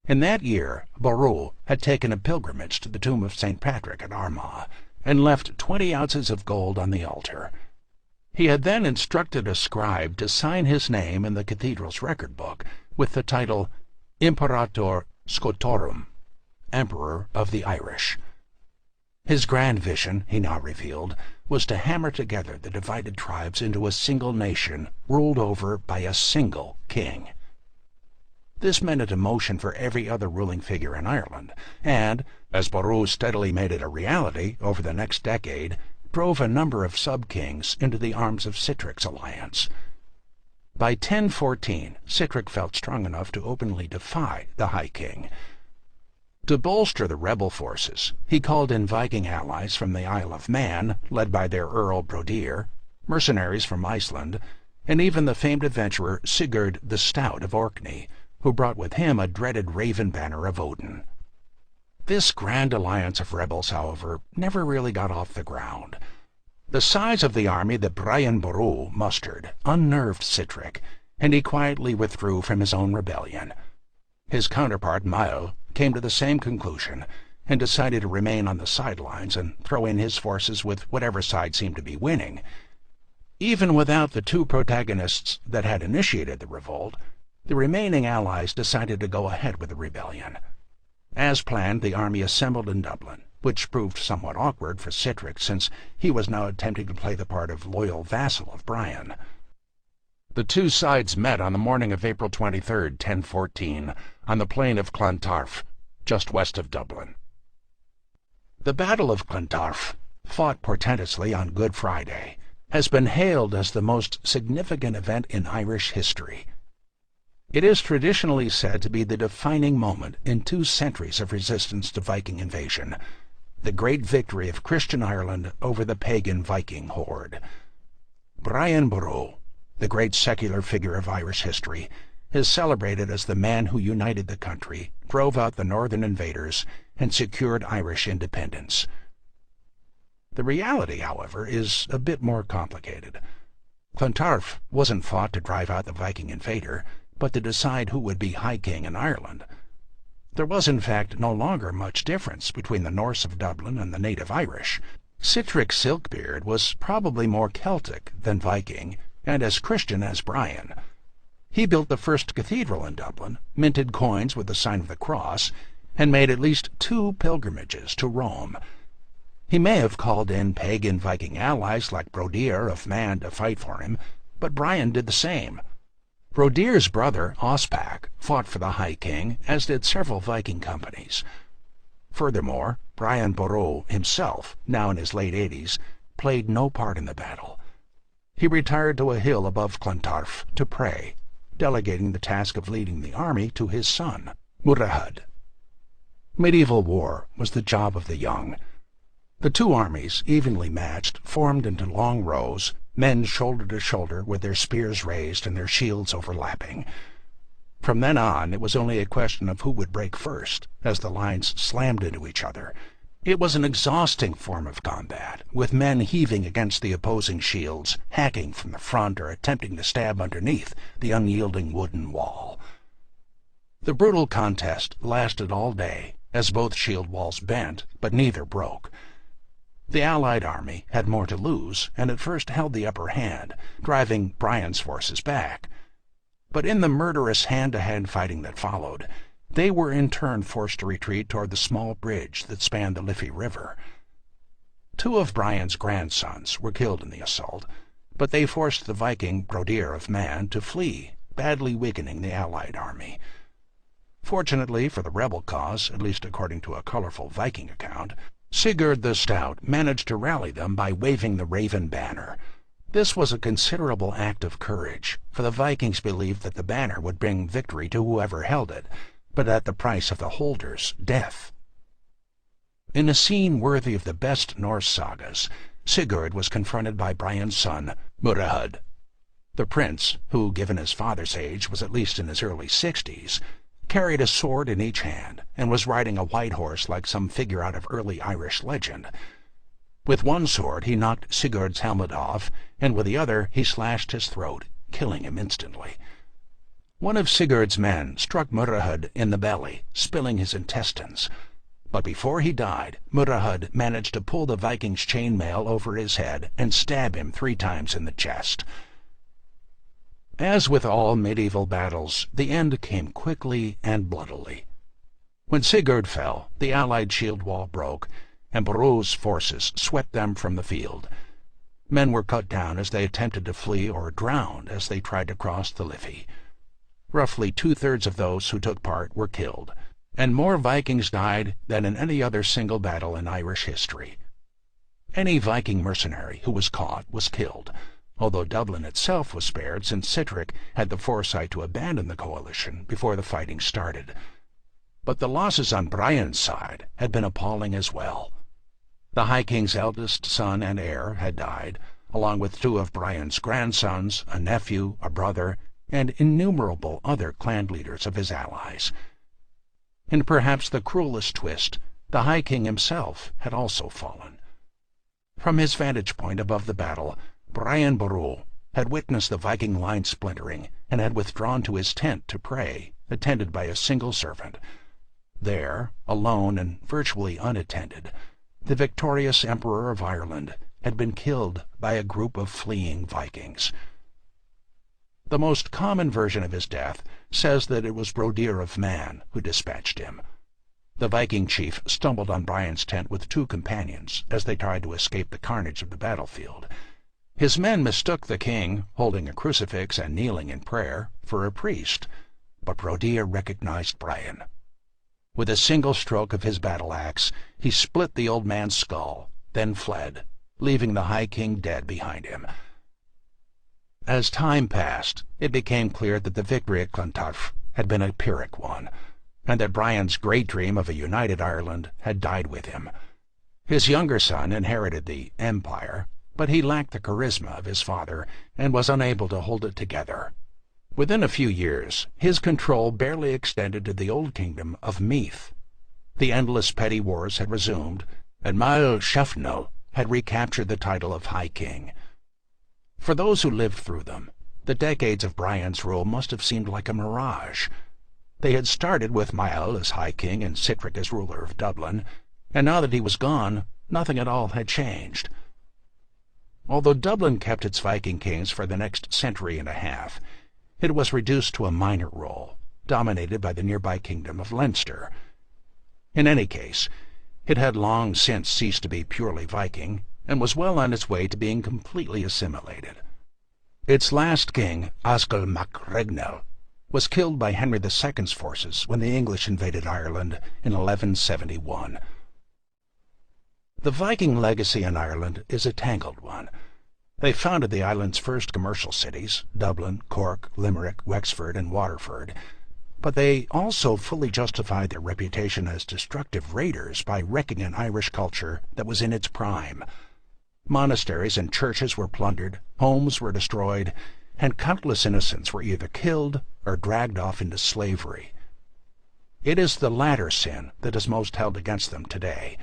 Speaker 1: In that year, Boru had taken a pilgrimage to the tomb of St. Patrick at Armagh, and left 20 ounces of gold on the altar. He had then instructed a scribe to sign his name in the cathedral's record book with the title Imperator Scotorum, Emperor of the Irish. His grand vision, he now revealed, was to hammer together the divided tribes into a single nation ruled over by a single king. This meant a demotion for every other ruling figure in Ireland, and, as Boru steadily made it a reality over the next decade, drove a number of sub-kings into the arms of Sihtric's alliance. By 1014, Sihtric felt strong enough to openly defy the High King. To bolster the rebel forces, he called in Viking allies from the Isle of Man, led by their Earl Brodir, mercenaries from Iceland, and even the famed adventurer Sigurd the Stout of Orkney, who brought with him a dreaded raven banner of Odin. This grand alliance of rebels, however, never really got off the ground. The size of the army that Brian Boru mustered unnerved Sihtric, and he quietly withdrew from his own rebellion. His counterpart, Mael, came to the same conclusion, and decided to remain on the sidelines and throw in his forces with whatever side seemed to be winning. Even without the two protagonists that had initiated the revolt, the remaining allies decided to go ahead with the rebellion. As planned, the army assembled in Dublin, which proved somewhat awkward for Sihtric since he was now attempting to play the part of loyal vassal of Brian. The two sides met on the morning of April 23, 1014, on the plain of Clontarf, just west of Dublin. The Battle of Clontarf, fought portentously on Good Friday, has been hailed as the most significant event in Irish history. It is traditionally said to be the defining moment in 2 centuries of resistance to Viking invasion, the great victory of Christian Ireland over the pagan Viking horde. Brian Boru, the great secular figure of Irish history, is celebrated as the man who united the country, drove out the northern invaders, and secured Irish independence. The reality, however, is a bit more complicated. Clontarf wasn't fought to drive out the Viking invader, but to decide who would be High King in Ireland. There was in fact no longer much difference between the Norse of Dublin and the native Irish. Sihtric Silkbeard was probably more Celtic than Viking, and as Christian as Brian. He built the first cathedral in Dublin, minted coins with the sign of the cross, and made at least 2 pilgrimages to Rome. He may have called in pagan Viking allies like Brodir of Man to fight for him, but Brian did the same. Brodir's brother, Ospak, fought for the High King, as did several Viking companies. Furthermore, Brian Boru himself, now in his late 80s, played no part in the battle. He retired to a hill above Clontarf to pray, delegating the task of leading the army to his son, Murahud. Medieval war was the job of the young. The 2 armies, evenly matched, formed into long rows, men shoulder to shoulder with their spears raised and their shields overlapping. From then on, it was only a question of who would break first, as the lines slammed into each other. It was an exhausting form of combat, with men heaving against the opposing shields, hacking from the front or attempting to stab underneath the unyielding wooden wall. The brutal contest lasted all day, as both shield walls bent, but neither broke. The Allied army had more to lose, and at first held the upper hand, driving Brian's forces back. But in the murderous hand-to-hand fighting that followed, they were in turn forced to retreat toward the small bridge that spanned the Liffey River. 2 of Brian's grandsons were killed in the assault, but they forced the Viking Brodir of Man to flee, badly weakening the Allied army. Fortunately for the rebel cause, at least according to a colorful Viking account, Sigurd the Stout managed to rally them by waving the Raven banner. This was a considerable act of courage, for the Vikings believed that the banner would bring victory to whoever held it, but at the price of the holders' death. In a scene worthy of the best Norse sagas, Sigurd was confronted by Brian's son, Murahud. The prince, who, given his father's age, was at least in his early 60s, carried a sword in each hand, and was riding a white horse like some figure out of early Irish legend. With one sword he knocked Sigurd's helmet off, and with the other he slashed his throat, killing him instantly. One of Sigurd's men struck Murahud in the belly, spilling his intestines. But before he died, Murahud managed to pull the Viking's chainmail over his head and stab him 3 times in the chest. As with all medieval battles, the end came quickly and bloodily. When Sigurd fell, the Allied shield wall broke, and Boru's forces swept them from the field. Men were cut down as they attempted to flee or drowned as they tried to cross the Liffey. Roughly 2/3 of those who took part were killed, and more Vikings died than in any other single battle in Irish history. Any Viking mercenary who was caught was killed, although Dublin itself was spared since Sihtric had the foresight to abandon the coalition before the fighting started. But the losses on Brian's side had been appalling as well. The High King's eldest son and heir had died, along with 2 of Brian's grandsons, a nephew, a brother, and innumerable other clan leaders of his allies. In perhaps the cruelest twist, the High King himself had also fallen. From his vantage point above the battle, Brian Boru had witnessed the Viking line splintering and had withdrawn to his tent to pray, attended by a single servant. There, alone and virtually unattended, the victorious Emperor of Ireland had been killed by a group of fleeing Vikings. The most common version of his death says that it was Brodir of Man who dispatched him. The Viking chief stumbled on Brian's tent with 2 companions as they tried to escape the carnage of the battlefield. His men mistook the king, holding a crucifix and kneeling in prayer, for a priest, but Brodir recognized Brian. With a single stroke of his battle-axe, he split the old man's skull, then fled, leaving the High King dead behind him. As time passed, it became clear that the victory at Clontarf had been a Pyrrhic one, and that Brian's great dream of a united Ireland had died with him. His younger son inherited the empire, but he lacked the charisma of his father and was unable to hold it together. Within a few years, his control barely extended to the old kingdom of Meath. The endless petty wars had resumed, and Mael Shefnel had recaptured the title of High King. For those who lived through them, The decades of Brian's rule must have seemed like a mirage. They had started with Mael as High King and Sihtric as ruler of Dublin, and now that he was gone, nothing at all had changed. Although Dublin kept its Viking kings for the next century and a half, it was reduced to a minor role, dominated by the nearby kingdom of Leinster. In any case, it had long since ceased to be purely Viking, and was well on its way to being completely assimilated. Its last king, Oscail mac Regnell, was killed by Henry II's forces when the English invaded Ireland in 1171. The Viking legacy in Ireland is a tangled one. They founded the island's first commercial cities, Dublin, Cork, Limerick, Wexford, and Waterford, but they also fully justified their reputation as destructive raiders by wrecking an Irish culture that was in its prime. Monasteries and churches were plundered, homes were destroyed, and countless innocents were either killed or dragged off into slavery. It is the latter sin that is most held against them today.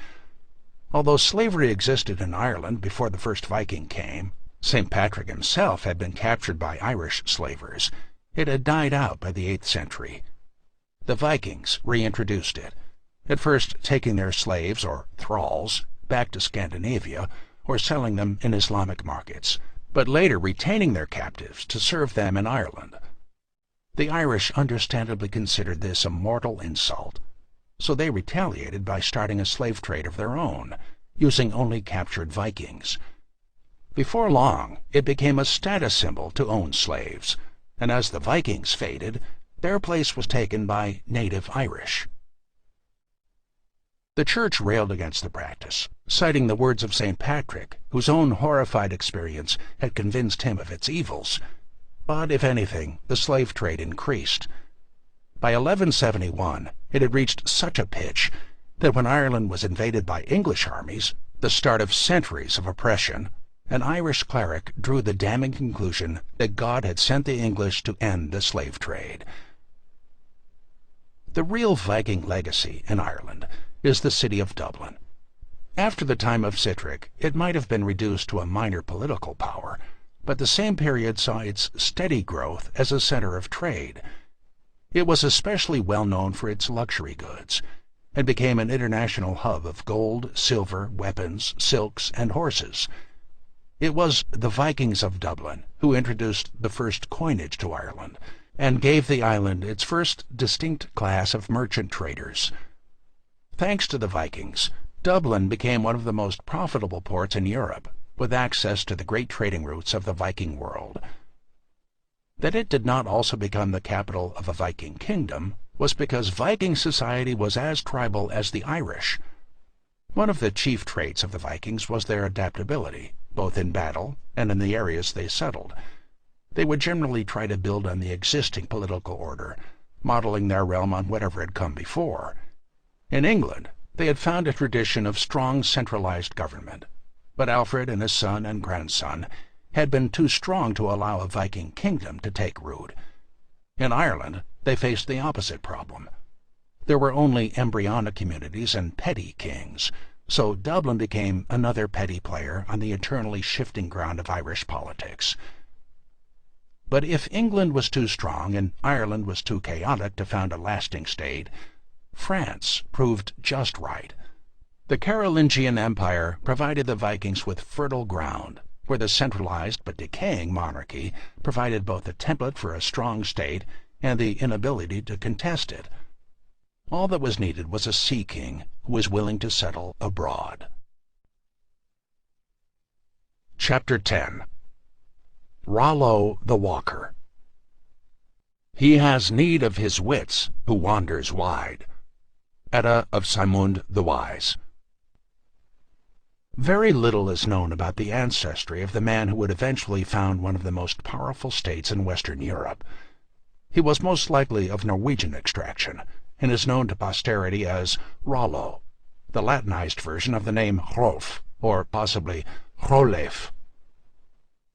Speaker 1: Although slavery existed in Ireland before the first Viking came, St. Patrick himself had been captured by Irish slavers. It had died out by the 8th century. The Vikings reintroduced it, at first taking their slaves, or thralls, back to Scandinavia, or selling them in Islamic markets, but later retaining their captives to serve them in Ireland. The Irish understandably considered this a mortal insult, so they retaliated by starting a slave trade of their own, using only captured Vikings. Before long, it became a status symbol to own slaves, and as the Vikings faded, their place was taken by native Irish. The Church railed against the practice, citing the words of St. Patrick, whose own horrified experience had convinced him of its evils. But, if anything, the slave trade increased. By 1171, it had reached such a pitch that when Ireland was invaded by English armies, the start of centuries of oppression, an Irish cleric drew the damning conclusion that God had sent the English to end the slave trade. The real Viking legacy in Ireland is the city of Dublin. After the time of Sihtric, it might have been reduced to a minor political power, but the same period saw its steady growth as a center of trade. It was especially well known for its luxury goods, and became an international hub of gold, silver, weapons, silks, and horses. It was the Vikings of Dublin who introduced the first coinage to Ireland, and gave the island its first distinct class of merchant traders. Thanks to the Vikings, Dublin became one of the most profitable ports in Europe, with access to the great trading routes of the Viking world. That it did not also become the capital of a Viking kingdom was because Viking society was as tribal as the Irish. One of the chief traits of the Vikings was their adaptability, both in battle and in the areas they settled. They would generally try to build on the existing political order, modeling their realm on whatever had come before. In England, they had found a tradition of strong centralized government, but Alfred and his son and grandson had been too strong to allow a Viking kingdom to take root. In Ireland, they faced the opposite problem. There were only embryonic communities and petty kings, so Dublin became another petty player on the eternally shifting ground of Irish politics. But if England was too strong and Ireland was too chaotic to found a lasting state, France proved just right. The Carolingian Empire provided the Vikings with fertile ground, where the centralized but decaying monarchy provided both a template for a strong state and the inability to contest it. All that was needed was a sea king who was willing to settle abroad. Chapter 10. Rollo the Walker. He has need of his wits who wanders wide. Edda of Saemund the Wise. Very little is known about the ancestry of the man who would eventually found one of the most powerful states in Western Europe. He was most likely of Norwegian extraction, and is known to posterity as Rollo, the Latinized version of the name Hrolf, or possibly Hrolleif.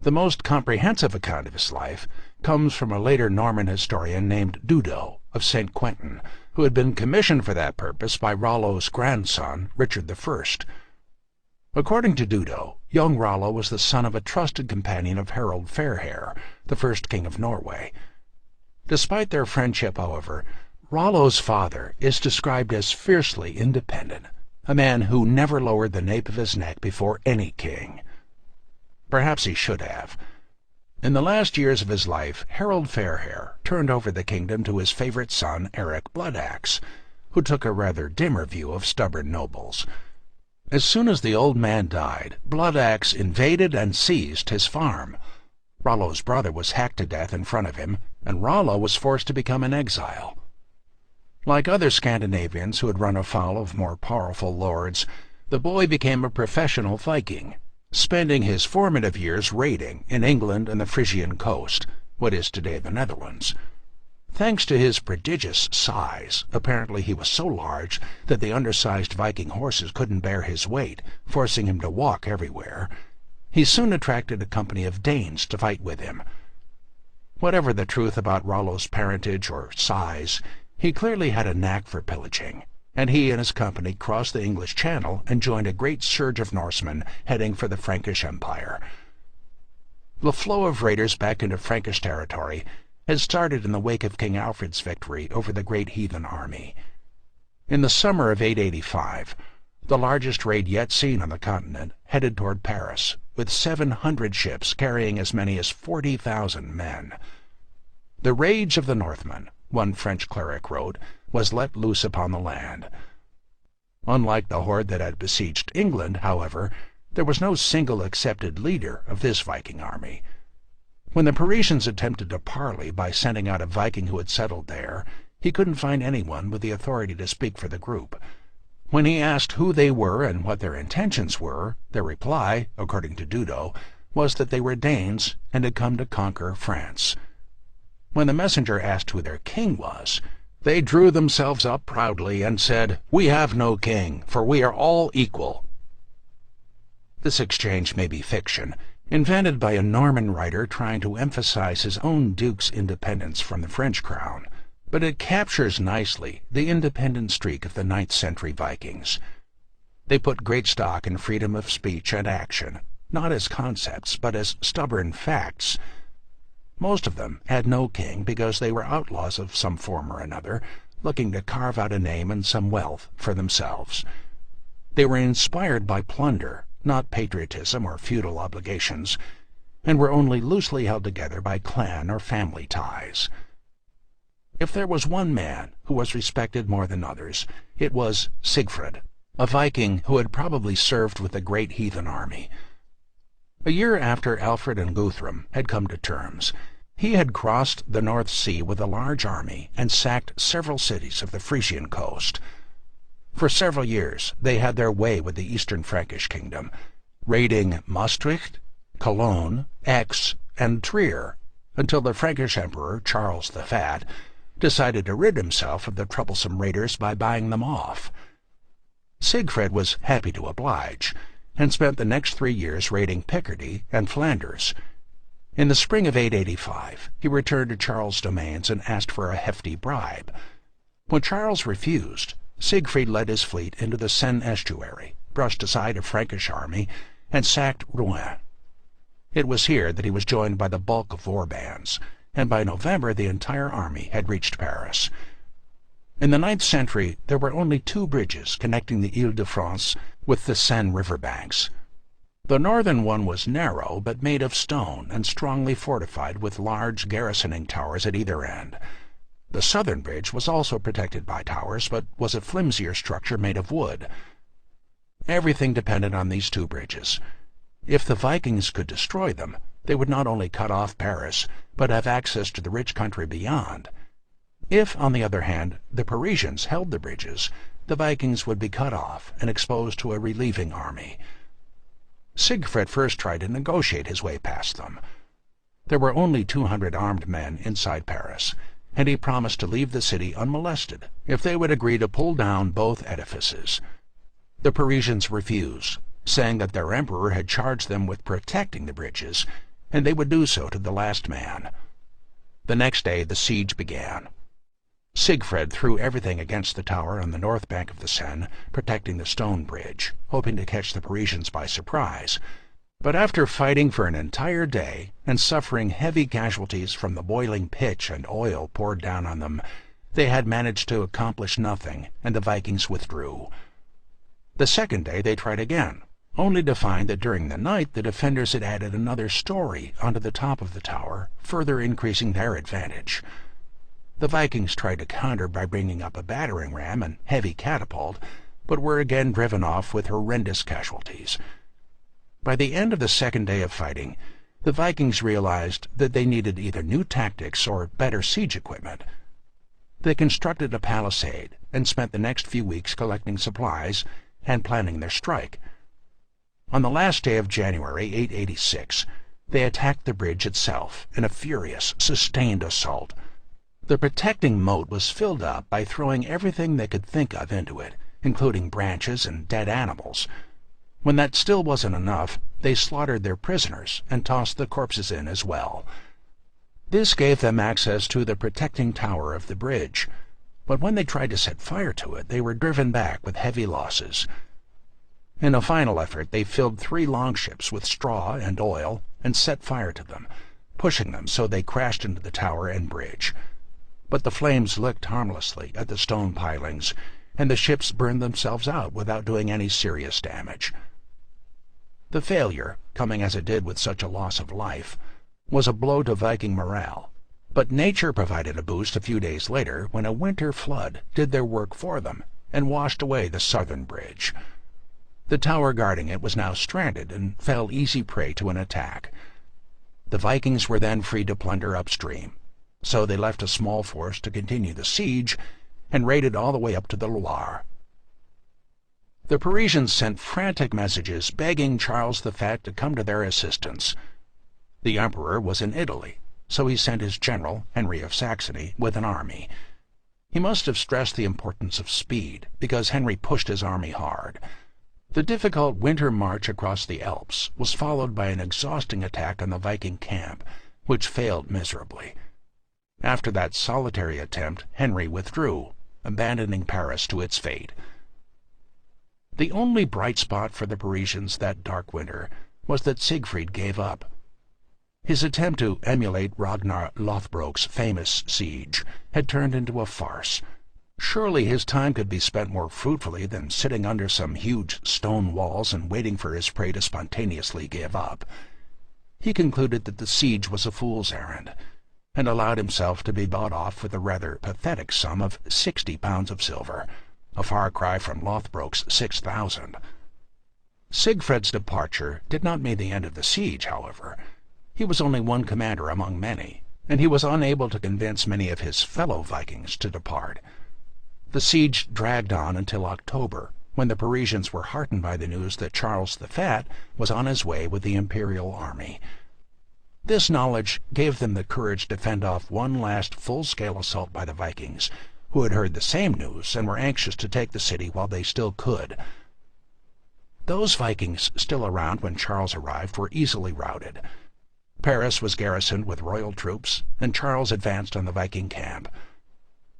Speaker 1: The most comprehensive account of his life comes from a later Norman historian named Dudo of St. Quentin, who had been commissioned for that purpose by Rollo's grandson, Richard I. According to Dudo, young Rollo was the son of a trusted companion of Harald Fairhair, the first king of Norway. Despite their friendship, however, Rollo's father is described as fiercely independent, a man who never lowered the nape of his neck before any king. Perhaps he should have. In the last years of his life, Harald Fairhair turned over the kingdom to his favorite son, Eric Bloodaxe, who took a rather dimmer view of stubborn nobles. As soon as the old man died, Bloodaxe invaded and seized his farm. Rollo's brother was hacked to death in front of him, and Rollo was forced to become an exile. Like other Scandinavians who had run afoul of more powerful lords, the boy became a professional Viking, spending his formative years raiding in England and the Frisian coast, what is today the Netherlands. Thanks to his prodigious size, apparently he was so large that the undersized Viking horses couldn't bear his weight, forcing him to walk everywhere, he soon attracted a company of Danes to fight with him. Whatever the truth about Rollo's parentage or size, he clearly had a knack for pillaging, and he and his company crossed the English Channel and joined a great surge of Norsemen heading for the Frankish Empire. The flow of raiders back into Frankish territory had started in the wake of King Alfred's victory over the great heathen army. In the summer of 885, the largest raid yet seen on the continent headed toward Paris, with 700 ships carrying as many as 40,000 men. The rage of the Northmen, one French cleric wrote, was let loose upon the land. Unlike the horde that had besieged England, however, there was no single accepted leader of this Viking army. When the Parisians attempted to parley by sending out a Viking who had settled there, he couldn't find anyone with the authority to speak for the group. When he asked who they were and what their intentions were, their reply, according to Dudo, was that they were Danes and had come to conquer France. When the messenger asked who their king was, they drew themselves up proudly and said, "We have no king, for we are all equal." This exchange may be fiction, invented by a Norman writer trying to emphasize his own duke's independence from the French crown, but it captures nicely the independent streak of the 9th century Vikings. They put great stock in freedom of speech and action, not as concepts, but as stubborn facts. Most of them had no king because they were outlaws of some form or another, looking to carve out a name and some wealth for themselves. They were inspired by plunder, not patriotism or feudal obligations, and were only loosely held together by clan or family ties. If there was one man who was respected more than others, it was Sigfrid, a Viking who had probably served with the great heathen army. A year after Alfred and Guthrum had come to terms, he had crossed the North Sea with a large army and sacked several cities of the Frisian coast. For several years they had their way with the eastern Frankish kingdom, raiding Maastricht, Cologne, Aix, and Trier, until the Frankish emperor, Charles the Fat, decided to rid himself of the troublesome raiders by buying them off. Sigfrid was happy to oblige, and spent the next 3 years raiding Picardy and Flanders. In the spring of 885, he returned to Charles' domains and asked for a hefty bribe. When Charles refused, Siegfried led his fleet into the Seine estuary, brushed aside a Frankish army, and sacked Rouen. It was here that he was joined by the bulk of war bands, and by November the entire army had reached Paris. In the 9th century there were only 2 bridges connecting the Ile-de-France with the Seine riverbanks. The northern one was narrow but made of stone and strongly fortified with large garrisoning towers at either end. The southern bridge was also protected by towers, but was a flimsier structure made of wood. Everything depended on these 2 bridges. If the Vikings could destroy them, they would not only cut off Paris, but have access to the rich country beyond. If, on the other hand, the Parisians held the bridges, the Vikings would be cut off and exposed to a relieving army. Sigfrid first tried to negotiate his way past them. There were only 200 armed men inside Paris, and he promised to leave the city unmolested if they would agree to pull down both edifices. The Parisians refused, saying that their emperor had charged them with protecting the bridges, and they would do so to the last man. The next day the siege began. Siegfried threw everything against the tower on the north bank of the Seine, protecting the stone bridge, hoping to catch the Parisians by surprise. But after fighting for an entire day and suffering heavy casualties from the boiling pitch and oil poured down on them, they had managed to accomplish nothing, and the Vikings withdrew. The second day they tried again, only to find that during the night the defenders had added another story onto the top of the tower, further increasing their advantage. The Vikings tried to counter by bringing up a battering ram and heavy catapult, but were again driven off with horrendous casualties. By the end of the second day of fighting, the Vikings realized that they needed either new tactics or better siege equipment. They constructed a palisade and spent the next few weeks collecting supplies and planning their strike. On the last day of January 886, they attacked the bridge itself in a furious, sustained assault. The protecting moat was filled up by throwing everything they could think of into it, including branches and dead animals. When that still wasn't enough, they slaughtered their prisoners and tossed the corpses in as well. This gave them access to the protecting tower of the bridge, but when they tried to set fire to it, they were driven back with heavy losses. In a final effort, they filled 3 longships with straw and oil and set fire to them, pushing them so they crashed into the tower and bridge. But the flames licked harmlessly at the stone pilings, and the ships burned themselves out without doing any serious damage. The failure, coming as it did with such a loss of life, was a blow to Viking morale, but nature provided a boost a few days later when a winter flood did their work for them and washed away the southern bridge. The tower guarding it was now stranded and fell easy prey to an attack. The Vikings were then free to plunder upstream, so they left a small force to continue the siege and raided all the way up to the Loire. The Parisians sent frantic messages begging Charles the Fat to come to their assistance. The emperor was in Italy, so he sent his general, Henry of Saxony, with an army. He must have stressed the importance of speed, because Henry pushed his army hard. The difficult winter march across the Alps was followed by an exhausting attack on the Viking camp, which failed miserably. After that solitary attempt, Henry withdrew, abandoning Paris to its fate. The only bright spot for the Parisians that dark winter was that Siegfried gave up. His attempt to emulate Ragnar Lothbrok's famous siege had turned into a farce. Surely his time could be spent more fruitfully than sitting under some huge stone walls and waiting for his prey to spontaneously give up. He concluded that the siege was a fool's errand, and allowed himself to be bought off with a rather pathetic sum of 60 pounds of silver, a far cry from Lothbrok's 6,000. Siegfried's departure did not mean the end of the siege, however. He was only one commander among many, and he was unable to convince many of his fellow Vikings to depart. The siege dragged on until October, when the Parisians were heartened by the news that Charles the Fat was on his way with the imperial army. This knowledge gave them the courage to fend off one last full-scale assault by the Vikings, who had heard the same news and were anxious to take the city while they still could. Those Vikings still around when Charles arrived were easily routed. Paris was garrisoned with royal troops, and Charles advanced on the Viking camp.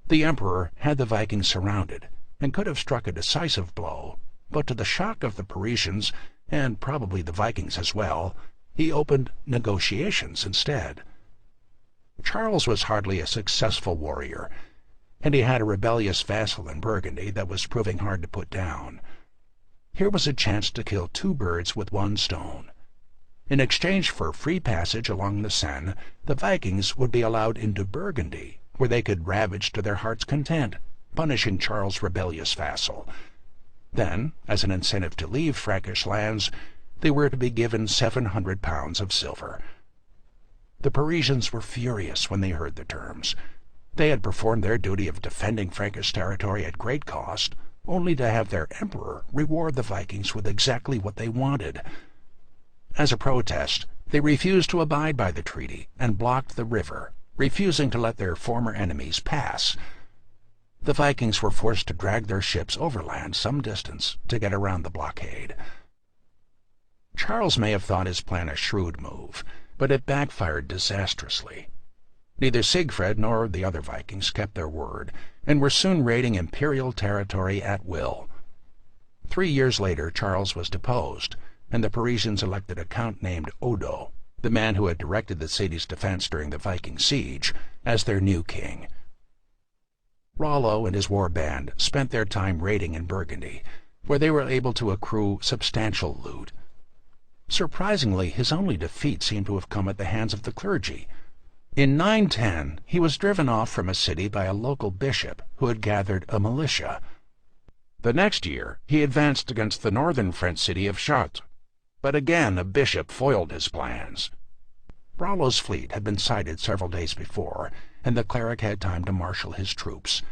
Speaker 1: The emperor had the Vikings surrounded, and could have struck a decisive blow, but to the shock of the Parisians, and probably the Vikings as well, he opened negotiations instead. Charles was hardly a successful warrior, and he had a rebellious vassal in Burgundy that was proving hard to put down. Here was a chance to kill 2 birds with 1 stone. In exchange for free passage along the Seine, the Vikings would be allowed into Burgundy, where they could ravage to their heart's content, punishing Charles' rebellious vassal. Then, as an incentive to leave Frankish lands, they were to be given 700 pounds of silver. The Parisians were furious when they heard the terms. They had performed their duty of defending Frankish territory at great cost, only to have their emperor reward the Vikings with exactly what they wanted. As a protest, they refused to abide by the treaty and blocked the river, refusing to let their former enemies pass. The Vikings were forced to drag their ships overland some distance to get around the blockade. Charles may have thought his plan a shrewd move, but it backfired disastrously. Neither Siegfried nor the other Vikings kept their word, and were soon raiding imperial territory at will. 3 years later Charles was deposed, and the Parisians elected a count named Odo, the man who had directed the city's defense during the Viking siege, as their new king. Rollo and his war band spent their time raiding in Burgundy, where they were able to accrue substantial loot. Surprisingly, his only defeat seemed to have come at the hands of the clergy. In 910, he was driven off from a city by a local bishop who had gathered a militia. The next year, he advanced against the northern French city of Chartres, but again a bishop foiled his plans. Rollo's fleet had been sighted several days before, and the cleric had time to marshal his troops.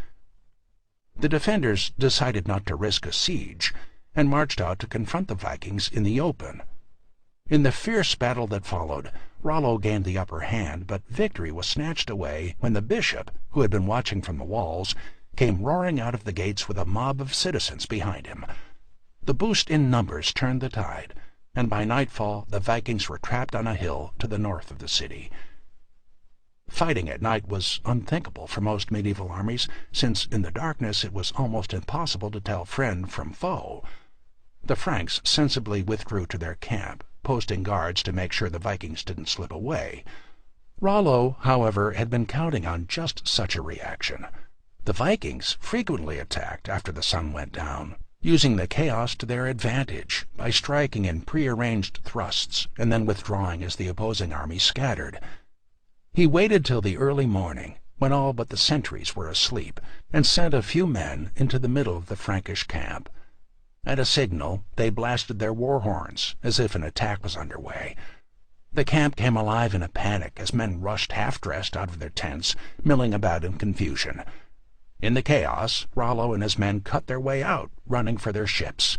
Speaker 1: The defenders decided not to risk a siege, and marched out to confront the Vikings in the open. In the fierce battle that followed, Rollo gained the upper hand, but victory was snatched away when the bishop, who had been watching from the walls, came roaring out of the gates with a mob of citizens behind him. The boost in numbers turned the tide, and by nightfall the Vikings were trapped on a hill to the north of the city. Fighting at night was unthinkable for most medieval armies, since in the darkness it was almost impossible to tell friend from foe. The Franks sensibly withdrew to their camp, posting guards to make sure the Vikings didn't slip away. Rollo, however, had been counting on just such a reaction. The Vikings frequently attacked after the sun went down, using the chaos to their advantage by striking in prearranged thrusts and then withdrawing as the opposing army scattered. He waited till the early morning, when all but the sentries were asleep, and sent a few men into the middle of the Frankish camp. At a signal, they blasted their war horns, as if an attack was underway. The camp came alive in a panic as men rushed half-dressed out of their tents, milling about in confusion. In the chaos, Rollo and his men cut their way out, running for their ships.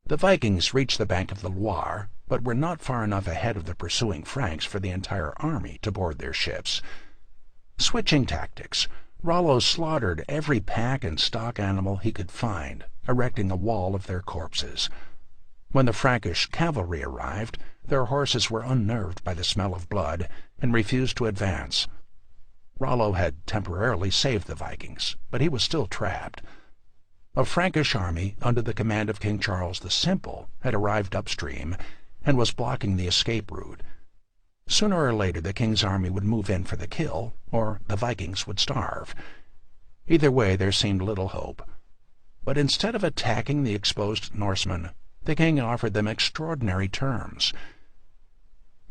Speaker 1: The Vikings reached the bank of the Loire, but were not far enough ahead of the pursuing Franks for the entire army to board their ships. Switching tactics, Rollo slaughtered every pack and stock animal he could find, erecting a wall of their corpses. When the Frankish cavalry arrived, their horses were unnerved by the smell of blood and refused to advance. Rollo had temporarily saved the Vikings, but he was still trapped. A Frankish army under the command of King Charles the Simple had arrived upstream and was blocking the escape route. Sooner or later the king's army would move in for the kill, or the Vikings would starve. Either way there seemed little hope. But instead of attacking the exposed Norsemen, the king offered them extraordinary terms.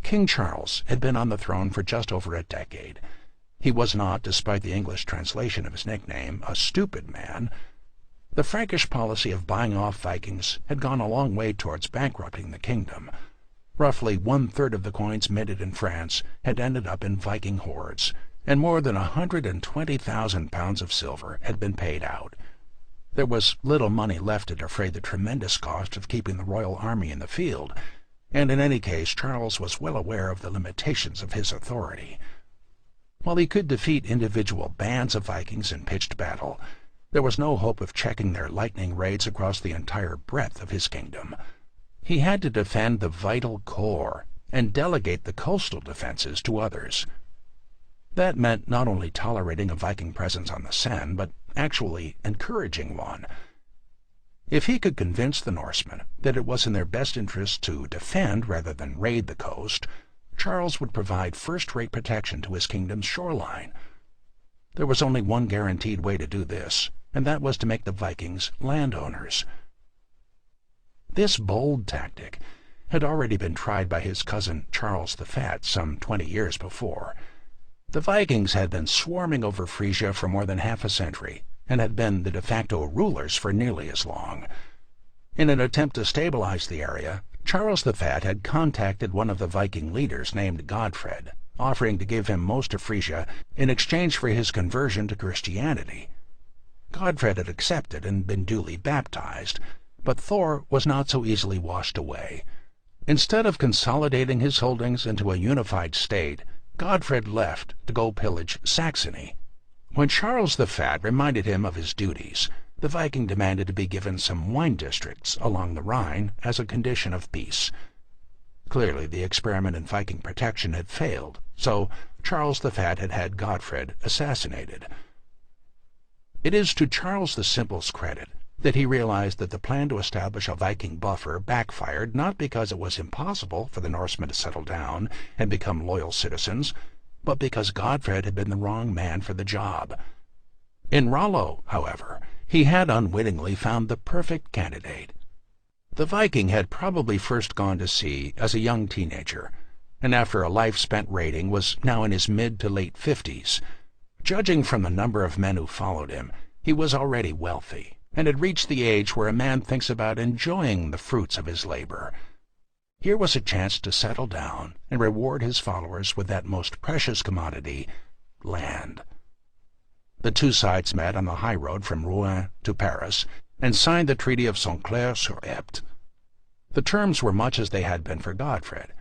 Speaker 1: King Charles had been on the throne for just over a decade. He was not, despite the English translation of his nickname, a stupid man. The Frankish policy of buying off Vikings had gone a long way towards bankrupting the kingdom. Roughly 1/3 of the coins minted in France had ended up in Viking hoards, and more than 120,000 pounds of silver had been paid out. There was little money left to defray the tremendous cost of keeping the royal army in the field, and in any case Charles was well aware of the limitations of his authority. While he could defeat individual bands of Vikings in pitched battle, there was no hope of checking their lightning raids across the entire breadth of his kingdom. He had to defend the vital core and delegate the coastal defenses to others. That meant not only tolerating a Viking presence on the Seine, but actually encouraging one. If he could convince the Norsemen that it was in their best interest to defend rather than raid the coast, Charles would provide first-rate protection to his kingdom's shoreline. There was only one guaranteed way to do this, and that was to make the Vikings landowners. This bold tactic had already been tried by his cousin Charles the Fat some 20 years before. The Vikings had been swarming over Frisia for more than half a century, and had been the de facto rulers for nearly as long. In an attempt to stabilize the area, Charles the Fat had contacted one of the Viking leaders named Godfred, offering to give him most of Frisia in exchange for his conversion to Christianity. Godfred had accepted and been duly baptized, but Thor was not so easily washed away. Instead of consolidating his holdings into a unified state, Godfred left to go pillage Saxony. When Charles the Fat reminded him of his duties, the Viking demanded to be given some wine districts along the Rhine as a condition of peace. Clearly the experiment in Viking protection had failed, so Charles the Fat had had Godfred assassinated. It is to Charles the Simple's credit that he realized that the plan to establish a Viking buffer backfired, not because it was impossible for the Norsemen to settle down and become loyal citizens, but because Godfred had been the wrong man for the job. In Rollo, however, he had unwittingly found the perfect candidate. The Viking had probably first gone to sea as a young teenager, and after a life spent raiding was now in his mid to late 50s. Judging from the number of men who followed him, he was already wealthy, and had reached the age where a man thinks about enjoying the fruits of his labor. Here was a chance to settle down and reward his followers with that most precious commodity, land. The two sides met on the high road from Rouen to Paris and signed the Treaty of Saint-Clair-sur-Epte. The terms were much as they had been for Godfred.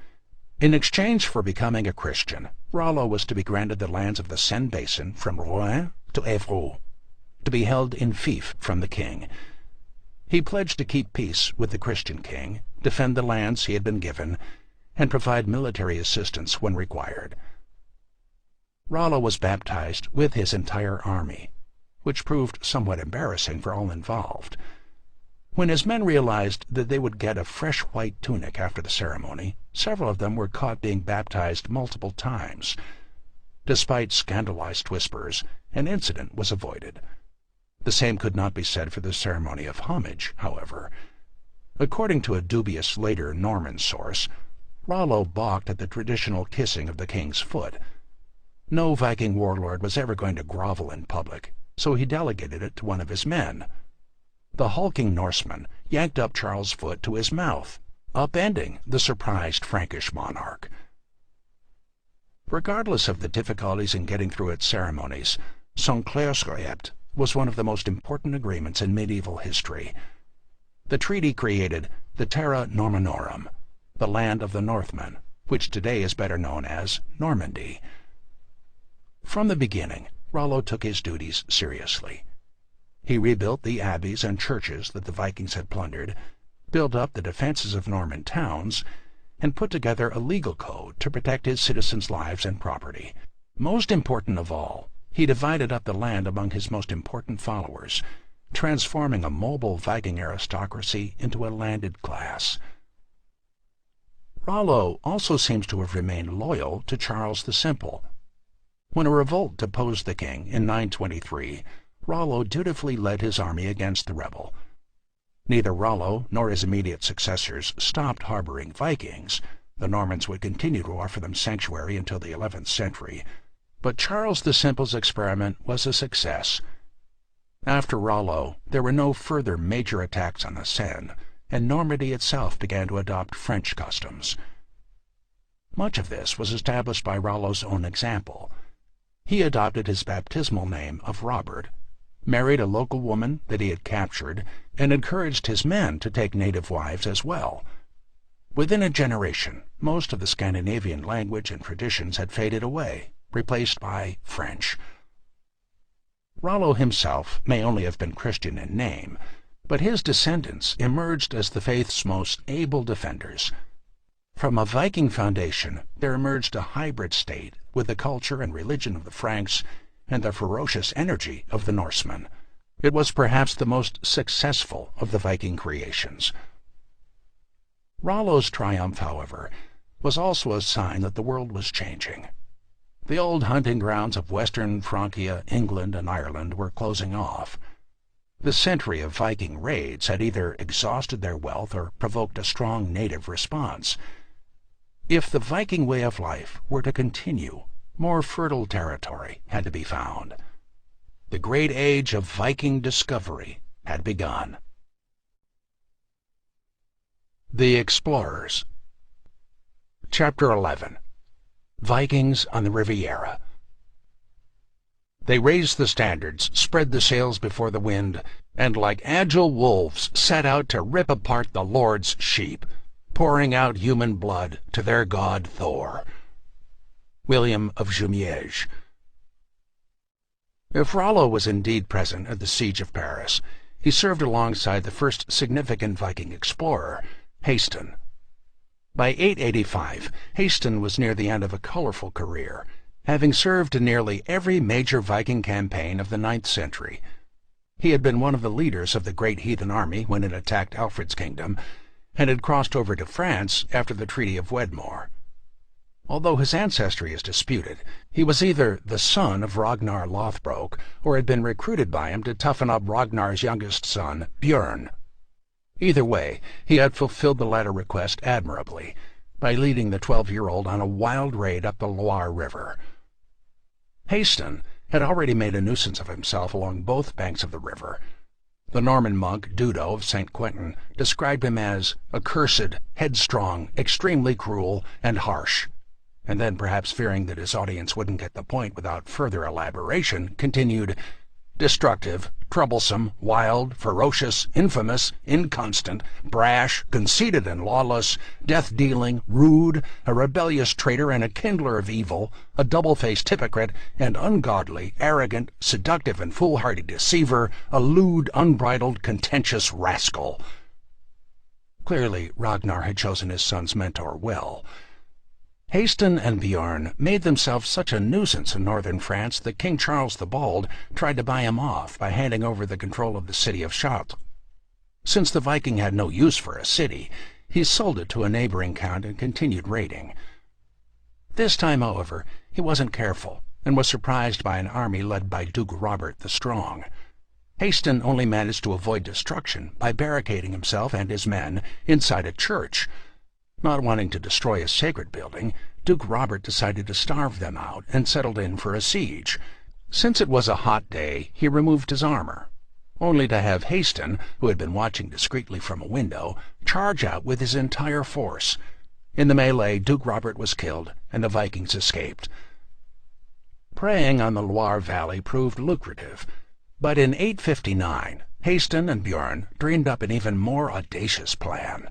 Speaker 1: In exchange for becoming a Christian, Rollo was to be granted the lands of the Seine basin from Rouen to Évreux, to be held in fief from the king. He pledged to keep peace with the Christian king, defend the lands he had been given, and provide military assistance when required. Rollo was baptized with his entire army, which proved somewhat embarrassing for all involved. When his men realized that they would get a fresh white tunic after the ceremony, several of them were caught being baptized multiple times. Despite scandalized whispers, an incident was avoided. The same could not be said for the ceremony of homage, however. According to a dubious later Norman source, Rollo balked at the traditional kissing of the king's foot. No Viking warlord was ever going to grovel in public, so he delegated it to one of his men. The hulking Norseman yanked up Charles' foot to his mouth, upending the surprised Frankish monarch. Regardless of the difficulties in getting through its ceremonies, Saint-Clair-sur-Epte was one of the most important agreements in medieval history. The treaty created the Terra Normanorum, the land of the Northmen, which today is better known as Normandy. From the beginning, Rollo took his duties seriously. He rebuilt the abbeys and churches that the Vikings had plundered, built up the defenses of Norman towns, and put together a legal code to protect his citizens' lives and property. Most important of all, he divided up the land among his most important followers, transforming a mobile Viking aristocracy into a landed class. Rollo also seems to have remained loyal to Charles the Simple. When a revolt deposed the king in 923, Rollo dutifully led his army against the rebel. Neither Rollo nor his immediate successors stopped harboring Vikings. The Normans would continue to offer them sanctuary until the 11th century, but Charles the Simple's experiment was a success. After Rollo, there were no further major attacks on the Seine, and Normandy itself began to adopt French customs. Much of this was established by Rollo's own example. He adopted his baptismal name of Robert, married a local woman that he had captured, and encouraged his men to take native wives as well. Within a generation, most of the Scandinavian language and traditions had faded away, replaced by French. Rollo himself may only have been Christian in name, but his descendants emerged as the faith's most able defenders. From a Viking foundation, there emerged a hybrid state with the culture and religion of the Franks and the ferocious energy of the Norsemen. It was perhaps the most successful of the Viking creations. Rollo's triumph, however, was also a sign that the world was changing. The old hunting grounds of western Francia, England, and Ireland were closing off. The century of Viking raids had either exhausted their wealth or provoked a strong native response. If the Viking way of life were to continue, more fertile territory had to be found. The great age of Viking discovery had begun. The Explorers. Chapter 11. Vikings on the Riviera. They raised the standards, spread the sails before the wind, and like agile wolves set out to rip apart the Lord's sheep, pouring out human blood to their god Thor. William of Jumièges. If Rollo was indeed present at the siege of Paris, he served alongside the first significant Viking explorer, Haston. By 885, Haston was near the end of a colorful career. having served in nearly every major Viking campaign of the 9th century. He had been one of the leaders of the great heathen army when it attacked Alfred's kingdom, and had crossed over to France after the Treaty of Wedmore. Although his ancestry is disputed, he was either the son of Ragnar Lothbrok or had been recruited by him to toughen up Ragnar's youngest son, Björn. Either way, he had fulfilled the latter request admirably by leading the 12-year-old on a wild raid up the Loire River. Haston had already made a nuisance of himself along both banks of the river. The Norman monk Dudo of St. Quentin described him as accursed, headstrong, extremely cruel, and harsh, and then, perhaps fearing that his audience wouldn't get the point without further elaboration, continued, destructive, troublesome, wild, ferocious, infamous, inconstant, brash, conceited and lawless, death-dealing, rude, a rebellious traitor and a kindler of evil, a double-faced hypocrite, and ungodly, arrogant, seductive and foolhardy deceiver, a lewd, unbridled, contentious rascal. Clearly, Ragnar had chosen his son's mentor well. Haston and Björn made themselves such a nuisance in northern France that King Charles the Bald tried to buy him off by handing over the control of the city of Chartres. Since the Viking had no use for a city, he sold it to a neighboring count and continued raiding. This time, however, he wasn't careful and was surprised by an army led by Duke Robert the Strong. Haston only managed to avoid destruction by barricading himself and his men inside a church. Not wanting to destroy a sacred building, Duke Robert decided to starve them out and settled in for a siege. Since it was a hot day, he removed his armor, only to have Haston, who had been watching discreetly from a window, charge out with his entire force. In the melee, Duke Robert was killed, and the Vikings escaped. Preying on the Loire Valley proved lucrative, but in 859, Haston and Björn dreamed up an even more audacious plan.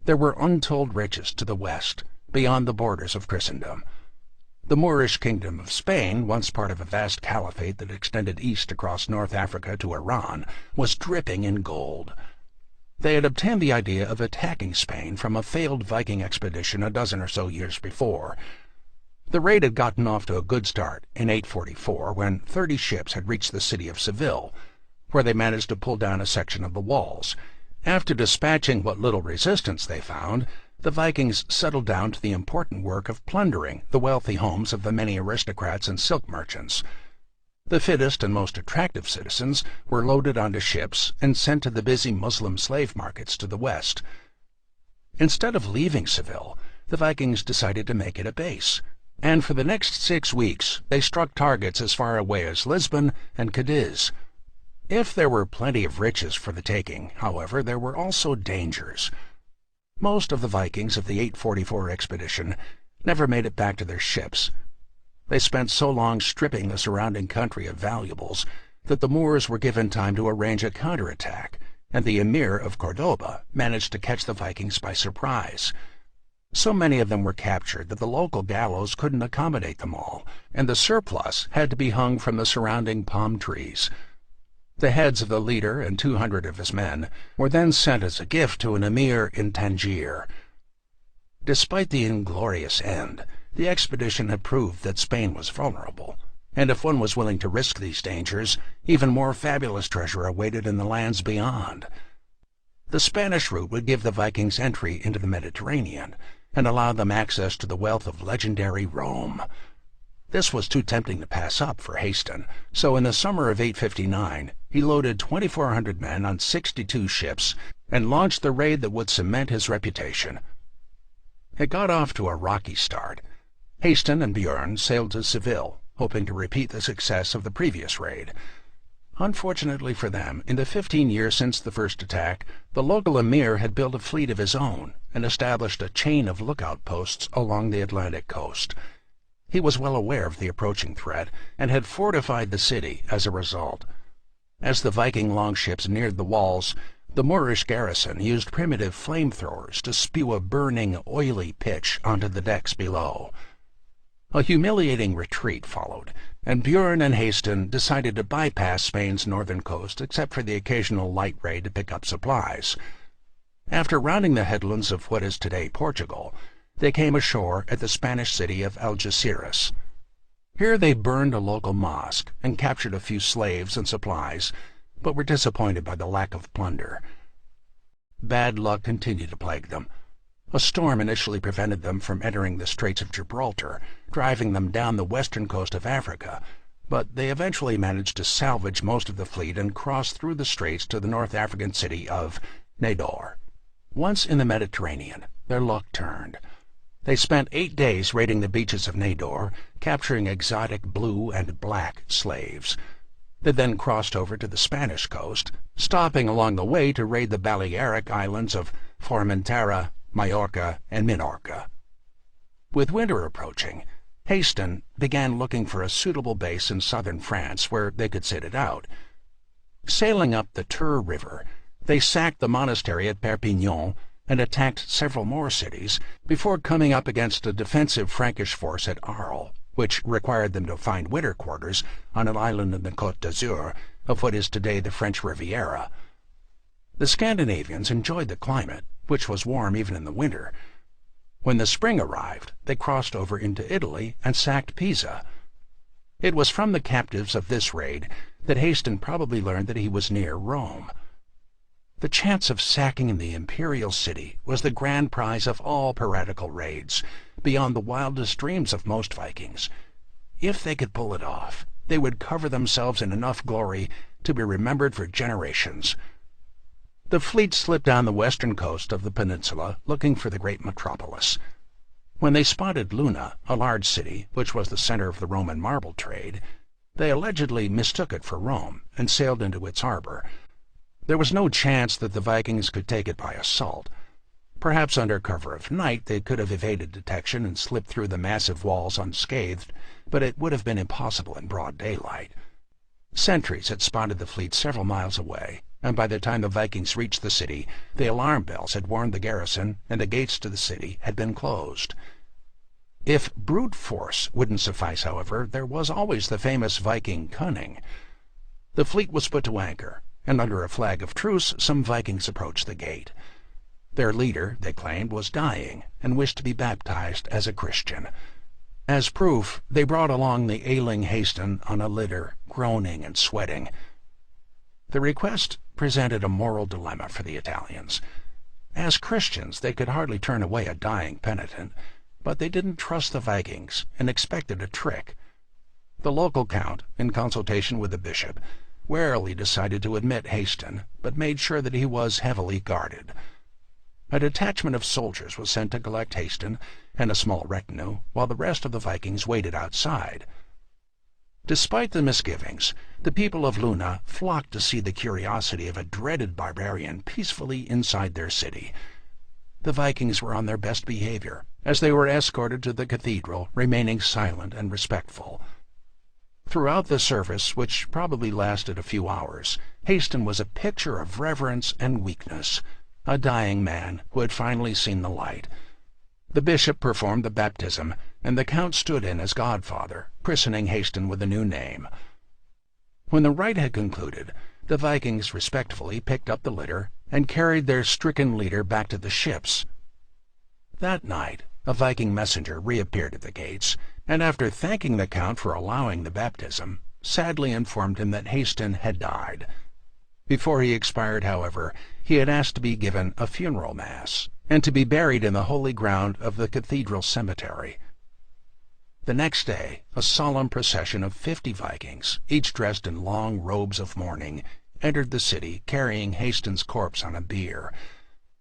Speaker 1: There were untold riches to the west, beyond the borders of Christendom. The Moorish kingdom of Spain, once part of a vast caliphate that extended east across North Africa to Iran, was dripping in gold. They had obtained the idea of attacking Spain from a failed Viking expedition a dozen or so years before. The raid had gotten off to a good start in 844 when 30 ships had reached the city of Seville, where they managed to pull down a section of the walls. After dispatching what little resistance they found, the Vikings settled down to the important work of plundering the wealthy homes of the many aristocrats and silk merchants. The fittest and most attractive citizens were loaded onto ships and sent to the busy Muslim slave markets to the west. Instead of leaving Seville, the Vikings decided to make it a base, and for the next 6 weeks they struck targets as far away as Lisbon and Cadiz. If there were plenty of riches for the taking, however, there were also dangers. Most of the Vikings of the 844 expedition never made it back to their ships. They spent so long stripping the surrounding country of valuables that the Moors were given time to arrange a counterattack, and the Emir of Cordoba managed to catch the Vikings by surprise. So many of them were captured that the local gallows couldn't accommodate them all, and the surplus had to be hung from the surrounding palm trees. The heads of the leader and 200 of his men were then sent as a gift to an emir in Tangier. Despite the inglorious end, the expedition had proved that Spain was vulnerable, and if one was willing to risk these dangers, even more fabulous treasure awaited in the lands beyond. The Spanish route would give the Vikings entry into the Mediterranean and allow them access to the wealth of legendary Rome. This was too tempting to pass up for Haston, so in the summer of 859 he loaded 2,400 men on 62 ships and launched the raid that would cement his reputation. It got off to a rocky start. Haston and Björn sailed to Seville, hoping to repeat the success of the previous raid. Unfortunately for them, in the 15 years since the first attack, the local emir had built a fleet of his own and established a chain of lookout posts along the Atlantic coast. He was well aware of the approaching threat and had fortified the city as a result. As the Viking longships neared the walls, the Moorish garrison used primitive flamethrowers to spew a burning, oily pitch onto the decks below. A humiliating retreat followed, and Björn and Haston decided to bypass Spain's northern coast except for the occasional light raid to pick up supplies. After rounding the headlands of what is today Portugal, they came ashore at the Spanish city of Algeciras. Here they burned a local mosque and captured a few slaves and supplies, but were disappointed by the lack of plunder. Bad luck continued to plague them. A storm initially prevented them from entering the Straits of Gibraltar, driving them down the western coast of Africa, but they eventually managed to salvage most of the fleet and cross through the straits to the North African city of Nador. Once in the Mediterranean, their luck turned. They spent 8 days raiding the beaches of Nador, capturing exotic blue and black slaves. They then crossed over to the Spanish coast, stopping along the way to raid the Balearic islands of Formentera, Majorca, and Minorca. With winter approaching, Haston began looking for a suitable base in southern France where they could sit it out. Sailing up the Tur River, they sacked the monastery at Perpignan and attacked several more cities before coming up against a defensive Frankish force at Arles, which required them to find winter quarters on an island in the Côte d'Azur of what is today the French Riviera. The Scandinavians enjoyed the climate, which was warm even in the winter. When the spring arrived, they crossed over into Italy and sacked Pisa. It was from the captives of this raid that Haston probably learned that he was near Rome. The chance of sacking the imperial city was the grand prize of all piratical raids, beyond the wildest dreams of most Vikings. If they could pull it off, they would cover themselves in enough glory to be remembered for generations. The fleet slipped down the western coast of the peninsula looking for the great metropolis. When they spotted Luna, a large city which was the center of the Roman marble trade, they allegedly mistook it for Rome and sailed into its harbor. There was no chance that the Vikings could take it by assault. Perhaps under cover of night they could have evaded detection and slipped through the massive walls unscathed, but it would have been impossible in broad daylight. Sentries had spotted the fleet several miles away, and by the time the Vikings reached the city, the alarm bells had warned the garrison, and the gates to the city had been closed. If brute force wouldn't suffice, however, there was always the famous Viking cunning. The fleet was put to anchor, and under a flag of truce some Vikings approached the gate. Their leader, they claimed, was dying and wished to be baptized as a Christian. As proof, they brought along the ailing Haston on a litter, groaning and sweating. The request presented a moral dilemma for the Italians. As Christians, they could hardly turn away a dying penitent, but they didn't trust the Vikings and expected a trick. The local count, in consultation with the bishop, warily decided to admit Haston, but made sure that he was heavily guarded. A detachment of soldiers was sent to collect Haston and a small retinue, while the rest of the Vikings waited outside. Despite the misgivings, the people of Luna flocked to see the curiosity of a dreaded barbarian peacefully inside their city. The Vikings were on their best behavior, as they were escorted to the cathedral, remaining silent and respectful. Throughout the service, which probably lasted a few hours, Haston was a picture of reverence and weakness, a dying man who had finally seen the light. The bishop performed the baptism, and the count stood in as godfather, christening Haston with a new name. When the rite had concluded, the Vikings respectfully picked up the litter and carried their stricken leader back to the ships. That night, a Viking messenger reappeared at the gates, and after thanking the count for allowing the baptism, sadly informed him that Haston had died. Before he expired, however, he had asked to be given a funeral mass, and to be buried in the holy ground of the cathedral cemetery. The next day, a solemn procession of 50 Vikings, each dressed in long robes of mourning, entered the city carrying Haston's corpse on a bier.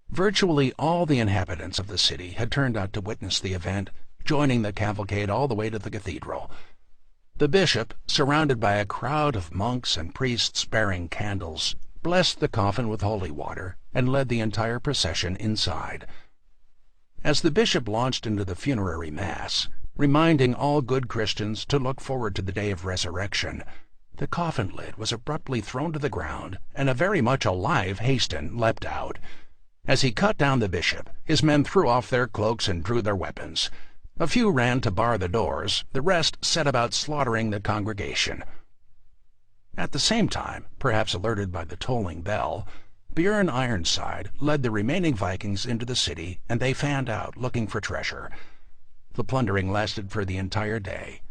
Speaker 1: Virtually all the inhabitants of the city had turned out to witness the event, joining the cavalcade all the way to the cathedral. The bishop, surrounded by a crowd of monks and priests bearing candles, blessed the coffin with holy water and led the entire procession inside. As the bishop launched into the funerary mass, reminding all good Christians to look forward to the day of resurrection, the coffin lid was abruptly thrown to the ground, and a very much alive Haston leapt out. As he cut down the bishop, his men threw off their cloaks and drew their weapons. A few ran to bar the doors, the rest set about slaughtering the congregation. At the same time, perhaps alerted by the tolling bell, Björn Ironside led the remaining Vikings into the city, and they fanned out, looking for treasure. The plundering lasted for the entire day.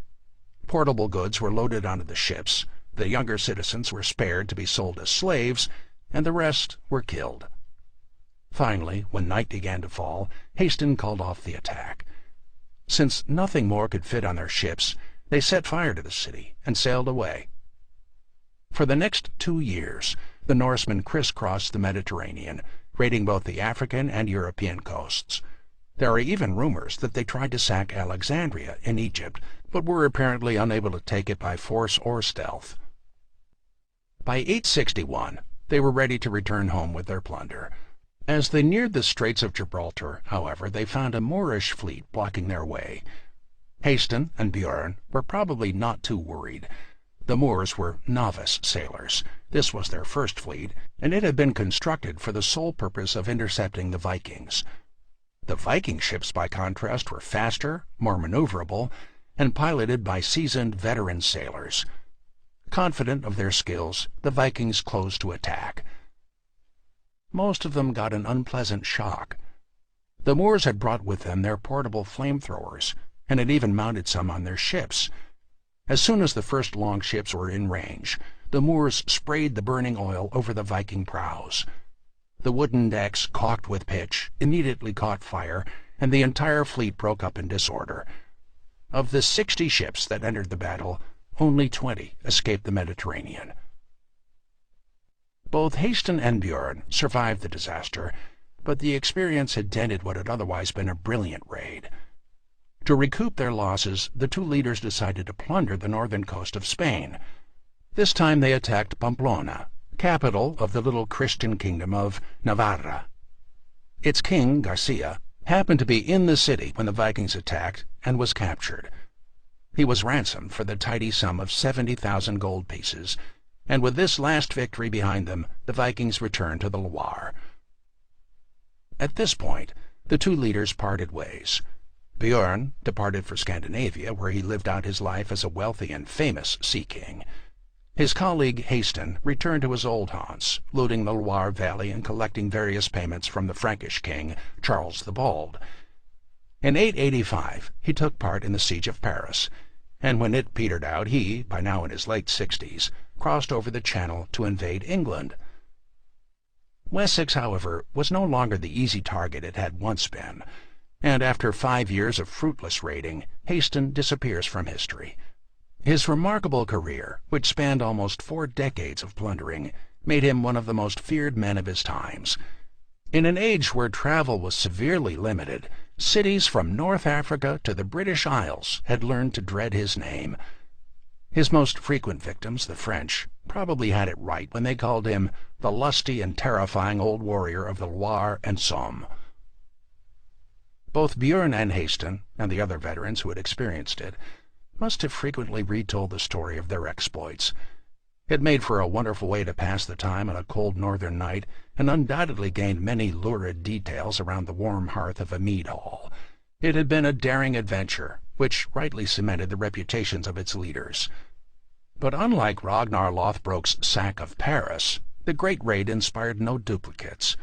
Speaker 1: Portable goods were loaded onto the ships, the younger citizens were spared to be sold as slaves, and the rest were killed. Finally, when night began to fall, Haston called off the attack. Since nothing more could fit on their ships, they set fire to the city and sailed away. For the next 2 years, the Norsemen crisscrossed the Mediterranean, raiding both the African and European coasts. There are even rumors that they tried to sack Alexandria in Egypt, but were apparently unable to take it by force or stealth. By 861, they were ready to return home with their plunder. As they neared the Straits of Gibraltar, however, they found a Moorish fleet blocking their way. Haston and Björn were probably not too worried. The Moors were novice sailors. This was their first fleet, and it had been constructed for the sole purpose of intercepting the Vikings. The Viking ships, by contrast, were faster, more maneuverable, and piloted by seasoned veteran sailors. Confident of their skills, the Vikings closed to attack. Most of them got an unpleasant shock. The Moors had brought with them their portable flamethrowers, and had even mounted some on their ships. As soon as the first longships were in range, the Moors sprayed the burning oil over the Viking prows. The wooden decks, caulked with pitch, immediately caught fire, and the entire fleet broke up in disorder. Of the 60 ships that entered the battle, only 20 escaped the Mediterranean. Both Haston and Björn survived the disaster, but the experience had dented what had otherwise been a brilliant raid. To recoup their losses, the two leaders decided to plunder the northern coast of Spain. This time they attacked Pamplona, capital of the little Christian kingdom of Navarra. Its king, Garcia, happened to be in the city when the Vikings attacked and was captured. He was ransomed for the tidy sum of 70,000 gold pieces, and with this last victory behind them, the Vikings returned to the Loire. At this point, the two leaders parted ways. Björn departed for Scandinavia, where he lived out his life as a wealthy and famous sea king. His colleague Haston returned to his old haunts, looting the Loire Valley and collecting various payments from the Frankish king, Charles the Bald. In 885, he took part in the siege of Paris, and when it petered out, he, by now in his late 60s, crossed over the Channel to invade England. Wessex, however, was no longer the easy target it had once been, and after 5 years of fruitless raiding, Haston disappears from history. His remarkable career, which spanned almost 4 decades of plundering, made him one of the most feared men of his times. In an age where travel was severely limited, cities from North Africa to the British Isles had learned to dread his name. His most frequent victims, the French, probably had it right when they called him the lusty and terrifying old warrior of the Loire and Somme. Both Björn and Haston, and the other veterans who had experienced it, must have frequently retold the story of their exploits. It made for a wonderful way to pass the time on a cold northern night, and undoubtedly gained many lurid details around the warm hearth of a mead hall. It had been a daring adventure, which rightly cemented the reputations of its leaders. But unlike Ragnar Lothbrok's sack of Paris, the Great Raid inspired no duplicates.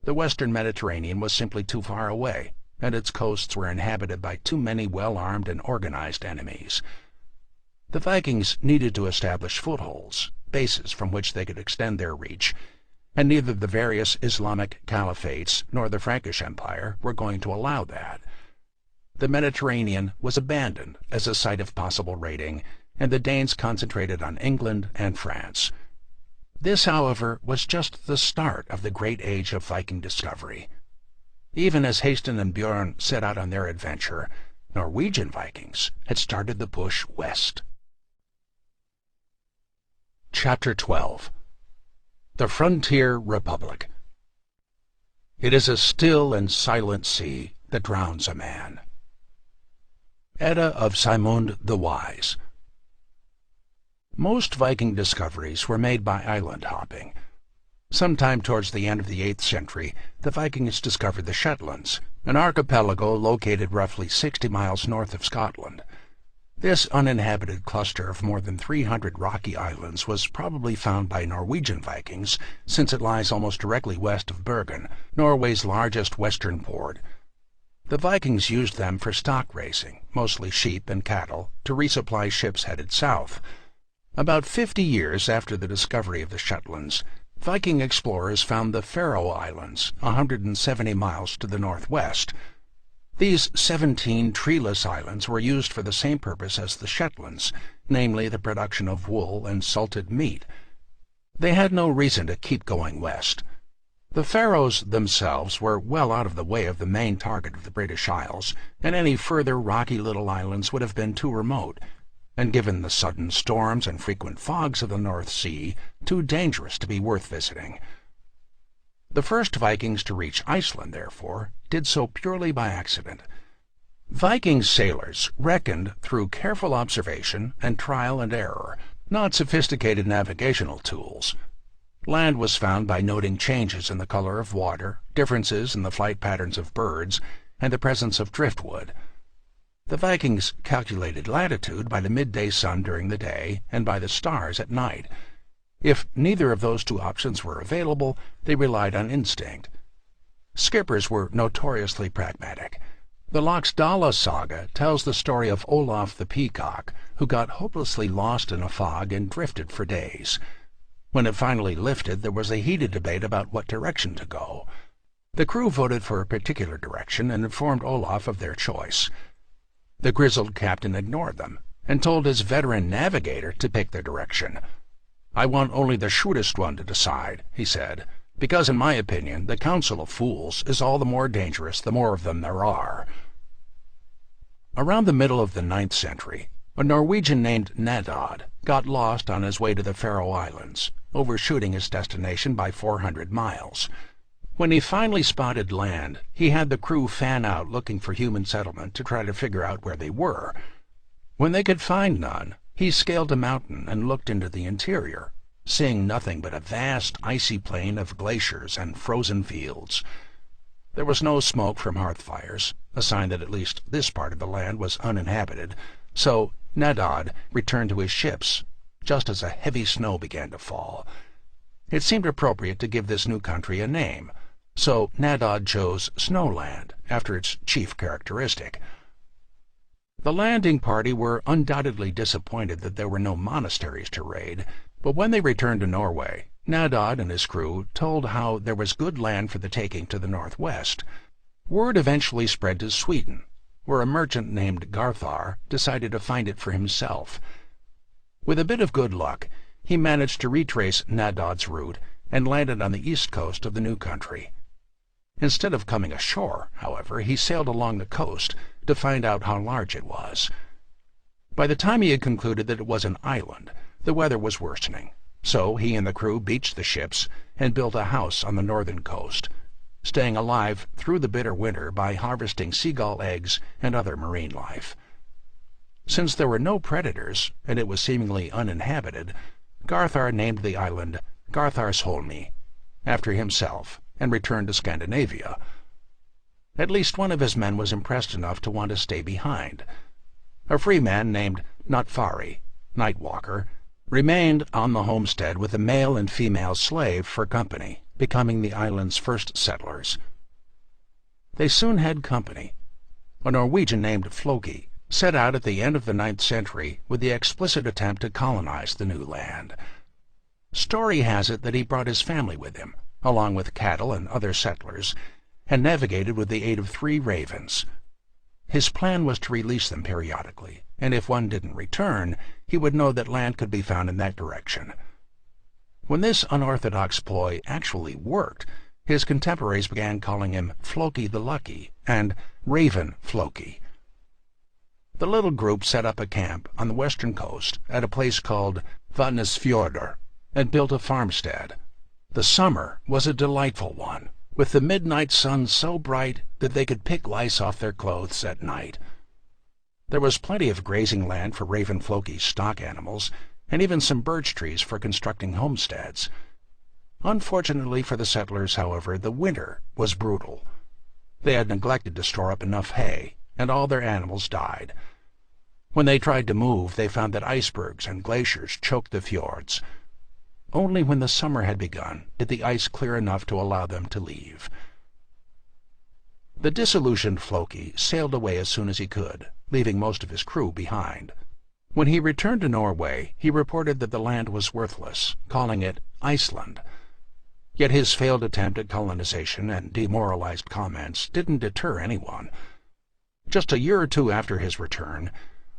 Speaker 1: The western Mediterranean was simply too far away, and its coasts were inhabited by too many well-armed and organized enemies. The Vikings needed to establish footholds, bases from which they could extend their reach, and neither the various Islamic caliphates nor the Frankish Empire were going to allow that. The Mediterranean was abandoned as a site of possible raiding, and the Danes concentrated on England and France. This, however, was just the start of the great age of Viking discovery. Even as Haston and Björn set out on their adventure, Norwegian Vikings had started the push west. Chapter 12. The Frontier Republic. It is a still and silent sea that drowns a man. Edda of Saemund the Wise. Most Viking discoveries were made by island hopping. Sometime towards the end of the 8th century, the Vikings discovered the Shetlands, an archipelago located roughly 60 miles north of Scotland. This uninhabited cluster of more than 300 rocky islands was probably found by Norwegian Vikings, since it lies almost directly west of Bergen, Norway's largest western port. The Vikings used them for stock raising, mostly sheep and cattle, to resupply ships headed south. About 50 years after the discovery of the Shetlands, Viking explorers found the Faroe Islands, 170 miles to the northwest. These 17 treeless islands were used for the same purpose as the Shetlands, namely the production of wool and salted meat. They had no reason to keep going west. The Faroes themselves were well out of the way of the main target of the British Isles, and any further rocky little islands would have been too remote, and given the sudden storms and frequent fogs of the North Sea, too dangerous to be worth visiting. The first Vikings to reach Iceland, therefore, did so purely by accident. Viking sailors reckoned through careful observation and trial and error, not sophisticated navigational tools. Land was found by noting changes in the color of water, differences in the flight patterns of birds, and the presence of driftwood. The Vikings calculated latitude by the midday sun during the day and by the stars at night. If neither of those two options were available, they relied on instinct. Skippers were notoriously pragmatic. The Laxdala saga tells the story of Olaf the Peacock, who got hopelessly lost in a fog and drifted for days. When it finally lifted, there was a heated debate about what direction to go. The crew voted for a particular direction and informed Olaf of their choice. The grizzled captain ignored them and told his veteran navigator to pick their direction. "I want only the shrewdest one to decide," he said, "because in my opinion the Council of Fools is all the more dangerous the more of them there are." Around the middle of the 9th century, a Norwegian named Nadod got lost on his way to the Faroe Islands, overshooting his destination by 400 miles. When he finally spotted land, he had the crew fan out looking for human settlement to try to figure out where they were. When they could find none, he scaled a mountain and looked into the interior, seeing nothing but a vast icy plain of glaciers and frozen fields. There was no smoke from hearth fires, a sign that at least this part of the land was uninhabited, so Nadod returned to his ships just as a heavy snow began to fall. It seemed appropriate to give this new country a name, so Nadod chose Snowland after its chief characteristic. The landing party were undoubtedly disappointed that there were no monasteries to raid, but when they returned to Norway, Nadod and his crew told how there was good land for the taking to the northwest. Word eventually spread to Sweden, where a merchant named Garthar decided to find it for himself. With a bit of good luck, he managed to retrace Nadod's route and landed on the east coast of the new country. Instead of coming ashore, however, he sailed along the coast to find out how large it was. By the time he had concluded that it was an island, the weather was worsening, so he and the crew beached the ships and built a house on the northern coast, staying alive through the bitter winter by harvesting seagull eggs and other marine life. Since there were no predators and it was seemingly uninhabited, Garthar named the island Gartharsholmi after himself and returned to Scandinavia. At least one of his men was impressed enough to want to stay behind. A free man named Notfari, Nightwalker, remained on the homestead with a male and female slave for company, becoming the island's first settlers. They soon had company. A Norwegian named Floki set out at the end of the 9th century with the explicit attempt to colonize the new land. Story has it that he brought his family with him, along with cattle and other settlers, and navigated with the aid of 3 ravens. His plan was to release them periodically, and if one didn't return, he would know that land could be found in that direction. When this unorthodox ploy actually worked, his contemporaries began calling him Floki the Lucky and Raven Floki. The little group set up a camp on the western coast at a place called Vatnsfjordur and built a farmstead. The summer was a delightful one, with the midnight sun so bright that they could pick lice off their clothes at night. There was plenty of grazing land for Raven Floki's stock animals, and even some birch trees for constructing homesteads. Unfortunately for the settlers, however, the winter was brutal. They had neglected to store up enough hay, and all their animals died. When they tried to move, they found that icebergs and glaciers choked the fjords. Only when the summer had begun did the ice clear enough to allow them to leave. The disillusioned Floki sailed away as soon as he could, leaving most of his crew behind. When he returned to Norway, he reported that the land was worthless, calling it Iceland. Yet his failed attempt at colonization and demoralized comments didn't deter anyone. Just a year or two after his return,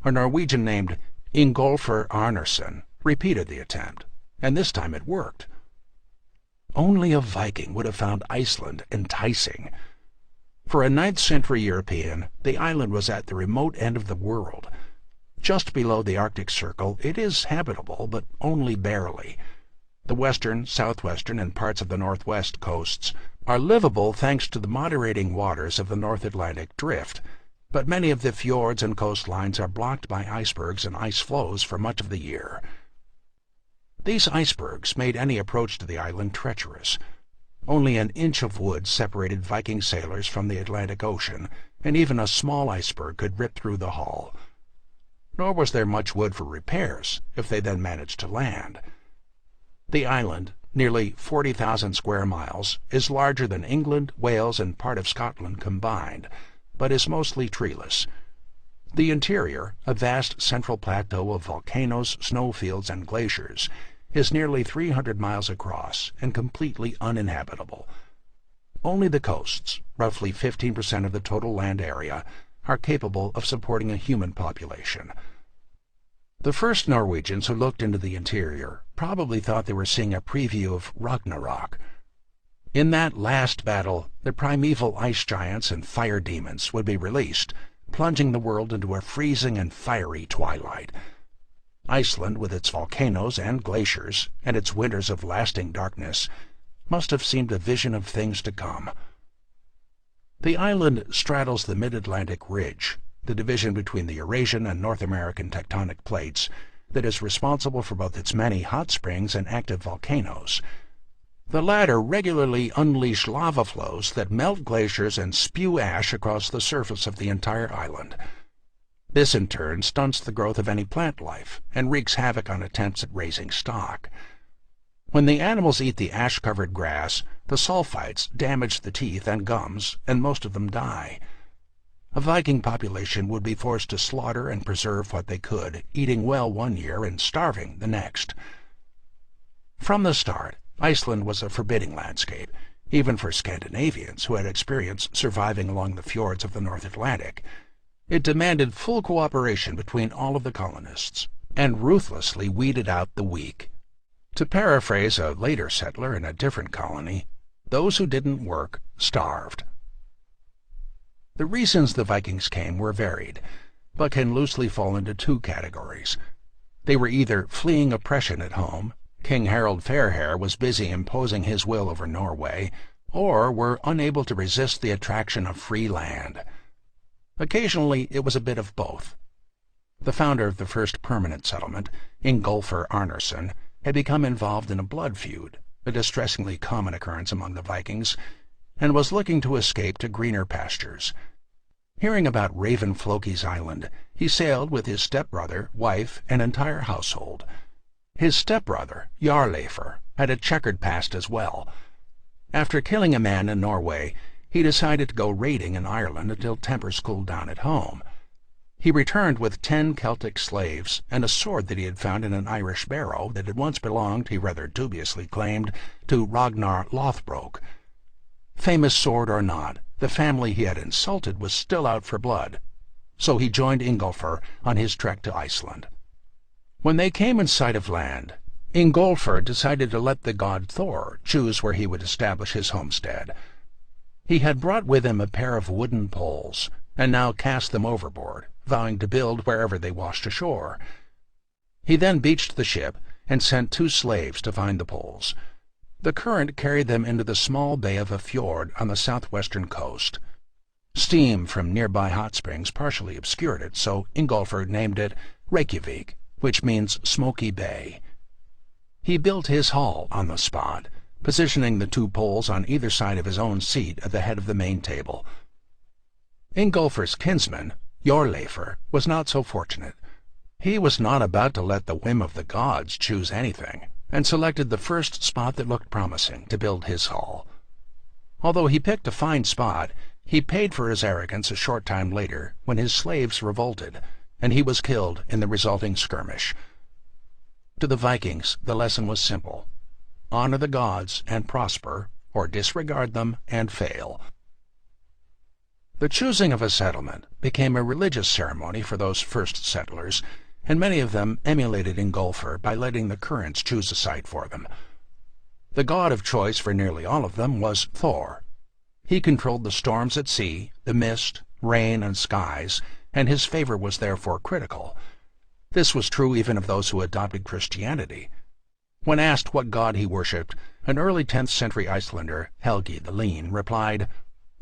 Speaker 1: a Norwegian named Ingolfur Arnarsson repeated the attempt, and this time it worked. Only a Viking would have found Iceland enticing. For a 9th century European, the island was at the remote end of the world. Just below the Arctic Circle, it is habitable, but only barely. The western, southwestern, and parts of the northwest coasts are livable thanks to the moderating waters of the North Atlantic Drift, but many of the fjords and coastlines are blocked by icebergs and ice floes for much of the year. These icebergs made any approach to the island treacherous. Only an inch of wood separated Viking sailors from the Atlantic Ocean, and even a small iceberg could rip through the hull. Nor was there much wood for repairs, if they then managed to land. The island, nearly 40,000 square miles, is larger than England, Wales, and part of Scotland combined, but is mostly treeless. The interior, a vast central plateau of volcanoes, snowfields, and glaciers, is nearly 300 miles across and completely uninhabitable. Only the coasts, roughly 15% of the total land area, are capable of supporting a human population. The first Norwegians who looked into the interior probably thought they were seeing a preview of Ragnarok. In that last battle, the primeval ice giants and fire demons would be released, plunging the world into a freezing and fiery twilight. Iceland, with its volcanoes and glaciers, and its winters of lasting darkness, must have seemed a vision of things to come. The island straddles the mid-Atlantic Ridge, the division between the Eurasian and North American tectonic plates that is responsible for both its many hot springs and active volcanoes. The latter regularly unleash lava flows that melt glaciers and spew ash across the surface of the entire island. This in turn stunts the growth of any plant life and wreaks havoc on attempts at raising stock. When the animals eat the ash-covered grass, the sulfites damage the teeth and gums, and most of them die. A Viking population would be forced to slaughter and preserve what they could, eating well one year and starving the next. From the start, Iceland was a forbidding landscape, even for Scandinavians who had experience surviving along the fjords of the North Atlantic. It demanded full cooperation between all of the colonists, and ruthlessly weeded out the weak. To paraphrase a later settler in a different colony, those who didn't work starved. The reasons the Vikings came were varied, but can loosely fall into two categories. They were either fleeing oppression at home, King Harald Fairhair was busy imposing his will over Norway, or were unable to resist the attraction of free land. Occasionally it was a bit of both. The founder of the first permanent settlement, Ingolfur Arnarsson, had become involved in a blood feud, a distressingly common occurrence among the Vikings, and was looking to escape to greener pastures. Hearing about Raven Floki's island, he sailed with his stepbrother, wife, and entire household. His stepbrother, Jarleifr, had a checkered past as well. After killing a man in Norway, he decided to go raiding in Ireland until tempers cooled down at home. He returned with 10 Celtic slaves and a sword that he had found in an Irish barrow that had once belonged, he rather dubiously claimed, to Ragnar Lothbrok. Famous sword or not, the family he had insulted was still out for blood, so he joined Ingolfur on his trek to Iceland. When they came in sight of land, Ingolfur decided to let the god Thor choose where he would establish his homestead. He had brought with him a pair of wooden poles, and now cast them overboard, vowing to build wherever they washed ashore. He then beached the ship and sent 2 slaves to find the poles. The current carried them into the small bay of a fjord on the southwestern coast. Steam from nearby hot springs partially obscured it, so Ingolfur named it Reykjavik, which means Smoky Bay. He built his hall on the spot, positioning the 2 poles on either side of his own seat at the head of the main table. Ingolfur's kinsman, Jarleifr, was not so fortunate. He was not about to let the whim of the gods choose anything, and selected the first spot that looked promising to build his hall. Although he picked a fine spot, He paid for his arrogance a short time later when his slaves revolted, and he was killed in the resulting skirmish. To the Vikings, the lesson was simple: honor the gods and prosper, or disregard them and fail. The choosing of a settlement became a religious ceremony for those first settlers, and many of them emulated Ingolfr by letting the currents choose a site for them. The god of choice for nearly all of them was Thor. He controlled the storms at sea, the mist, rain, and skies, and his favor was therefore critical. This was true even of those who adopted Christianity. When asked what god he worshipped, an early 10th century Icelander, Helgi the Lean, replied,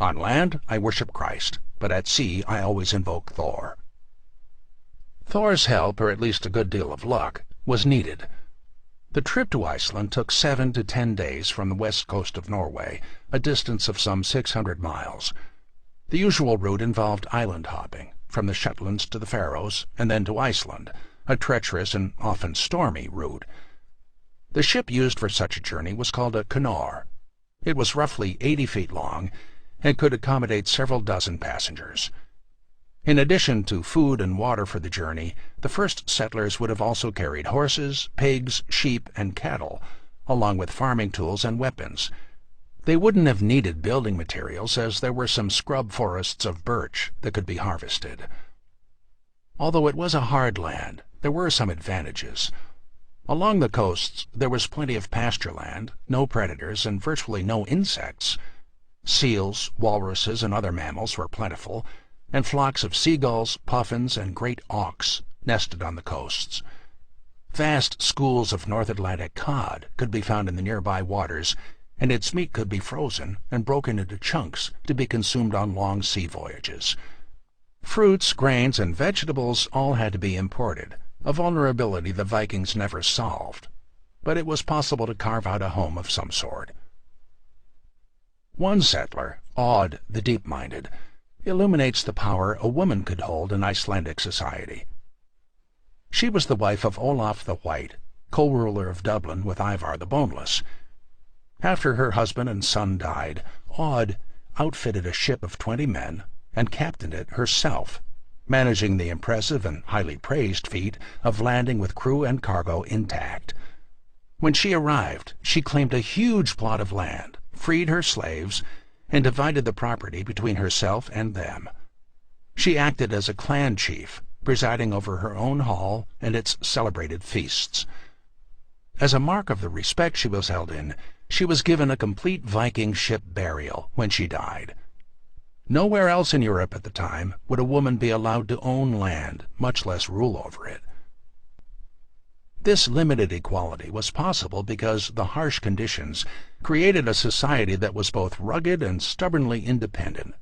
Speaker 1: "On land I worship Christ, but at sea I always invoke Thor." Thor's help, or at least a good deal of luck, was needed. The trip to Iceland took 7 to 10 days from the west coast of Norway, a distance of some 600 miles. The usual route involved island hopping, from the Shetlands to the Faroes, and then to Iceland, a treacherous and often stormy route. The ship used for such a journey was called a knarr. It was roughly 80 feet long and could accommodate several dozen passengers. In addition to food and water for the journey, the first settlers would have also carried horses, pigs, sheep, and cattle, along with farming tools and weapons. They wouldn't have needed building materials, as there were some scrub forests of birch that could be harvested. Although it was a hard land, there were some advantages. Along the coasts there was plenty of pasture land, no predators, and virtually no insects. Seals, walruses, and other mammals were plentiful, and flocks of seagulls, puffins, and great auks nested on the coasts. Vast schools of North Atlantic cod could be found in the nearby waters, and its meat could be frozen and broken into chunks to be consumed on long sea voyages. Fruits, grains, and vegetables all had to be imported, a vulnerability the Vikings never solved, but it was possible to carve out a home of some sort. One settler, Odd the Deep-Minded, illuminates the power a woman could hold in Icelandic society. She was the wife of Olaf the White, co-ruler of Dublin with Ivar the Boneless. After her husband and son died, Odd outfitted a ship of 20 men and captained it herself, managing the impressive and highly praised feat of landing with crew and cargo intact. When she arrived, she claimed a huge plot of land, freed her slaves, and divided the property between herself and them. She acted as a clan chief, presiding over her own hall and its celebrated feasts. As a mark of the respect she was held in, she was given a complete Viking ship burial when she died. Nowhere else in Europe at the time would a woman be allowed to own land, much less rule over it. This limited equality was possible because the harsh conditions created a society that was both rugged and stubbornly independent.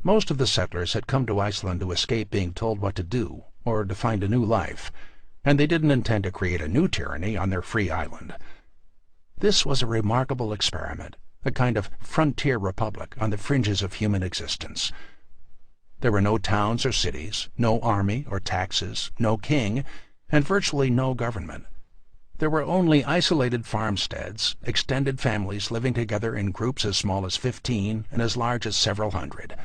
Speaker 1: Most of the settlers had come to Iceland to escape being told what to do or to find a new life, and they didn't intend to create a new tyranny on their free island. This was a remarkable experiment, a kind of frontier republic on the fringes of human existence. There were no towns or cities, no army or taxes, no king, and virtually no government. There were only isolated farmsteads, extended families living together in groups as small as 15 and as large as several hundred.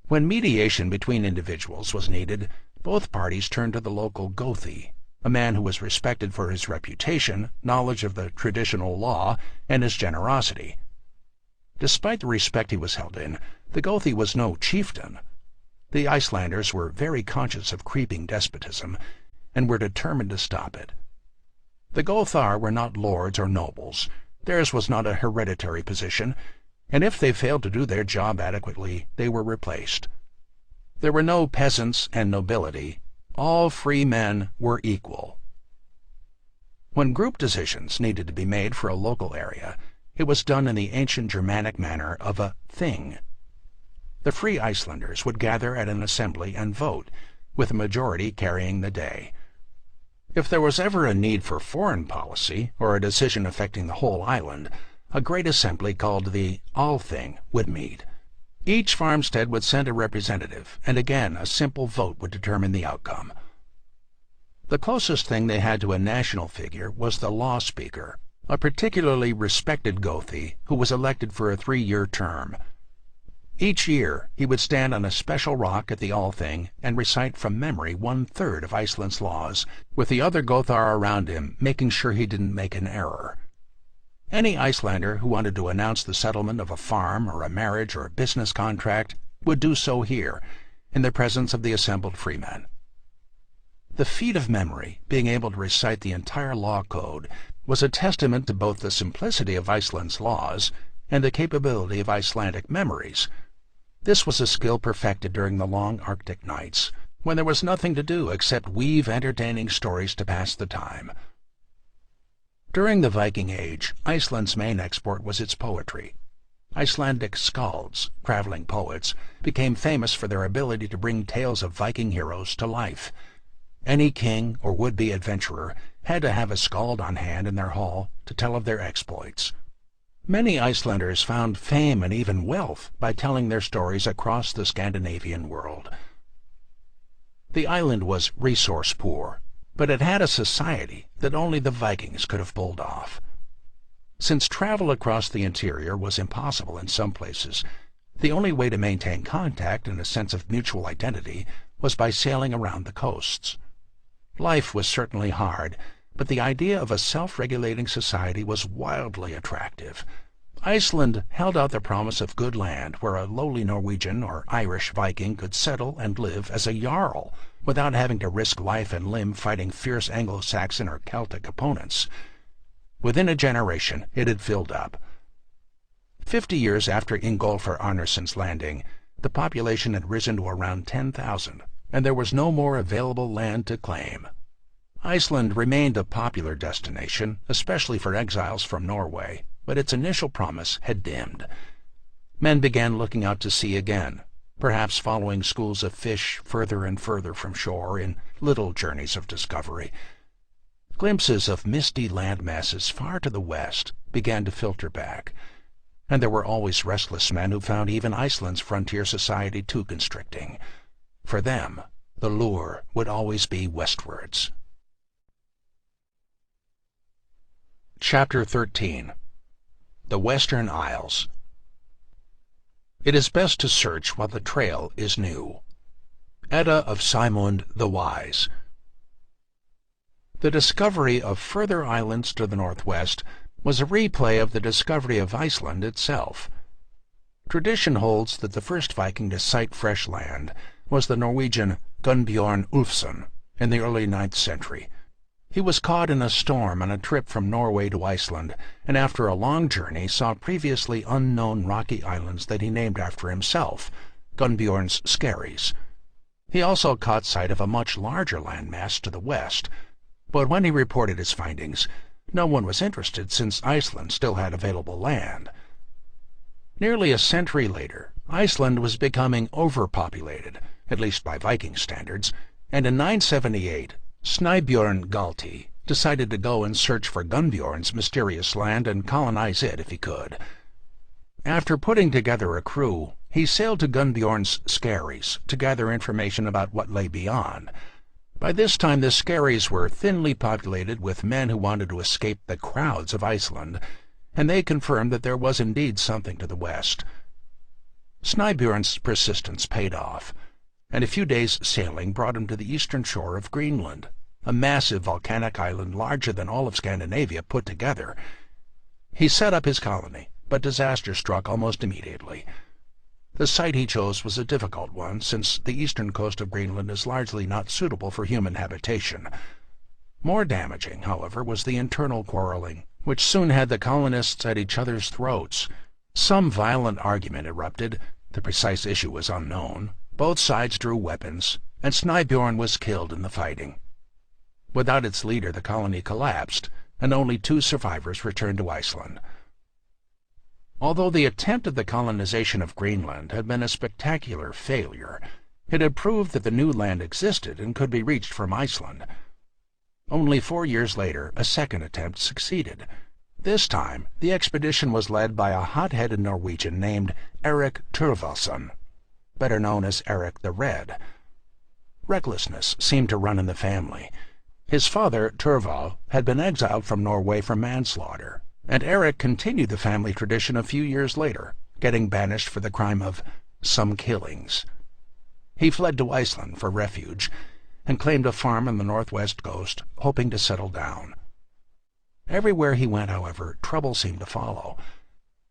Speaker 1: When mediation between individuals was needed, both parties turned to the local Gothi, a man who was respected for his reputation, knowledge of the traditional law, and his generosity. Despite the respect he was held in, the Gothi was no chieftain. The Icelanders were very conscious of creeping despotism, and were determined to stop it. The Gothar were not lords or nobles. Theirs was not a hereditary position, and if they failed to do their job adequately, they were replaced. There were no peasants and nobility. All free men were equal. When group decisions needed to be made for a local area, it was done in the ancient Germanic manner of a thing. The free Icelanders would gather at an assembly and vote, with a majority carrying the day. If there was ever a need for foreign policy, or a decision affecting the whole island, a great assembly called the Althing would meet. Each farmstead would send a representative, and again a simple vote would determine the outcome. The closest thing they had to a national figure was the law speaker, a particularly respected Gothi who was elected for a 3-year term. Each year he would stand on a special rock at the Althing and recite from memory 1/3 of Iceland's laws, with the other Gothar around him making sure he didn't make an error. Any Icelander who wanted to announce the settlement of a farm or a marriage or a business contract would do so here, in the presence of the assembled freemen. The feat of memory, being able to recite the entire law code, was a testament to both the simplicity of Iceland's laws and the capability of Icelandic memories. This was a skill perfected during the long Arctic nights, when there was nothing to do except weave entertaining stories to pass the time. During the Viking Age, Iceland's main export was its poetry. Icelandic skalds, traveling poets, became famous for their ability to bring tales of Viking heroes to life. Any king or would-be adventurer had to have a skald on hand in their hall to tell of their exploits. Many Icelanders found fame and even wealth by telling their stories across the Scandinavian world. The island was resource poor, but it had a society that only the Vikings could have pulled off. Since travel across the interior was impossible in some places, the only way to maintain contact and a sense of mutual identity was by sailing around the coasts. Life was certainly hard, but the idea of a self-regulating society was wildly attractive. Iceland held out the promise of good land where a lowly Norwegian or Irish Viking could settle and live as a jarl without having to risk life and limb fighting fierce Anglo-Saxon or Celtic opponents. Within a generation, it had filled up. 50 years after Ingólfur Arnarsson's landing, the population had risen to around 10,000, and there was no more available land to claim. Iceland remained a popular destination, especially for exiles from Norway, but its initial promise had dimmed. Men began looking out to sea again, perhaps following schools of fish further and further from shore in little journeys of discovery. Glimpses of misty land masses far to the west began to filter back, and there were always restless men who found even Iceland's frontier society too constricting. For them, the lure would always be westwards. Chapter 13. The Western Isles. It is best to search while the trail is new. Edda of Saemund the Wise. The discovery of further islands to the northwest was a replay of the discovery of Iceland itself. Tradition holds that the first Viking to sight fresh land was the Norwegian Gunnbjorn Ulfsson in the early 9th century. He was caught in a storm on a trip from Norway to Iceland, and after a long journey saw previously unknown rocky islands that he named after himself, Gunnbjorn's Skerries. He also caught sight of a much larger landmass to the west, but when he reported his findings, no one was interested since Iceland still had available land. Nearly a century later, Iceland was becoming overpopulated, at least by Viking standards, and in 978, Snæbjörn Galti decided to go and search for Gunnbjorn's mysterious land and colonize it if he could. After putting together a crew, he sailed to Gunnbjorn's Skerries to gather information about what lay beyond. By this time the Skerries were thinly populated with men who wanted to escape the crowds of Iceland, and they confirmed that there was indeed something to the west. Snæbjörn's persistence paid off, and a few days' sailing brought him to the eastern shore of Greenland, a massive volcanic island larger than all of Scandinavia put together. He set up his colony, but disaster struck almost immediately. The site he chose was a difficult one, since the eastern coast of Greenland is largely not suitable for human habitation. More damaging, however, was the internal quarreling, which soon had the colonists at each other's throats. Some violent argument erupted. The precise issue was unknown. Both sides drew weapons, and Snæbjörn was killed in the fighting. Without its leader, the colony collapsed, and only 2 survivors returned to Iceland. Although the attempt at the colonization of Greenland had been a spectacular failure, it had proved that the new land existed and could be reached from Iceland. Only 4 years later, a second attempt succeeded. This time, the expedition was led by a hot-headed Norwegian named Erik Turvalsson, better known as Erik the Red. Recklessness seemed to run in the family. His father, Turval, had been exiled from Norway for manslaughter, and Erik continued the family tradition a few years later, getting banished for the crime of some killings. He fled to Iceland for refuge and claimed a farm on the northwest coast, hoping to settle down. Everywhere he went, however, trouble seemed to follow.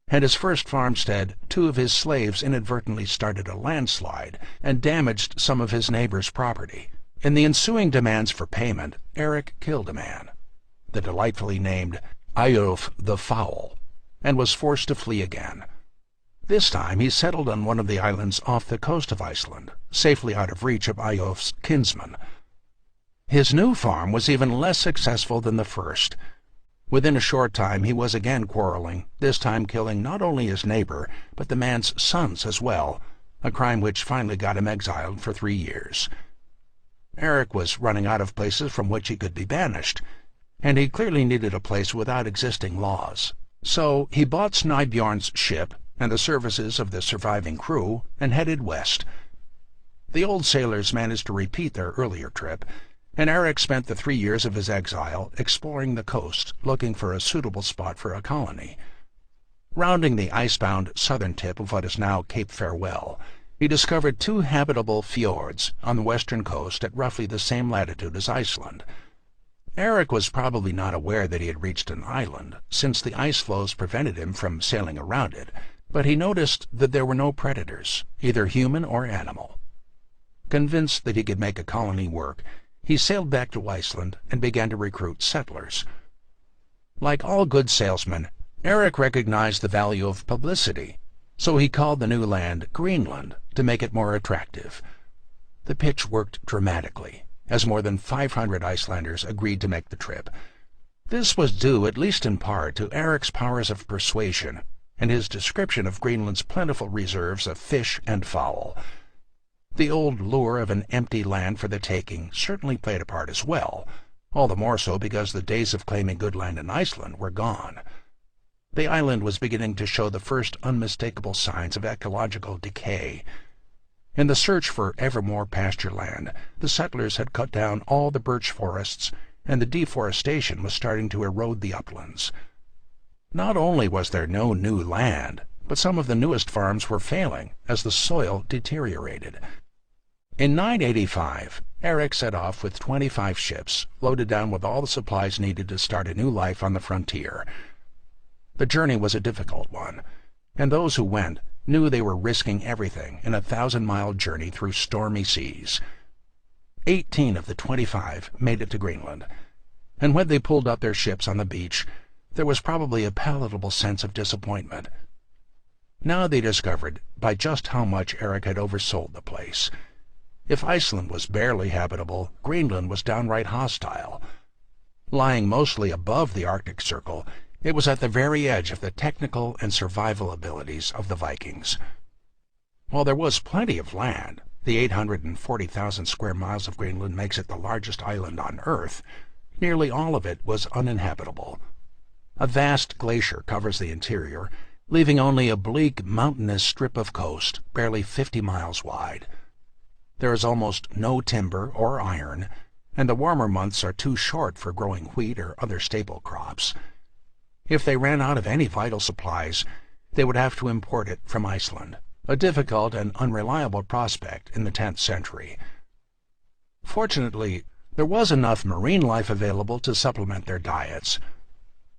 Speaker 1: At his first farmstead, 2 of his slaves inadvertently started a landslide and damaged some of his neighbor's property. In the ensuing demands for payment, Eric killed a man, the delightfully named Eyjolf the Foul, and was forced to flee again. This time he settled on one of the islands off the coast of Iceland, safely out of reach of Eyjolf's kinsmen. His new farm was even less successful than the first. Within a short time he was again quarreling, this time killing not only his neighbor, but the man's sons as well, a crime which finally got him exiled for 3 years. Eric was running out of places from which he could be banished, and he clearly needed a place without existing laws. So he bought Snæbjörn's ship and the services of the surviving crew and headed west. The old sailors managed to repeat their earlier trip, and Eric spent the 3 years of his exile exploring the coast, looking for a suitable spot for a colony. Rounding the icebound southern tip of what is now Cape Farewell, he discovered 2 habitable fjords on the western coast at roughly the same latitude as Iceland. Eric was probably not aware that he had reached an island, since the ice floes prevented him from sailing around it, but he noticed that there were no predators, either human or animal. Convinced that he could make a colony work, he sailed back to Iceland and began to recruit settlers. Like all good salesmen, Eric recognized the value of publicity, so he called the new land Greenland to make it more attractive. The pitch worked dramatically, as more than 500 Icelanders agreed to make the trip. This was due, at least in part, to Eric's powers of persuasion and his description of Greenland's plentiful reserves of fish and fowl. The old lure of an empty land for the taking certainly played a part as well, all the more so because the days of claiming good land in Iceland were gone. The island was beginning to show the first unmistakable signs of ecological decay. In the search for ever more pasture land, the settlers had cut down all the birch forests, and the deforestation was starting to erode the uplands. Not only was there no new land, but some of the newest farms were failing as the soil deteriorated. In 985, Eric set off with 25 ships, loaded down with all the supplies needed to start a new life on the frontier. The journey was a difficult one, and those who went knew they were risking everything in a 1,000-mile journey through stormy seas. 18 of the 25 made it to Greenland, and when they pulled up their ships on the beach, there was probably a palatable sense of disappointment. Now they discovered by just how much Eric had oversold the place. If Iceland was barely habitable, Greenland was downright hostile. Lying mostly above the Arctic Circle, it was at the very edge of the technical and survival abilities of the Vikings. While there was plenty of land, the 840,000 square miles of Greenland makes it the largest island on Earth, nearly all of it was uninhabitable. A vast glacier covers the interior, leaving only a bleak, mountainous strip of coast, barely 50 miles wide. There is almost no timber or iron, and the warmer months are too short for growing wheat or other staple crops. If they ran out of any vital supplies, they would have to import it from Iceland, a difficult and unreliable prospect in the 10th century. Fortunately, there was enough marine life available to supplement their diets.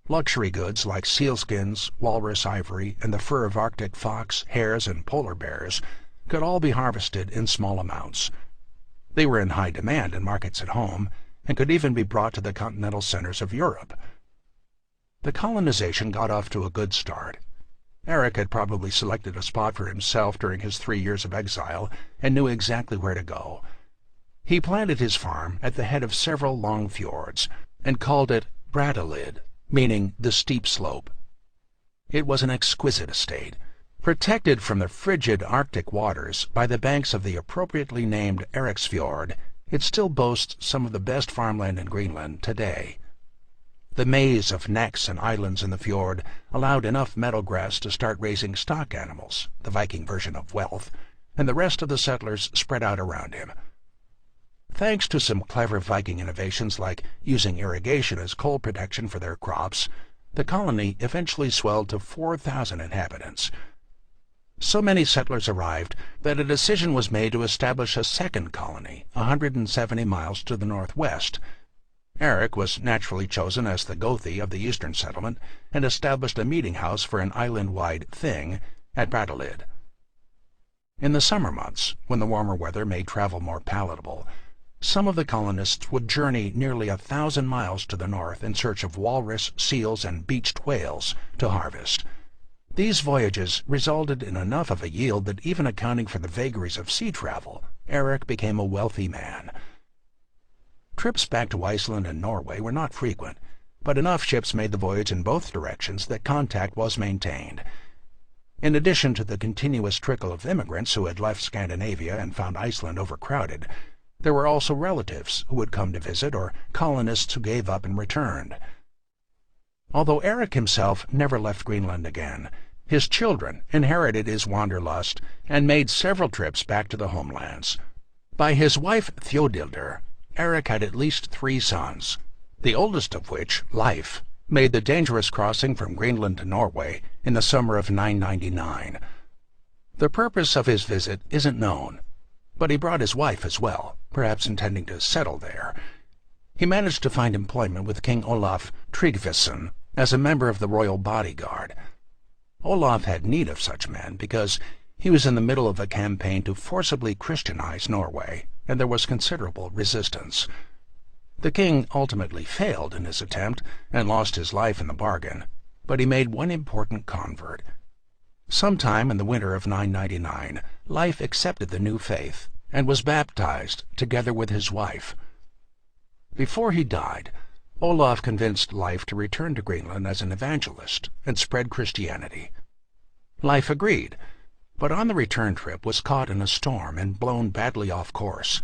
Speaker 1: Luxury goods like sealskins, walrus ivory, and the fur of Arctic fox, hares, and polar bears could all be harvested in small amounts. They were in high demand in markets at home, and could even be brought to the continental centers of Europe. The colonization got off to a good start. Eric had probably selected a spot for himself during his 3 years of exile and knew exactly where to go. He planted his farm at the head of several long fjords and called it Brattahlid, meaning the steep slope. It was an exquisite estate, protected from the frigid Arctic waters by the banks of the appropriately named Eriksfjord. It still boasts some of the best farmland in Greenland today. The maze of necks and islands in the fjord allowed enough meadow grass to start raising stock animals, the Viking version of wealth, and the rest of the settlers spread out around him. Thanks to some clever Viking innovations like using irrigation as cold protection for their crops, the colony eventually swelled to 4,000 inhabitants. So many settlers arrived that a decision was made to establish a second colony 170 miles to the northwest. Eric was naturally chosen as the Gothi of the eastern settlement and established a meeting house for an island-wide thing at Brattahlid. In the summer months, when the warmer weather made travel more palatable, some of the colonists would journey nearly 1,000 miles to the north in search of walrus, seals, and beached whales to harvest. These voyages resulted in enough of a yield that even accounting for the vagaries of sea travel, Eric became a wealthy man. Trips back to Iceland and Norway were not frequent, but enough ships made the voyage in both directions that contact was maintained. In addition to the continuous trickle of immigrants who had left Scandinavia and found Iceland overcrowded, there were also relatives who would come to visit or colonists who gave up and returned. Although Eric himself never left Greenland again, his children inherited his wanderlust and made several trips back to the homelands. By his wife Thjodildur, Eric had at least 3 sons, the oldest of which, Leif, made the dangerous crossing from Greenland to Norway in the summer of 999. The purpose of his visit isn't known, but he brought his wife as well, perhaps intending to settle there. He managed to find employment with King Olaf Tryggvason as a member of the royal bodyguard. Olaf had need of such men because he was in the middle of a campaign to forcibly Christianize Norway, and there was considerable resistance. The king ultimately failed in his attempt and lost his life in the bargain, but he made one important convert. Sometime in the winter of 999, Leif accepted the new faith and was baptized together with his wife. Before he died, Olaf convinced Leif to return to Greenland as an evangelist and spread Christianity. Leif agreed, but on the return trip was caught in a storm and blown badly off course.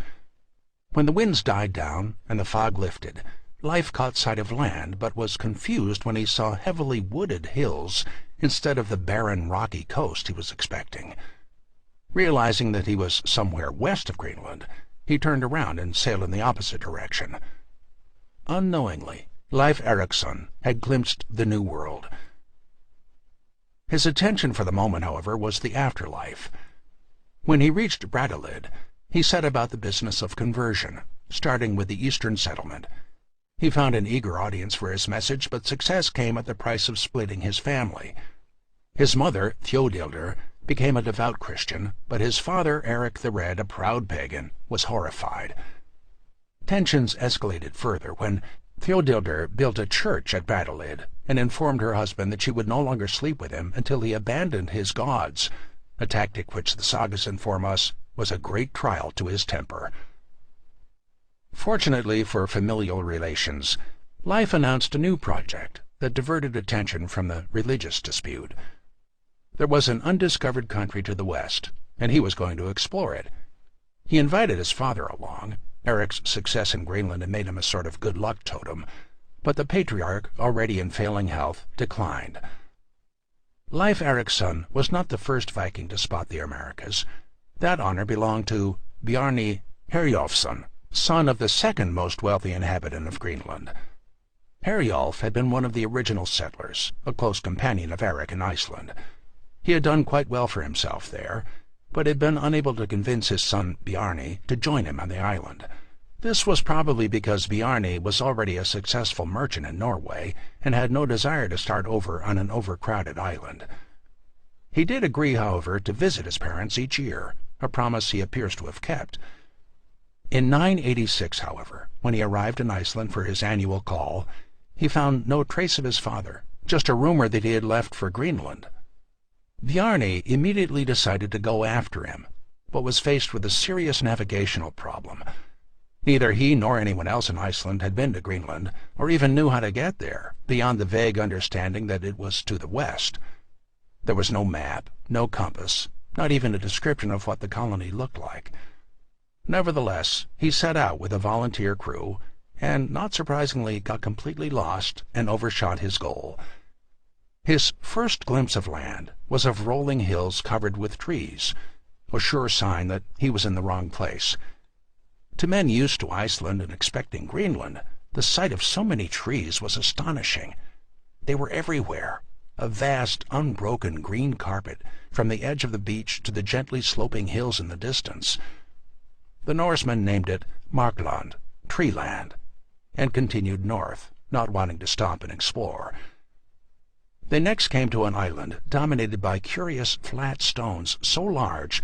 Speaker 1: When the winds died down and the fog lifted, Leif caught sight of land but was confused when he saw heavily wooded hills instead of the barren, rocky coast he was expecting. Realizing that he was somewhere west of Greenland, he turned around and sailed in the opposite direction. Unknowingly, Leif Erikson had glimpsed the New World. His attention for the moment, however, was the afterlife. When he reached Brattahlid, he set about the business of conversion, starting with the eastern settlement. He found an eager audience for his message, but success came at the price of splitting his family. His mother, Thjodildur, became a devout Christian, but his father, Eric the Red, a proud pagan, was horrified. Tensions escalated further when Thjodildur built a church at Brattahlid and informed her husband that she would no longer sleep with him until he abandoned his gods, a tactic which the sagas inform us was a great trial to his temper. Fortunately for familial relations, Leif announced a new project that diverted attention from the religious dispute. There was an undiscovered country to the west, and he was going to explore it. He invited his father along. Eric's success in Greenland had made him a sort of good luck totem, but the patriarch, already in failing health, declined. Leif Erikson was not the first Viking to spot the Americas. That honor belonged to Bjarni Herjolfsson, son of the second most wealthy inhabitant of Greenland. Herjolf had been one of the original settlers, a close companion of Eric in Iceland. He had done quite well for himself there, but had been unable to convince his son Bjarni to join him on the island. This was probably because Bjarni was already a successful merchant in Norway and had no desire to start over on an overcrowded island. He did agree, however, to visit his parents each year, a promise he appears to have kept. In 986, however, when he arrived in Iceland for his annual call, he found no trace of his father, just a rumor that he had left for Greenland. Bjarni immediately decided to go after him, but was faced with a serious navigational problem. Neither he nor anyone else in Iceland had been to Greenland, or even knew how to get there, beyond the vague understanding that it was to the west. There was no map, no compass, not even a description of what the colony looked like. Nevertheless, he set out with a volunteer crew, and, not surprisingly, got completely lost and overshot his goal. His first glimpse of land was of rolling hills covered with trees, a sure sign that he was in the wrong place. To men used to Iceland and expecting Greenland, the sight of so many trees was astonishing. They were everywhere, a vast, unbroken green carpet from the edge of the beach to the gently sloping hills in the distance. The Norsemen named it Markland, Treeland, and continued north, not wanting to stop and explore. They next came to an island dominated by curious flat stones so large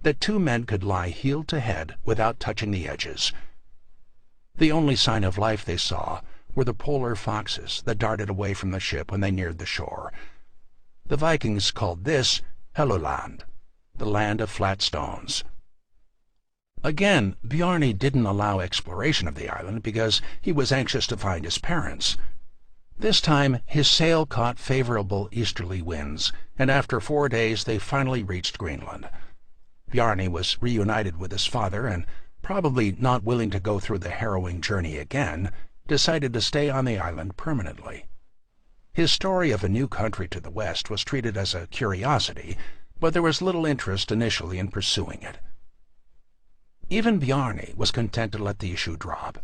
Speaker 1: that two men could lie heel to head without touching the edges. The only sign of life they saw were the polar foxes that darted away from the ship when they neared the shore. The Vikings called this Helluland, the land of flat stones. Again, Bjarni didn't allow exploration of the island because he was anxious to find his parents. This time his sail caught favorable easterly winds, and after 4 days they finally reached Greenland. Bjarni was reunited with his father and, probably not willing to go through the harrowing journey again, decided to stay on the island permanently. His story of a new country to the west was treated as a curiosity, but there was little interest initially in pursuing it. Even Bjarni was content to let the issue drop.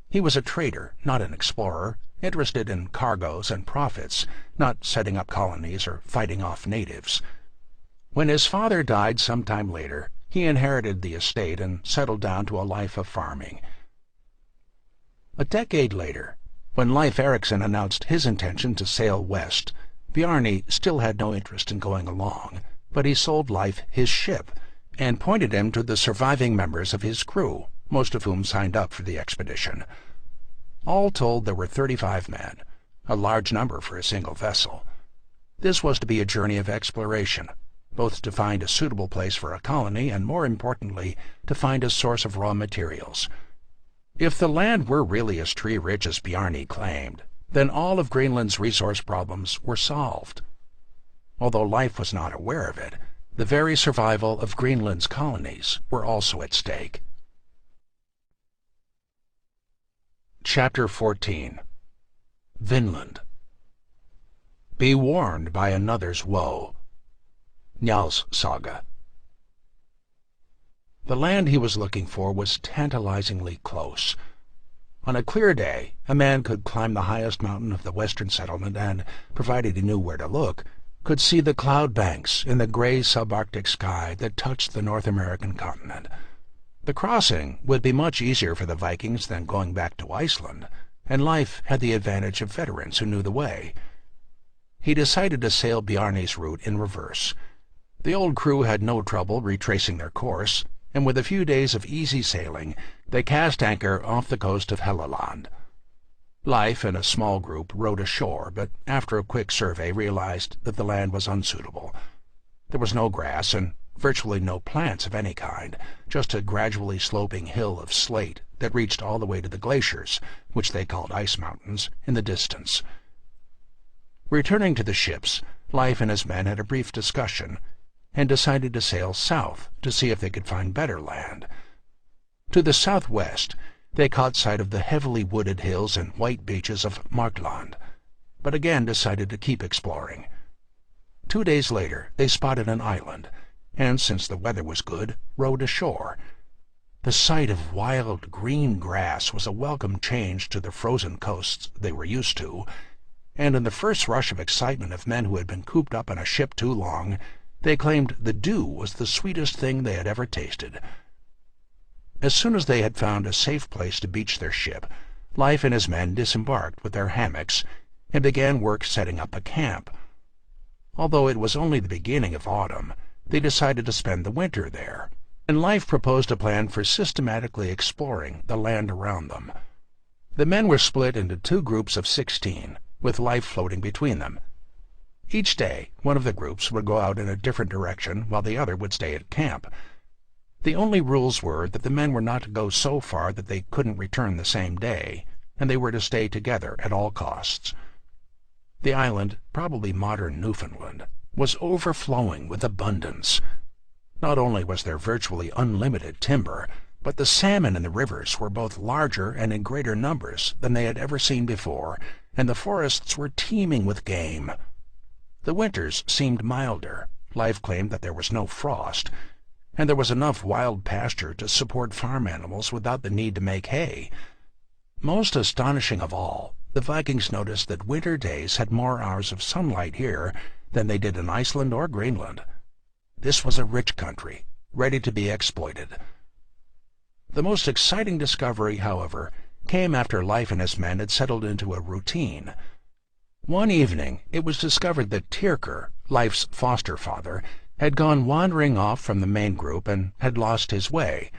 Speaker 1: He was a trader, not an explorer, interested in cargoes and profits, not setting up colonies or fighting off natives. When his father died some time later, he inherited the estate and settled down to a life of farming. A decade later, when Leif Erikson announced his intention to sail west, Bjarni still had no interest in going along, but he sold Leif his ship and pointed him to the surviving members of his crew, most of whom signed up for the expedition. All told, there were 35 men, a large number for a single vessel. This was to be a journey of exploration, both to find a suitable place for a colony and, more importantly, to find a source of raw materials. If the land were really as tree-rich as Bjarni claimed, then all of Greenland's resource problems were solved. Although Leif was not aware of it, the very survival of Greenland's colonies were also at stake. Chapter 14. Vinland. Be warned by another's woe. Njal's Saga. The land he was looking for was tantalizingly close. On a clear day, a man could climb the highest mountain of the western settlement and, provided he knew where to look, could see the cloud banks in the gray subarctic sky that touched the North American continent. The crossing would be much easier for the Vikings than going back to Iceland, and Leif had the advantage of veterans who knew the way. He decided to sail Bjarni's route in reverse. The old crew had no trouble retracing their course, and with a few days of easy sailing, they cast anchor off the coast of Helluland. Leif and a small group rowed ashore, but after a quick survey realized that the land was unsuitable. There was no grass and virtually no plants of any kind, just a gradually sloping hill of slate that reached all the way to the glaciers, which they called ice mountains, in the distance. Returning to the ships, Leif and his men had a brief discussion and decided to sail south to see if they could find better land. To the southwest, they caught sight of the heavily wooded hills and white beaches of Markland, but again decided to keep exploring. 2 days later, they spotted an island, and since the weather was good, rowed ashore. The sight of wild green grass was a welcome change to the frozen coasts they were used to, and in the first rush of excitement of men who had been cooped up on a ship too long, they claimed the dew was the sweetest thing they had ever tasted. As soon as they had found a safe place to beach their ship, Leif and his men disembarked with their hammocks and began work setting up a camp. Although it was only the beginning of autumn, they decided to spend the winter there, and Leif proposed a plan for systematically exploring the land around them. The men were split into 2 groups of 16, with Leif floating between them. Each day, one of the groups would go out in a different direction while the other would stay at camp. The only rules were that the men were not to go so far that they couldn't return the same day, and they were to stay together at all costs. The island, probably modern Newfoundland, was overflowing with abundance. Not only was there virtually unlimited timber, but the salmon in the rivers were both larger and in greater numbers than they had ever seen before, and the forests were teeming with game. The winters seemed milder. Leif claimed that there was no frost, and there was enough wild pasture to support farm animals without the need to make hay. Most astonishing of all, the Vikings noticed that winter days had more hours of sunlight here than they did in Iceland or Greenland. This was a rich country, ready to be exploited. The most exciting discovery, however, came after Leif and his men had settled into a routine. One evening it was discovered that Tyrker, Leif's foster father, had gone wandering off from the main group and had lost his way.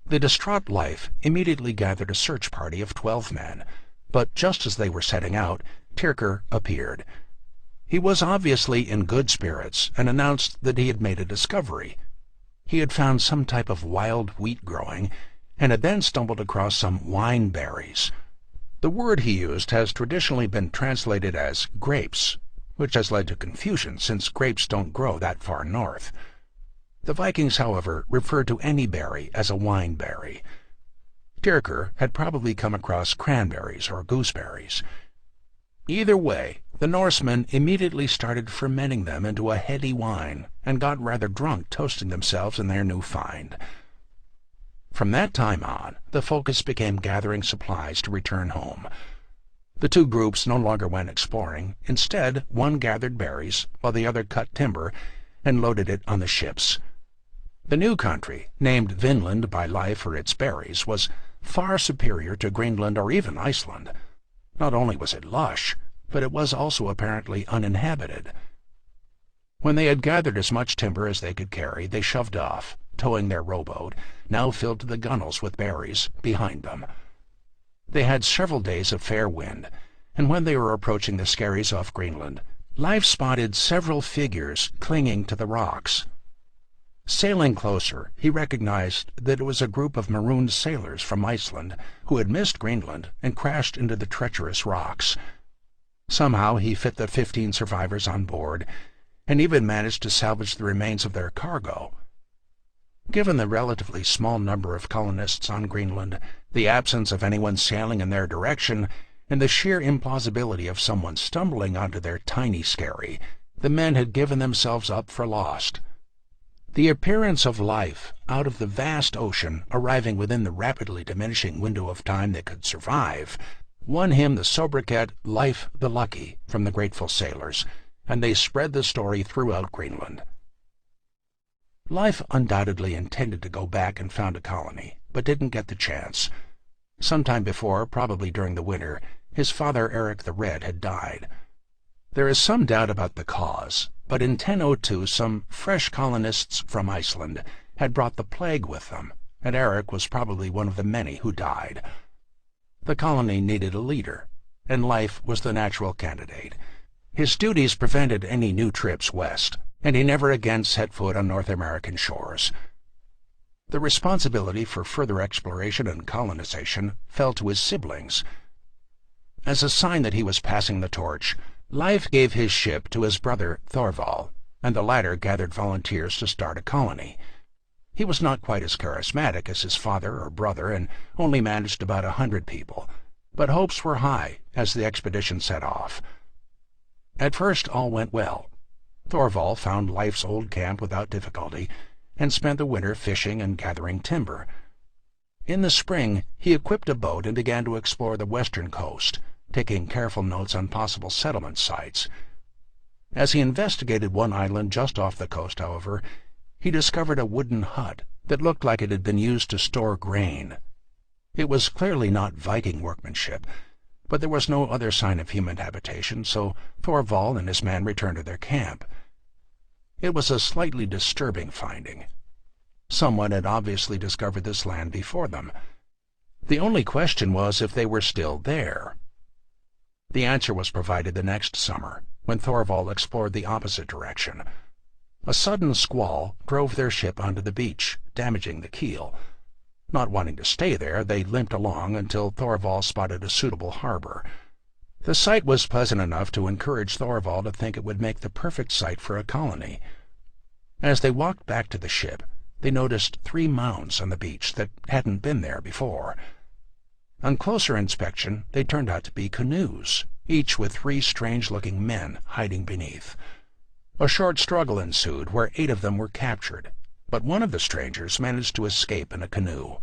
Speaker 1: The distraught Leif immediately gathered a search party of 12 men, but just as they were setting out, Tyrker appeared. He was obviously in good spirits and announced that he had made a discovery. He had found some type of wild wheat growing and had then stumbled across some wine berries. The word he used has traditionally been translated as grapes, which has led to confusion since grapes don't grow that far north. The Vikings, however, referred to any berry as a wine berry. Tyrker had probably come across cranberries or gooseberries. Either way, the Norsemen immediately started fermenting them into a heady wine and got rather drunk toasting themselves in their new find. From that time on, the focus became gathering supplies to return home. The two groups no longer went exploring. Instead, one gathered berries while the other cut timber and loaded it on the ships. The new country, named Vinland by Leif for its berries, was far superior to Greenland or even Iceland. Not only was it lush, but it was also apparently uninhabited. When they had gathered as much timber as they could carry, they shoved off, towing their rowboat, now filled to the gunwales with berries, behind them. They had several days of fair wind, and when they were approaching the skerries off Greenland, Leif spotted several figures clinging to the rocks. Sailing closer, he recognized that it was a group of marooned sailors from Iceland who had missed Greenland and crashed into the treacherous rocks. Somehow he fit the 15 survivors on board, and even managed to salvage the remains of their cargo. Given the relatively small number of colonists on Greenland, the absence of anyone sailing in their direction, and the sheer implausibility of someone stumbling onto their tiny skerry, the men had given themselves up for lost. The appearance of Leif out of the vast ocean, arriving within the rapidly diminishing window of time that could survive, won him the sobriquet Leif the Lucky from the grateful sailors, and they spread the story throughout Greenland. Leif undoubtedly intended to go back and found a colony, but didn't get the chance. Sometime before, probably during the winter, his father Eric the Red had died. There is some doubt about the cause, but in 1002 some fresh colonists from Iceland had brought the plague with them, and Eric was probably one of the many who died. The colony needed a leader, and Leif was the natural candidate. His duties prevented any new trips west, and he never again set foot on North American shores. The responsibility for further exploration and colonization fell to his siblings. As a sign that he was passing the torch, Leif gave his ship to his brother Thorvald, and the latter gathered volunteers to start a colony. He was not quite as charismatic as his father or brother and only managed about 100 people, but hopes were high as the expedition set off. At first all went well. Thorvald found Leif's old camp without difficulty and spent the winter fishing and gathering timber. In the spring he equipped a boat and began to explore the western coast, taking careful notes on possible settlement sites. As he investigated one island just off the coast, however, he discovered a wooden hut that looked like it had been used to store grain. It was clearly not Viking workmanship, but there was no other sign of human habitation, so Thorvald and his men returned to their camp. It was a slightly disturbing finding. Someone had obviously discovered this land before them. The only question was if they were still there. The answer was provided the next summer, when Thorvald explored the opposite direction. A sudden squall drove their ship onto the beach, damaging the keel. Not wanting to stay there, they limped along until Thorvald spotted a suitable harbor. The site was pleasant enough to encourage Thorvald to think it would make the perfect site for a colony. As they walked back to the ship, they noticed 3 mounds on the beach that hadn't been there before. On closer inspection, they turned out to be canoes, each with 3 strange-looking men hiding beneath. A short struggle ensued where 8 of them were captured, but one of the strangers managed to escape in a canoe.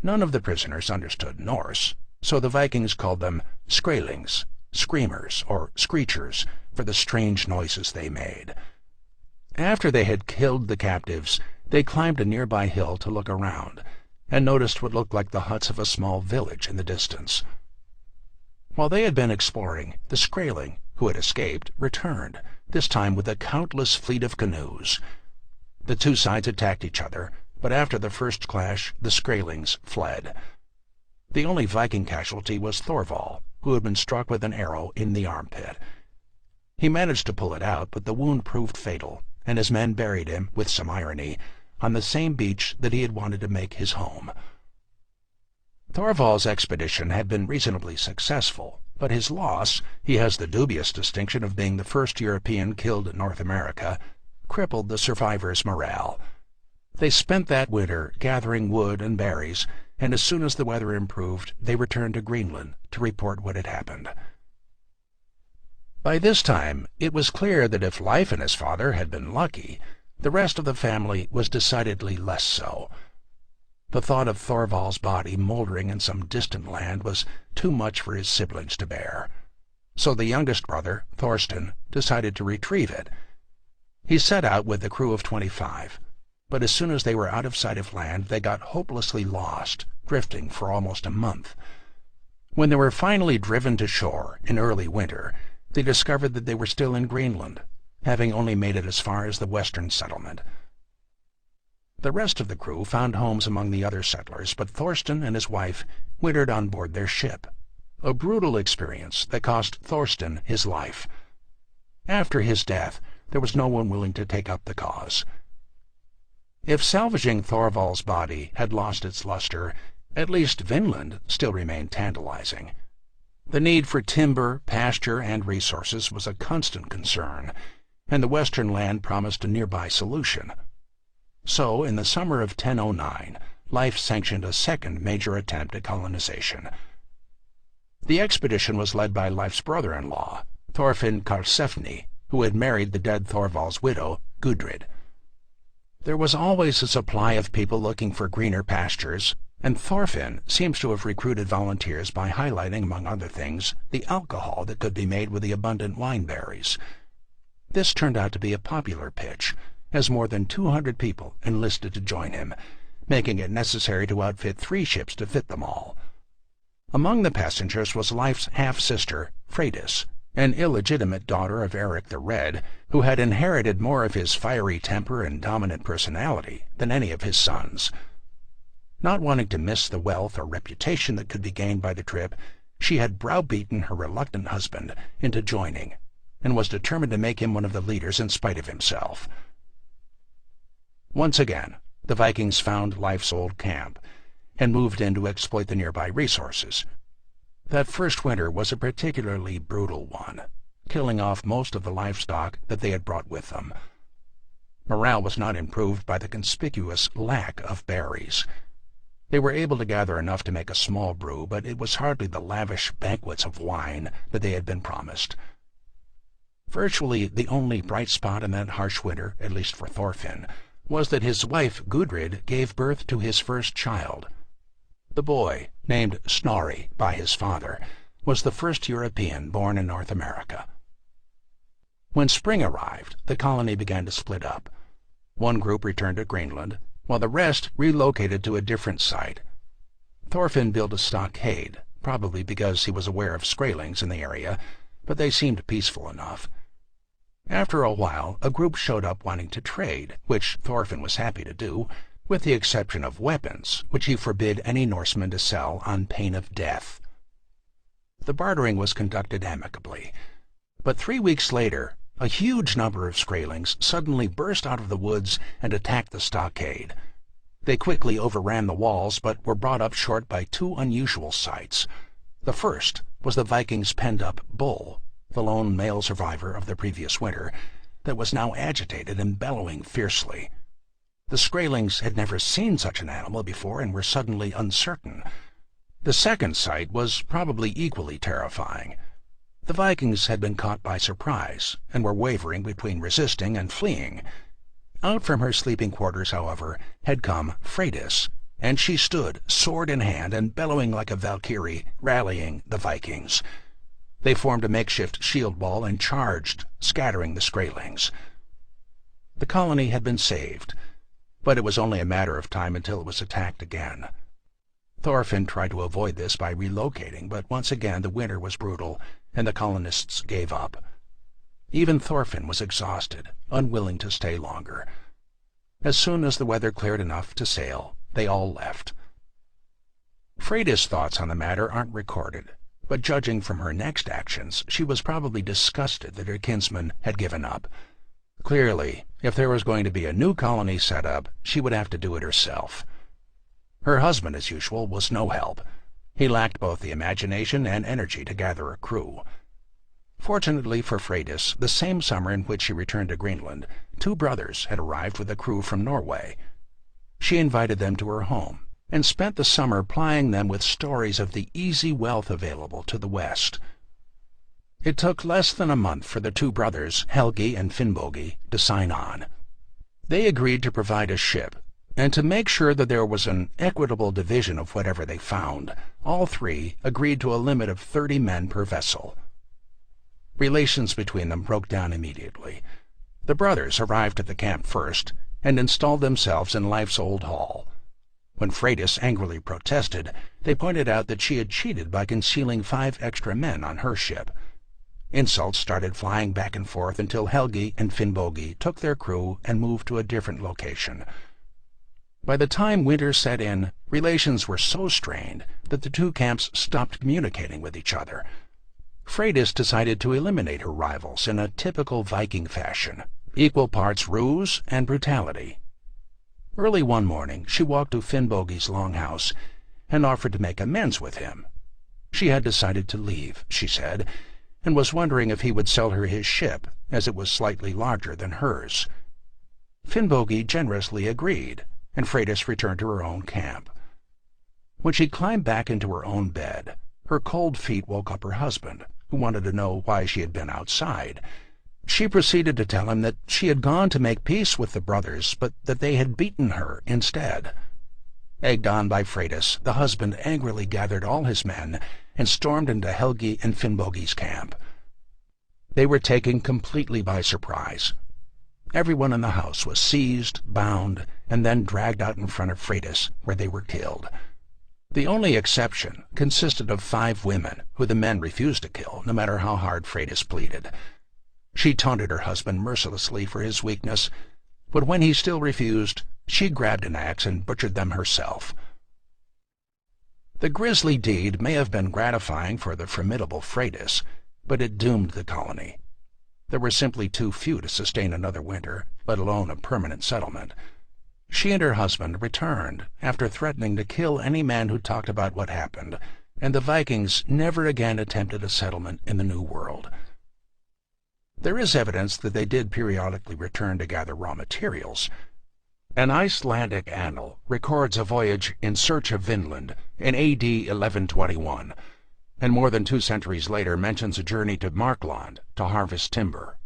Speaker 1: None of the prisoners understood Norse, so the Vikings called them Skraelings, screamers, or screechers, for the strange noises they made. After they had killed the captives, they climbed a nearby hill to look around, and noticed what looked like the huts of a small village in the distance. While they had been exploring, the Skraeling, who had escaped, returned, this time with a countless fleet of canoes. The two sides attacked each other, but after the first clash, the Skraelings fled. The only Viking casualty was Thorvald, who had been struck with an arrow in the armpit. He managed to pull it out, but the wound proved fatal, and his men buried him, with some irony, on the same beach that he had wanted to make his home. Thorvald's expedition had been reasonably successful, but his loss, he has the dubious distinction of being the first European killed in North America, crippled the survivors' morale. They spent that winter gathering wood and berries, and as soon as the weather improved, they returned to Greenland to report what had happened. By this time, it was clear that if Leif and his father had been lucky, the rest of the family was decidedly less so. The thought of Thorvald's body moldering in some distant land was too much for his siblings to bear. So the youngest brother, Thorsten, decided to retrieve it. He set out with a crew of 25, but as soon as they were out of sight of land, they got hopelessly lost, drifting for almost a month. When they were finally driven to shore in early winter, they discovered that they were still in Greenland, having only made it as far as the western settlement. The rest of the crew found homes among the other settlers, but Thorsten and his wife wintered on board their ship, a brutal experience that cost Thorsten his life. After his death, there was no one willing to take up the cause. If salvaging Thorvald's body had lost its luster, at least Vinland still remained tantalizing. The need for timber, pasture, and resources was a constant concern, and the western land promised a nearby solution. So, in the summer of 1009, Leif sanctioned a second major attempt at colonization. The expedition was led by Leif's brother-in-law, Thorfinn Karlsefni, who had married the dead Thorvald's widow, Gudrid. There was always a supply of people looking for greener pastures, and Thorfinn seems to have recruited volunteers by highlighting, among other things, the alcohol that could be made with the abundant wine berries. This turned out to be a popular pitch, as more than 200 people enlisted to join him, making it necessary to outfit 3 ships to fit them all. Among the passengers was Leif's half-sister, Freydis, an illegitimate daughter of Eric the Red, who had inherited more of his fiery temper and dominant personality than any of his sons. Not wanting to miss the wealth or reputation that could be gained by the trip, she had browbeaten her reluctant husband into joining, and was determined to make him one of the leaders in spite of himself. Once again, the Vikings found Leif's old camp, and moved in to exploit the nearby resources. That first winter was a particularly brutal one, killing off most of the livestock that they had brought with them. Morale was not improved by the conspicuous lack of berries. They were able to gather enough to make a small brew, but it was hardly the lavish banquets of wine that they had been promised. Virtually the only bright spot in that harsh winter, at least for Thorfinn, was that his wife Gudrid gave birth to his first child. The boy, named Snorri by his father, was the first European born in North America. When spring arrived, the colony began to split up. One group returned to Greenland, while the rest relocated to a different site. Thorfinn built a stockade, probably because he was aware of Skraelings in the area, but they seemed peaceful enough. After a while, a group showed up wanting to trade, which Thorfinn was happy to do, with the exception of weapons, which he forbid any Norseman to sell on pain of death. The bartering was conducted amicably, but 3 weeks later, a huge number of Skraelings suddenly burst out of the woods and attacked the stockade. They quickly overran the walls, but were brought up short by 2 unusual sights. The first was the Vikings' penned-up bull, the lone male survivor of the previous winter, that was now agitated and bellowing fiercely. The Skraelings had never seen such an animal before and were suddenly uncertain. The second sight was probably equally terrifying. The Vikings had been caught by surprise and were wavering between resisting and fleeing. Out from her sleeping quarters, however, had come Freydis, and she stood, sword in hand and bellowing like a Valkyrie, rallying the Vikings. They formed a makeshift shield wall and charged, scattering the Skraelings. The colony had been saved, but it was only a matter of time until it was attacked again. Thorfinn tried to avoid this by relocating, but once again the winter was brutal, and the colonists gave up. Even Thorfinn was exhausted, unwilling to stay longer. As soon as the weather cleared enough to sail, they all left. Freydis' thoughts on the matter aren't recorded, but judging from her next actions, she was probably disgusted that her kinsman had given up. Clearly, if there was going to be a new colony set up, she would have to do it herself. Her husband, as usual, was no help. He lacked both the imagination and energy to gather a crew. Fortunately for Freydis, the same summer in which she returned to Greenland, two brothers had arrived with a crew from Norway. She invited them to her home, and spent the summer plying them with stories of the easy wealth available to the West. It took less than a month for the two brothers, Helgi and Finnbogi, to sign on. They agreed to provide a ship, and to make sure that there was an equitable division of whatever they found, all three agreed to a limit of 30 men per vessel. Relations between them broke down immediately. The brothers arrived at the camp first, and installed themselves in Leif's old hall. When Freydis angrily protested, they pointed out that she had cheated by concealing 5 extra men on her ship. Insults started flying back and forth until Helgi and Finnbogi took their crew and moved to a different location. By the time winter set in, relations were so strained that the two camps stopped communicating with each other. Freydis decided to eliminate her rivals in a typical Viking fashion, equal parts ruse and brutality. Early one morning, she walked to Finnbogi's longhouse and offered to make amends with him. She had decided to leave, she said, and was wondering if he would sell her his ship, as it was slightly larger than hers. Finnbogi generously agreed, and Freydis returned to her own camp. When she climbed back into her own bed, her cold feet woke up her husband, who wanted to know why she had been outside. She proceeded to tell him that she had gone to make peace with the brothers, but that they had beaten her instead. Egged on by Freydis, the husband angrily gathered all his men and stormed into Helgi and Finnbogi's camp. They were taken completely by surprise. Everyone in the house was seized, bound, and then dragged out in front of Freydis, where they were killed. The only exception consisted of 5 women, who the men refused to kill, no matter how hard Freydis pleaded. She taunted her husband mercilessly for his weakness, but when he still refused, she grabbed an axe and butchered them herself. The grisly deed may have been gratifying for the formidable Freydis, but it doomed the colony. There were simply too few to sustain another winter, let alone a permanent settlement. She and her husband returned after threatening to kill any man who talked about what happened, and the Vikings never again attempted a settlement in the New World. There is evidence that they did periodically return to gather raw materials. An Icelandic annal records a voyage in search of Vinland in A.D. 1121, and more than 2 centuries later mentions a journey to Markland to harvest timber.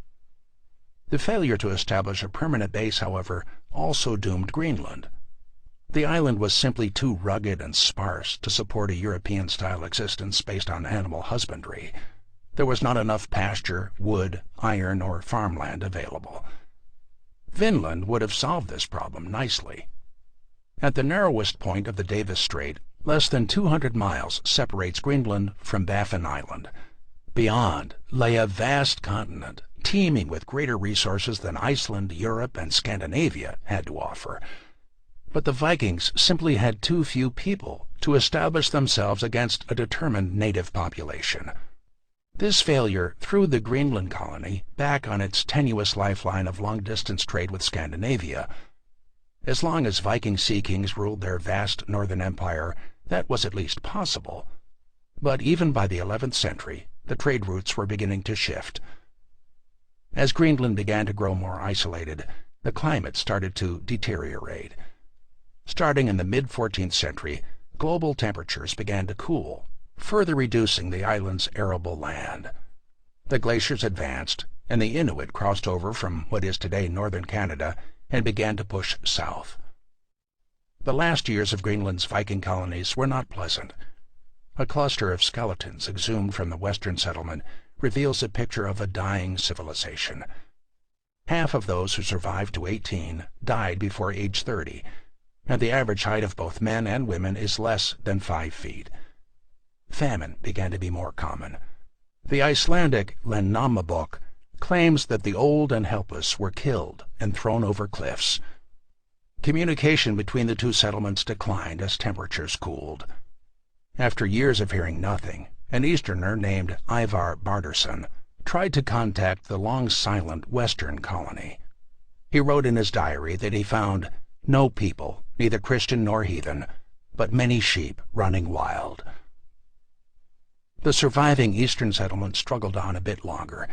Speaker 1: The failure to establish a permanent base, however, also doomed Greenland. The island was simply too rugged and sparse to support a European-style existence based on animal husbandry. There was not enough pasture, wood, iron, or farmland available. Vinland would have solved this problem nicely. At the narrowest point of the Davis Strait, less than 200 miles separates Greenland from Baffin Island. Beyond lay a vast continent, teeming with greater resources than Iceland, Europe, and Scandinavia had to offer. But the Vikings simply had too few people to establish themselves against a determined native population. This failure threw the Greenland colony back on its tenuous lifeline of long-distance trade with Scandinavia. As long as Viking sea kings ruled their vast northern empire, that was at least possible. But even by the 11th century, the trade routes were beginning to shift. As Greenland began to grow more isolated, the climate started to deteriorate. Starting in the mid-14th century, global temperatures began to cool, further reducing the island's arable land. The glaciers advanced, and the Inuit crossed over from what is today northern Canada and began to push south. The last years of Greenland's Viking colonies were not pleasant. A cluster of skeletons exhumed from the western settlement reveals a picture of a dying civilization. Half of those who survived to 18 died before age 30, and the average height of both men and women is less than 5 feet. Famine began to be more common. The Icelandic Landnámabók claims that the old and helpless were killed and thrown over cliffs. Communication between the two settlements declined as temperatures cooled. After years of hearing nothing, an Easterner named Ivar Bardason tried to contact the long-silent western colony. He wrote in his diary that he found no people, neither Christian nor heathen, but many sheep running wild. The surviving eastern settlement struggled on a bit longer.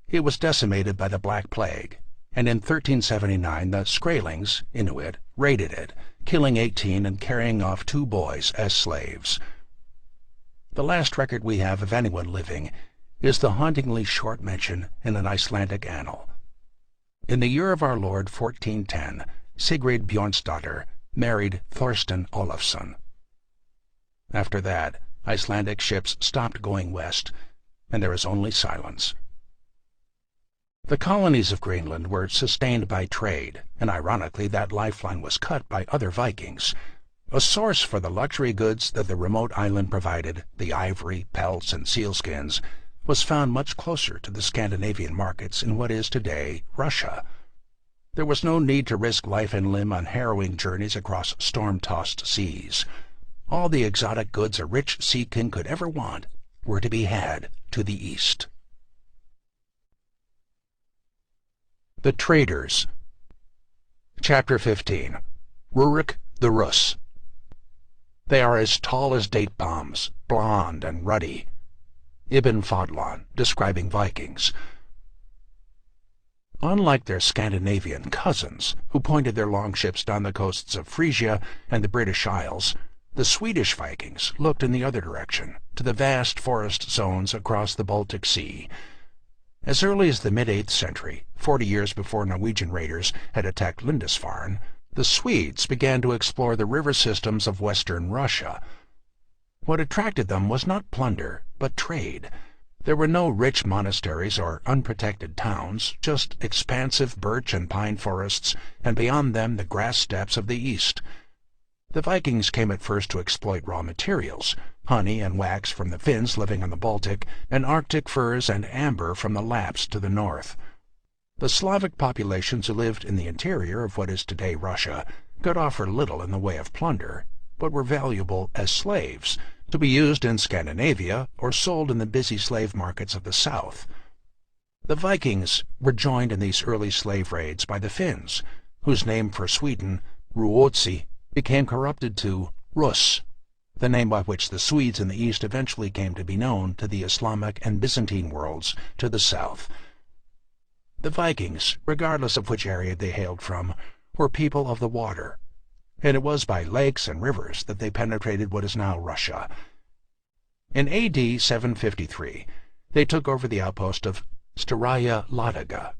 Speaker 1: It was decimated by the Black Plague, and in 1379 the Skrælings, Inuit, raided it, killing 18 and carrying off 2 boys as slaves. The last record we have of anyone living is the hauntingly short mention in an Icelandic annal. In the year of our Lord 1410, Sigrid Björnsdóttir married Thorstein Olafsson. After that, Icelandic ships stopped going west, and there is only silence. The colonies of Greenland were sustained by trade, and ironically that lifeline was cut by other Vikings. A source for the luxury goods that the remote island provided, the ivory, pelts, and sealskins, was found much closer to the Scandinavian markets in what is today Russia. There was no need to risk life and limb on harrowing journeys across storm-tossed seas. All the exotic goods a rich sea king could ever want were to be had to the east. The Traders. Chapter 15. Rurik the Russ. They are as tall as date palms, blond and ruddy. Ibn Fadlan, describing Vikings. Unlike their Scandinavian cousins, who pointed their longships down the coasts of Frisia and the British Isles, the Swedish Vikings looked in the other direction, to the vast forest zones across the Baltic Sea. As early as the mid-8th century, 40 years before Norwegian raiders had attacked Lindisfarne, the Swedes began to explore the river systems of western Russia. What attracted them was not plunder, but trade. There were no rich monasteries or unprotected towns, just expansive birch and pine forests, and beyond them the grass steppes of the east. The Vikings came at first to exploit raw materials, honey and wax from the Finns living on the Baltic, and Arctic furs and amber from the Lapps to the north. The Slavic populations who lived in the interior of what is today Russia could offer little in the way of plunder, but were valuable as slaves, to be used in Scandinavia or sold in the busy slave markets of the south. The Vikings were joined in these early slave raids by the Finns, whose name for Sweden, Ruotsi, became corrupted to Rus, the name by which the Swedes in the east eventually came to be known to the Islamic and Byzantine worlds to the south. The Vikings, regardless of which area they hailed from, were people of the water, and it was by lakes and rivers that they penetrated what is now Russia. In A.D. 753, they took over the outpost of Staraya Ladoga.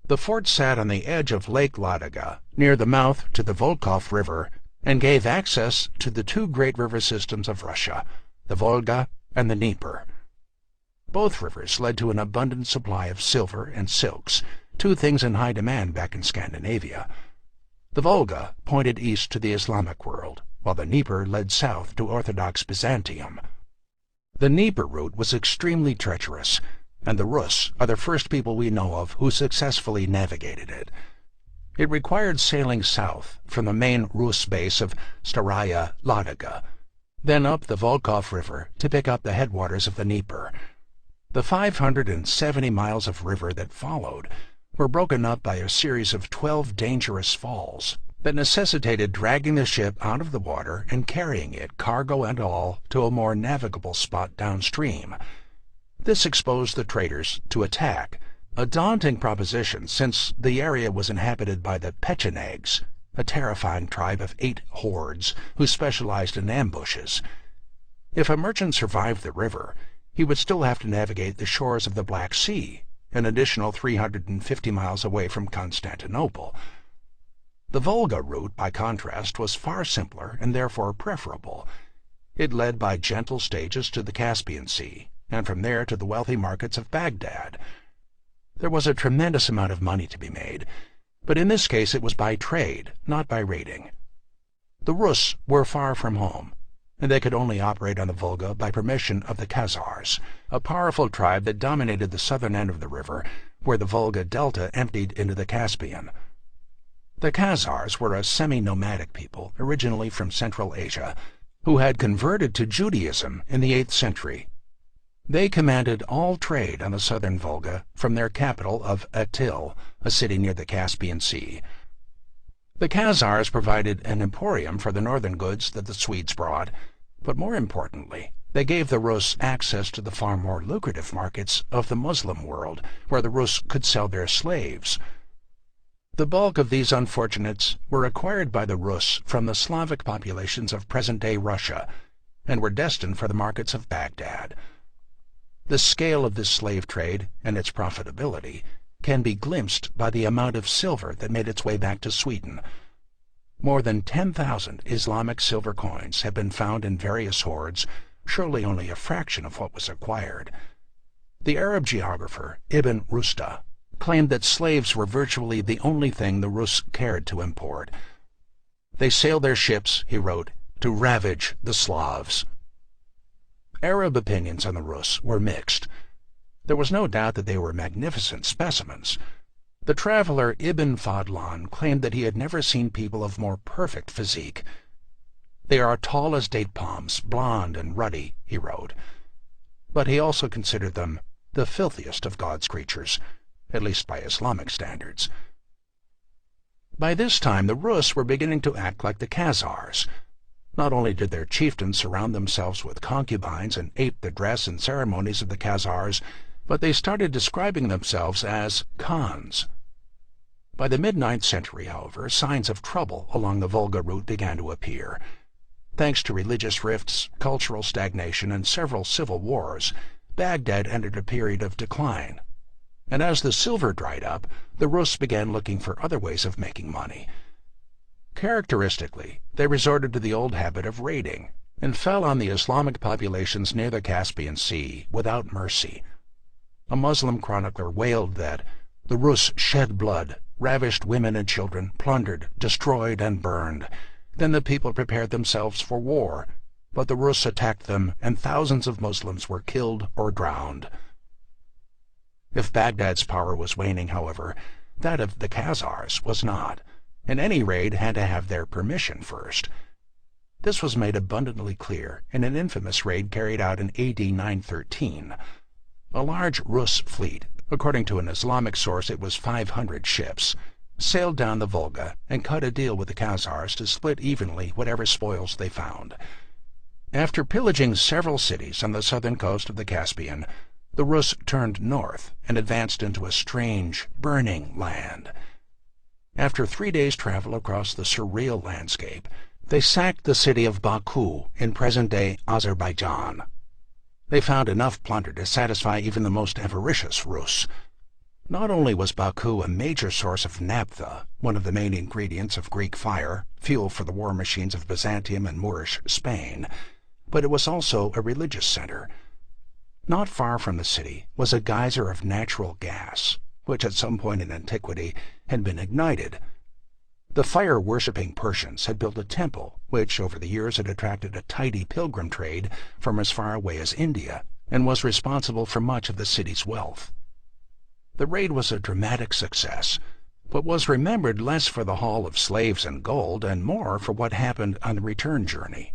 Speaker 1: The fort sat on the edge of Lake Ladoga, near the mouth to the Volkhov River, and gave access to the 2 great river systems of Russia, the Volga and the Dnieper. Both rivers led to an abundant supply of silver and silks, 2 things in high demand back in Scandinavia. The Volga pointed east to the Islamic world, while the Dnieper led south to Orthodox Byzantium. The Dnieper route was extremely treacherous, and the Rus are the first people we know of who successfully navigated it. It required sailing south from the main Rus base of Staraya Ladoga, then up the Volkhov River to pick up the headwaters of the Dnieper. The 570 miles of river that followed were broken up by a series of 12 dangerous falls that necessitated dragging the ship out of the water and carrying it, cargo and all, to a more navigable spot downstream. This exposed the traders to attack, a daunting proposition since the area was inhabited by the Pechenegs, a terrifying tribe of 8 hordes who specialized in ambushes. If a merchant survived the river, he would still have to navigate the shores of the Black Sea, an additional 350 miles away from Constantinople. The The Volga route, by contrast, was far simpler and therefore preferable. It led by gentle stages to the Caspian Sea, and from there to the wealthy markets of Baghdad. There was a tremendous amount of money to be made, but in this case it was by trade, not by raiding. The Rus were far from home, and they could only operate on the Volga by permission of the Khazars, a powerful tribe that dominated the southern end of the river, where the Volga delta emptied into the Caspian. The Khazars were a semi-nomadic people originally from Central Asia, who had converted to Judaism in the 8th century. They commanded all trade on the southern Volga from their capital of Atil, a city near the Caspian Sea. The Khazars provided an emporium for the northern goods that the Swedes brought, but more importantly, they gave the Rus access to the far more lucrative markets of the Muslim world, where the Rus could sell their slaves. The bulk of these unfortunates were acquired by the Rus from the Slavic populations of present-day Russia, and were destined for the markets of Baghdad. The scale of this slave trade and its profitability can be glimpsed by the amount of silver that made its way back to Sweden. More than 10,000 Islamic silver coins have been found in various hoards, surely only a fraction of what was acquired. The Arab geographer Ibn Rusta claimed that slaves were virtually the only thing the Rus cared to import. They sailed their ships, he wrote, to ravage the Slavs. Arab opinions on the Rus were mixed. There was no doubt that they were magnificent specimens. The traveler Ibn Fadlan claimed that he had never seen people of more perfect physique. They are tall as date palms, blond and ruddy, he wrote. But he also considered them the filthiest of God's creatures, at least by Islamic standards. By this time the Rus were beginning to act like the Khazars. Not only did their chieftains surround themselves with concubines and ape the dress and ceremonies of the Khazars, but they started describing themselves as Khans. By the mid-9th century, however, signs of trouble along the Volga route began to appear. Thanks to religious rifts, cultural stagnation, and several civil wars, Baghdad entered a period of decline. And as the silver dried up, the Rus began looking for other ways of making money. Characteristically, they resorted to the old habit of raiding, and fell on the Islamic populations near the Caspian Sea without mercy. A Muslim chronicler wailed that the Rus shed blood, ravished women and children, plundered, destroyed, and burned. Then the people prepared themselves for war, but the Rus attacked them, and thousands of Muslims were killed or drowned. If Baghdad's power was waning, however, that of the Khazars was not, and any raid had to have their permission first. This was made abundantly clear in an infamous raid carried out in A.D. 913. A large Rus fleet, according to an Islamic source it was 500 ships, sailed down the Volga and cut a deal with the Khazars to split evenly whatever spoils they found. After pillaging several cities on the southern coast of the Caspian, the Rus turned north and advanced into a strange, burning land. After 3 days' travel across the surreal landscape, they sacked the city of Baku in present-day Azerbaijan. They found enough plunder to satisfy even the most avaricious Rus. Not only was Baku a major source of naphtha, one of the main ingredients of Greek fire, fuel for the war machines of Byzantium and Moorish Spain, but it was also a religious center. Not far from the city was a geyser of natural gas, which at some point in antiquity had been ignited. The fire-worshipping Persians had built a temple, which over the years had attracted a tidy pilgrim trade from as far away as India, and was responsible for much of the city's wealth. The raid was a dramatic success, but was remembered less for the haul of slaves and gold and more for what happened on the return journey.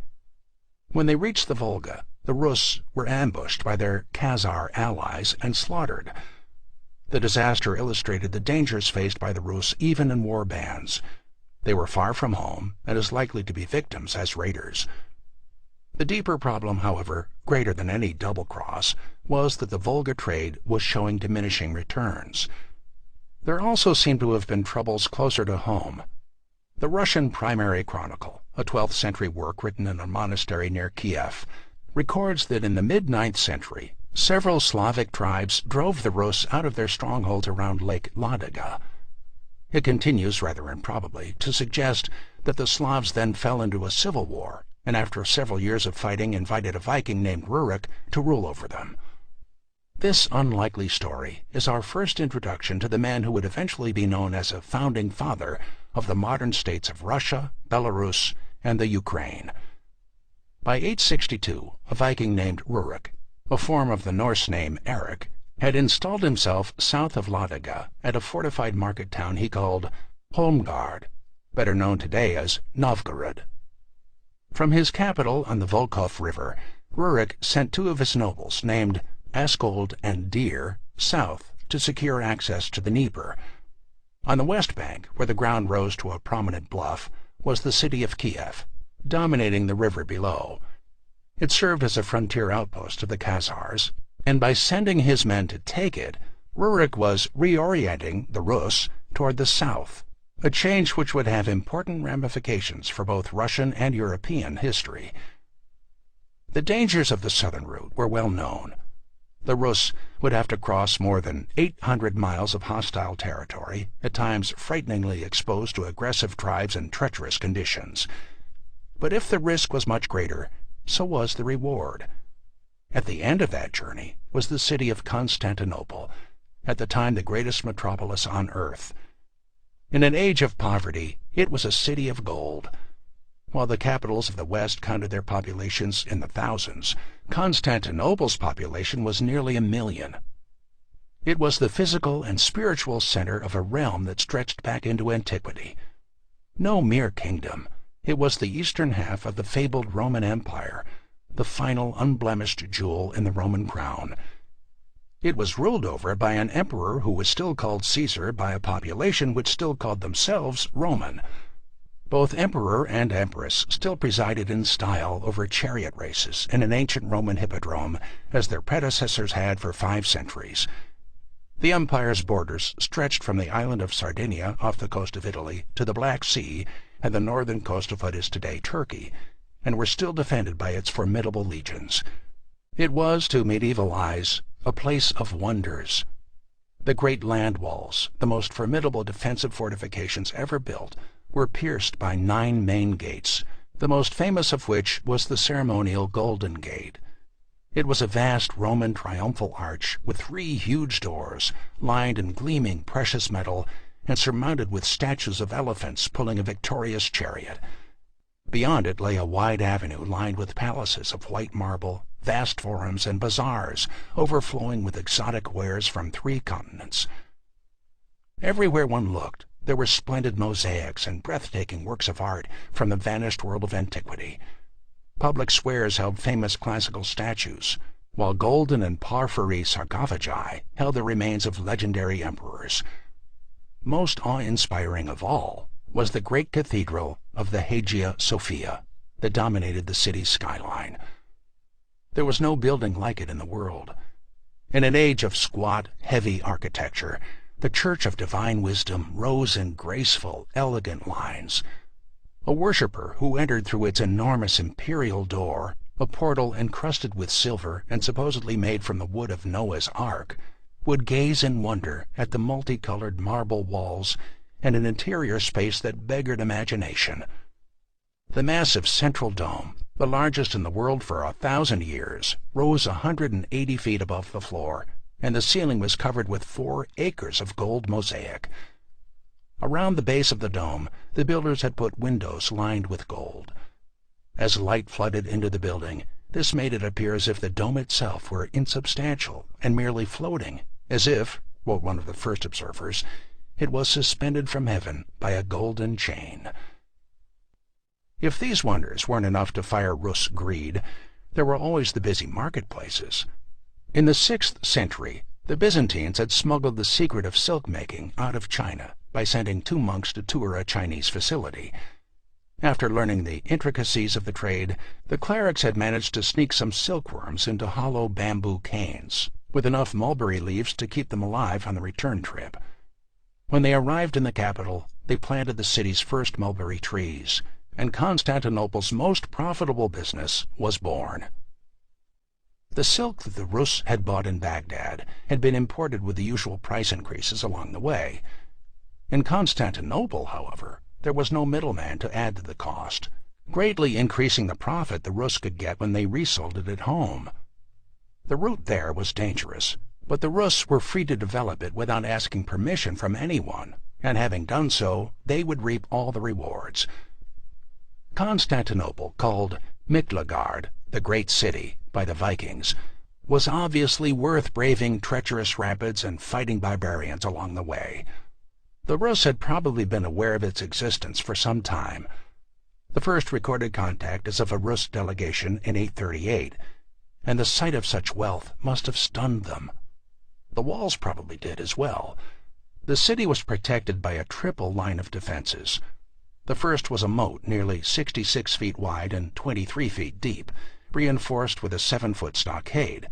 Speaker 1: When they reached the Volga, the Rus were ambushed by their Khazar allies and slaughtered. The disaster illustrated the dangers faced by the Rus even in war bands. They were far from home and as likely to be victims as raiders. The deeper problem, however, greater than any double-cross, was that the Volga trade was showing diminishing returns. There also seemed to have been troubles closer to home. The Russian Primary Chronicle, a 12th century work written in a monastery near Kiev, records that in the mid-9th century, several Slavic tribes drove the Rus out of their strongholds around Lake Ladoga. It continues, rather improbably, to suggest that the Slavs then fell into a civil war, and after several years of fighting invited a Viking named Rurik to rule over them. This unlikely story is our first introduction to the man who would eventually be known as a founding father of the modern states of Russia, Belarus, and the Ukraine. By 862, a Viking named Rurik, a form of the Norse name Erik, had installed himself south of Ladoga at a fortified market town he called Holmgard, better known today as Novgorod. From his capital on the Volkhov River, Rurik sent two of his nobles, named Askold and Deer, south to secure access to the Dnieper. On the west bank, where the ground rose to a prominent bluff, was the city of Kiev, dominating the river below. It served as a frontier outpost of the Khazars, and by sending his men to take it, Rurik was reorienting the Rus toward the south, a change which would have important ramifications for both Russian and European history. The dangers of the southern route were well known. The Rus would have to cross more than 800 miles of hostile territory, at times frighteningly exposed to aggressive tribes and treacherous conditions. But if the risk was much greater, so was the reward. At the end of that journey was the city of Constantinople, at the time the greatest metropolis on earth. In an age of poverty, it was a city of gold. While the capitals of the West counted their populations in the thousands, Constantinople's population was nearly 1 million. It was the physical and spiritual center of a realm that stretched back into antiquity. No mere kingdom, it was the eastern half of the fabled Roman Empire, the final unblemished jewel in the Roman crown. It was ruled over by an emperor who was still called Caesar by a population which still called themselves Roman. Both emperor and empress still presided in style over chariot races in an ancient Roman hippodrome, as their predecessors had for 5 centuries. The empire's borders stretched from the island of Sardinia off the coast of Italy to the Black Sea and the northern coast of what is today Turkey, and were still defended by its formidable legions. It was, to medieval eyes, a place of wonders. The great land walls, the most formidable defensive fortifications ever built, were pierced by 9 main gates, the most famous of which was the ceremonial Golden Gate. It was a vast Roman triumphal arch with 3 huge doors, lined in gleaming precious metal, and surmounted with statues of elephants pulling a victorious chariot. Beyond it lay a wide avenue lined with palaces of white marble, vast forums and bazaars, overflowing with exotic wares from 3 continents. Everywhere one looked, there were splendid mosaics and breathtaking works of art from the vanished world of antiquity. Public squares held famous classical statues, while golden and porphyry sarcophagi held the remains of legendary emperors. Most awe-inspiring of all was the great cathedral of the Hagia Sophia that dominated the city's skyline. There was no building like it in the world. In an age of squat, heavy architecture, the Church of Divine Wisdom rose in graceful, elegant lines. A worshipper who entered through its enormous imperial door, a portal encrusted with silver and supposedly made from the wood of Noah's Ark, would gaze in wonder at the multicolored marble walls and an interior space that beggared imagination. The massive central dome, the largest in the world for 1,000 years, rose 180 feet above the floor, and the ceiling was covered with 4 acres of gold mosaic. Around the base of the dome, the builders had put windows lined with gold. As light flooded into the building, this made it appear as if the dome itself were insubstantial and merely floating, as if, wrote one of the first observers, it was suspended from heaven by a golden chain. If these wonders weren't enough to fire Rus' greed, there were always the busy marketplaces. In the 6th century, the Byzantines had smuggled the secret of silk-making out of China by sending 2 monks to tour a Chinese facility. After learning the intricacies of the trade, the clerics had managed to sneak some silkworms into hollow bamboo canes, with enough mulberry leaves to keep them alive on the return trip. When they arrived in the capital, they planted the city's first mulberry trees, and Constantinople's most profitable business was born. The silk that the Rus had bought in Baghdad had been imported with the usual price increases along the way. In Constantinople, however, there was no middleman to add to the cost, greatly increasing the profit the Rus could get when they resold it at home. The route there was dangerous, but the Rus were free to develop it without asking permission from anyone, and having done so, they would reap all the rewards. Constantinople, called Miklagard, the Great City, by the Vikings, was obviously worth braving treacherous rapids and fighting barbarians along the way. The Rus had probably been aware of its existence for some time. The first recorded contact is of a Rus delegation in 838, and the sight of such wealth must have stunned them. The walls probably did as well. The city was protected by a triple line of defenses. The first was a moat nearly 66 feet wide and 23 feet deep, reinforced with a 7-foot stockade.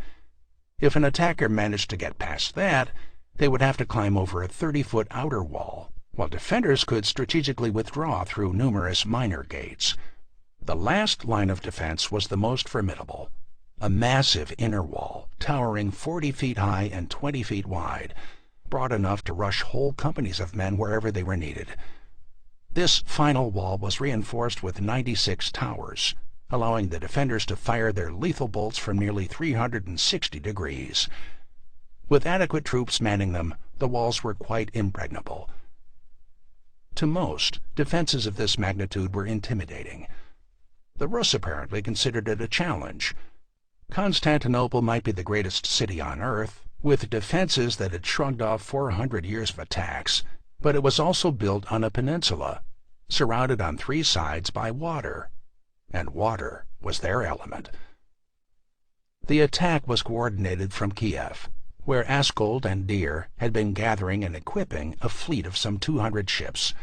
Speaker 1: If an attacker managed to get past that, they would have to climb over a 30-foot outer wall, while defenders could strategically withdraw through numerous minor gates. The last line of defense was the most formidable, a massive inner wall, towering 40 feet high and 20 feet wide, broad enough to rush whole companies of men wherever they were needed. This final wall was reinforced with 96 towers, allowing the defenders to fire their lethal bolts from nearly 360 degrees. With adequate troops manning them, the walls were quite impregnable. To most, defenses of this magnitude were intimidating. The Rus apparently considered it a challenge. Constantinople might be the greatest city on earth, with defenses that had shrugged off 400 years of attacks, but it was also built on a peninsula, surrounded on 3 sides by water, and water was their element. The attack was coordinated from Kiev, where Askold and Deer had been gathering and equipping a fleet of some 200 ships.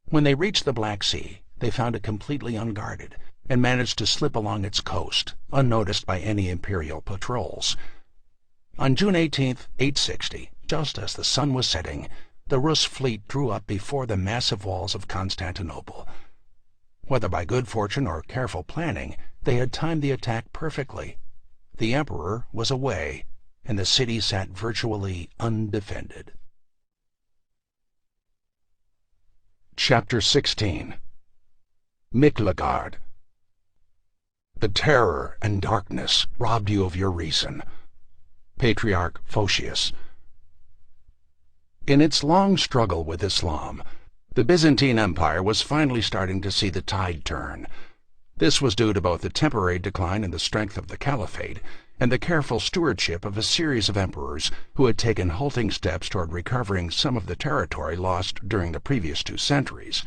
Speaker 1: When they reached the Black Sea, they found it completely unguarded and managed to slip along its coast, unnoticed by any imperial patrols. On June 18, 860, just as the sun was setting, the Rus fleet drew up before the massive walls of Constantinople. Whether by good fortune or careful planning, they had timed the attack perfectly. The emperor was away, and the city sat virtually undefended. Chapter 16. Miklagard. The terror and darkness robbed you of your reason. Patriarch Photius. In its long struggle with Islam, the Byzantine Empire was finally starting to see the tide turn. This was due to both the temporary decline in the strength of the caliphate and the careful stewardship of a series of emperors who had taken halting steps toward recovering some of the territory lost during the previous 2 centuries.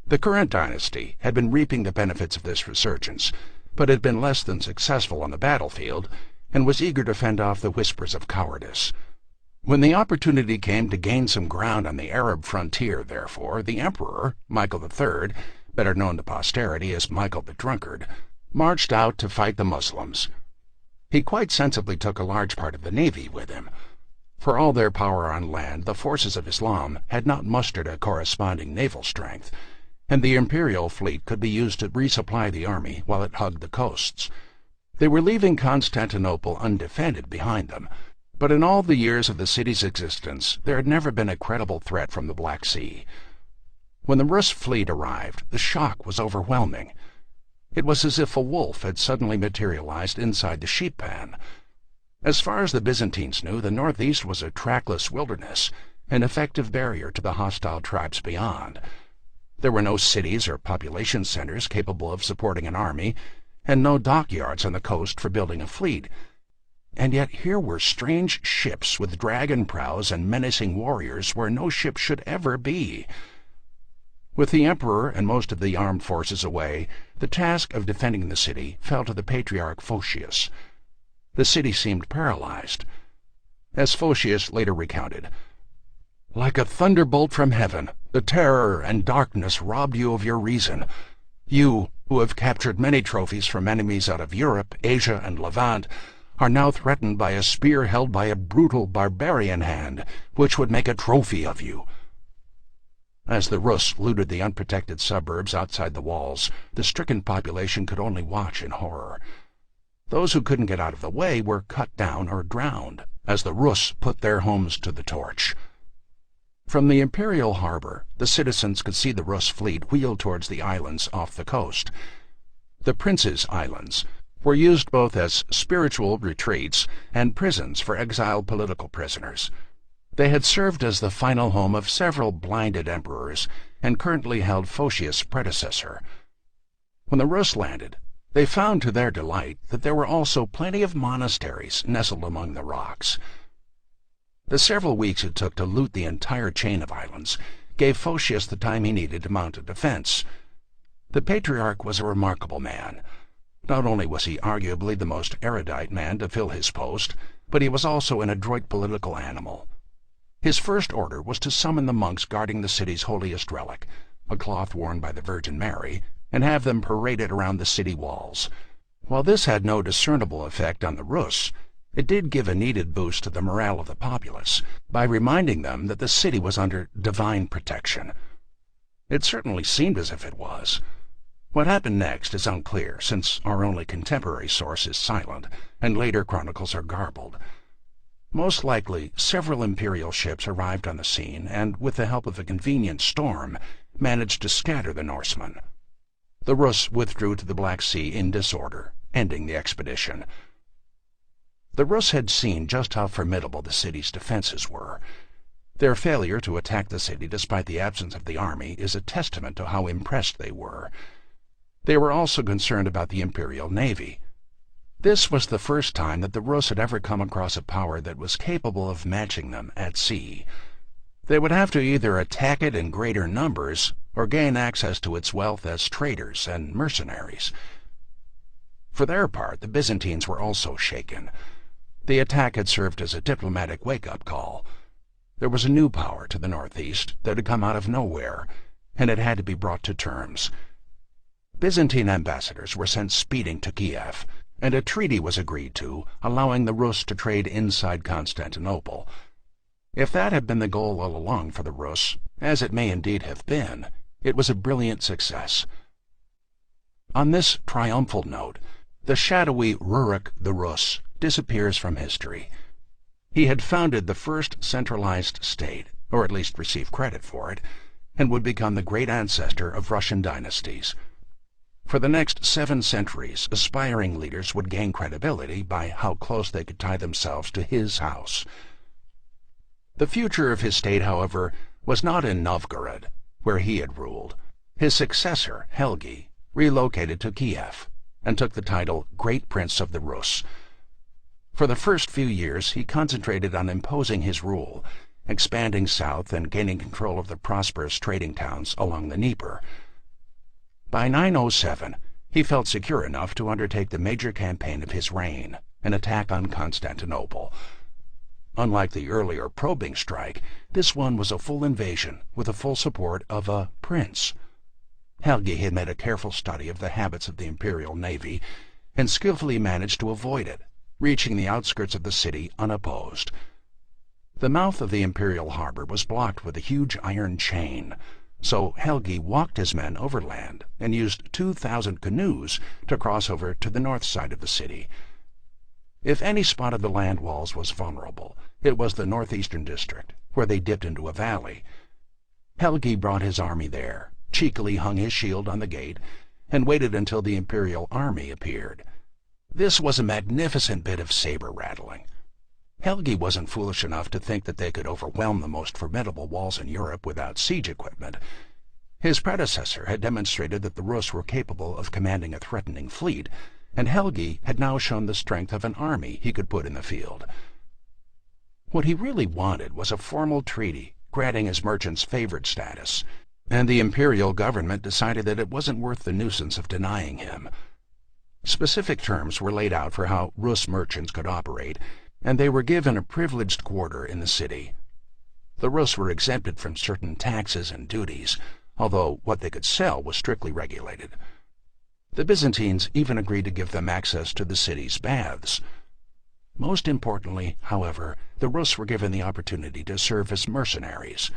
Speaker 1: The current dynasty had been reaping the benefits of this resurgence, but had been less than successful on the battlefield and was eager to fend off the whispers of cowardice. When the opportunity came to gain some ground on the Arab frontier, therefore, the emperor, Michael III, better known to posterity as Michael the Drunkard, marched out to fight the Muslims. He quite sensibly took a large part of the navy with him. For all their power on land, the forces of Islam had not mustered a corresponding naval strength, and the imperial fleet could be used to resupply the army while it hugged the coasts. They were leaving Constantinople undefended behind them, but in all the years of the city's existence there had never been a credible threat from the Black Sea. When the Rus fleet arrived, the shock was overwhelming. It was as if a wolf had suddenly materialized inside the sheep pen. As far as the Byzantines knew, the northeast was a trackless wilderness, an effective barrier to the hostile tribes beyond. There were no cities or population centers capable of supporting an army, and no dockyards on the coast for building a fleet. And yet here were strange ships with dragon prows and menacing warriors where no ship should ever be. With the emperor and most of the armed forces away, the task of defending the city fell to the Patriarch Photius. The city seemed paralyzed. As Photius later recounted, "Like a thunderbolt from heaven, the terror and darkness robbed you of your reason. You, who have captured many trophies from enemies out of Europe, Asia, and Levant, are now threatened by a spear held by a brutal barbarian hand, which would make a trophy of you." As the Rus looted the unprotected suburbs outside the walls, the stricken population could only watch in horror. Those who couldn't get out of the way were cut down or drowned, as the Rus put their homes to the torch. From the imperial harbor, the citizens could see the Rus fleet wheel towards the islands off the coast. The Prince's Islands were used both as spiritual retreats and prisons for exiled political prisoners. They had served as the final home of several blinded emperors and currently held Photius' predecessor. When the Rus landed, they found to their delight that there were also plenty of monasteries nestled among the rocks. The several weeks it took to loot the entire chain of islands gave Photius the time he needed to mount a defense. The patriarch was a remarkable man. Not only was he arguably the most erudite man to fill his post, but he was also an adroit political animal. His first order was to summon the monks guarding the city's holiest relic, a cloth worn by the Virgin Mary, and have them paraded around the city walls. While this had no discernible effect on the Rus, it did give a needed boost to the morale of the populace by reminding them that the city was under divine protection. It certainly seemed as if it was. What happened next is unclear, since our only contemporary source is silent, and later chronicles are garbled. Most likely, several imperial ships arrived on the scene, and with the help of a convenient storm, managed to scatter the Norsemen. The Rus withdrew to the Black Sea in disorder, ending the expedition. The Rus had seen just how formidable the city's defenses were. Their failure to attack the city despite the absence of the army is a testament to how impressed they were. They were also concerned about the Imperial Navy. This was the first time that the Rus had ever come across a power that was capable of matching them at sea. They would have to either attack it in greater numbers or gain access to its wealth as traders and mercenaries. For their part, the Byzantines were also shaken. The attack had served as a diplomatic wake-up call. There was a new power to the northeast that had come out of nowhere, and it had to be brought to terms. Byzantine ambassadors were sent speeding to Kiev, and a treaty was agreed to, allowing the Rus to trade inside Constantinople. If that had been the goal all along for the Rus, as it may indeed have been, it was a brilliant success. On this triumphal note, the shadowy Rurik the Rus disappears from history. He had founded the first centralized state, or at least received credit for it, and would become the great ancestor of Russian dynasties. For the next 7 centuries, aspiring leaders would gain credibility by how close they could tie themselves to his house. The future of his state, however, was not in Novgorod, where he had ruled. His successor, Helgi, relocated to Kiev and took the title Great Prince of the Rus. For the first few years, he concentrated on imposing his rule, expanding south and gaining control of the prosperous trading towns along the Dnieper. By 907, he felt secure enough to undertake the major campaign of his reign, an attack on Constantinople. Unlike the earlier probing strike, this one was a full invasion with the full support of a prince. Helgi had made a careful study of the habits of the imperial navy and skillfully managed to avoid it, reaching the outskirts of the city unopposed. The mouth of the imperial harbor was blocked with a huge iron chain, so Helgi walked his men overland and used 2,000 canoes to cross over to the north side of the city. If any spot of the land walls was vulnerable, it was the northeastern district, where they dipped into a valley. Helgi brought his army there, cheekily hung his shield on the gate, and waited until the imperial army appeared. This was a magnificent bit of saber-rattling. Helgi wasn't foolish enough to think that they could overwhelm the most formidable walls in Europe without siege equipment. His predecessor had demonstrated that the Rus were capable of commanding a threatening fleet, and Helgi had now shown the strength of an army he could put in the field. What he really wanted was a formal treaty granting his merchants favored status, and the imperial government decided that it wasn't worth the nuisance of denying him. Specific terms were laid out for how Rus merchants could operate, and they were given a privileged quarter in the city. The Rus were exempted from certain taxes and duties, although what they could sell was strictly regulated. The Byzantines even agreed to give them access to the city's baths. Most importantly, however, the Rus were given the opportunity to serve as mercenaries.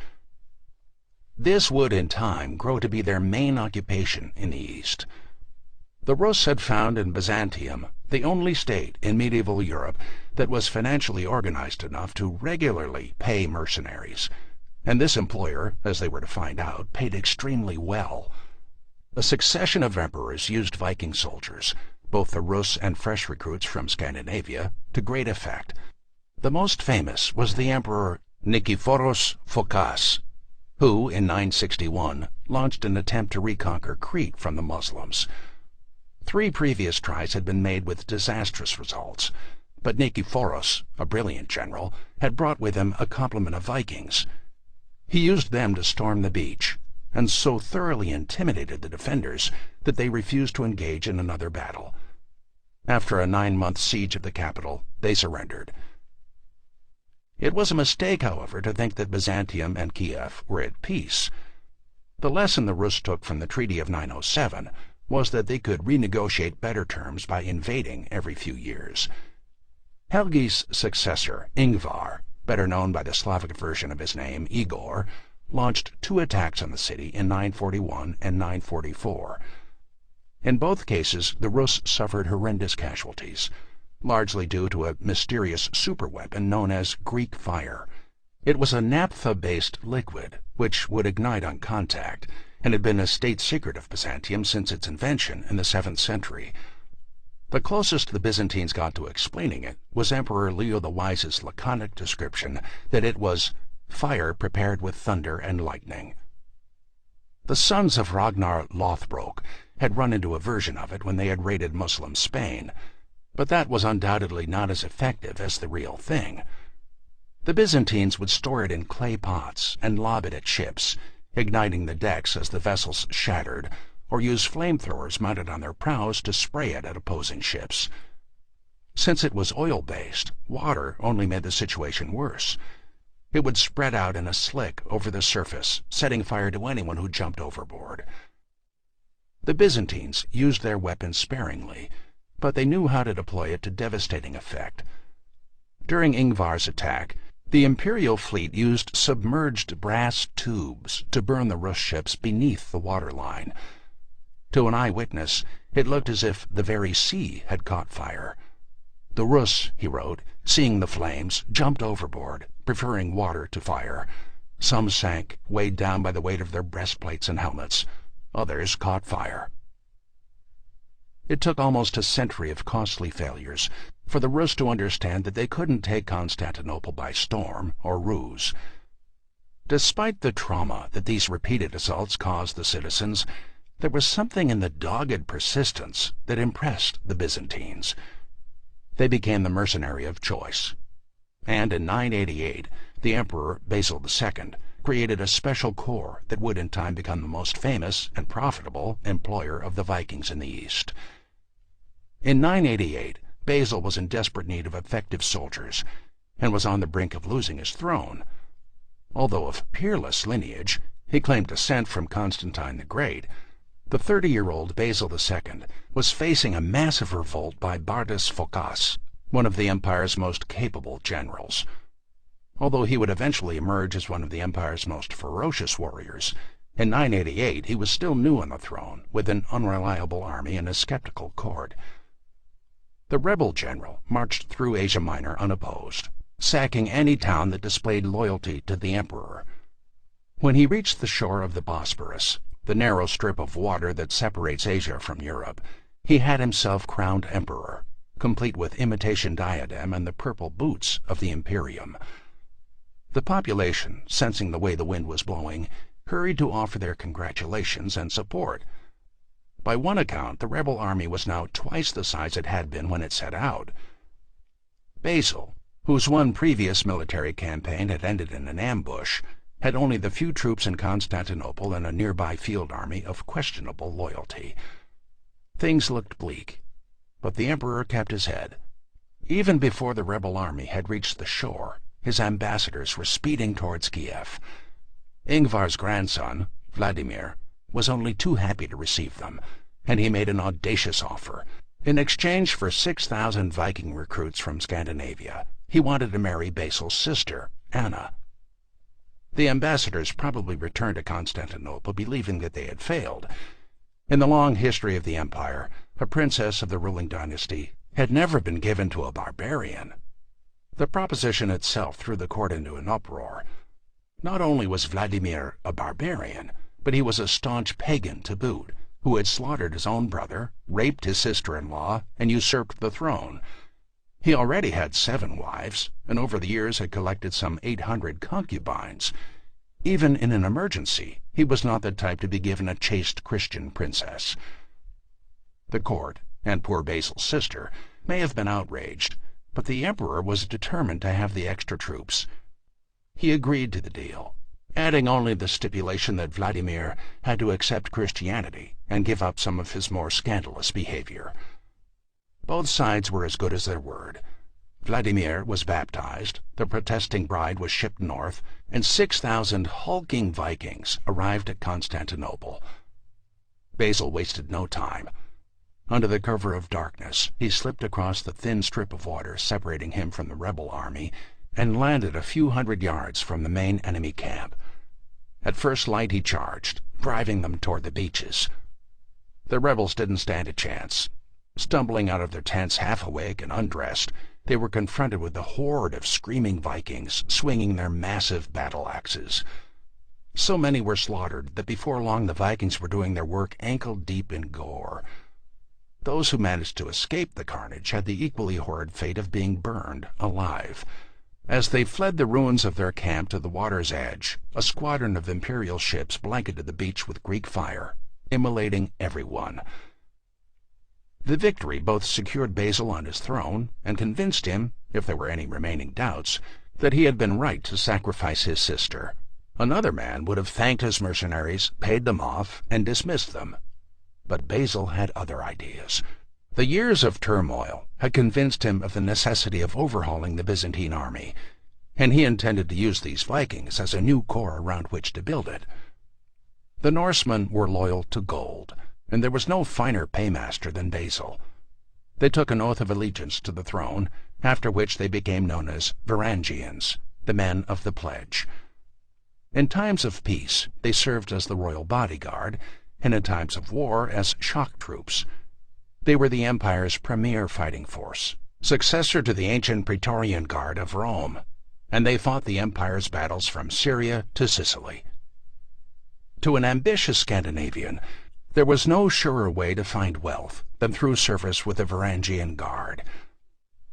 Speaker 1: This would in time grow to be their main occupation in the East. The Rus had found in Byzantium the only state in medieval Europe that was financially organized enough to regularly pay mercenaries. and this employer, as they were to find out, paid extremely well. A succession of emperors used Viking soldiers, both the Rus and fresh recruits from Scandinavia, to great effect. The most famous was the Emperor Nikephoros Phokas, who, in 961, launched an attempt to reconquer Crete from the Muslims. 3 previous tries had been made with disastrous results, but Nikephoros, a brilliant general, had brought with him a complement of Vikings. He used them to storm the beach, and so thoroughly intimidated the defenders that they refused to engage in another battle. After a 9-month siege of the capital, they surrendered. It was a mistake, however, to think that Byzantium and Kiev were at peace. The lesson the Rus took from the Treaty of 907 was that they could renegotiate better terms by invading every few years. Helgi's successor, Ingvar, better known by the Slavic version of his name, Igor, launched 2 attacks on the city in 941 and 944. In both cases, the Rus suffered horrendous casualties, largely due to a mysterious superweapon known as Greek fire. It was a naphtha-based liquid, which would ignite on contact, and had been a state secret of Byzantium since its invention in the 7th century. The closest the Byzantines got to explaining it was Emperor Leo the Wise's laconic description that it was fire prepared with thunder and lightning. The sons of Ragnar Lothbrok had run into a version of it when they had raided Muslim Spain, but that was undoubtedly not as effective as the real thing. The Byzantines would store it in clay pots and lob it at ships, igniting the decks as the vessels shattered, or use flamethrowers mounted on their prows to spray it at opposing ships. Since it was oil-based, water only made the situation worse. It would spread out in a slick over the surface, setting fire to anyone who jumped overboard. The Byzantines used their weapons sparingly, but they knew how to deploy it to devastating effect. During Ingvar's attack, the imperial fleet used submerged brass tubes to burn the Rus ships beneath the waterline. To an eyewitness, it looked as if the very sea had caught fire. The Rus, he wrote, seeing the flames, jumped overboard, preferring water to fire. Some sank, weighed down by the weight of their breastplates and helmets. Others caught fire. It took almost a century of costly failures for the Rus to understand that they couldn't take Constantinople by storm or ruse. Despite the trauma that these repeated assaults caused the citizens, there was something in the dogged persistence that impressed the Byzantines. They became the mercenary of choice. And in 988, the Emperor Basil II created a special corps that would in time become the most famous and profitable employer of the Vikings in the East. In 988, Basil was in desperate need of effective soldiers and was on the brink of losing his throne. Although of peerless lineage, he claimed descent from Constantine the Great. The 30-year-old Basil II was facing a massive revolt by Bardas Phokas, one of the empire's most capable generals. Although he would eventually emerge as one of the empire's most ferocious warriors, in 988 he was still new on the throne, with an unreliable army and a skeptical court. The rebel general marched through Asia Minor unopposed, sacking any town that displayed loyalty to the emperor. When he reached the shore of the Bosporus, the narrow strip of water that separates Asia from Europe, he had himself crowned emperor, complete with imitation diadem and the purple boots of the imperium. The population, sensing the way the wind was blowing, hurried to offer their congratulations and support. By one account, the rebel army was now twice the size it had been when it set out. Basil, whose one previous military campaign had ended in an ambush, had only the few troops in Constantinople and a nearby field army of questionable loyalty. Things looked bleak, but the emperor kept his head. Even before the rebel army had reached the shore, his ambassadors were speeding towards Kiev. Ingvar's grandson, Vladimir, was only too happy to receive them, and he made an audacious offer. In exchange for 6,000 Viking recruits from Scandinavia, he wanted to marry Basil's sister, Anna. The ambassadors probably returned to Constantinople believing that they had failed. In the long history of the empire, a princess of the ruling dynasty had never been given to a barbarian. The proposition itself threw the court into an uproar. Not only was Vladimir a barbarian, but he was a staunch pagan to boot, who had slaughtered his own brother, raped his sister-in-law, and usurped the throne. He already had 7 wives, and over the years had collected some 800 concubines. Even in an emergency, he was not the type to be given a chaste Christian princess. The court, and poor Basil's sister, may have been outraged, but the emperor was determined to have the extra troops. He agreed to the deal, adding only the stipulation that Vladimir had to accept Christianity and give up some of his more scandalous behavior. Both sides were as good as their word. Vladimir was baptized, the protesting bride was shipped north, and 6,000 hulking Vikings arrived at Constantinople. Basil wasted no time. Under the cover of darkness, he slipped across the thin strip of water separating him from the rebel army and landed a few hundred yards from the main enemy camp. At first light he charged, driving them toward the beaches. The rebels didn't stand a chance. Stumbling out of their tents half awake and undressed, they were confronted with a horde of screaming Vikings swinging their massive battle axes. So many were slaughtered that before long the Vikings were doing their work ankle-deep in gore. Those who managed to escape the carnage had the equally horrid fate of being burned alive. As they fled the ruins of their camp to the water's edge, a squadron of imperial ships blanketed the beach with Greek fire, immolating everyone. The victory both secured Basil on his throne and convinced him, if there were any remaining doubts, that he had been right to sacrifice his sister. Another man would have thanked his mercenaries, paid them off, and dismissed them. But Basil had other ideas. The years of turmoil had convinced him of the necessity of overhauling the Byzantine army, and he intended to use these Vikings as a new core around which to build it. The Norsemen were loyal to gold, and there was no finer paymaster than Basil. They took an oath of allegiance to the throne, after which they became known as Varangians, the men of the pledge. In times of peace, they served as the royal bodyguard, and in times of war as shock troops. They were the empire's premier fighting force, successor to the ancient Praetorian Guard of Rome, and they fought the empire's battles from Syria to Sicily. To an ambitious Scandinavian, there was no surer way to find wealth than through service with the Varangian Guard.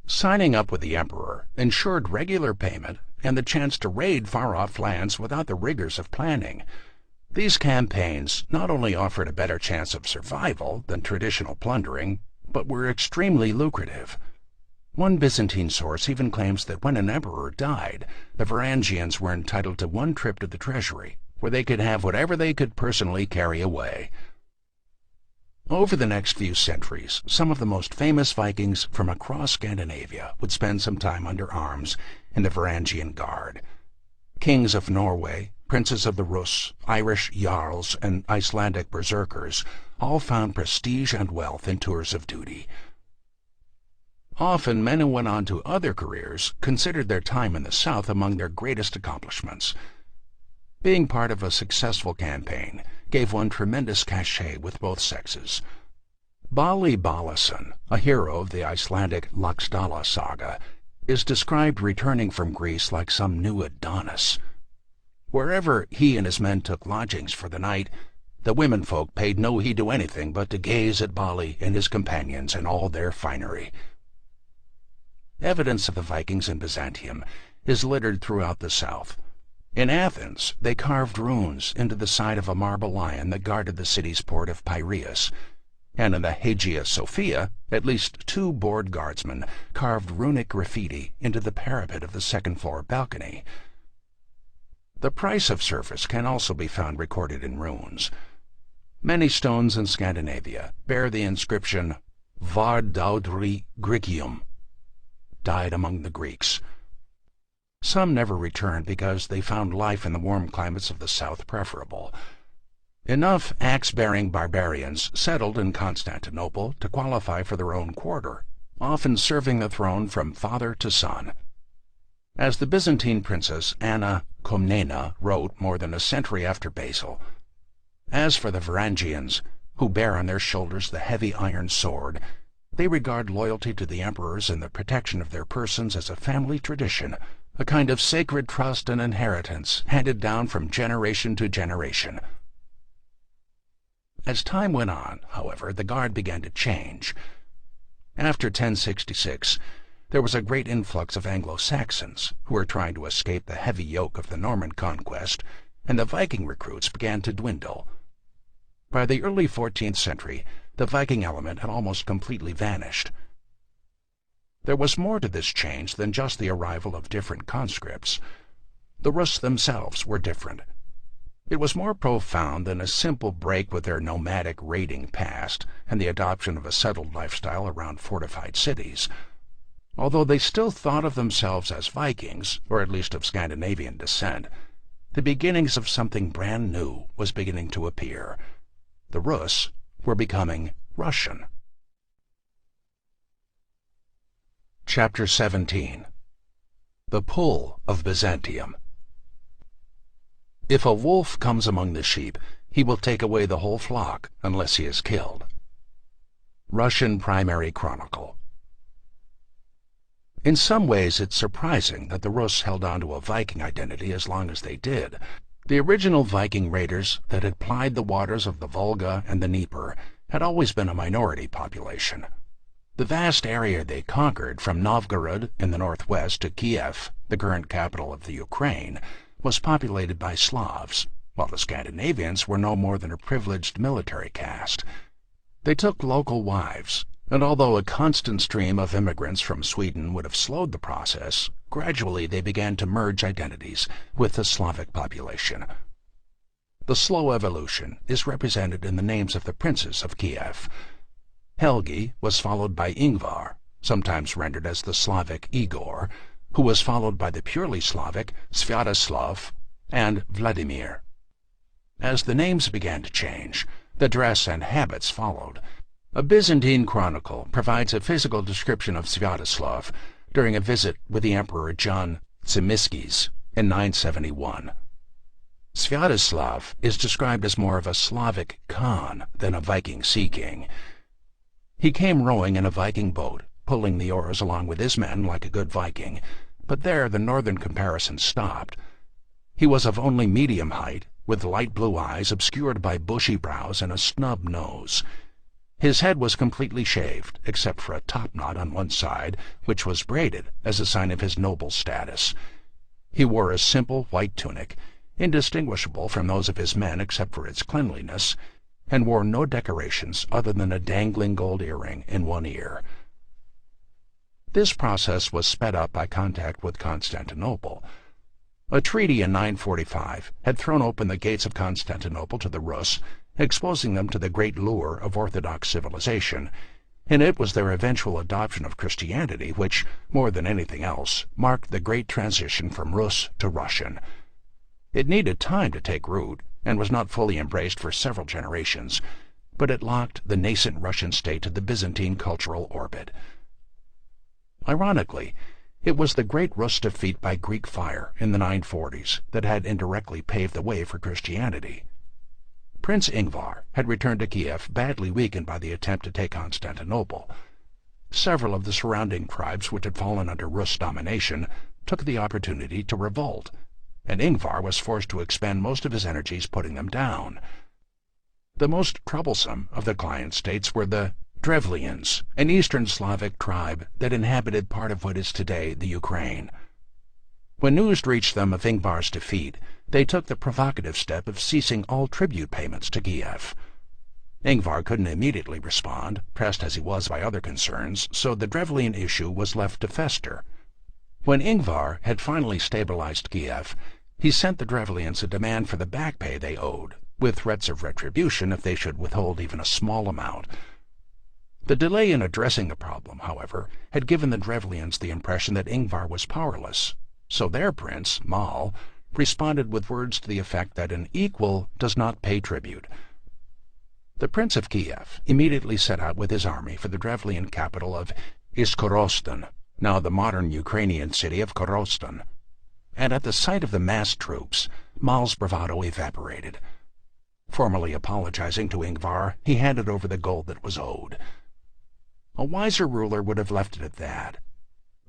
Speaker 1: Signing up with the emperor ensured regular payment and the chance to raid far-off lands without the rigors of planning. These campaigns not only offered a better chance of survival than traditional plundering, but were extremely lucrative. One Byzantine source even claims that when an emperor died, the Varangians were entitled to one trip to the treasury, where they could have whatever they could personally carry away. Over the next few centuries, some of the most famous Vikings from across Scandinavia would spend some time under arms in the Varangian Guard. Kings of Norway, princes of the Rus, Irish jarls, and Icelandic berserkers all found prestige and wealth in tours of duty. Often men who went on to other careers considered their time in the south among their greatest accomplishments. Being part of a successful campaign gave one tremendous cachet with both sexes. Bali Balason, a hero of the Icelandic Laxdala saga, is described returning from Greece like some new Adonis. Wherever he and his men took lodgings for the night, the womenfolk paid no heed to anything but to gaze at Bali and his companions in all their finery. Evidence of the Vikings in Byzantium is littered throughout the south. In Athens, they carved runes into the side of a marble lion that guarded the city's port of Piraeus, and in the Hagia Sophia, at least 2 bored guardsmen carved runic graffiti into the parapet of the second-floor balcony. The price of service can also be found recorded in runes. Many stones in Scandinavia bear the inscription Var Daudri Grigium, died among the Greeks. Some never returned because they found life in the warm climates of the south preferable. Enough axe-bearing barbarians settled in Constantinople to qualify for their own quarter, often serving the throne from father to son. As the Byzantine princess Anna Komnena wrote more than a century after Basil, "As for the Varangians, who bear on their shoulders the heavy iron sword, they regard loyalty to the emperors and the protection of their persons as a family tradition, a kind of sacred trust and inheritance handed down from generation to generation. As time went on, however, the guard began to change. After 1066, there was a great influx of Anglo-Saxons who were trying to escape the heavy yoke of the Norman conquest, and the Viking recruits began to dwindle. By the early 14th century, the Viking element had almost completely vanished. There was more to this change than just the arrival of different conscripts. The Rus themselves were different. It was more profound than a simple break with their nomadic raiding past and the adoption of a settled lifestyle around fortified cities. Although they still thought of themselves as Vikings, or at least of Scandinavian descent, the beginnings of something brand new was beginning to appear. The Rus were becoming Russian. Chapter 17. The Pull of Byzantium. If a wolf comes among the sheep, he will take away the whole flock unless he is killed. Russian Primary Chronicle. In some ways it's surprising that the Rus held on to a Viking identity as long as they did. The original Viking raiders that had plied the waters of the Volga and the Dnieper had always been a minority population. The vast area they conquered, from Novgorod in the northwest to Kiev, the current capital of the Ukraine, was populated by Slavs, while the Scandinavians were no more than a privileged military caste. They took local wives, and although a constant stream of immigrants from Sweden would have slowed the process, gradually they began to merge identities with the Slavic population. The slow evolution is represented in the names of the princes of Kiev. Helgi was followed by Ingvar, sometimes rendered as the Slavic Igor, who was followed by the purely Slavic Sviatoslav and Vladimir. As the names began to change, the dress and habits followed. A Byzantine chronicle provides a physical description of Sviatoslav during a visit with the Emperor John Tzimiskes in 971. Sviatoslav is described as more of a Slavic Khan than a Viking sea king. He came rowing in a Viking boat, pulling the oars along with his men like a good Viking, but there the northern comparison stopped. He was of only medium height, with light blue eyes obscured by bushy brows and a snub nose. His head was completely shaved, except for a topknot on one side, which was braided as a sign of his noble status. He wore a simple white tunic, indistinguishable from those of his men except for its cleanliness, and wore no decorations other than a dangling gold earring in one ear. This process was sped up by contact with Constantinople. A treaty in 945 had thrown open the gates of Constantinople to the Rus, exposing them to the great lure of Orthodox civilization, and it was their eventual adoption of Christianity which, more than anything else, marked the great transition from Rus to Russian. It needed time to take root, and was not fully embraced for several generations, but it locked the nascent Russian state to the Byzantine cultural orbit. Ironically, it was the great Rus defeat by Greek fire in the 940s that had indirectly paved the way for Christianity. Prince Ingvar had returned to Kiev badly weakened by the attempt to take Constantinople. Several of the surrounding tribes which had fallen under Rus domination took the opportunity to revolt, and Ingvar was forced to expend most of his energies putting them down. The most troublesome of the client states were the Drevlians, an Eastern Slavic tribe that inhabited part of what is today the Ukraine. When news reached them of Ingvar's defeat, they took the provocative step of ceasing all tribute payments to Kiev. Ingvar couldn't immediately respond, pressed as he was by other concerns, so the Drevlian issue was left to fester. When Ingvar had finally stabilized Kiev, he sent the Drevlians a demand for the back pay they owed, with threats of retribution if they should withhold even a small amount. The delay in addressing the problem, however, had given the Drevlians the impression that Ingvar was powerless, so their prince, Mal, responded with words to the effect that an equal does not pay tribute. The Prince of Kiev immediately set out with his army for the Drevlian capital of Iskorostan, now the modern Ukrainian city of Korostan, and at the sight of the massed troops, Mal's bravado evaporated. Formally apologizing to Ingvar, he handed over the gold that was owed. A wiser ruler would have left it at that.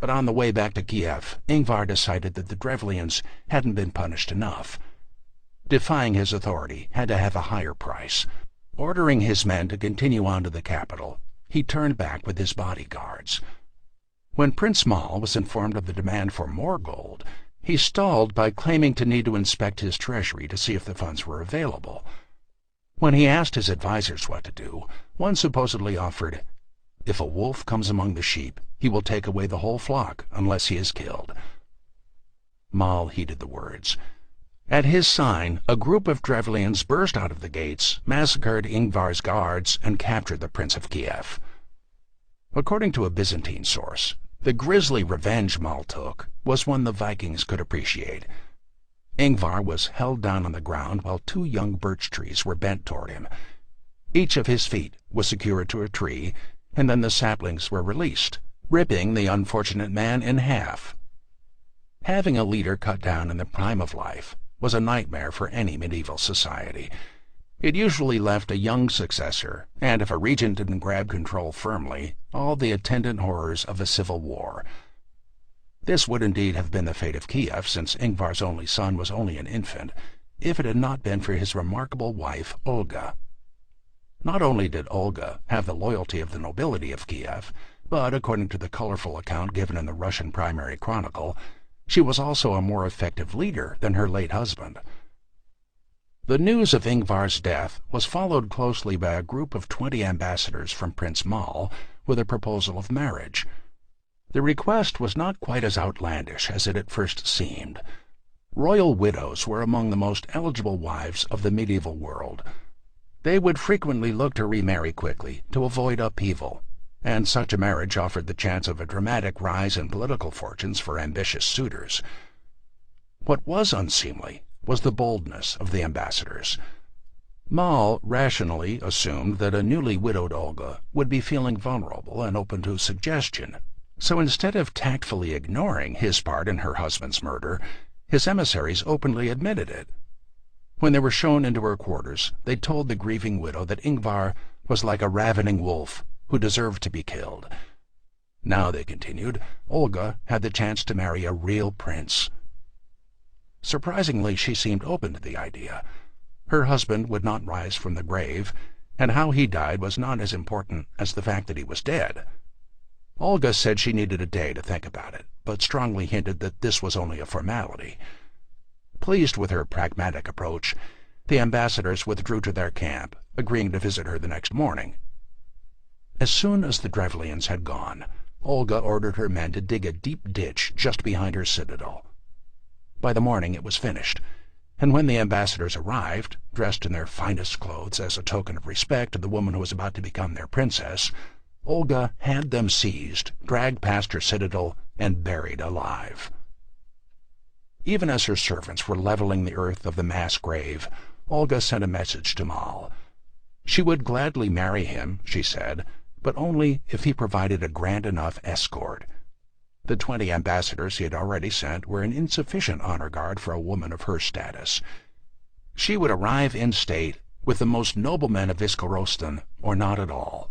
Speaker 1: But on the way back to Kiev, Ingvar decided that the Drevlians hadn't been punished enough. Defying his authority had to have a higher price. Ordering his men to continue on to the capital, he turned back with his bodyguards. When Prince Mal was informed of the demand for more gold, he stalled by claiming to need to inspect his treasury to see if the funds were available. When he asked his advisers what to do, one supposedly offered, "If a wolf comes among the sheep, he will take away the whole flock unless he is killed." Mal heeded the words. At his sign, a group of Drevlians burst out of the gates, massacred Ingvar's guards, and captured the Prince of Kiev. According to a Byzantine source, the grisly revenge Mal took was one the Vikings could appreciate. Ingvar was held down on the ground while two young birch trees were bent toward him. Each of his feet was secured to a tree, and then the saplings were released, ripping the unfortunate man in half. Having a leader cut down in the prime of life was a nightmare for any medieval society. It usually left a young successor, and if a regent didn't grab control firmly, all the attendant horrors of a civil war. This would indeed have been the fate of Kiev, since Ingvar's only son was only an infant, if it had not been for his remarkable wife, Olga. Not only did Olga have the loyalty of the nobility of Kiev, but, according to the colorful account given in the Russian Primary Chronicle, she was also a more effective leader than her late husband. The news of Ingvar's death was followed closely by a group of 20 ambassadors from Prince Mal with a proposal of marriage. The request was not quite as outlandish as it at first seemed. Royal widows were among the most eligible wives of the medieval world. They would frequently look to remarry quickly to avoid upheaval, and such a marriage offered the chance of a dramatic rise in political fortunes for ambitious suitors. What was unseemly was the boldness of the ambassadors. Mal rationally assumed that a newly widowed Olga would be feeling vulnerable and open to suggestion. So instead of tactfully ignoring his part in her husband's murder, his emissaries openly admitted it. When they were shown into her quarters, they told the grieving widow that Ingvar was like a ravening wolf who deserved to be killed. Now, they continued, Olga had the chance to marry a real prince. Surprisingly, she seemed open to the idea. Her husband would not rise from the grave, and how he died was not as important as the fact that he was dead. Olga said she needed a day to think about it, but strongly hinted that this was only a formality. Pleased with her pragmatic approach, the ambassadors withdrew to their camp, agreeing to visit her the next morning. As soon as the Drevlians had gone, Olga ordered her men to dig a deep ditch just behind her citadel. By the morning it was finished, and when the ambassadors arrived, dressed in their finest clothes as a token of respect to the woman who was about to become their princess, Olga had them seized, dragged past her citadel, and buried alive. Even as her servants were leveling the earth of the mass grave, Olga sent a message to Mal. She would gladly marry him, she said, but only if he provided a grand enough escort. The 20 ambassadors he had already sent were an insufficient honor guard for a woman of her status. She would arrive in state with the most noble men of Iskorostan, or not at all.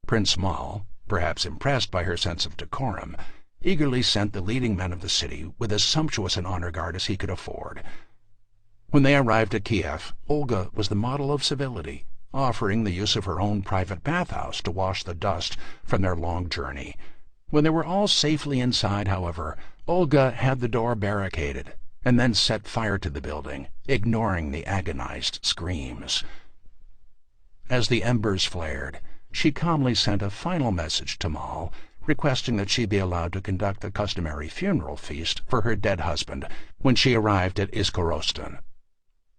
Speaker 1: Prince Mal, perhaps impressed by her sense of decorum, eagerly sent the leading men of the city with as sumptuous an honor guard as he could afford. When they arrived at Kiev, Olga was the model of civility, offering the use of her own private bathhouse to wash the dust from their long journey. When they were all safely inside, however, Olga had the door barricaded and then set fire to the building, ignoring the agonized screams. As the embers flared, she calmly sent a final message to Mal, requesting that she be allowed to conduct the customary funeral feast for her dead husband when she arrived at Iskorostan.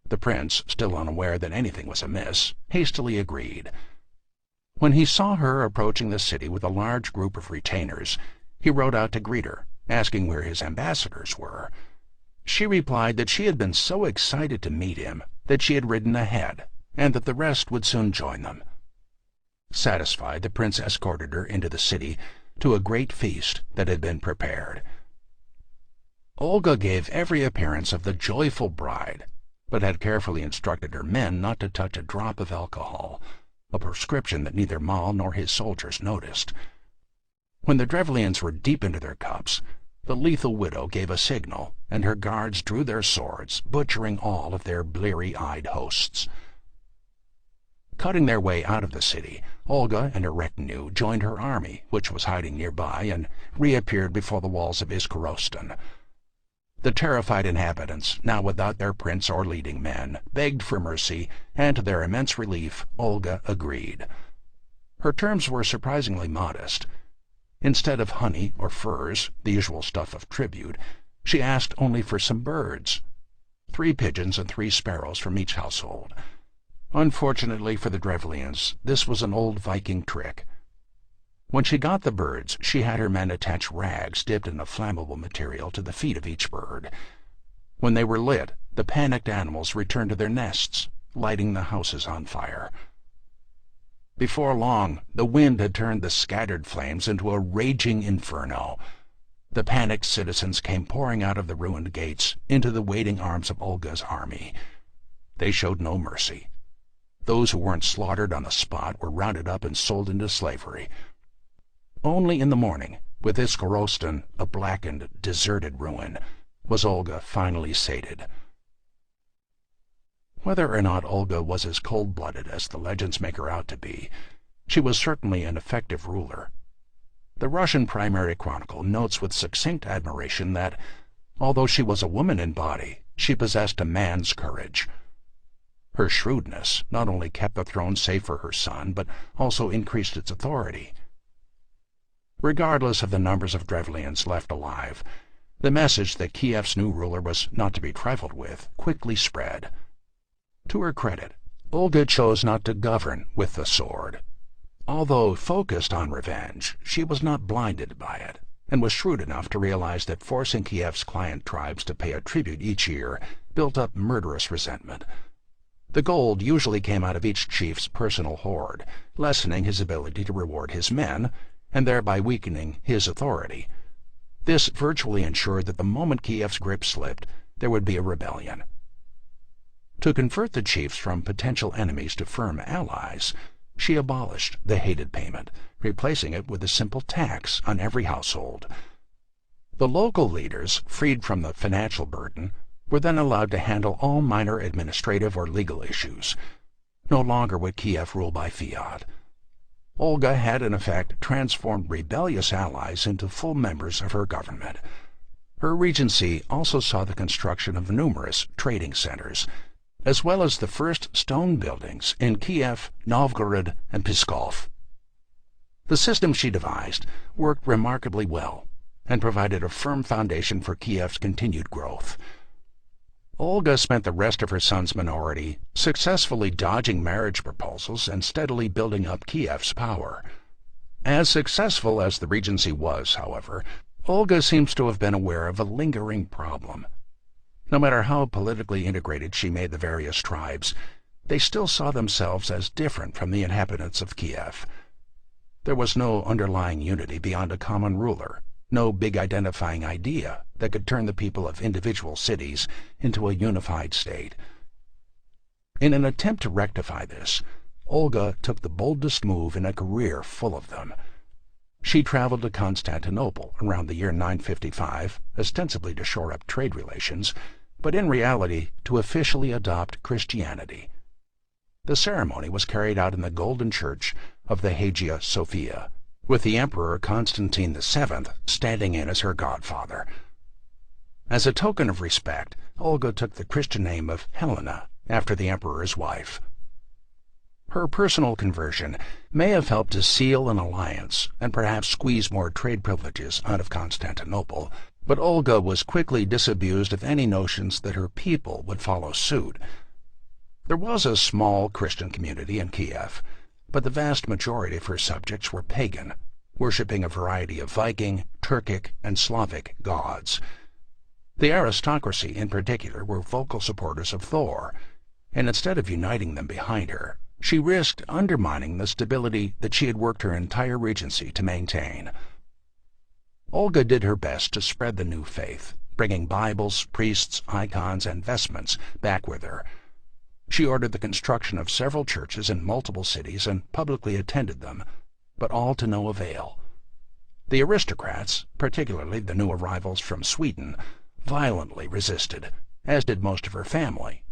Speaker 1: The prince, still unaware that anything was amiss, hastily agreed. When he saw her approaching the city with a large group of retainers, he rode out to greet her, asking where his ambassadors were. She replied that she had been so excited to meet him that she had ridden ahead, and that the rest would soon join them. Satisfied, the prince escorted her into the city to a great feast that had been prepared. Olga gave every appearance of the joyful bride, but had carefully instructed her men not to touch a drop of alcohol, a prescription that neither Mal nor his soldiers noticed. When the Drevlians were deep into their cups, the lethal widow gave a signal, and her guards drew their swords, butchering all of their bleary-eyed hosts. Cutting their way out of the city, Olga and her retinue joined her army, which was hiding nearby, and reappeared before the walls of Iskorostan. The terrified inhabitants, now without their prince or leading men, begged for mercy, and to their immense relief, Olga agreed. Her terms were surprisingly modest. Instead of honey or furs, the usual stuff of tribute, she asked only for some birds, 3 pigeons and 3 sparrows from each household. Unfortunately for the Drevlians, this was an old Viking trick. When she got the birds, she had her men attach rags dipped in a flammable material to the feet of each bird. When they were lit, the panicked animals returned to their nests, lighting the houses on fire. Before long, the wind had turned the scattered flames into a raging inferno. The panicked citizens came pouring out of the ruined gates into the waiting arms of Olga's army. They showed no mercy. Those who weren't slaughtered on the spot were rounded up and sold into slavery. Only in the morning, with Iskorostan a blackened, deserted ruin, was Olga finally sated. Whether or not Olga was as cold-blooded as the legends make her out to be, she was certainly an effective ruler. The Russian Primary Chronicle notes with succinct admiration that, although she was a woman in body, she possessed a man's courage. Her shrewdness not only kept the throne safe for her son, but also increased its authority. Regardless of the numbers of Drevlians left alive, the message that Kiev's new ruler was not to be trifled with quickly spread. To her credit, Olga chose not to govern with the sword. Although focused on revenge, she was not blinded by it, and was shrewd enough to realize that forcing Kiev's client tribes to pay a tribute each year built up murderous resentment. The gold usually came out of each chief's personal hoard, lessening his ability to reward his men, and thereby weakening his authority. This virtually ensured that the moment Kiev's grip slipped, there would be a rebellion. To convert the chiefs from potential enemies to firm allies, she abolished the hated payment, replacing it with a simple tax on every household. The local leaders, freed from the financial burden, were then allowed to handle all minor administrative or legal issues. No longer would Kiev rule by fiat. Olga had in effect transformed rebellious allies into full members of her government. Her regency also saw the construction of numerous trading centers, as well as the first stone buildings in Kiev, Novgorod, and Pskov. The system she devised worked remarkably well and provided a firm foundation for Kiev's continued growth. Olga spent the rest of her son's minority successfully dodging marriage proposals and steadily building up Kiev's power. As successful as the regency was, however, Olga seems to have been aware of a lingering problem. No matter how politically integrated she made the various tribes, they still saw themselves as different from the inhabitants of Kiev. There was no underlying unity beyond a common ruler, no big identifying idea that could turn the people of individual cities into a unified state. In an attempt to rectify this, Olga took the boldest move in a career full of them. She traveled to Constantinople around the year 955, ostensibly to shore up trade relations, but in reality to officially adopt Christianity. The ceremony was carried out in the Golden Church of the Hagia Sophia, with the Emperor Constantine VII standing in as her godfather. As a token of respect, Olga took the Christian name of Helena after the emperor's wife. Her personal conversion may have helped to seal an alliance and perhaps squeeze more trade privileges out of Constantinople, but Olga was quickly disabused of any notions that her people would follow suit. There was a small Christian community in Kiev, but the vast majority of her subjects were pagan, worshipping a variety of Viking, Turkic, and Slavic gods. The aristocracy, in particular, were vocal supporters of Thor, and instead of uniting them behind her, she risked undermining the stability that she had worked her entire regency to maintain. Olga did her best to spread the new faith, bringing Bibles, priests, icons, and vestments back with her. She ordered the construction of several churches in multiple cities and publicly attended them, but all to no avail. The aristocrats, particularly the new arrivals from Sweden, violently resisted, as did most of her family.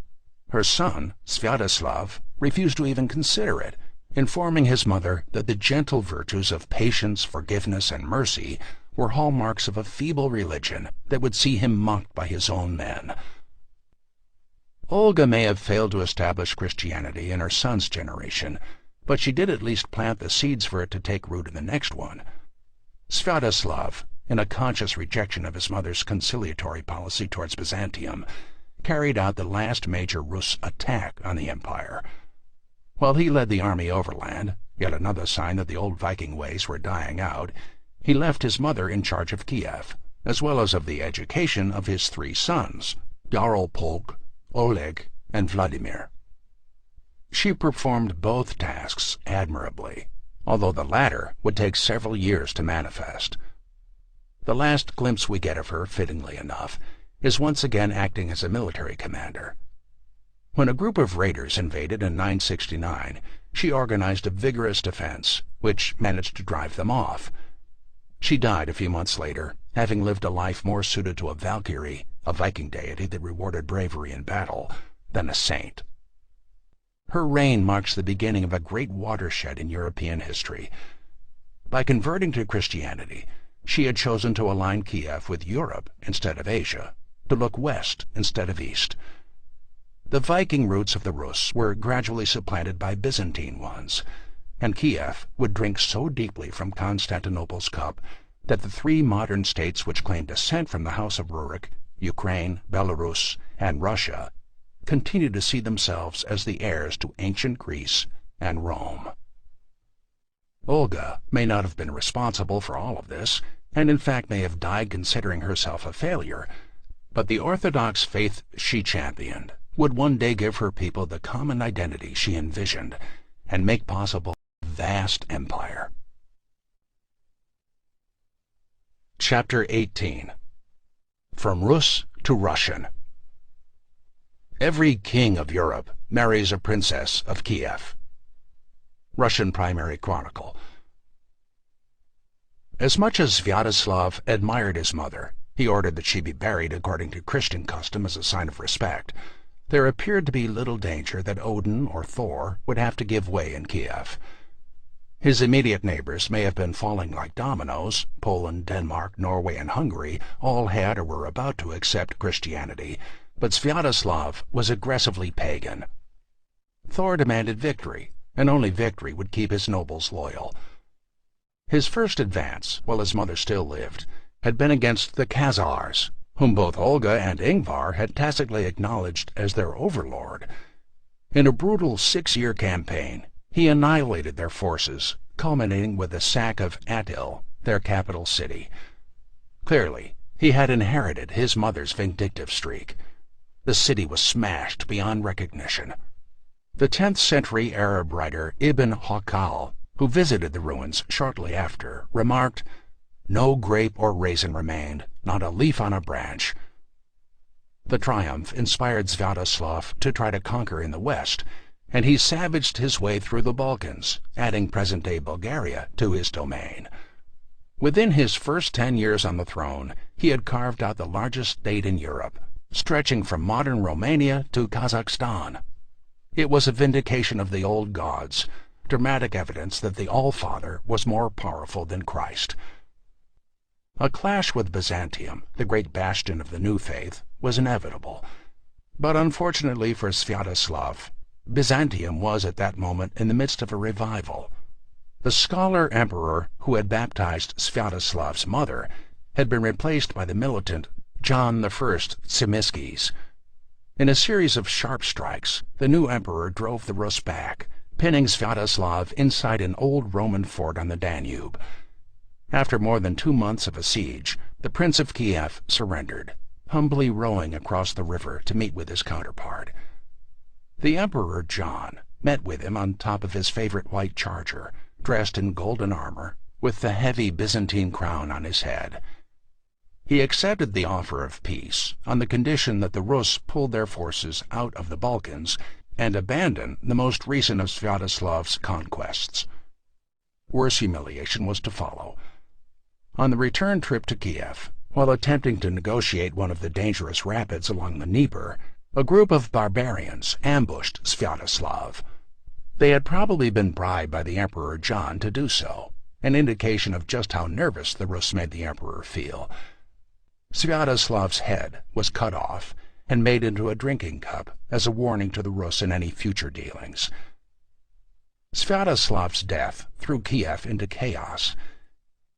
Speaker 1: Her son, Sviatoslav, refused to even consider it, informing his mother that the gentle virtues of patience, forgiveness, and mercy were hallmarks of a feeble religion that would see him mocked by his own men. Olga may have failed to establish Christianity in her son's generation, but she did at least plant the seeds for it to take root in the next one. Sviatoslav, in a conscious rejection of his mother's conciliatory policy towards Byzantium, carried out the last major Rus attack on the empire. While he led the army overland, yet another sign that the old Viking ways were dying out, he left his mother in charge of Kiev, as well as of the education of his 3 sons, Yaropolk, Oleg, and Vladimir. She performed both tasks admirably, although the latter would take several years to manifest. The last glimpse we get of her, fittingly enough, is once again acting as a military commander. When a group of raiders invaded in 969, she organized a vigorous defense, which managed to drive them off. She died a few months later, having lived a life more suited to a Valkyrie, a Viking deity that rewarded bravery in battle, than a saint. Her reign marks the beginning of a great watershed in European history. By converting to Christianity, she had chosen to align Kiev with Europe instead of Asia, to look west instead of east. The Viking roots of the Rus were gradually supplanted by Byzantine ones, and Kiev would drink so deeply from Constantinople's cup that the 3 modern states which claim descent from the House of Rurik, Ukraine, Belarus, and Russia, continue to see themselves as the heirs to ancient Greece and Rome. Olga may not have been responsible for all of this, and in fact may have died considering herself a failure, but the Orthodox faith she championed would one day give her people the common identity she envisioned and make possible a vast empire. Chapter 18. From Rus to Russian. Every king of Europe marries a princess of Kiev. Russian Primary Chronicle. As much as Sviatoslav admired his mother, he ordered that she be buried according to Christian custom as a sign of respect. There appeared to be little danger that Odin or Thor would have to give way in Kiev. His immediate neighbors may have been falling like dominoes. Poland, Denmark, Norway, and Hungary all had or were about to accept Christianity, but Sviatoslav was aggressively pagan. Thor demanded victory, and only victory would keep his nobles loyal. His first advance, while his mother still lived, had been against the Khazars, whom both Olga and Ingvar had tacitly acknowledged as their overlord. In a brutal 6-year campaign, he annihilated their forces, culminating with the sack of Atil, their capital city. Clearly, he had inherited his mother's vindictive streak. The city was smashed beyond recognition. The 10th century Arab writer Ibn Hawqal, who visited the ruins shortly after, remarked, "No grape or raisin remained, not a leaf on a branch." The triumph inspired Sviatoslav to try to conquer in the west, and he savaged his way through the Balkans, adding present-day Bulgaria to his domain. Within his first 10 years on the throne, he had carved out the largest state in Europe, stretching from modern Romania to Kazakhstan. It was a vindication of the old gods, dramatic evidence that the All-Father was more powerful than Christ. A clash with Byzantium, the great bastion of the new faith, was inevitable. But unfortunately for Sviatoslav, Byzantium was at that moment in the midst of a revival. The scholar emperor who had baptized Sviatoslav's mother had been replaced by the militant John I Tzimiskes. In a series of sharp strikes, the new emperor drove the Rus back, pinning Sviatoslav inside an old Roman fort on the Danube. After more than 2 months of a siege, the Prince of Kiev surrendered, humbly rowing across the river to meet with his counterpart. The Emperor John met with him on top of his favorite white charger, dressed in golden armor, with the heavy Byzantine crown on his head. He accepted the offer of peace on the condition that the Rus pulled their forces out of the Balkans and abandon the most recent of Sviatoslav's conquests. Worse humiliation was to follow. On the return trip to Kiev, while attempting to negotiate one of the dangerous rapids along the Dnieper, a group of barbarians ambushed Sviatoslav. They had probably been bribed by the Emperor John to do so, an indication of just how nervous the Rus made the Emperor feel. Sviatoslav's head was cut off and made into a drinking cup as a warning to the Rus in any future dealings. Sviatoslav's death threw Kiev into chaos.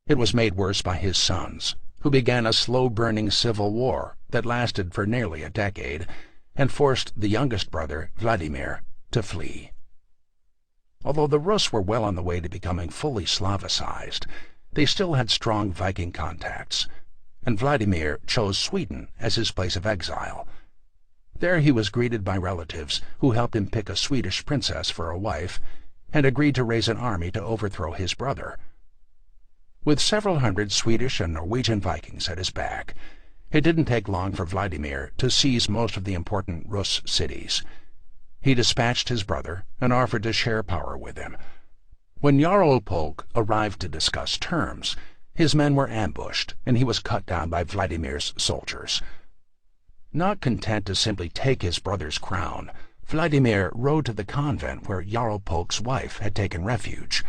Speaker 1: It was made worse by his sons, who began a slow-burning civil war that lasted for nearly a decade and forced the youngest brother, Vladimir, to flee. Although the Rus were well on the way to becoming fully Slavicized, they still had strong Viking contacts, and Vladimir chose Sweden as his place of exile. There he was greeted by relatives who helped him pick a Swedish princess for a wife and agreed to raise an army to overthrow his brother. With several hundred Swedish and Norwegian Vikings at his back, it didn't take long for Vladimir to seize most of the important Rus cities. He dispatched his brother and offered to share power with him. When Jarl Polk arrived to discuss terms, his men were ambushed and he was cut down by Vladimir's soldiers. Not content to simply take his brother's crown, Vladimir rode to the convent where Jarl Polk's wife had taken refuge.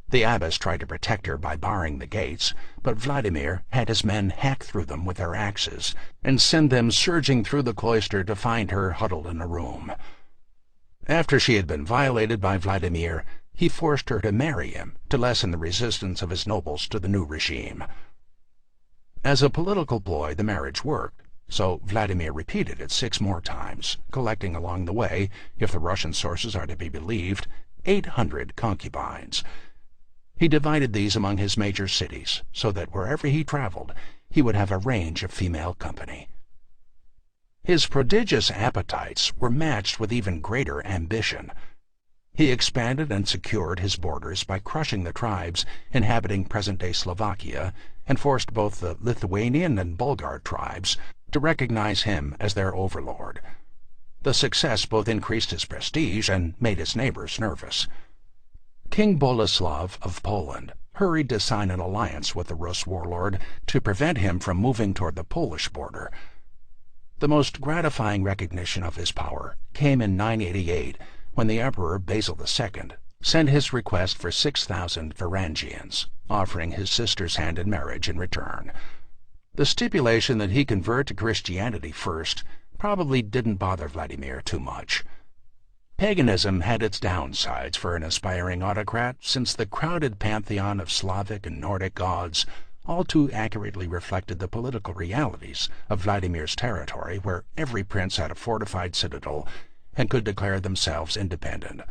Speaker 1: The abbess tried to protect her by barring the gates, but Vladimir had his men hack through them with their axes and send them surging through the cloister to find her huddled in a room. After she had been violated by Vladimir, he forced her to marry him to lessen the resistance of his nobles to the new regime. As a political ploy, the marriage worked, so Vladimir repeated it 6 more times, collecting along the way, if the Russian sources are to be believed, 800 concubines. He divided these among his major cities, so that wherever he traveled, he would have a range of female company. His prodigious appetites were matched with even greater ambition. He expanded and secured his borders by crushing the tribes inhabiting present-day Slovakia and forced both the Lithuanian and Bulgar tribes to recognize him as their overlord. The success both increased his prestige and made his neighbors nervous. King Boleslav of Poland hurried to sign an alliance with the Rus warlord to prevent him from moving toward the Polish border. The most gratifying recognition of his power came in 988, when the Emperor Basil II sent his request for 6,000 Varangians, offering his sister's hand in marriage in return. The stipulation that he convert to Christianity first probably didn't bother Vladimir too much. Paganism had its downsides for an aspiring autocrat, since the crowded pantheon of Slavic and Nordic gods all too accurately reflected the political realities of Vladimir's territory, where every prince had a fortified citadel and could declare themselves independent.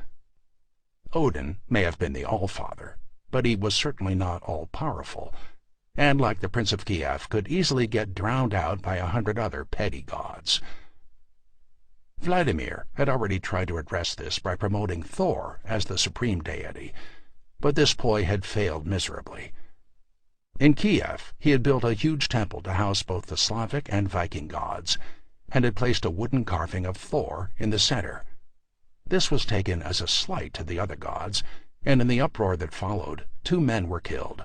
Speaker 1: Odin may have been the All-Father, but he was certainly not all-powerful, and like the Prince of Kiev, could easily get drowned out by 100 other petty gods. Vladimir had already tried to address this by promoting Thor as the supreme deity, but this ploy had failed miserably. In Kiev, he had built a huge temple to house both the Slavic and Viking gods, and had placed a wooden carving of Thor in the center. This was taken as a slight to the other gods, and in the uproar that followed, 2 men were killed.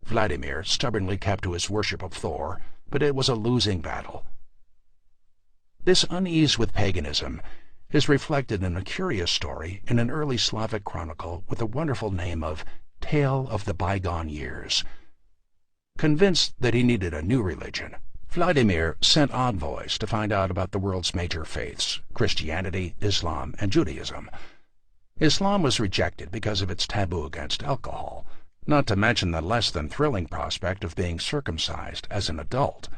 Speaker 1: Vladimir stubbornly kept to his worship of Thor, but it was a losing battle. This unease with paganism is reflected in a curious story in an early Slavic chronicle with the wonderful name of Tale of the Bygone Years. Convinced that he needed a new religion, Vladimir sent envoys to find out about the world's major faiths, Christianity, Islam, and Judaism. Islam was rejected because of its taboo against alcohol, not to mention the less than thrilling prospect of being circumcised as an adult.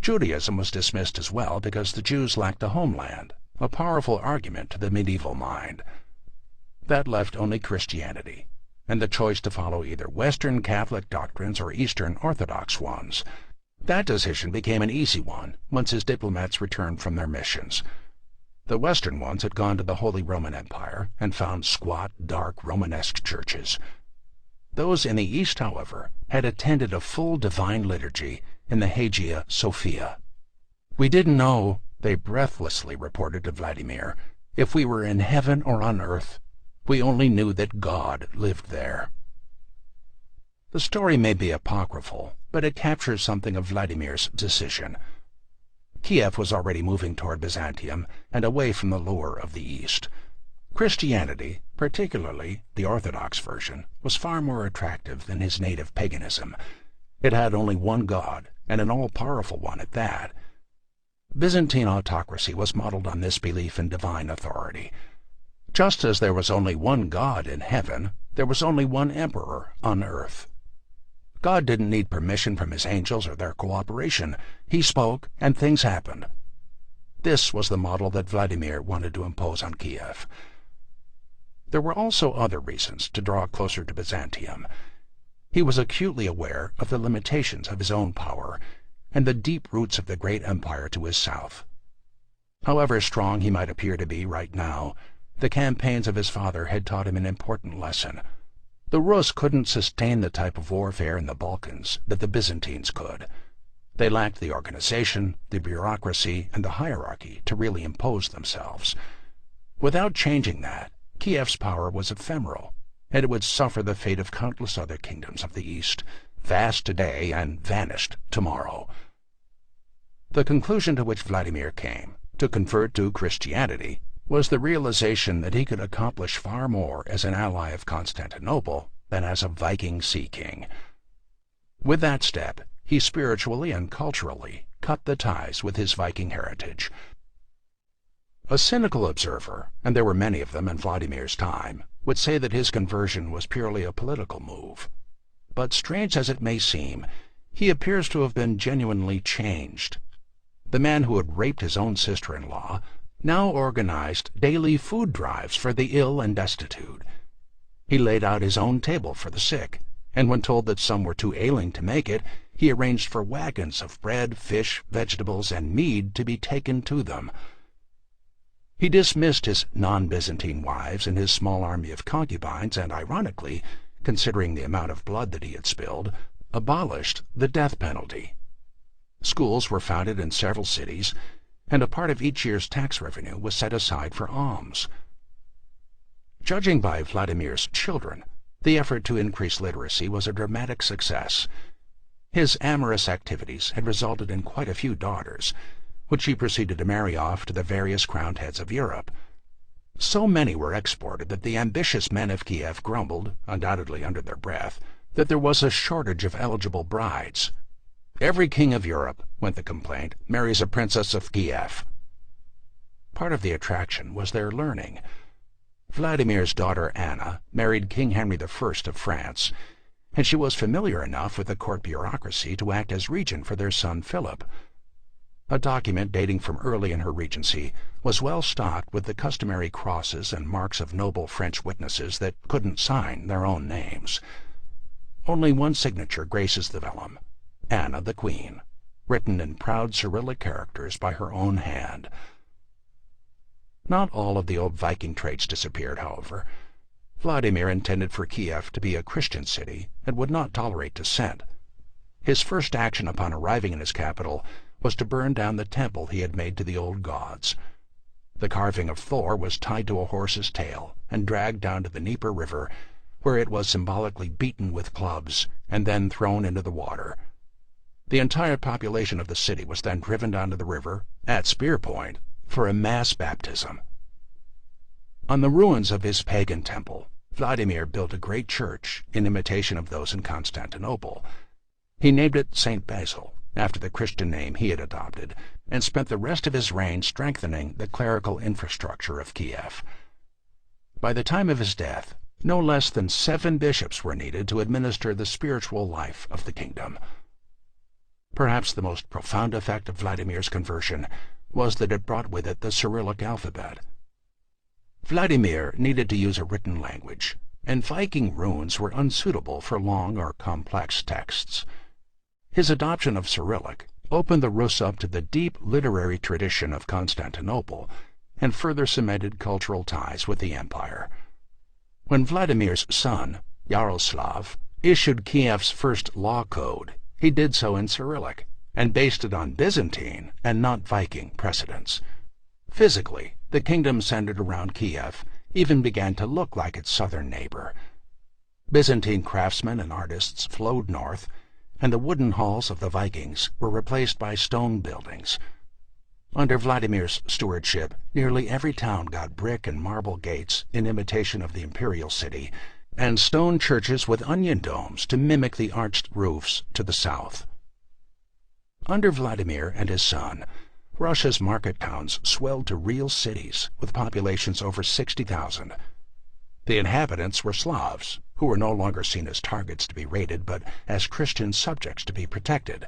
Speaker 1: Judaism was dismissed as well because the Jews lacked a homeland, a powerful argument to the medieval mind. That left only Christianity, and the choice to follow either Western Catholic doctrines or Eastern Orthodox ones. That decision became an easy one once his diplomats returned from their missions. The Western ones had gone to the Holy Roman Empire and found squat, dark, Romanesque churches. Those in the East, however, had attended a full divine liturgy in the Hagia Sophia. "We didn't know," they breathlessly reported to Vladimir, "if we were in heaven or on earth. We only knew that God lived there." The story may be apocryphal, but it captures something of Vladimir's decision. Kiev was already moving toward Byzantium and away from the lure of the East. Christianity, particularly the Orthodox version, was far more attractive than his native paganism. It had only one god, and an all-powerful one at that. Byzantine autocracy was modeled on this belief in divine authority. Just as there was only one God in heaven, there was only one emperor on earth. God didn't need permission from his angels or their cooperation. He spoke, and things happened. This was the model that Vladimir wanted to impose on Kiev. There were also other reasons to draw closer to Byzantium. He was acutely aware of the limitations of his own power and the deep roots of the great empire to his south. However strong he might appear to be right now, the campaigns of his father had taught him an important lesson. The Rus couldn't sustain the type of warfare in the Balkans that the Byzantines could. They lacked the organization, the bureaucracy, and the hierarchy to really impose themselves. Without changing that, Kiev's power was ephemeral, and it would suffer the fate of countless other kingdoms of the East, vast today and vanished tomorrow. The conclusion to which Vladimir came, to convert to Christianity, was the realization that he could accomplish far more as an ally of Constantinople than as a Viking sea king. With that step, he spiritually and culturally cut the ties with his Viking heritage. A cynical observer, and there were many of them in Vladimir's time, would say that his conversion was purely a political move. But strange as it may seem, he appears to have been genuinely changed. The man who had raped his own sister-in-law now organized daily food drives for the ill and destitute. He laid out his own table for the sick, and when told that some were too ailing to make it, he arranged for wagons of bread, fish, vegetables, and mead to be taken to them. He dismissed his non-Byzantine wives and his small army of concubines and, ironically, considering the amount of blood that he had spilled, abolished the death penalty. Schools were founded in several cities, and a part of each year's tax revenue was set aside for alms. Judging by Vladimir's children, the effort to increase literacy was a dramatic success. His amorous activities had resulted in quite a few daughters, which he proceeded to marry off to the various crowned heads of Europe. So many were exported that the ambitious men of Kiev grumbled, undoubtedly under their breath, that there was a shortage of eligible brides. "Every king of Europe," went the complaint, "marries a princess of Kiev." Part of the attraction was their learning. Vladimir's daughter Anna married King Henry I of France, and she was familiar enough with the court bureaucracy to act as regent for their son Philip. A document dating from early in her regency was well stocked with the customary crosses and marks of noble French witnesses that couldn't sign their own names. Only one signature graces the vellum: Anna the Queen, written in proud Cyrillic characters by her own hand. Not all of the old Viking traits disappeared, however. Vladimir intended for Kiev to be a Christian city and would not tolerate dissent. His first action upon arriving in his capital was to burn down the temple he had made to the old gods. The carving of Thor was tied to a horse's tail and dragged down to the Dnieper River, where it was symbolically beaten with clubs and then thrown into the water. The entire population of the city was then driven down to the river, at spear point, for a mass baptism. On the ruins of his pagan temple, Vladimir built a great church in imitation of those in Constantinople. He named it St. Basil, after the Christian name he had adopted, and spent the rest of his reign strengthening the clerical infrastructure of Kiev. By the time of his death, no less than 7 bishops were needed to administer the spiritual life of the kingdom. Perhaps the most profound effect of Vladimir's conversion was that it brought with it the Cyrillic alphabet. Vladimir needed to use a written language, and Viking runes were unsuitable for long or complex texts. His adoption of Cyrillic opened the Rus up to the deep literary tradition of Constantinople and further cemented cultural ties with the empire. When Vladimir's son, Yaroslav, issued Kiev's first law code, he did so in Cyrillic and based it on Byzantine and not Viking precedents. Physically, the kingdom centered around Kiev even began to look like its southern neighbor. Byzantine craftsmen and artists flowed north, and the wooden halls of the Vikings were replaced by stone buildings. Under Vladimir's stewardship, nearly every town got brick and marble gates in imitation of the imperial city, and stone churches with onion domes to mimic the arched roofs to the south. Under Vladimir and his son, Russia's market towns swelled to real cities with populations over 60,000. The inhabitants were Slavs, who were no longer seen as targets to be raided, but as Christian subjects to be protected.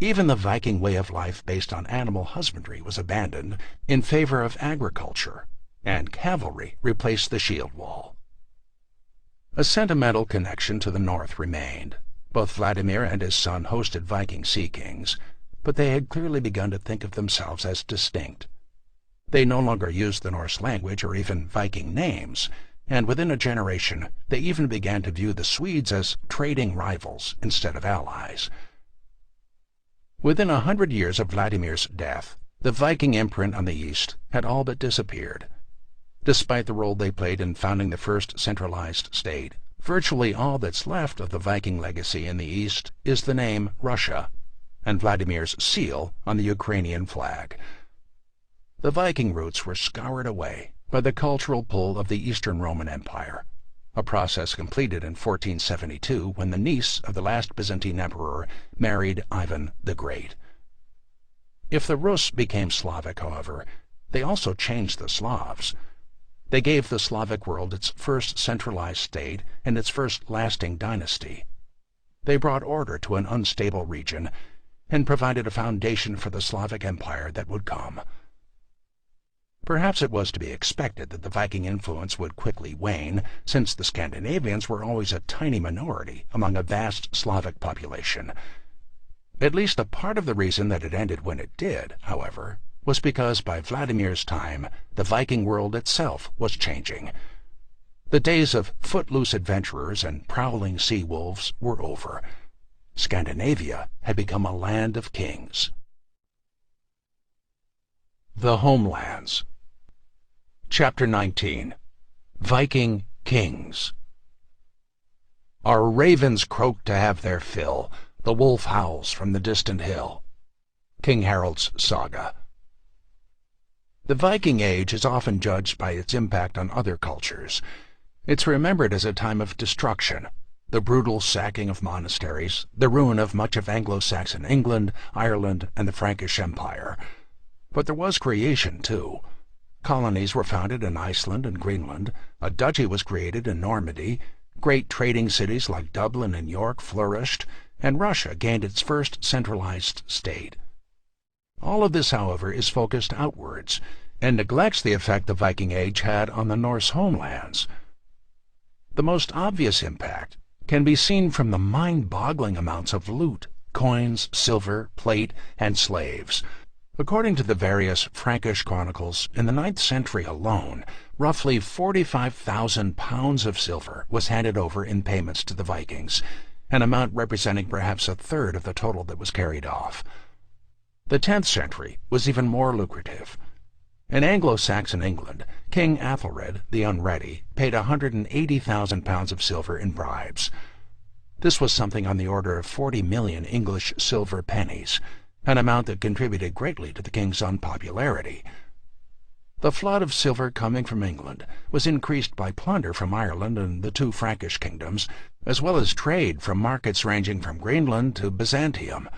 Speaker 1: Even the Viking way of life based on animal husbandry was abandoned in favor of agriculture, and cavalry replaced the shield wall. A sentimental connection to the north remained. Both Vladimir and his son hosted Viking sea kings, but they had clearly begun to think of themselves as distinct. They no longer used the Norse language or even Viking names, and within a generation they even began to view the Swedes as trading rivals instead of allies. Within 100 years of Vladimir's death, the Viking imprint on the East had all but disappeared. Despite the role they played in founding the first centralized state, virtually all that's left of the Viking legacy in the East is the name Russia, and Vladimir's seal on the Ukrainian flag. The Viking roots were scoured away by the cultural pull of the Eastern Roman Empire, a process completed in 1472 when the niece of the last Byzantine emperor married Ivan the Great. If the Rus became Slavic, however, they also changed the Slavs. They gave the Slavic world its first centralized state and its first lasting dynasty. They brought order to an unstable region and provided a foundation for the Slavic Empire that would come. Perhaps it was to be expected that the Viking influence would quickly wane, since the Scandinavians were always a tiny minority among a vast Slavic population. At least a part of the reason that it ended when it did, however, was because by Vladimir's time the Viking world itself was changing. The days of footloose adventurers and prowling sea wolves were over. Scandinavia had become a land of kings. The Homelands. Chapter 19. Viking Kings. Our ravens croak to have their fill, the wolf howls from the distant hill. King Harold's Saga. The Viking Age is often judged by its impact on other cultures. It's remembered as a time of destruction, the brutal sacking of monasteries, the ruin of much of Anglo-Saxon England, Ireland, and the Frankish Empire. But there was creation, too. Colonies were founded in Iceland and Greenland, a duchy was created in Normandy, great trading cities like Dublin and York flourished, and Russia gained its first centralized state. All of this, however, is focused outwards, and neglects the effect the Viking Age had on the Norse homelands. The most obvious impact can be seen from the mind-boggling amounts of loot, coins, silver, plate, and slaves. According to the various Frankish chronicles, in the 9th century alone, roughly 45,000 pounds of silver was handed over in payments to the Vikings, an amount representing perhaps a third of the total that was carried off. The 10th century was even more lucrative. In Anglo-Saxon England, King Athelred the Unready paid 180,000 pounds of silver in bribes. This was something on the order of 40 million English silver pennies, an amount that contributed greatly to the king's unpopularity. The flood of silver coming from England was increased by plunder from Ireland and the two Frankish kingdoms, as well as trade from markets ranging from Greenland to Byzantium.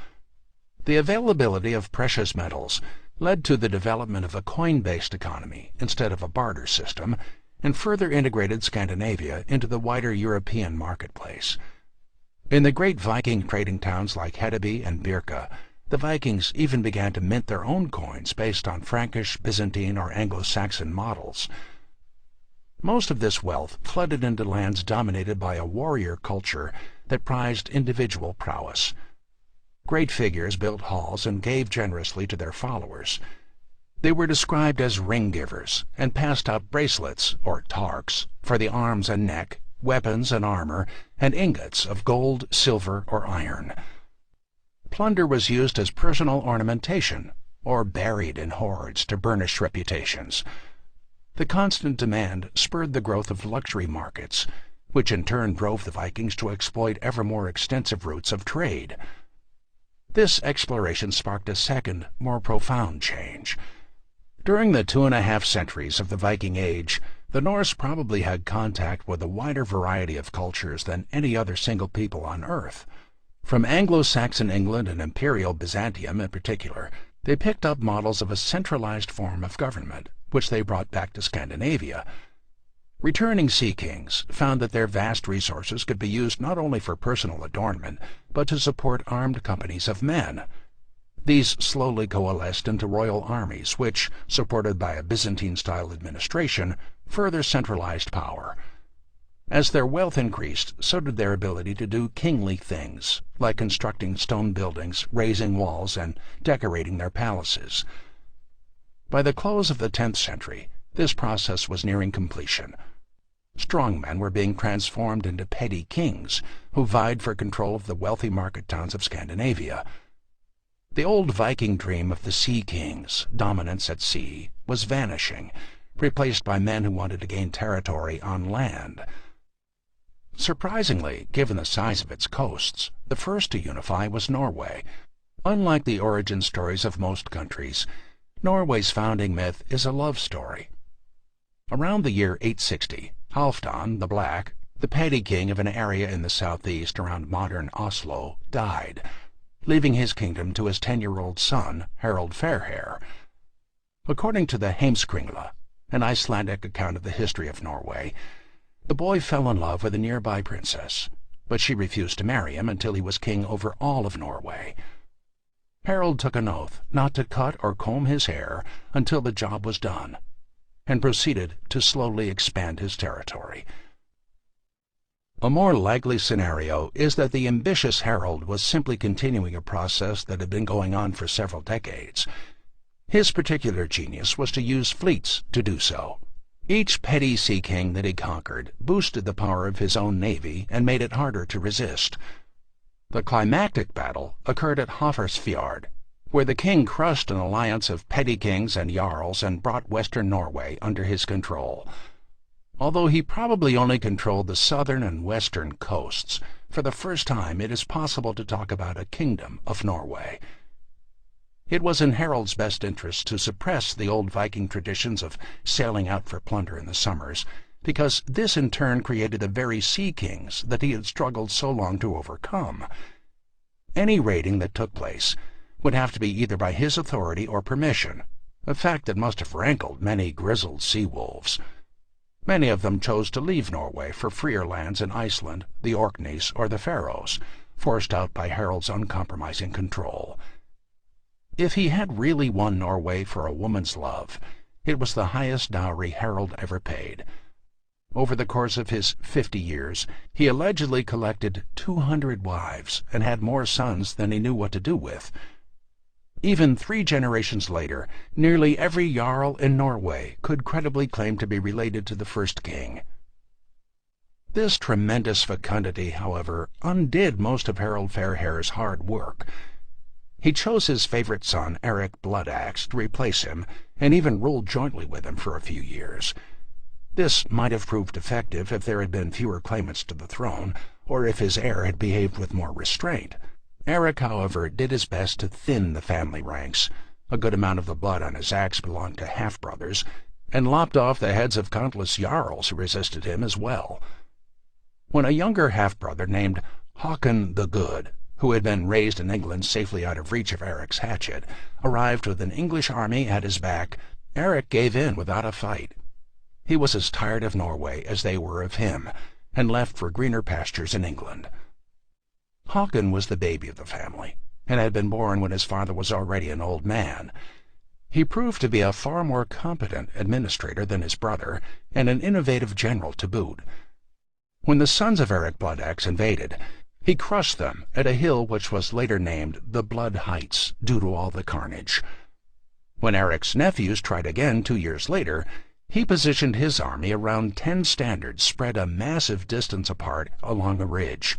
Speaker 1: The availability of precious metals led to the development of a coin-based economy instead of a barter system, and further integrated Scandinavia into the wider European marketplace. In the great Viking trading towns like Hedeby and Birka, the Vikings even began to mint their own coins based on Frankish, Byzantine, or Anglo-Saxon models. Most of this wealth flooded into lands dominated by a warrior culture that prized individual prowess. Great figures built halls and gave generously to their followers. They were described as ring-givers and passed out bracelets, or tarks, for the arms and neck, weapons and armor, and ingots of gold, silver, or iron. Plunder was used as personal ornamentation, or buried in hoards to burnish reputations. The constant demand spurred the growth of luxury markets, which in turn drove the Vikings to exploit ever more extensive routes of trade. This exploration sparked a second, more profound change. During the 2.5 centuries of the Viking Age, the Norse probably had contact with a wider variety of cultures than any other single people on Earth. From Anglo-Saxon England and Imperial Byzantium in particular, they picked up models of a centralized form of government, which they brought back to Scandinavia. Returning sea kings found that their vast resources could be used not only for personal adornment, but to support armed companies of men. These slowly coalesced into royal armies, which, supported by a Byzantine-style administration, further centralized power. As their wealth increased, so did their ability to do kingly things, like constructing stone buildings, raising walls, and decorating their palaces. By the close of the 10th century, this process was nearing completion. Strong men were being transformed into petty kings who vied for control of the wealthy market towns of Scandinavia. The old Viking dream of the sea kings, dominance at sea, was vanishing, replaced by men who wanted to gain territory on land. Surprisingly, given the size of its coasts, the first to unify was Norway. Unlike the origin stories of most countries, Norway's founding myth is a love story. Around the year 860, Halfdan the Black, the petty king of an area in the southeast around modern Oslo, died, leaving his kingdom to his 10-year-old son, Harald Fairhair. According to the Heimskringla, an Icelandic account of the history of Norway, the boy fell in love with a nearby princess, but she refused to marry him until he was king over all of Norway. Harald took an oath not to cut or comb his hair until the job was done, and proceeded to slowly expand his territory. A more likely scenario is that the ambitious Harald was simply continuing a process that had been going on for several decades. His particular genius was to use fleets to do so. Each petty sea king that he conquered boosted the power of his own navy and made it harder to resist. The climactic battle occurred at Hafrsfjord, where the king crushed an alliance of petty kings and jarls and brought western Norway under his control. Although he probably only controlled the southern and western coasts, for the first time it is possible to talk about a kingdom of Norway. It was in Harald's best interest to suppress the old Viking traditions of sailing out for plunder in the summers, because this in turn created the very sea kings that he had struggled so long to overcome. Any raiding that took place would have to be either by his authority or permission, a fact that must have rankled many grizzled sea wolves. Many of them chose to leave Norway for freer lands in Iceland, the Orkneys, or the Faroes, forced out by Harald's uncompromising control. If he had really won Norway for a woman's love, it was the highest dowry Harald ever paid. Over the course of his 50 years, he allegedly collected 200 wives and had more sons than he knew what to do with. Even 3 generations later, nearly every jarl in Norway could credibly claim to be related to the first king. This tremendous fecundity, however, undid most of Harald Fairhair's hard work. He chose his favorite son, Eric Bloodaxe, to replace him, and even ruled jointly with him for a few years. This might have proved effective if there had been fewer claimants to the throne, or if his heir had behaved with more restraint. Eric, however, did his best to thin the family ranks. A good amount of the blood on his axe belonged to half-brothers, and lopped off the heads of countless jarls who resisted him as well. When a younger half-brother named Håkon the Good, who had been raised in England safely out of reach of Eric's hatchet, arrived with an English army at his back, Eric gave in without a fight. He was as tired of Norway as they were of him, and left for greener pastures in England. Håkon was the baby of the family, and had been born when his father was already an old man. He proved to be a far more competent administrator than his brother, and an innovative general to boot. When the sons of Eric Bloodaxe invaded, he crushed them at a hill which was later named the Blood Heights due to all the carnage. When Eric's nephews tried again 2 years later, he positioned his army around 10 standards spread a massive distance apart along a ridge.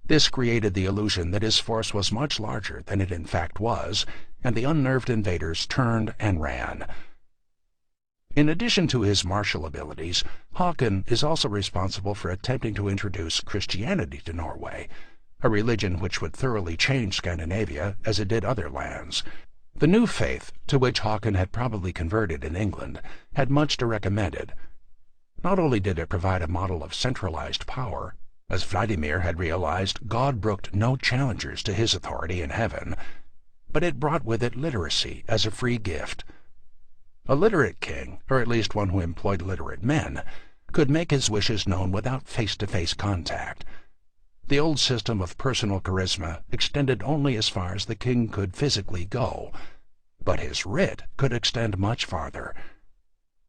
Speaker 1: This created the illusion that his force was much larger than it in fact was, and the unnerved invaders turned and ran. In addition to his martial abilities, Håkon is also responsible for attempting to introduce Christianity to Norway, a religion which would thoroughly change Scandinavia as it did other lands. The new faith, to which Håkon had probably converted in England, had much to recommend it. Not only did it provide a model of centralized power, as Vladimir had realized God brooked no challengers to his authority in heaven, but it brought with it literacy as a free gift. A literate king, or at least one who employed literate men, could make his wishes known without face-to-face contact. The old system of personal charisma extended only as far as the king could physically go, but his writ could extend much farther.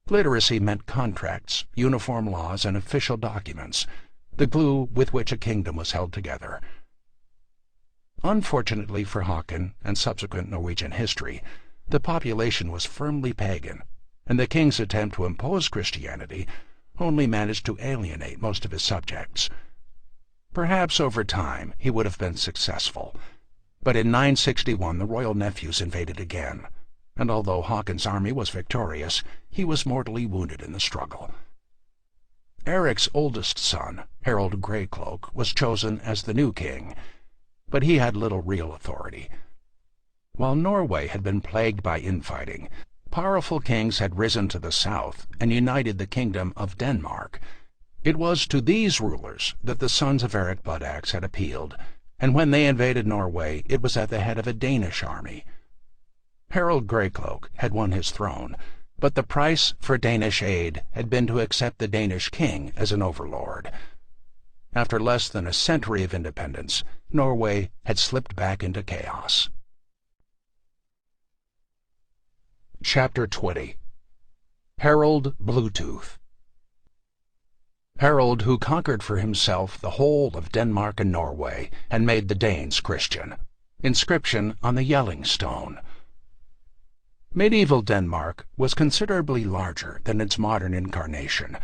Speaker 1: Literacy meant contracts, uniform laws, and official documents, the glue with which a kingdom was held together. Unfortunately for Håkon and subsequent Norwegian history, the population was firmly pagan, and the king's attempt to impose Christianity only managed to alienate most of his subjects. Perhaps over time he would have been successful, but in 961 the royal nephews invaded again, and although Håkon's army was victorious, he was mortally wounded in the struggle. Eric's oldest son, Harald Greycloak, was chosen as the new king, but he had little real authority. While Norway had been plagued by infighting, powerful kings had risen to the south and united the kingdom of Denmark. It was to these rulers that the sons of Eric Budax had appealed, and when they invaded Norway it was at the head of a Danish army. Harald Greycloak had won his throne, but the price for Danish aid had been to accept the Danish king as an overlord. After less than a century of independence, Norway had slipped back into chaos. Chapter 20. Harald Bluetooth. Harald, who conquered for himself the whole of Denmark and Norway, and made the Danes Christian. Inscription on the Yelling Stone. Medieval Denmark was considerably larger than its modern incarnation.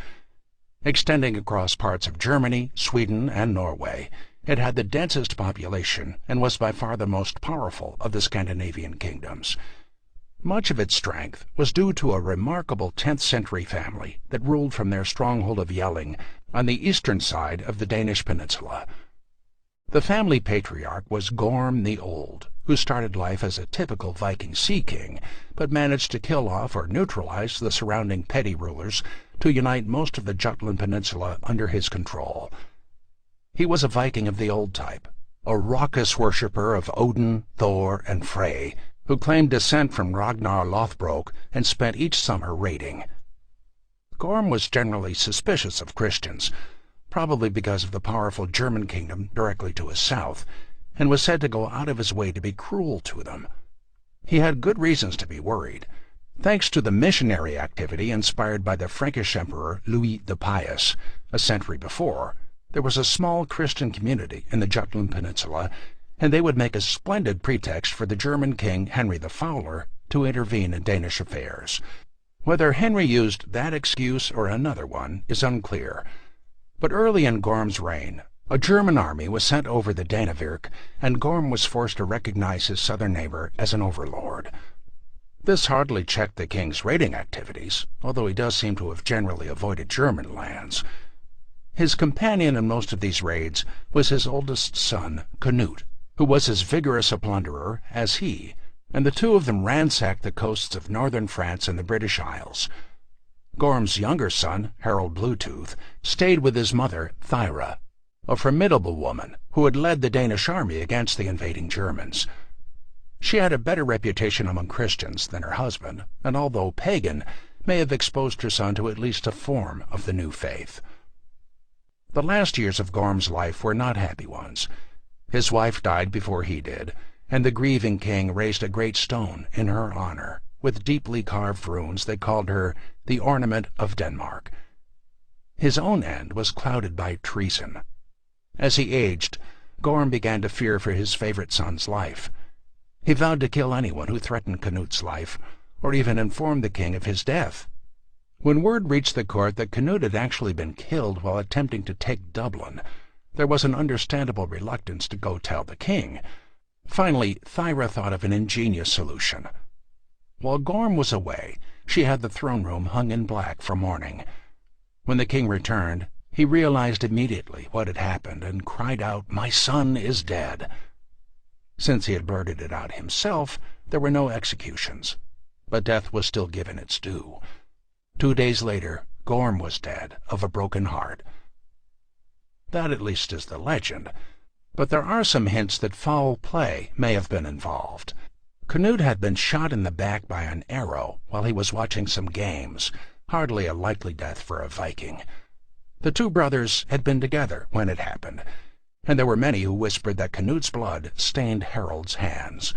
Speaker 1: Extending across parts of Germany, Sweden, and Norway, it had the densest population and was by far the most powerful of the Scandinavian kingdoms. Much of its strength was due to a remarkable 10th-century family that ruled from their stronghold of Yelling on the eastern side of the Danish peninsula. The family patriarch was Gorm the Old, who started life as a typical Viking sea king, but managed to kill off or neutralize the surrounding petty rulers to unite most of the Jutland Peninsula under his control. He was a Viking of the old type, a raucous worshipper of Odin, Thor, and Frey, who claimed descent from Ragnar Lothbrok and spent each summer raiding. Gorm was generally suspicious of Christians, probably because of the powerful German kingdom directly to his south, and was said to go out of his way to be cruel to them. He had good reasons to be worried. Thanks to the missionary activity inspired by the Frankish Emperor Louis the Pious a century before, there was a small Christian community in the Jutland Peninsula, and they would make a splendid pretext for the German king Henry the Fowler to intervene in Danish affairs. Whether Henry used that excuse or another one is unclear, but early in Gorm's reign, a German army was sent over the Danevirke, and Gorm was forced to recognize his southern neighbor as an overlord. This hardly checked the king's raiding activities, although he does seem to have generally avoided German lands. His companion in most of these raids was his oldest son, Canute, who was as vigorous a plunderer as he, and the two of them ransacked the coasts of northern France and the British Isles. Gorm's younger son, Harald Bluetooth, stayed with his mother, Thyra, a formidable woman who had led the Danish army against the invading Germans. She had a better reputation among Christians than her husband, and although pagan, may have exposed her son to at least a form of the new faith. The last years of Gorm's life were not happy ones. His wife died before he did, and the grieving king raised a great stone in her honor, with deeply carved runes that called her the Ornament of Denmark. His own end was clouded by treason. As he aged, Gorm began to fear for his favorite son's life. He vowed to kill anyone who threatened Canute's life, or even informed the king of his death. When word reached the court that Canute had actually been killed while attempting to take Dublin, there was an understandable reluctance to go tell the king. Finally, Thyra thought of an ingenious solution. While Gorm was away, She had the throne room hung in black for mourning. When the king returned, he realized immediately what had happened and cried out, "My son is dead." Since he had blurted it out himself, there were no executions, but death was still given its due. 2 days later, Gorm was dead of a broken heart. That at least is the legend, but there are some hints that foul play may have been involved. Canute had been shot in the back by an arrow while he was watching some games, hardly a likely death for a Viking. The two brothers had been together when it happened, and there were many who whispered that Canute's blood stained Harold's hands.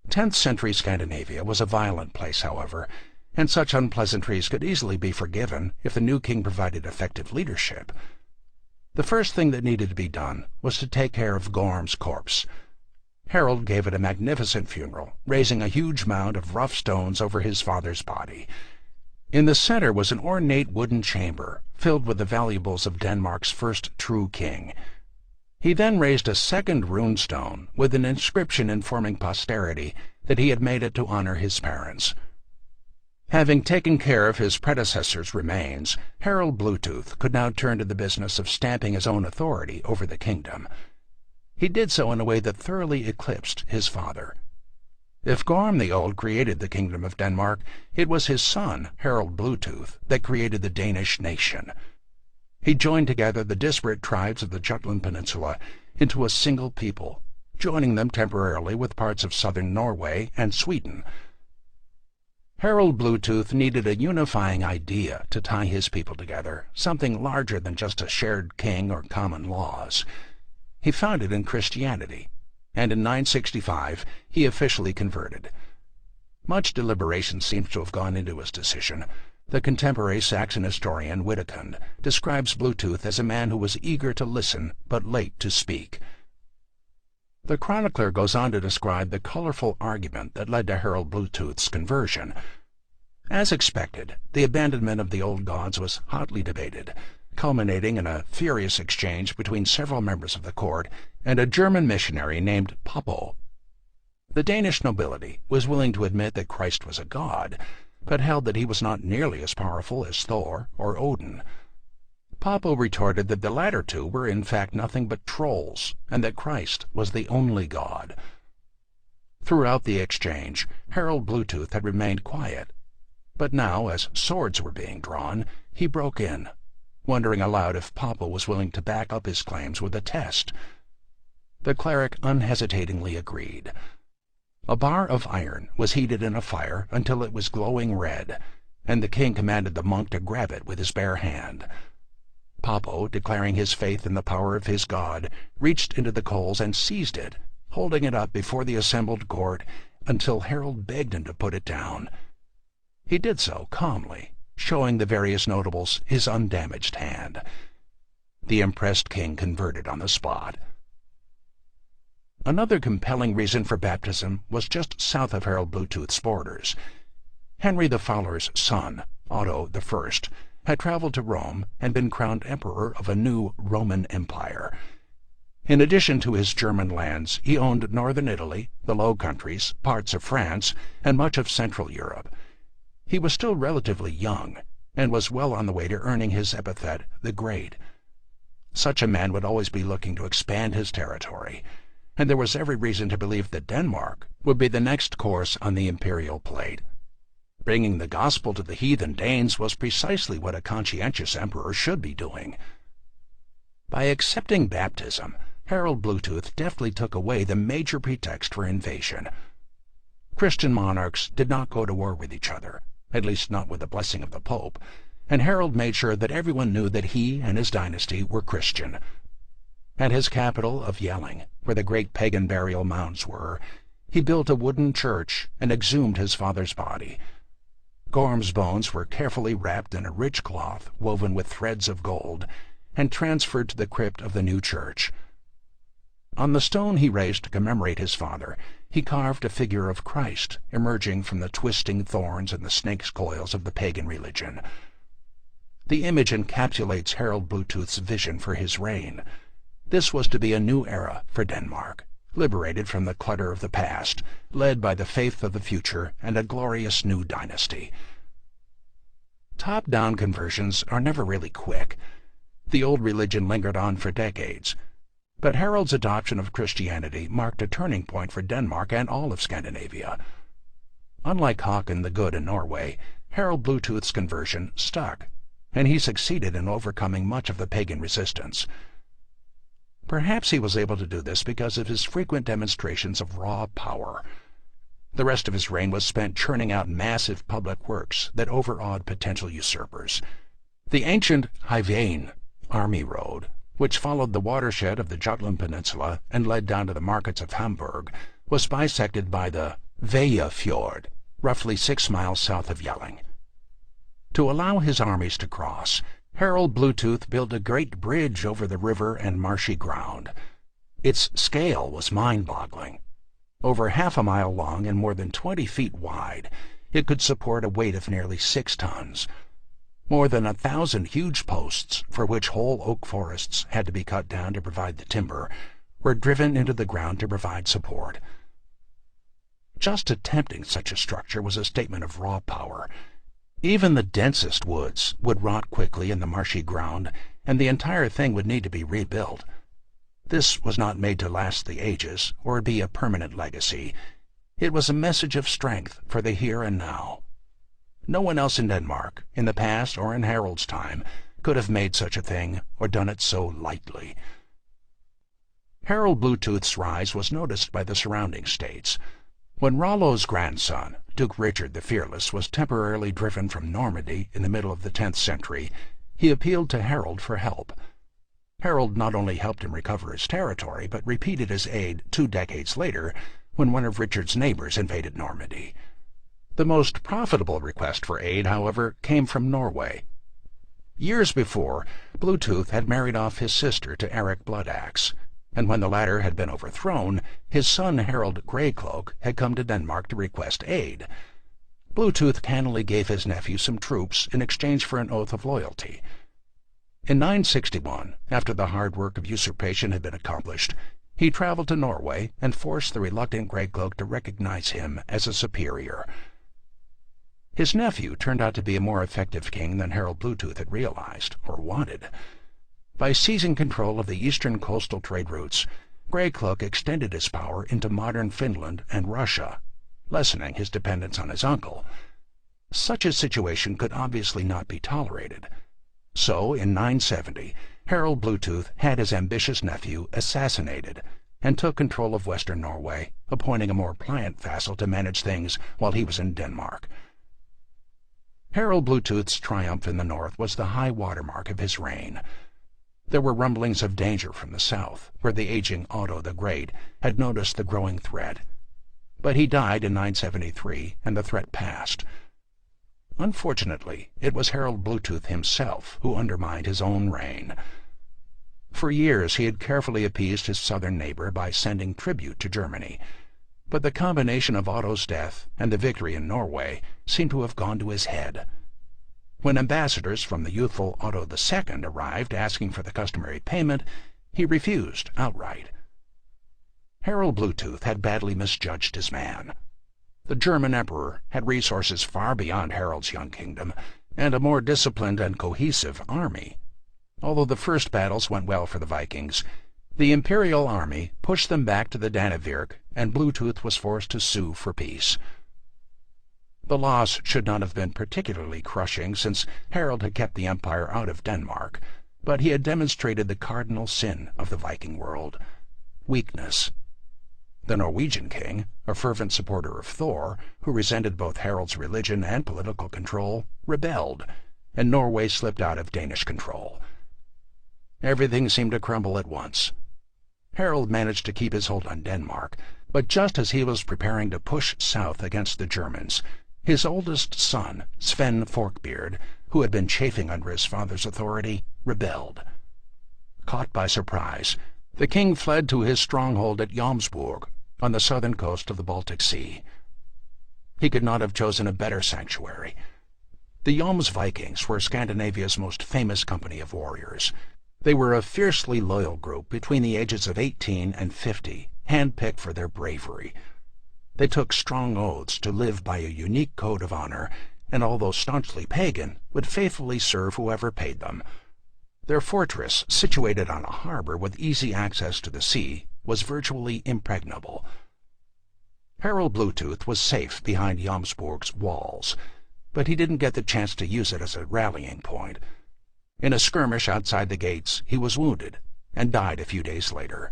Speaker 1: 10th century Scandinavia was a violent place, however, and such unpleasantries could easily be forgiven if the new king provided effective leadership. The first thing that needed to be done was to take care of Gorm's corpse. Harold gave it a magnificent funeral, raising a huge mound of rough stones over his father's body. In the center was an ornate wooden chamber filled with the valuables of Denmark's first true king. He then raised a second rune stone with an inscription informing posterity that he had made it to honor his parents. Having taken care of his predecessor's remains, Harold Bluetooth could now turn to the business of stamping his own authority over the kingdom. He did so in a way that thoroughly eclipsed his father. If Gorm the Old created the Kingdom of Denmark, it was his son, Harold Bluetooth, that created the Danish nation. He joined together the disparate tribes of the Jutland Peninsula into a single people, joining them temporarily with parts of southern Norway and Sweden. Harold Bluetooth needed a unifying idea to tie his people together, something larger than just a shared king or common laws. He found it in Christianity, and in 965 he officially converted. Much deliberation seems to have gone into his decision. The contemporary Saxon historian Widukind describes Bluetooth as a man who was eager to listen but late to speak. The chronicler goes on to describe the colorful argument that led to Harold Bluetooth's conversion. As expected, the abandonment of the old gods was hotly debated, culminating in a furious exchange between several members of the court and a German missionary named Poppo. The Danish nobility was willing to admit that Christ was a god, but held that he was not nearly as powerful as Thor or Odin. Poppo retorted that the latter two were in fact nothing but trolls, and that Christ was the only god. Throughout the exchange, Harold Bluetooth had remained quiet, but now, as swords were being drawn, he broke in, wondering aloud if Poppo was willing to back up his claims with a test. The cleric unhesitatingly agreed. A bar of iron was heated in a fire until it was glowing red, and the king commanded the monk to grab it with his bare hand. Poppo, declaring his faith in the power of his god, reached into the coals and seized it, holding it up before the assembled court until Harold begged him to put it down. He did so calmly, showing the various notables his undamaged hand. The impressed king converted on the spot. Another compelling reason for baptism was just south of Harold Bluetooth's borders. Henry the Fowler's son, Otto I, had traveled to Rome and been crowned emperor of a new Roman Empire. In addition to his German lands, he owned northern Italy, the Low Countries, parts of France, and much of Central Europe. He was still relatively young, and was well on the way to earning his epithet, the Great. Such a man would always be looking to expand his territory, and there was every reason to believe that Denmark would be the next course on the imperial plate. Bringing the gospel to the heathen Danes was precisely what a conscientious emperor should be doing. By accepting baptism, Harold Bluetooth deftly took away the major pretext for invasion. Christian monarchs did not go to war with each other, at least not with the blessing of the Pope, and Harold made sure that everyone knew that he and his dynasty were Christian. At his capital of Jelling, where the great pagan burial mounds were, he built a wooden church and exhumed his father's body. Gorm's bones were carefully wrapped in a rich cloth woven with threads of gold and transferred to the crypt of the new church. On the stone he raised to commemorate his father, he carved a figure of Christ emerging from the twisting thorns and the snake's coils of the pagan religion. The image encapsulates Harold Bluetooth's vision for his reign. This was to be a new era for Denmark, liberated from the clutter of the past, led by the faith of the future and a glorious new dynasty. Top-down conversions are never really quick. The old religion lingered on for decades, but Harald's adoption of Christianity marked a turning point for Denmark and all of Scandinavia. Unlike Håkon the Good in Norway, Harald Bluetooth's conversion stuck, and he succeeded in overcoming much of the pagan resistance. Perhaps he was able to do this because of his frequent demonstrations of raw power. The rest of his reign was spent churning out massive public works that overawed potential usurpers. The ancient Hyvein army road, which followed the watershed of the Jutland Peninsula and led down to the markets of Hamburg, was bisected by the Veja Fjord, roughly 6 miles south of Jelling. To allow his armies to cross, Harald Bluetooth built a great bridge over the river and marshy ground. Its scale was mind-boggling. Over half a mile long and more than 20 feet wide, it could support a weight of nearly 6 tons. More than 1,000 huge posts, for which whole oak forests had to be cut down to provide the timber, were driven into the ground to provide support. Just attempting such a structure was a statement of raw power. Even the densest woods would rot quickly in the marshy ground, and the entire thing would need to be rebuilt. This was not made to last the ages or be a permanent legacy. It was a message of strength for the here and now. No one else in Denmark, in the past or in Harald's time, could have made such a thing or done it so lightly. Harald Bluetooth's rise was noticed by the surrounding states. When Rollo's grandson, Duke Richard the Fearless, was temporarily driven from Normandy in the middle of the 10th century, he appealed to Harald for help. Harald not only helped him recover his territory, but repeated his aid 2 decades later when one of Richard's neighbors invaded Normandy. The most profitable request for aid, however, came from Norway. Years before, Bluetooth had married off his sister to Eric Bloodaxe, and when the latter had been overthrown, his son Harald Greycloak had come to Denmark to request aid. Bluetooth cannily gave his nephew some troops in exchange for an oath of loyalty. In 961, after the hard work of usurpation had been accomplished, he traveled to Norway and forced the reluctant Greycloak to recognize him as a superior. His nephew turned out to be a more effective king than Harald Bluetooth had realized or wanted. By seizing control of the eastern coastal trade routes, Greycloak extended his power into modern Finland and Russia, lessening his dependence on his uncle. Such a situation could obviously not be tolerated. So, in 970, Harald Bluetooth had his ambitious nephew assassinated and took control of western Norway, appointing a more pliant vassal to manage things while he was in Denmark. Harald Bluetooth's triumph in the north was the high watermark of his reign. There were rumblings of danger from the south, where the aging Otto the Great had noticed the growing threat. But he died in 973, and the threat passed. Unfortunately, it was Harald Bluetooth himself who undermined his own reign. For years he had carefully appeased his southern neighbor by sending tribute to Germany, but the combination of Otto's death and the victory in Norway seemed to have gone to his head. When ambassadors from the youthful Otto II arrived asking for the customary payment, he refused outright. Harald Bluetooth had badly misjudged his man. The German emperor had resources far beyond Harald's young kingdom, and a more disciplined and cohesive army. Although the first battles went well for the Vikings, the imperial army pushed them back to the Dannevirke, and Bluetooth was forced to sue for peace. The loss should not have been particularly crushing, since Harald had kept the empire out of Denmark, but he had demonstrated the cardinal sin of the Viking world: weakness. The Norwegian king, a fervent supporter of Thor, who resented both Harald's religion and political control, rebelled, and Norway slipped out of Danish control. Everything seemed to crumble at once. Harald managed to keep his hold on Denmark, but just as he was preparing to push south against the Germans, his oldest son, Sven Forkbeard, who had been chafing under his father's authority, rebelled. Caught by surprise, the king fled to his stronghold at Jomsburg, on the southern coast of the Baltic Sea. He could not have chosen a better sanctuary. The Joms Vikings were Scandinavia's most famous company of warriors. They were a fiercely loyal group between the ages of 18 and 50, handpicked for their bravery. They took strong oaths to live by a unique code of honor, and although staunchly pagan, would faithfully serve whoever paid them. Their fortress, situated on a harbor with easy access to the sea, was virtually impregnable. Harold Bluetooth was safe behind Jomsburg's walls, but he didn't get the chance to use it as a rallying point. In a skirmish outside the gates, he was wounded and died a few days later.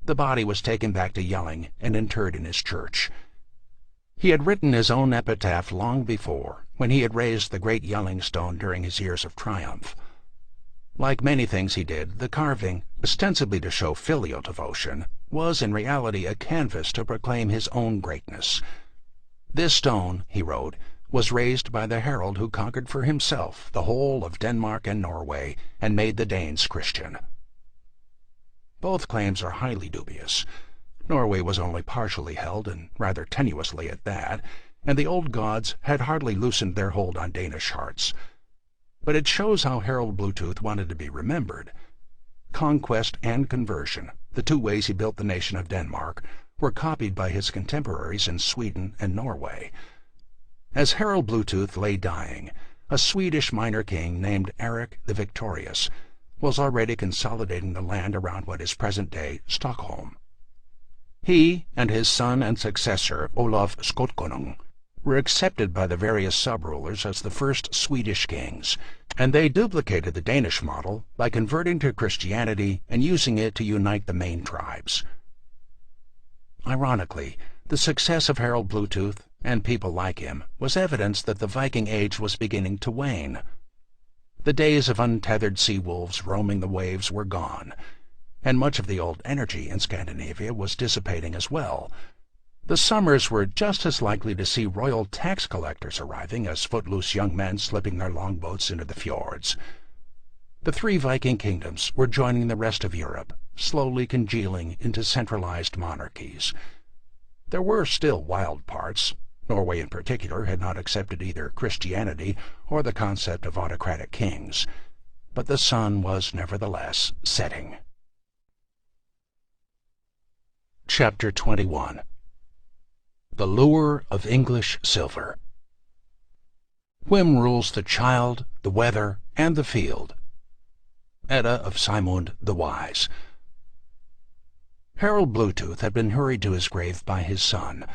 Speaker 1: The body was taken back to Yelling and interred in his church. He had written his own epitaph long before, when he had raised the great Yelling stone during his years of triumph. Like many things he did, the carving, ostensibly to show filial devotion, was in reality a canvas to proclaim his own greatness. This stone, he wrote, was raised by the herald who conquered for himself the whole of Denmark and Norway and made the Danes Christian. Both claims are highly dubious. Norway was only partially held, and rather tenuously at that, and the old gods had hardly loosened their hold on Danish hearts. But it shows how Harold Bluetooth wanted to be remembered. Conquest and conversion, the two ways he built the nation of Denmark, were copied by his contemporaries in Sweden and Norway. As Harold Bluetooth lay dying, a Swedish minor king named Eric the Victorious was already consolidating the land around what is present-day Stockholm. He and his son and successor, Olaf Skotkonung, were accepted by the various sub-rulers as the first Swedish kings, and they duplicated the Danish model by converting to Christianity and using it to unite the main tribes. Ironically, the success of Harold Bluetooth and people like him was evidence that the Viking Age was beginning to wane. The days of untethered sea wolves roaming the waves were gone, and much of the old energy in Scandinavia was dissipating as well. The summers were just as likely to see royal tax collectors arriving as footloose young men slipping their longboats into the fjords. The three Viking kingdoms were joining the rest of Europe, slowly congealing into centralized monarchies. There were still wild parts. Norway in particular had not accepted either Christianity or the concept of autocratic kings, but the sun was nevertheless setting. Chapter 21. The Lure of English Silver. Whim rules the child, the weather, and the field. Edda of Saemund the Wise. Harold Bluetooth had been hurried to his grave by his son,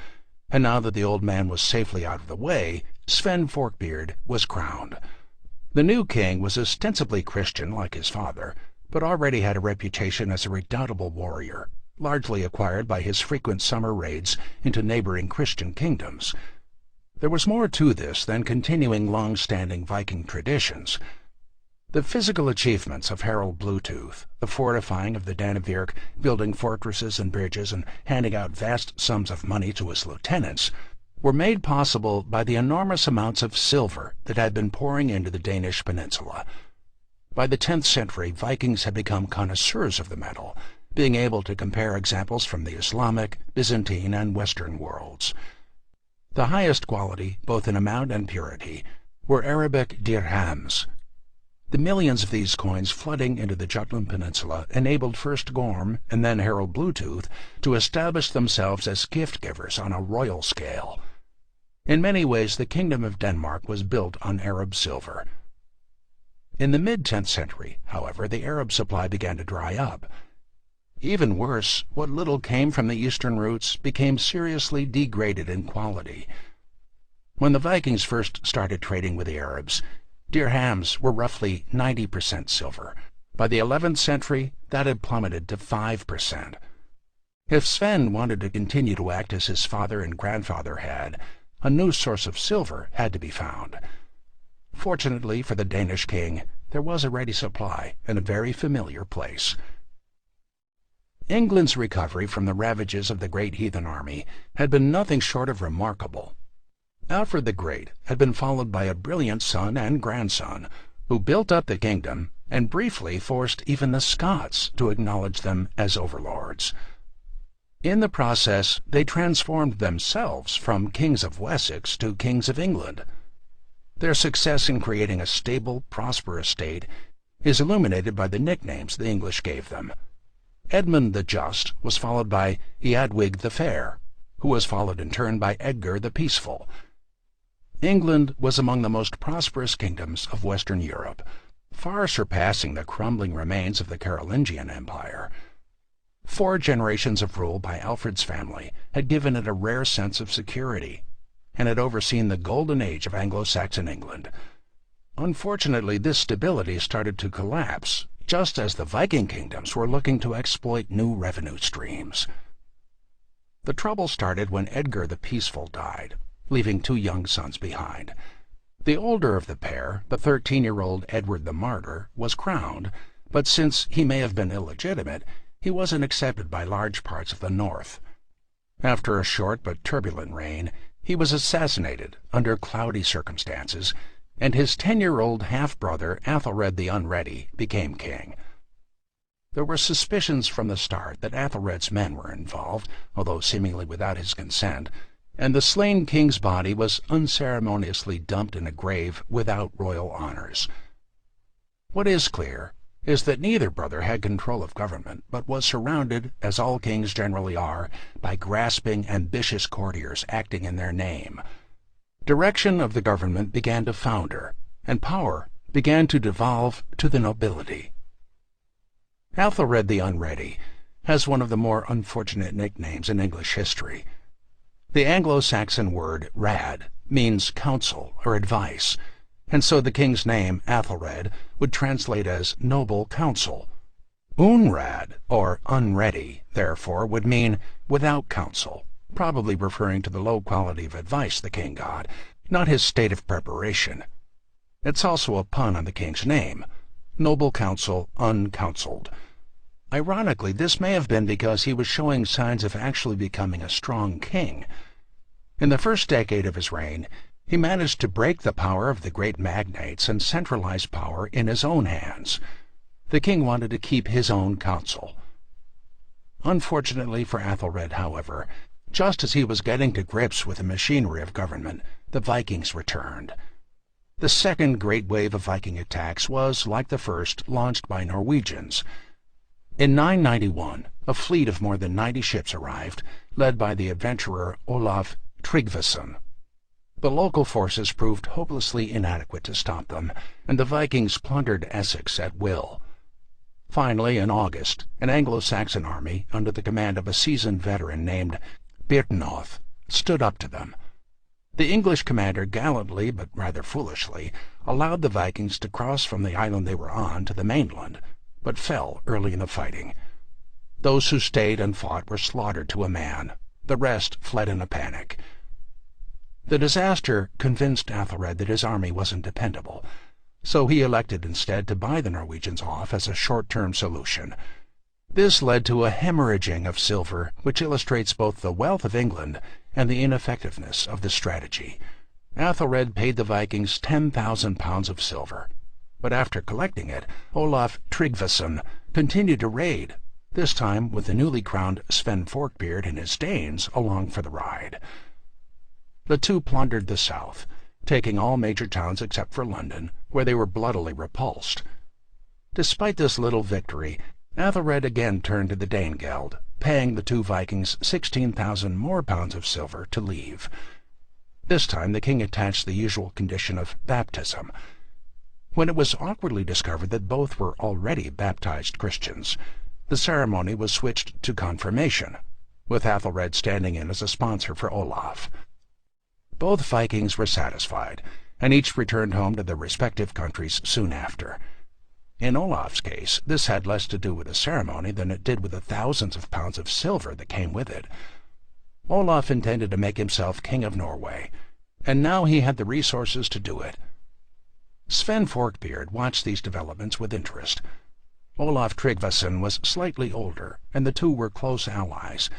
Speaker 1: and now that the old man was safely out of the way, Sven Forkbeard was crowned. The new king was ostensibly Christian like his father, but already had a reputation as a redoubtable warrior, largely acquired by his frequent summer raids into neighboring Christian kingdoms. There was more to this than continuing long-standing Viking traditions. The physical achievements of Harold Bluetooth, the fortifying of the Dannevirke, building fortresses and bridges, and handing out vast sums of money to his lieutenants, were made possible by the enormous amounts of silver that had been pouring into the Danish peninsula. By the 10th century, Vikings had become connoisseurs of the metal, being able to compare examples from the Islamic, Byzantine, and Western worlds. The highest quality, both in amount and purity, were Arabic dirhams. The millions of these coins flooding into the Jutland Peninsula enabled first Gorm and then Harold Bluetooth to establish themselves as gift-givers on a royal scale. In many ways, the Kingdom of Denmark was built on Arab silver. In the mid-10th century, however, the Arab supply began to dry up. Even worse, what little came from the eastern routes became seriously degraded in quality. When the Vikings first started trading with the Arabs, dirhams were roughly 90% silver. By the 11th century, that had plummeted to 5%. If Sven wanted to continue to act as his father and grandfather had, a new source of silver had to be found. Fortunately for the Danish king, there was a ready supply in a very familiar place. England's recovery from the ravages of the great heathen army had been nothing short of remarkable. Alfred the Great had been followed by a brilliant son and grandson, who built up the kingdom and briefly forced even the Scots to acknowledge them as overlords. In the process, they transformed themselves from kings of Wessex to kings of England. Their success in creating a stable, prosperous state is illuminated by the nicknames the English gave them. Edmund the Just was followed by Eadwig the Fair, who was followed in turn by Edgar the Peaceful. England was among the most prosperous kingdoms of Western Europe, far surpassing the crumbling remains of the Carolingian Empire. 4 generations of rule by Alfred's family had given it a rare sense of security, and had overseen the golden age of Anglo-Saxon England. Unfortunately, this stability started to collapse just as the Viking kingdoms were looking to exploit new revenue streams. The trouble started when Edgar the Peaceful died, leaving 2 young sons behind. The older of the pair, the 13-year-old Edward the Martyr, was crowned, but since he may have been illegitimate, he wasn't accepted by large parts of the north. After a short but turbulent reign, he was assassinated under cloudy circumstances, and his 10-year-old half-brother Athelred the Unready became king. There were suspicions from the start that Athelred's men were involved, although seemingly without his consent, and the slain king's body was unceremoniously dumped in a grave without royal honors. What is clear is that neither brother had control of government, but was surrounded, as all kings generally are, by grasping, ambitious courtiers acting in their name. Direction of the government began to founder, and power began to devolve to the nobility. Athelred the Unready has one of the more unfortunate nicknames in English history. The Anglo-Saxon word rad means counsel or advice, and so the king's name, Athelred, would translate as noble counsel. Unrad, or unready, therefore, would mean without counsel, probably referring to the low quality of advice the king got, not his state of preparation. It's also a pun on the king's name, noble counsel uncounseled. Ironically, this may have been because he was showing signs of actually becoming a strong king. In the first decade of his reign, he managed to break the power of the great magnates and centralize power in his own hands. The king wanted to keep his own counsel. Unfortunately for Athelred, however, just as he was getting to grips with the machinery of government, the Vikings returned. The second great wave of Viking attacks was, like the first, launched by Norwegians. In 991, a fleet of more than 90 ships arrived, led by the adventurer Olaf Tryggvason. The local forces proved hopelessly inadequate to stop them, and the Vikings plundered Essex at will. Finally, in August, an Anglo-Saxon army, under the command of a seasoned veteran named Byrhtnoth, stood up to them. The English commander gallantly, but rather foolishly, allowed the Vikings to cross from the island they were on to the mainland, but fell early in the fighting. Those who stayed and fought were slaughtered to a man. The rest fled in a panic. The disaster convinced Athelred that his army wasn't dependable, so he elected instead to buy the Norwegians off as a short-term solution. This led to a hemorrhaging of silver, which illustrates both the wealth of England and the ineffectiveness of the strategy. Athelred paid the Vikings 10,000 pounds of silver, but after collecting it, Olaf Tryggvason continued to raid, this time with the newly crowned Sven Forkbeard and his Danes along for the ride. The two plundered the south, taking all major towns except for London, where they were bloodily repulsed. Despite this little victory, Athelred again turned to the Danegeld, paying the two Vikings 16,000 more pounds of silver to leave. This time the king attached the usual condition of baptism. When it was awkwardly discovered that both were already baptized Christians, the ceremony was switched to confirmation, with Athelred standing in as a sponsor for Olaf. Both Vikings were satisfied, and each returned home to their respective countries soon after. In Olaf's case, this had less to do with the ceremony than it did with the thousands of pounds of silver that came with it. Olaf intended to make himself King of Norway, and now he had the resources to do it. Sven Forkbeard watched these developments with interest. Olaf Tryggvason was slightly older, and the two were close allies,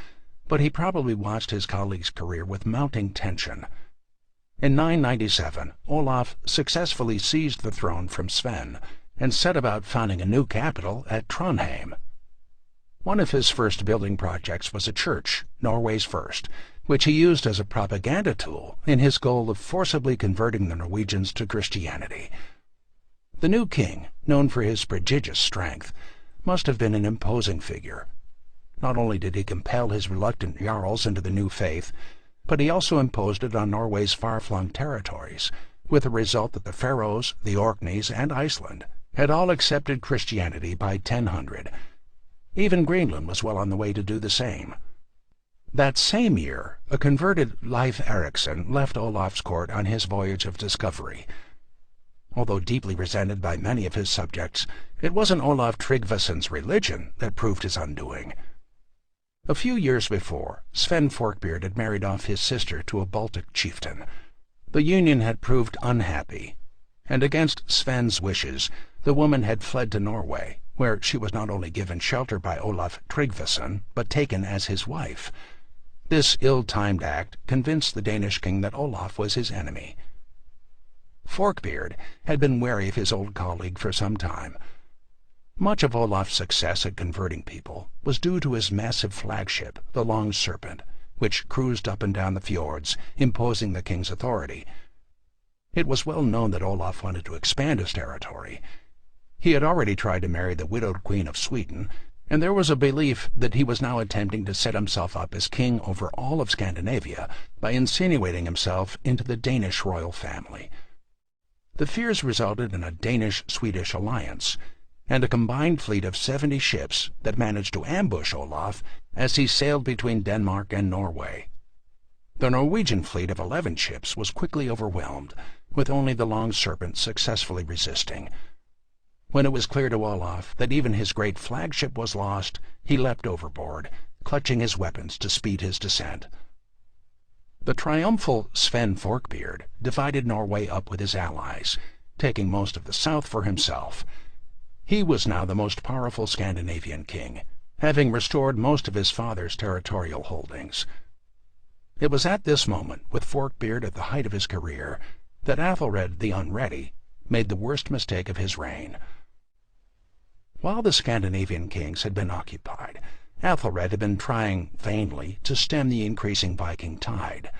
Speaker 1: but he probably watched his colleague's career with mounting tension. In 997, Olaf successfully seized the throne from Sven and set about founding a new capital at Trondheim. One of his first building projects was a church, Norway's first, which he used as a propaganda tool in his goal of forcibly converting the Norwegians to Christianity. The new king, known for his prodigious strength, must have been an imposing figure, Not only did he compel his reluctant jarls into the new faith, but he also imposed it on Norway's far-flung territories, with the result that the Faroes, the Orkneys, and Iceland had all accepted Christianity by 1000. Even Greenland was well on the way to do the same. That same year, a converted Leif Erikson left Olaf's court on his voyage of discovery. Although deeply resented by many of his subjects, it wasn't Olaf Tryggvason's religion that proved his undoing. A few years before, Sven Forkbeard had married off his sister to a Baltic chieftain. The union had proved unhappy, and against Sven's wishes, the woman had fled to Norway, where she was not only given shelter by Olaf Tryggvason, but taken as his wife. This ill-timed act convinced the Danish king that Olaf was his enemy. Forkbeard had been wary of his old colleague for some time. Much of Olaf's success at converting people was due to his massive flagship, the Long Serpent, which cruised up and down the fjords, imposing the king's authority. It was well known that Olaf wanted to expand his territory. He had already tried to marry the widowed Queen of Sweden, and there was a belief that he was now attempting to set himself up as king over all of Scandinavia by insinuating himself into the Danish royal family. The fears resulted in a Danish-Swedish alliance, and a combined fleet of 70 ships that managed to ambush Olaf as he sailed between Denmark and Norway. The Norwegian fleet of 11 ships was quickly overwhelmed, with only the Long Serpent successfully resisting. When it was clear to Olaf that even his great flagship was lost, he leapt overboard, clutching his weapons to speed his descent. The triumphal Sven Forkbeard divided Norway up with his allies, taking most of the south for himself. He was now the most powerful Scandinavian king, having restored most of his father's territorial holdings. It was at this moment, with Forkbeard at the height of his career, that Athelred the Unready made the worst mistake of his reign. While the Scandinavian kings had been occupied, Athelred had been trying vainly to stem the increasing Viking tide.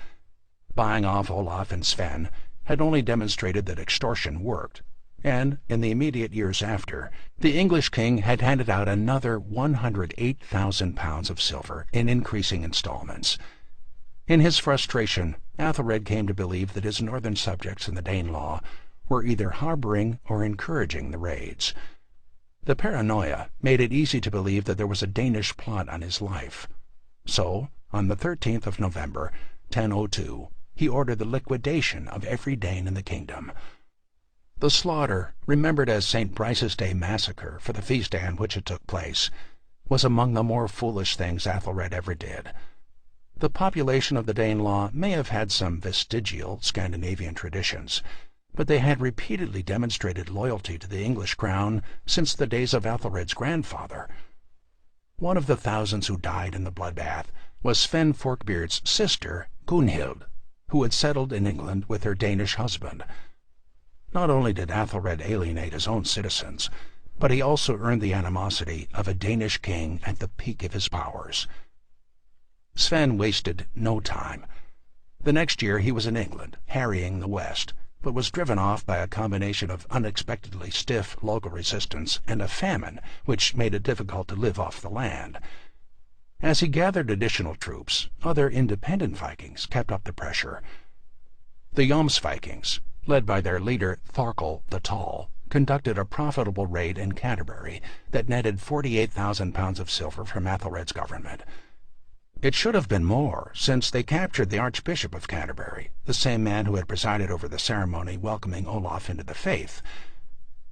Speaker 1: Buying off Olaf and Sven had only demonstrated that extortion worked, and in the immediate years after, the English king had handed out another 108,000 pounds of silver in increasing installments. In his frustration, Athelred came to believe that his northern subjects in the Danelaw were either harboring or encouraging the raids. The paranoia made it easy to believe that there was a Danish plot on his life. So, on the 13th of November, 1002, he ordered the liquidation of every Dane in the kingdom. The slaughter, remembered as St. Brice's Day Massacre for the feast day on which it took place, was among the more foolish things Athelred ever did. The population of the Danelaw may have had some vestigial Scandinavian traditions, but they had repeatedly demonstrated loyalty to the English crown since the days of Athelred's grandfather. One of the thousands who died in the bloodbath was Sven Forkbeard's sister, Gunhild, who had settled in England with her Danish husband. Not only did Athelred alienate his own citizens, but he also earned the animosity of a Danish king at the peak of his powers. Sven wasted no time. The next year he was in England, harrying the West, but was driven off by a combination of unexpectedly stiff local resistance and a famine which made it difficult to live off the land. As he gathered additional troops, other independent Vikings kept up the pressure. The Jomsvikings, led by their leader Thorkel the Tall, conducted a profitable raid in Canterbury that netted 48,000 pounds of silver from Athelred's government. It should have been more, since they captured the Archbishop of Canterbury, the same man who had presided over the ceremony welcoming Olaf into the faith.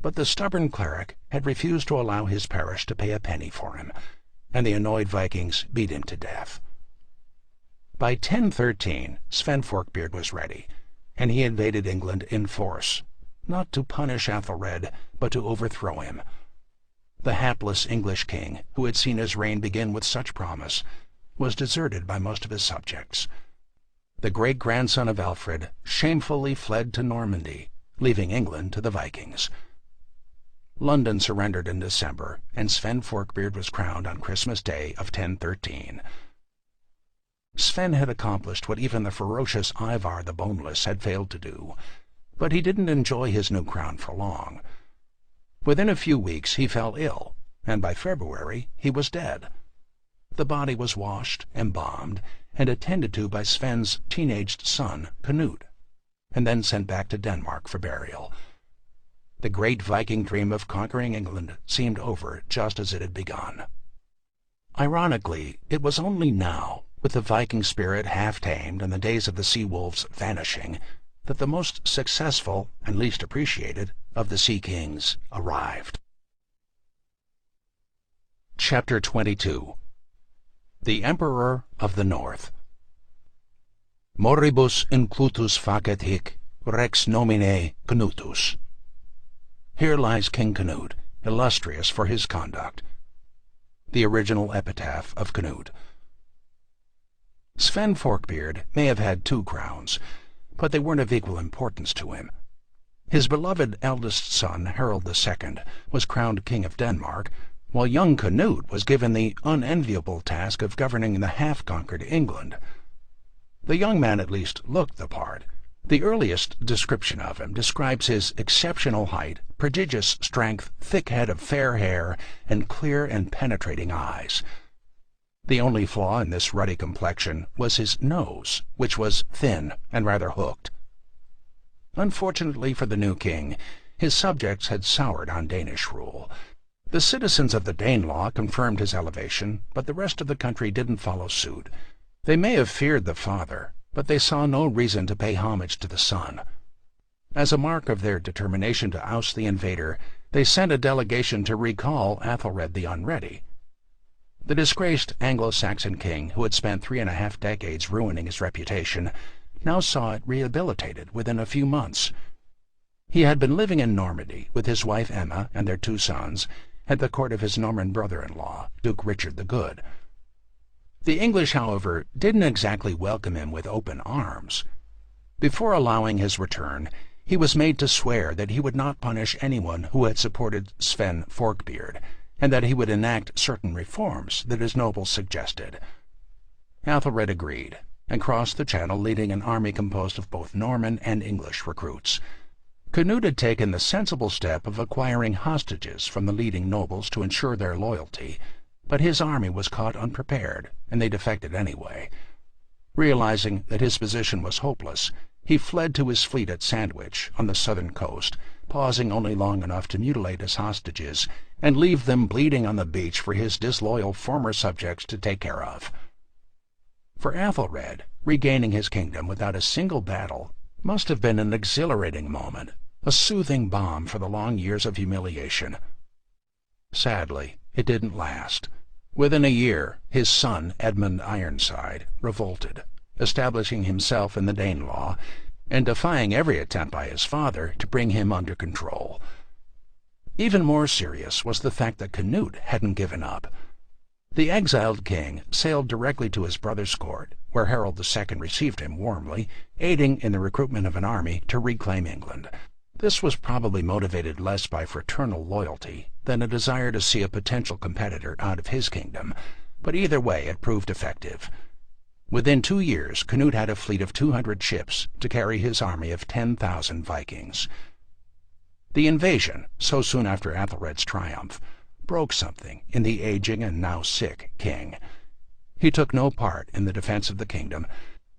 Speaker 1: But the stubborn cleric had refused to allow his parish to pay a penny for him, and the annoyed Vikings beat him to death. By 1013, Sven Forkbeard was ready, and he invaded England in force, not to punish Athelred, but to overthrow him. The hapless English king, who had seen his reign begin with such promise, was deserted by most of his subjects. The great-grandson of Alfred shamefully fled to Normandy, leaving England to the Vikings. London surrendered in December, and Sven Forkbeard was crowned on Christmas Day of 1013. Sven had accomplished what even the ferocious Ivar the Boneless had failed to do, but he didn't enjoy his new crown for long. Within a few weeks he fell ill, and by February he was dead. the body was washed, embalmed, and attended to by Sven's teenaged son, Canute, and then sent back to Denmark for burial. The great Viking dream of conquering England seemed over just as it had begun. Ironically, it was only now, with the Viking spirit half-tamed and the days of the sea-wolves vanishing, that the most successful and least appreciated of the Sea Kings arrived. Chapter 22. The Emperor of the North. Moribus inclutus facet hic, rex nomine Canutus. Here lies King Canute, illustrious for his conduct. The original epitaph of Canute. Sven Forkbeard may have had 2 crowns, but they weren't of equal importance to him. His beloved eldest son, Harold II, was crowned King of Denmark, while young Canute was given the unenviable task of governing the half-conquered England. The young man at least looked the part. The earliest description of him describes his exceptional height, prodigious strength, thick head of fair hair, and clear and penetrating eyes. The only flaw in this ruddy complexion was his nose, which was thin and rather hooked. Unfortunately for the new king, his subjects had soured on Danish rule. The citizens of the Danelaw confirmed his elevation, but the rest of the country didn't follow suit. They may have feared the father, but they saw no reason to pay homage to the son. As a mark of their determination to oust the invader, they sent a delegation to recall Athelred the Unready. The disgraced Anglo-Saxon king, who had spent 3.5 decades ruining his reputation, now saw it rehabilitated within a few months. He had been living in Normandy with his wife Emma and their 2 sons, at the court of his Norman brother-in-law, Duke Richard the Good. The English, however, didn't exactly welcome him with open arms. Before allowing his return, he was made to swear that he would not punish anyone who had supported Sven Forkbeard, and that he would enact certain reforms that his nobles suggested. Athelred agreed, and crossed the Channel leading an army composed of both Norman and English recruits. Canute had taken the sensible step of acquiring hostages from the leading nobles to ensure their loyalty, but his army was caught unprepared, and they defected anyway. Realizing that his position was hopeless, he fled to his fleet at Sandwich on the southern coast, pausing only long enough to mutilate his hostages and leave them bleeding on the beach for his disloyal former subjects to take care of. For Athelred, regaining his kingdom without a single battle must have been an exhilarating moment, a soothing balm for the long years of humiliation. Sadly, it didn't last. Within a year, his son, Edmund Ironside, revolted, establishing himself in the Danelaw, and defying every attempt by his father to bring him under control. Even more serious was the fact that Canute hadn't given up. The exiled king sailed directly to his brother's court, where Harold II received him warmly, aiding in the recruitment of an army to reclaim England. This was probably motivated less by fraternal loyalty than a desire to see a potential competitor out of his kingdom, but either way it proved effective. Within 2 years, Canute had a fleet of 200 ships to carry his army of 10,000 Vikings. The invasion, so soon after Athelred's triumph, broke something in the aging and now sick king. He took no part in the defense of the kingdom,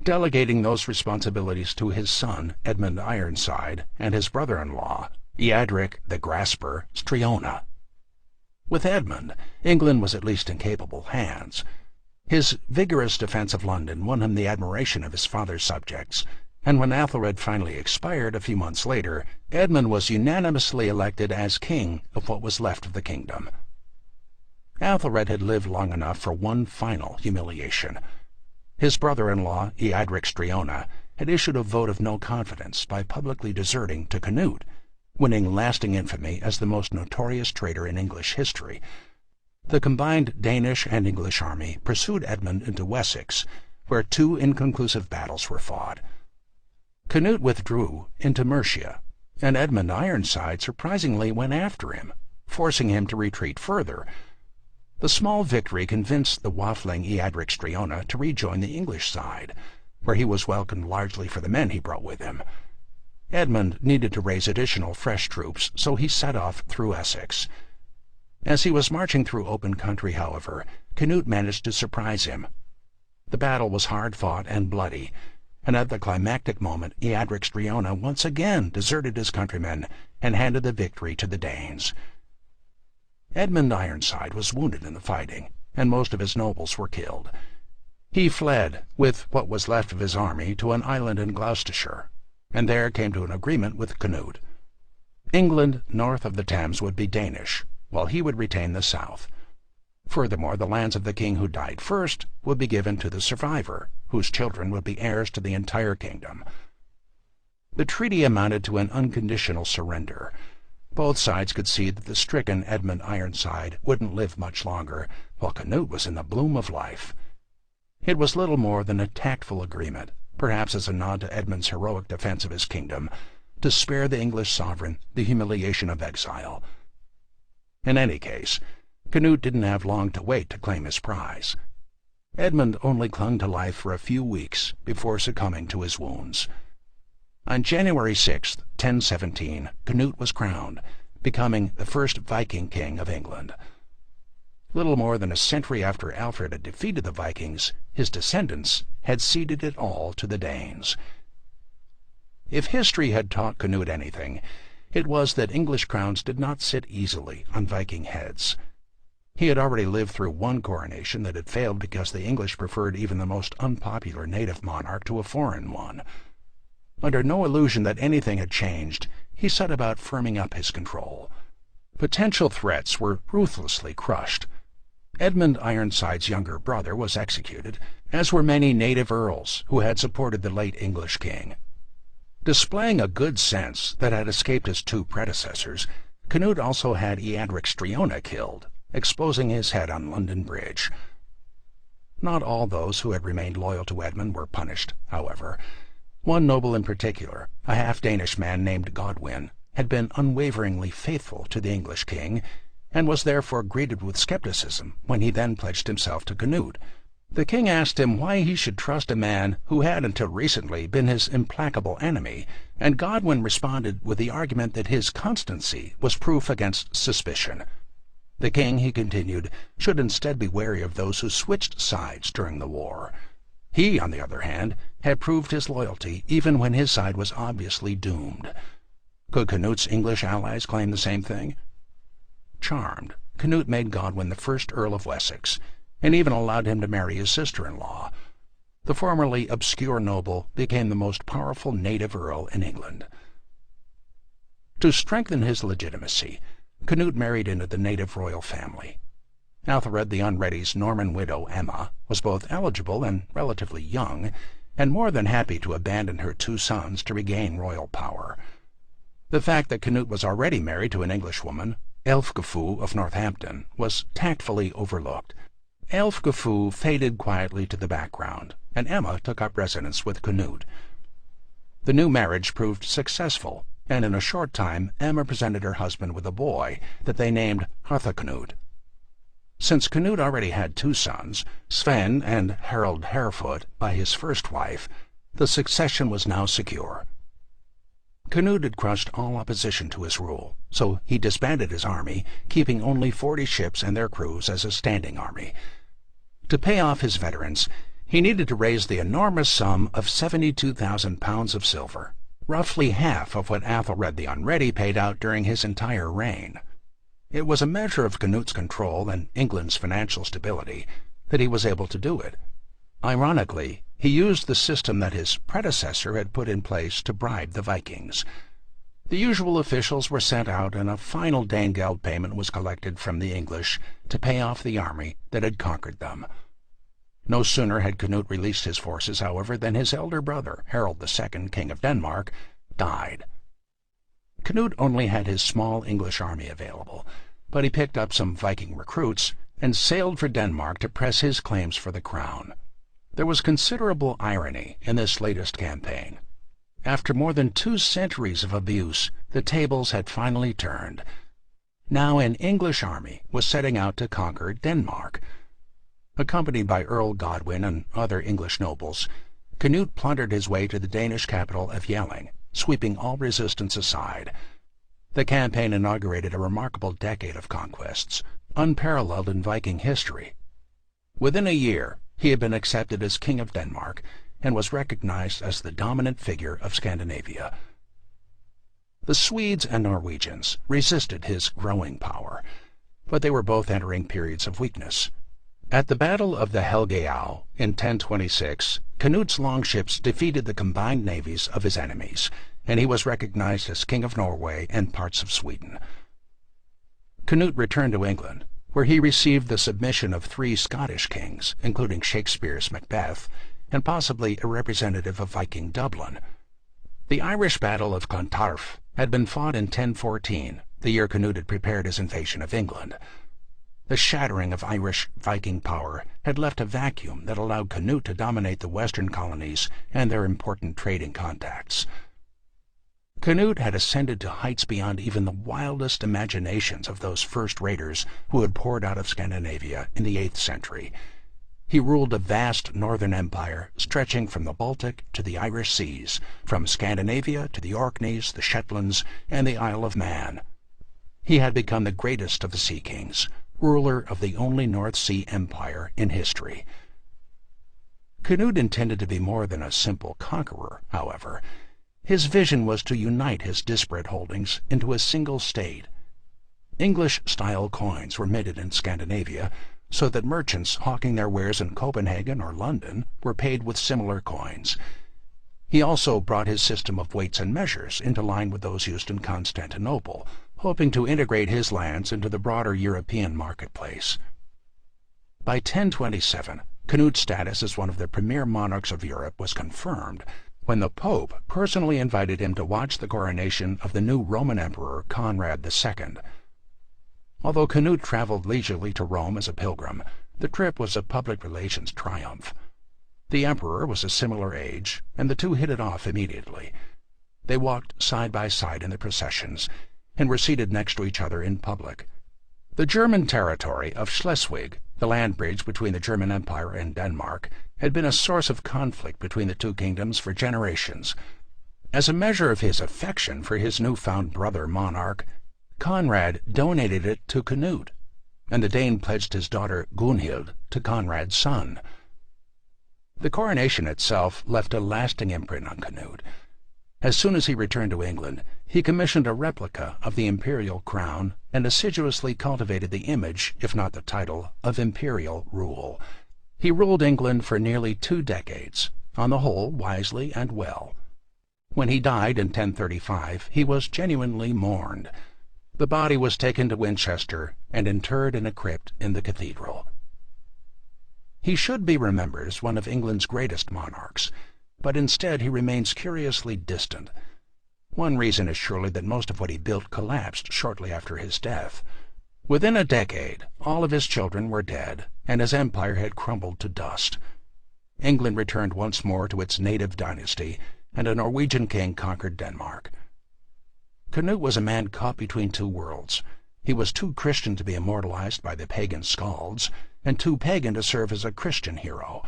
Speaker 1: delegating those responsibilities to his son, Edmund Ironside, and his brother-in-law, Eadric the Grasper Striona. With Edmund, England was at least in capable hands. His vigorous defense of London won him the admiration of his father's subjects, and when Athelred finally expired a few months later, Edmund was unanimously elected as king of what was left of the kingdom. Athelred had lived long enough for one final humiliation. His brother-in-law, Eadric Striona, had issued a vote of no confidence by publicly deserting to Canute, winning lasting infamy as the most notorious traitor in English history. The combined Danish and English army pursued Edmund into Wessex, where 2 inconclusive battles were fought. Canute withdrew into Mercia, and Edmund Ironside surprisingly went after him, forcing him to retreat further. The small victory convinced the waffling Eadric Striona to rejoin the English side, where he was welcomed largely for the men he brought with him. Edmund needed to raise additional fresh troops, so he set off through Essex. As he was marching through open country, however, Canute managed to surprise him. The battle was hard-fought and bloody, and at the climactic moment Eadric Striona once again deserted his countrymen and handed the victory to the Danes. Edmund Ironside was wounded in the fighting, and most of his nobles were killed. He fled, with what was left of his army, to an island in Gloucestershire, and there came to an agreement with Canute. England north of the Thames would be Danish, while he would retain the south. Furthermore, the lands of the king who died first would be given to the survivor, whose children would be heirs to the entire kingdom. The treaty amounted to an unconditional surrender. Both sides could see that the stricken Edmund Ironside wouldn't live much longer, while Canute was in the bloom of life. It was little more than a tactful agreement, perhaps as a nod to Edmund's heroic defense of his kingdom, to spare the English sovereign the humiliation of exile. In any case, Canute didn't have long to wait to claim his prize. Edmund only clung to life for a few weeks before succumbing to his wounds. On January 6, 1017, Canute was crowned, becoming the first Viking king of England. Little more than a century after Alfred had defeated the Vikings, his descendants had ceded it all to the Danes. If history had taught Canute anything, it was that English crowns did not sit easily on Viking heads. He had already lived through one coronation that had failed because the English preferred even the most unpopular native monarch to a foreign one. Under no illusion that anything had changed, he set about firming up his control. Potential threats were ruthlessly crushed. Edmund Ironside's younger brother was executed, as were many native earls who had supported the late English king. Displaying a good sense that had escaped his two predecessors, Canute also had Eadric Striona killed, exposing his head on London Bridge. Not all those who had remained loyal to Edmund were punished, however. One noble in particular, a half-Danish man named Godwin, had been unwaveringly faithful to the English king, and was therefore greeted with skepticism when he then pledged himself to Canute. The king asked him why he should trust a man who had until recently been his implacable enemy, and Godwin responded with the argument that his constancy was proof against suspicion. The king, he continued, should instead be wary of those who switched sides during the war. He, on the other hand, had proved his loyalty even when his side was obviously doomed. Could Canute's English allies claim the same thing? Charmed, Canute made Godwin the first Earl of Wessex, and even allowed him to marry his sister-in-law. The formerly obscure noble became the most powerful native earl in England. To strengthen his legitimacy, Canute married into the native royal family. Athelred the Unready's Norman widow Emma was both eligible and relatively young, and more than happy to abandon her two sons to regain royal power. The fact that Canute was already married to an Englishwoman, Elfgefu of Northampton, was tactfully overlooked. Elfgefu faded quietly to the background, and Emma took up residence with Canute. The new marriage proved successful, and in a short time Emma presented her husband with a boy that they named Harthacnut. Since Canute already had two sons, Sven and Harald Harefoot, by his first wife, the succession was now secure. Canute had crushed all opposition to his rule, so he disbanded his army, keeping only 40 ships and their crews as a standing army. To pay off his veterans, he needed to raise the enormous sum of 72,000 pounds of silver, roughly half of what Athelred the Unready paid out during his entire reign. It was a measure of Canute's control and England's financial stability that he was able to do it. Ironically, he used the system that his predecessor had put in place to bribe the Vikings. The usual officials were sent out, and a final Danegeld payment was collected from the English to pay off the army that had conquered them. No sooner had Canute released his forces, however, than his elder brother, Harold II, King of Denmark, died. Canute only had his small English army available, but he picked up some Viking recruits and sailed for Denmark to press his claims for the crown. There was considerable irony in this latest campaign. After more than 2 centuries of abuse, the tables had finally turned. Now an English army was setting out to conquer Denmark. Accompanied by Earl Godwin and other English nobles, Canute plundered his way to the Danish capital of Jelling, sweeping all resistance aside. The campaign inaugurated a remarkable decade of conquests, unparalleled in Viking history. Within a year, he had been accepted as King of Denmark and was recognized as the dominant figure of Scandinavia. The Swedes and Norwegians resisted his growing power, but they were both entering periods of weakness. At the Battle of the Helgeau in 1026, Canute's longships defeated the combined navies of his enemies, and he was recognized as King of Norway and parts of Sweden. Canute returned to England, where he received the submission of 3 Scottish kings, including Shakespeare's Macbeth, and possibly a representative of Viking Dublin. The Irish Battle of Clontarf had been fought in 1014, the year Canute had prepared his invasion of England. The shattering of Irish Viking power had left a vacuum that allowed Canute to dominate the western colonies and their important trading contacts. Canute had ascended to heights beyond even the wildest imaginations of those first raiders who had poured out of Scandinavia in the 8th century. He ruled a vast northern empire stretching from the Baltic to the Irish Seas, from Scandinavia to the Orkneys, the Shetlands, and the Isle of Man. He had become the greatest of the sea kings, ruler of the only North Sea empire in history. Canute intended to be more than a simple conqueror, however. His vision was to unite his disparate holdings into a single state. English-style coins were minted in Scandinavia, so that merchants hawking their wares in Copenhagen or London were paid with similar coins. He also brought his system of weights and measures into line with those used in Constantinople, hoping to integrate his lands into the broader European marketplace. By 1027, Canute's status as one of the premier monarchs of Europe was confirmed, when the Pope personally invited him to watch the coronation of the new Roman Emperor Conrad II. Although Canute traveled leisurely to Rome as a pilgrim, the trip was a public relations triumph. The emperor was a similar age, and the two hit it off immediately. They walked side by side in the processions, and were seated next to each other in public. The German territory of Schleswig, the land bridge between the German Empire and Denmark, had been a source of conflict between the two kingdoms for generations. As a measure of his affection for his newfound brother monarch, Conrad donated it to Canute, and the Dane pledged his daughter Gunhild to Conrad's son. The coronation itself left a lasting imprint on Canute. As soon as he returned to England, he commissioned a replica of the imperial crown and assiduously cultivated the image, if not the title, of imperial rule. He ruled England for nearly 2 decades, on the whole wisely and well. When he died in 1035, he was genuinely mourned. The body was taken to Winchester and interred in a crypt in the cathedral. He should be remembered as one of England's greatest monarchs, but instead he remains curiously distant. One reason is surely that most of what he built collapsed shortly after his death. Within a decade, all of his children were dead, and his empire had crumbled to dust. England returned once more to its native dynasty, and a Norwegian king conquered Denmark. Canute was a man caught between 2 worlds. He was too Christian to be immortalized by the pagan skalds, and too pagan to serve as a Christian hero.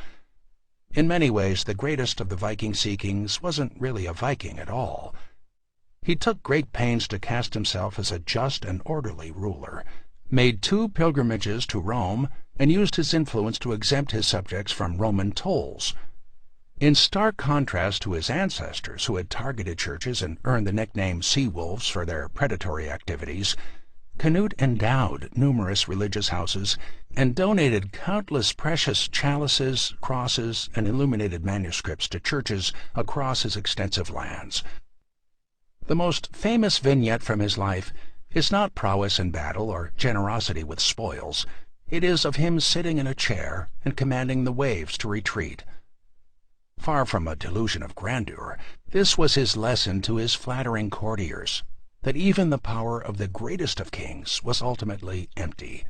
Speaker 1: In many ways, the greatest of the Viking sea kings wasn't really a Viking at all. He took great pains to cast himself as a just and orderly ruler, made 2 pilgrimages to Rome, and used his influence to exempt his subjects from Roman tolls. In stark contrast to his ancestors, who had targeted churches and earned the nickname sea wolves for their predatory activities, Canute endowed numerous religious houses and donated countless precious chalices, crosses, and illuminated manuscripts to churches across his extensive lands. The most famous vignette from his life is not prowess in battle or generosity with spoils. It is of him sitting in a chair and commanding the waves to retreat. Far from a delusion of grandeur, this was his lesson to his flattering courtiers, that even the power of the greatest of kings was ultimately empty.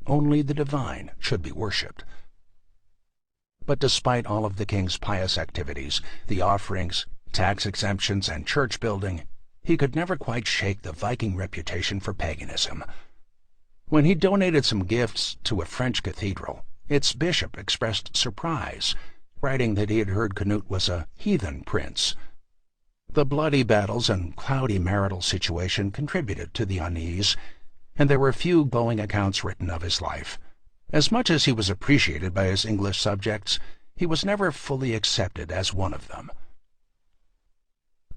Speaker 1: Only the divine should be worshipped. But despite all of the king's pious activities, the offerings, tax exemptions, and church building, he could never quite shake the Viking reputation for paganism. When he donated some gifts to a French cathedral, its bishop expressed surprise, writing that he had heard Canute was a heathen prince. The bloody battles and cloudy marital situation contributed to the unease, and there were few glowing accounts written of his life. As much as he was appreciated by his English subjects, he was never fully accepted as one of them.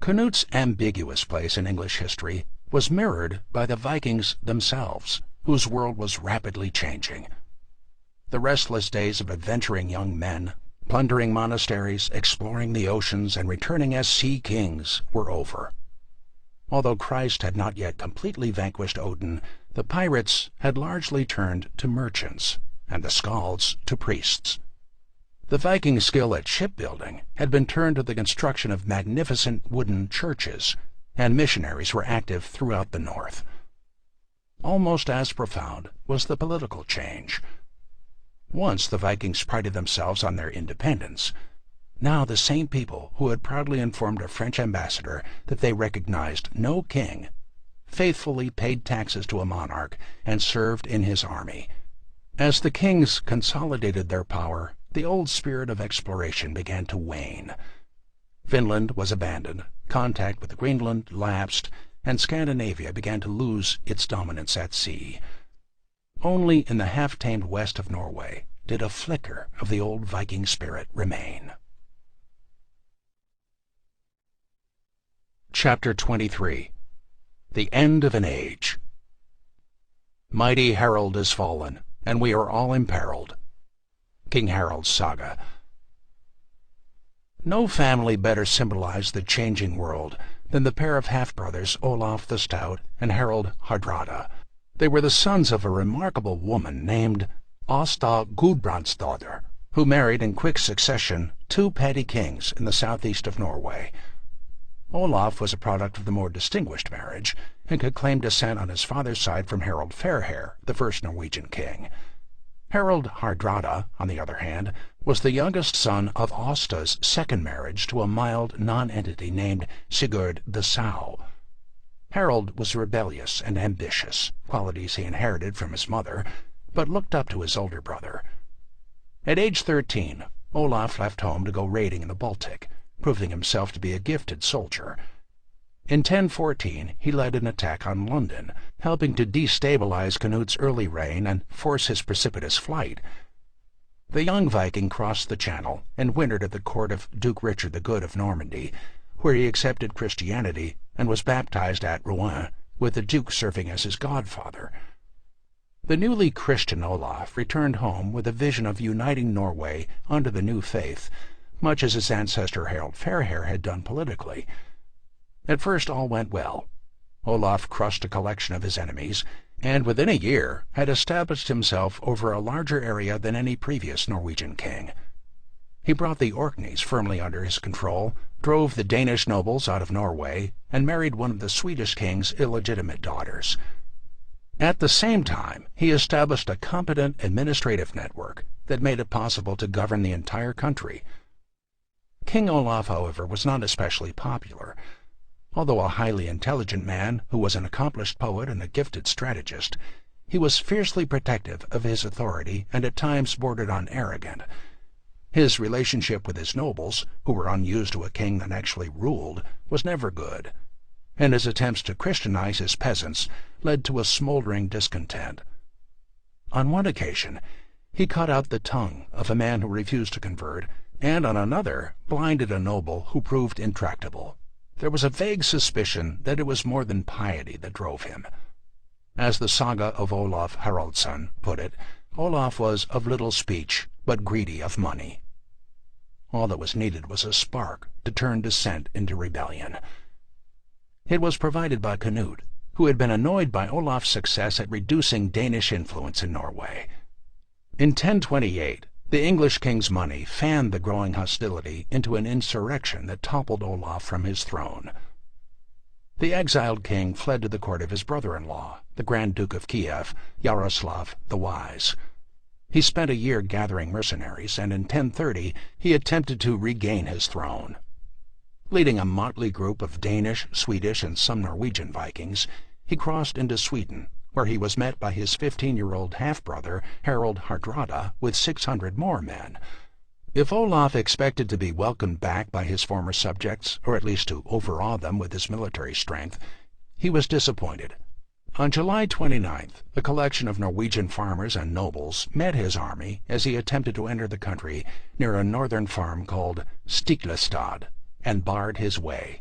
Speaker 1: Canute's ambiguous place in English history was mirrored by the Vikings themselves, whose world was rapidly changing. The restless days of adventuring young men, plundering monasteries, exploring the oceans, and returning as sea kings were over. Although Christ had not yet completely vanquished Odin, the pirates had largely turned to merchants, and the Skalds to priests. The Viking skill at shipbuilding had been turned to the construction of magnificent wooden churches, and missionaries were active throughout the north. Almost as profound was the political change. Once the Vikings prided themselves on their independence. Now the same people who had proudly informed a French ambassador that they recognized no king faithfully paid taxes to a monarch and served in his army. As the kings consolidated their power, the old spirit of exploration began to wane. Finland was abandoned, contact with Greenland lapsed, and Scandinavia began to lose its dominance at sea. Only in the half-tamed west of Norway did a flicker of the old Viking spirit remain. Chapter 23. The End of an Age. Mighty Harold is fallen, and we are all imperiled. King Harold's Saga. No family better symbolized the changing world than the pair of half-brothers Olaf the Stout and Harald Hardrada. They were the sons of a remarkable woman named Åsta Gudbrandsdottir, who married in quick succession 2 petty kings in the southeast of Norway. Olaf was a product of the more distinguished marriage, and could claim descent on his father's side from Harald Fairhair, the first Norwegian king. Harald Hardrada, on the other hand, was the youngest son of Åsta's second marriage to a mild nonentity named Sigurd the Sow. Harald was rebellious and ambitious, qualities he inherited from his mother, but looked up to his older brother. At age 13, Olaf left home to go raiding in the Baltic, proving himself to be a gifted soldier. In 1014 he led an attack on London, helping to destabilize Canute's early reign and force his precipitous flight. The young Viking crossed the Channel and wintered at the court of Duke Richard the Good of Normandy, where he accepted Christianity and was baptized at Rouen, with the Duke serving as his godfather. The newly Christian Olaf returned home with a vision of uniting Norway under the new faith, much as his ancestor Harald Fairhair had done politically. At first all went well. Olaf crushed a collection of his enemies, and within a year had established himself over a larger area than any previous Norwegian king. He brought the Orkneys firmly under his control, drove the Danish nobles out of Norway, and married one of the Swedish king's illegitimate daughters. At the same time, he established a competent administrative network that made it possible to govern the entire country. King Olaf, however, was not especially popular. Although a highly intelligent man who was an accomplished poet and a gifted strategist, he was fiercely protective of his authority and at times bordered on arrogant. His relationship with his nobles, who were unused to a king that actually ruled, was never good, and his attempts to Christianize his peasants led to a smoldering discontent. On one occasion, he cut out the tongue of a man who refused to convert, and on another blinded a noble who proved intractable. There was a vague suspicion that it was more than piety that drove him. As the saga of Olaf Haraldsson put it, Olaf was of little speech, but greedy of money. All that was needed was a spark to turn dissent into rebellion. It was provided by Canute, who had been annoyed by Olaf's success at reducing Danish influence in Norway. In 1028, the English king's money fanned the growing hostility into an insurrection that toppled Olaf from his throne. The exiled king fled to the court of his brother-in-law, the Grand Duke of Kiev, Yaroslav the Wise. He spent a year gathering mercenaries, and in 1030 he attempted to regain his throne. Leading a motley group of Danish, Swedish, and some Norwegian Vikings, he crossed into Sweden, where he was met by his 15-year-old half-brother Harald Hardrada with 600 more men. If Olaf expected to be welcomed back by his former subjects, or at least to overawe them with his military strength, he was disappointed. On July 29th, a collection of Norwegian farmers and nobles met his army as he attempted to enter the country near a northern farm called Stiklestad, and barred his way.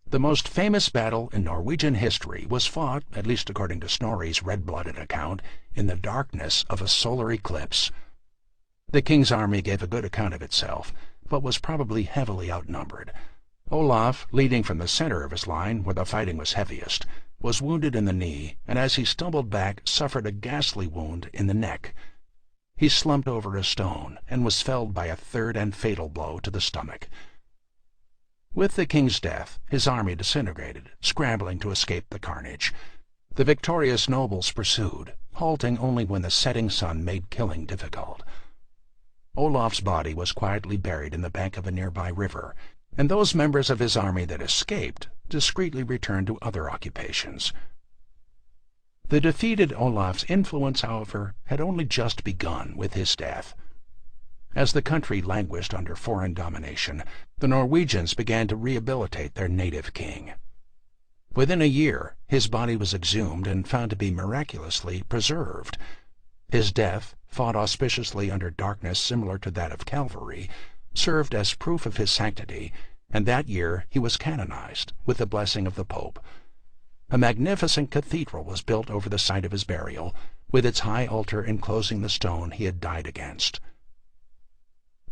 Speaker 1: The most famous battle in Norwegian history was fought, at least according to Snorri's red-blooded account, in the darkness of a solar eclipse. The king's army gave a good account of itself, but was probably heavily outnumbered. Olaf, leading from the center of his line, where the fighting was heaviest, was wounded in the knee, and as he stumbled back, suffered a ghastly wound in the neck. He slumped over a stone, and was felled by a third and fatal blow to the stomach. With the king's death, his army disintegrated, scrambling to escape the carnage. The victorious nobles pursued, halting only when the setting sun made killing difficult. Olaf's body was quietly buried in the bank of a nearby river, and those members of his army that escaped discreetly returned to other occupations. The defeated Olaf's influence, however, had only just begun with his death. As the country languished under foreign domination, the Norwegians began to rehabilitate their native king. Within a year, his body was exhumed and found to be miraculously preserved. His death, fought auspiciously under darkness similar to that of Calvary, served as proof of his sanctity, and that year he was canonized with the blessing of the Pope. A magnificent cathedral was built over the site of his burial, with its high altar enclosing the stone he had died against.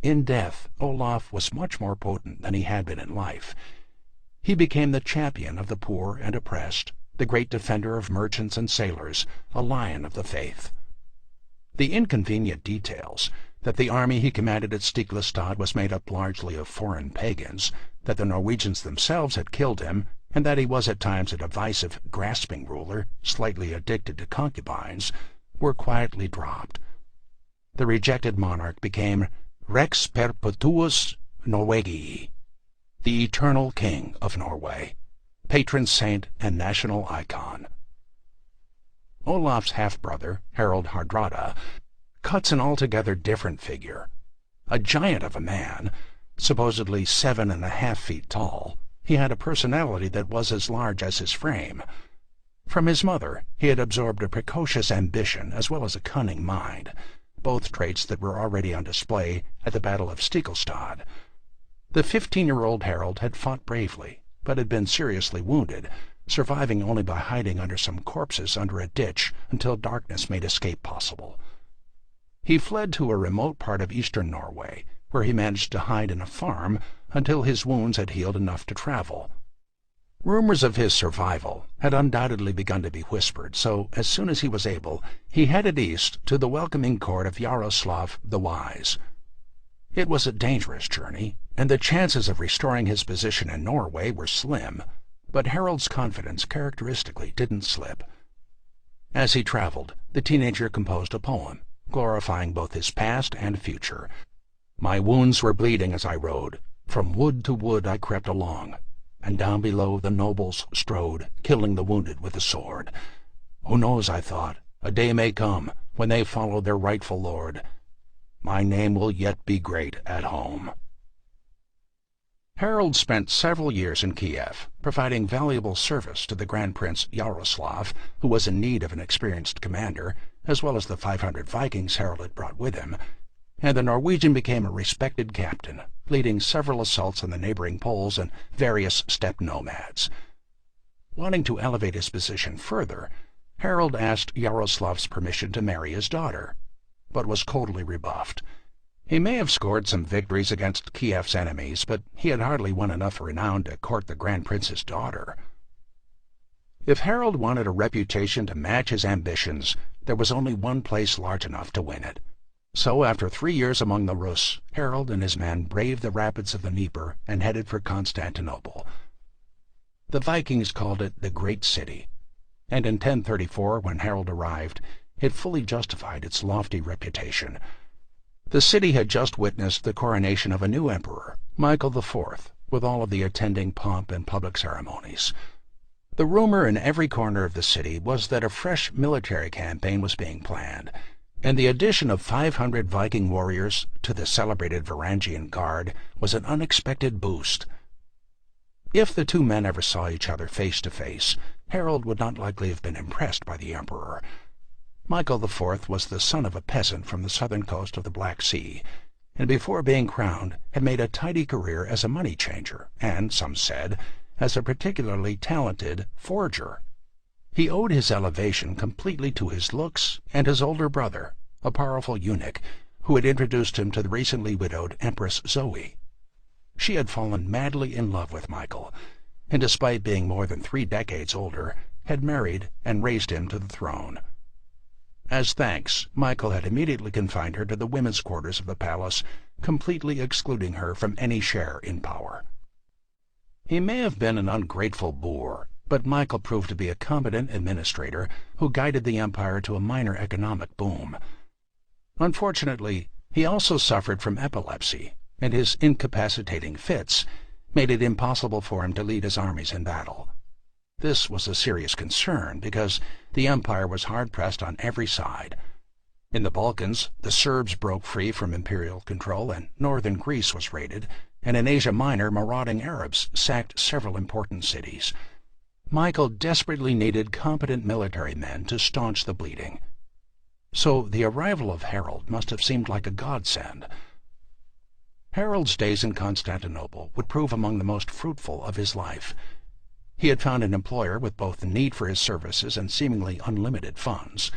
Speaker 1: In death, Olaf was much more potent than he had been in life. He became the champion of the poor and oppressed, the great defender of merchants and sailors, a lion of the faith. The inconvenient details, that the army he commanded at Stiklestad was made up largely of foreign pagans, that the Norwegians themselves had killed him, and that he was at times a divisive, grasping ruler, slightly addicted to concubines, were quietly dropped. The rejected monarch became Rex Perpetuus Norwegii, the eternal king of Norway, patron saint and national icon. Olaf's half-brother, Harald Hardrada, cuts an altogether different figure. A giant of a man, supposedly 7.5 feet tall, he had a personality that was as large as his frame. From his mother he had absorbed a precocious ambition as well as a cunning mind, both traits that were already on display at the Battle of Stiklestad. The 15-year-old Harald had fought bravely, but had been seriously wounded, surviving only by hiding under some corpses under a ditch until darkness made escape possible. He fled to a remote part of eastern Norway, where he managed to hide in a farm until his wounds had healed enough to travel. Rumors of his survival had undoubtedly begun to be whispered, so as soon as he was able, he headed east to the welcoming court of Yaroslav the Wise. It was a dangerous journey, and the chances of restoring his position in Norway were slim, but Harald's confidence characteristically didn't slip. As he traveled, the teenager composed a poem, glorifying both his past and future. My wounds were bleeding as I rode. From wood to wood I crept along, and down below the nobles strode, killing the wounded with the sword. Who knows, I thought, a day may come when they follow their rightful lord. My name will yet be great at home. Harald spent several years in Kiev, providing valuable service to the Grand Prince Yaroslav, who was in need of an experienced commander, as well as the 500 Vikings Harald had brought with him, and the Norwegian became a respected captain, leading several assaults on the neighboring Poles and various steppe nomads. Wanting to elevate his position further, Harald asked Yaroslav's permission to marry his daughter, but was coldly rebuffed. He may have scored some victories against Kiev's enemies, but he had hardly won enough renown to court the Grand Prince's daughter. If Harald wanted a reputation to match his ambitions, there was only one place large enough to win it. So after 3 years among the Rus, Harald and his men braved the rapids of the Dnieper and headed for Constantinople. The Vikings called it the Great City, and in 1034, when Harald arrived, it fully justified its lofty reputation. The city had just witnessed the coronation of a new emperor, Michael IV, with all of the attending pomp and public ceremonies. The rumor in every corner of the city was that a fresh military campaign was being planned, and the addition of 500 Viking warriors to the celebrated Varangian Guard was an unexpected boost. If the two men ever saw each other face to face, Harold would not likely have been impressed by the Emperor. Michael IV was the son of a peasant from the southern coast of the Black Sea, and before being crowned had made a tidy career as a money changer and, some said, as a particularly talented forger. He owed his elevation completely to his looks and his older brother, a powerful eunuch, who had introduced him to the recently widowed Empress Zoe. She had fallen madly in love with Michael, and despite being more than 3 decades older, had married and raised him to the throne. As thanks, Michael had immediately confined her to the women's quarters of the palace, completely excluding her from any share in power. He may have been an ungrateful boor, but Michael proved to be a competent administrator who guided the empire to a minor economic boom. Unfortunately, he also suffered from epilepsy, and his incapacitating fits made it impossible for him to lead his armies in battle. This was a serious concern because the empire was hard-pressed on every side. In the Balkans, the Serbs broke free from imperial control and northern Greece was raided, and in Asia Minor, marauding Arabs sacked several important cities. Michael desperately needed competent military men to staunch the bleeding. So the arrival of Harold must have seemed like a godsend. Harold's days in Constantinople would prove among the most fruitful of his life. He had found an employer with both the need for his services and seemingly unlimited funds.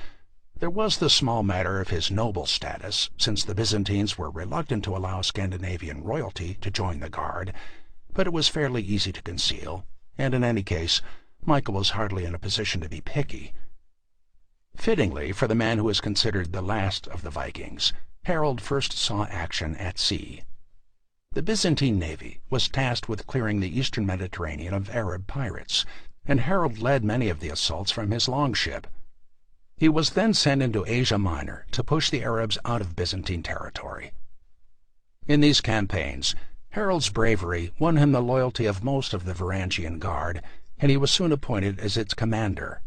Speaker 1: There was the small matter of his noble status, since the Byzantines were reluctant to allow Scandinavian royalty to join the Guard, but it was fairly easy to conceal, and in any case, Michael was hardly in a position to be picky. Fittingly, for the man who was considered the last of the Vikings, Harold first saw action at sea. The Byzantine navy was tasked with clearing the eastern Mediterranean of Arab pirates, and Harold led many of the assaults from his longship. He was then sent into Asia Minor to push the Arabs out of Byzantine territory. In these campaigns, Harold's bravery won him the loyalty of most of the Varangian Guard, and he was soon appointed as its commander.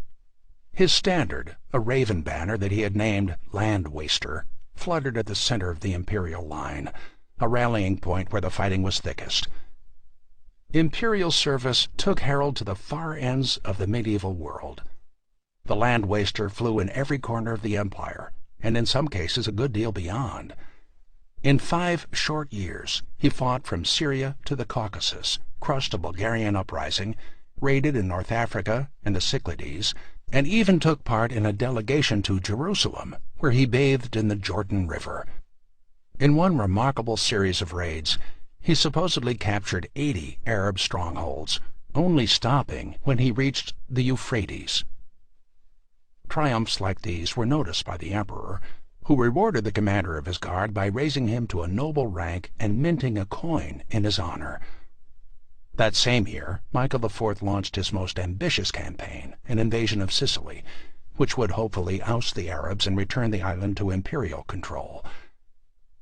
Speaker 1: His standard, a raven banner that he had named Land Waster, fluttered at the center of the imperial line, a rallying point where the fighting was thickest. Imperial service took Harold to the far ends of the medieval world. The Land Waster flew in every corner of the empire, and in some cases a good deal beyond. In 5 short years, he fought from Syria to the Caucasus, crushed a Bulgarian uprising, raided in North Africa and the Cyclades, and even took part in a delegation to Jerusalem, where he bathed in the Jordan River. In one remarkable series of raids, he supposedly captured 80 Arab strongholds, only stopping when he reached the Euphrates. Triumphs like these were noticed by the emperor, who rewarded the commander of his guard by raising him to a noble rank and minting a coin in his honor. That same year, Michael IV launched his most ambitious campaign, an invasion of Sicily, which would hopefully oust the Arabs and return the island to imperial control.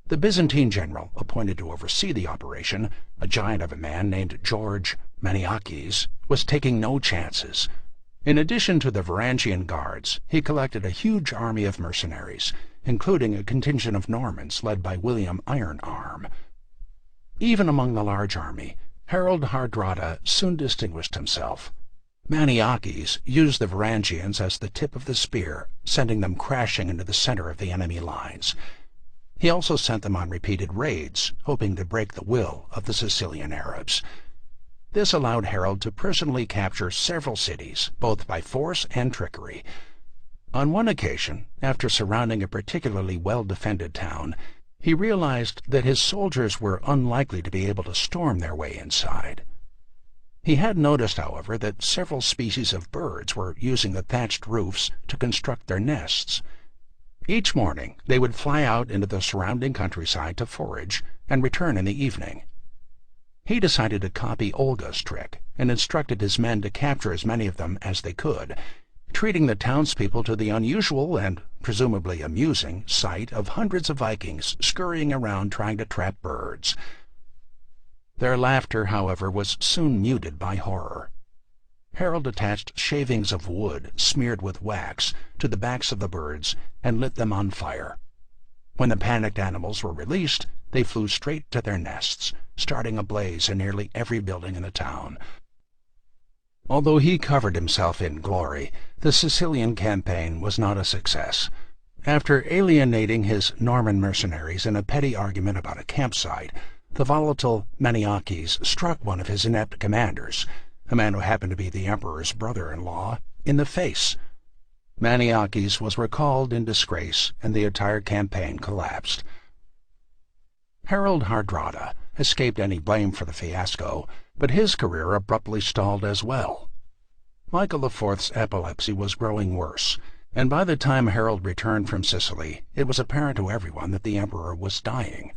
Speaker 1: The Byzantine general appointed to oversee the operation, a giant of a man named George Maniakes, was taking no chances. In addition to the Varangian guards, he collected a huge army of mercenaries, including a contingent of Normans led by William Iron Arm. Even among the large army, Harold Hardrada soon distinguished himself. Maniakes used the Varangians as the tip of the spear, sending them crashing into the center of the enemy lines. He also sent them on repeated raids, hoping to break the will of the Sicilian Arabs. This allowed Harold to personally capture several cities, both by force and trickery. On one occasion, after surrounding a particularly well-defended town, he realized that his soldiers were unlikely to be able to storm their way inside. He had noticed, however, that several species of birds were using the thatched roofs to construct their nests. Each morning they would fly out into the surrounding countryside to forage and return in the evening. He decided to copy Olga's trick and instructed his men to capture as many of them as they could, treating the townspeople to the unusual and presumably amusing sight of hundreds of Vikings scurrying around trying to trap birds. Their laughter, however, was soon muted by horror. Harold attached shavings of wood smeared with wax to the backs of the birds and lit them on fire. When the panicked animals were released, they flew straight to their nests, starting a blaze in nearly every building in the town. Although he covered himself in glory, the Sicilian campaign was not a success. After alienating his Norman mercenaries in a petty argument about a campsite, the volatile Maniakes struck one of his inept commanders, a man who happened to be the emperor's brother-in-law, in the face. Maniakes was recalled in disgrace, and the entire campaign collapsed. Harold Hardrada escaped any blame for the fiasco, but his career abruptly stalled as well. Michael IV's epilepsy was growing worse, and by the time Harold returned from Sicily, it was apparent to everyone that the emperor was dying.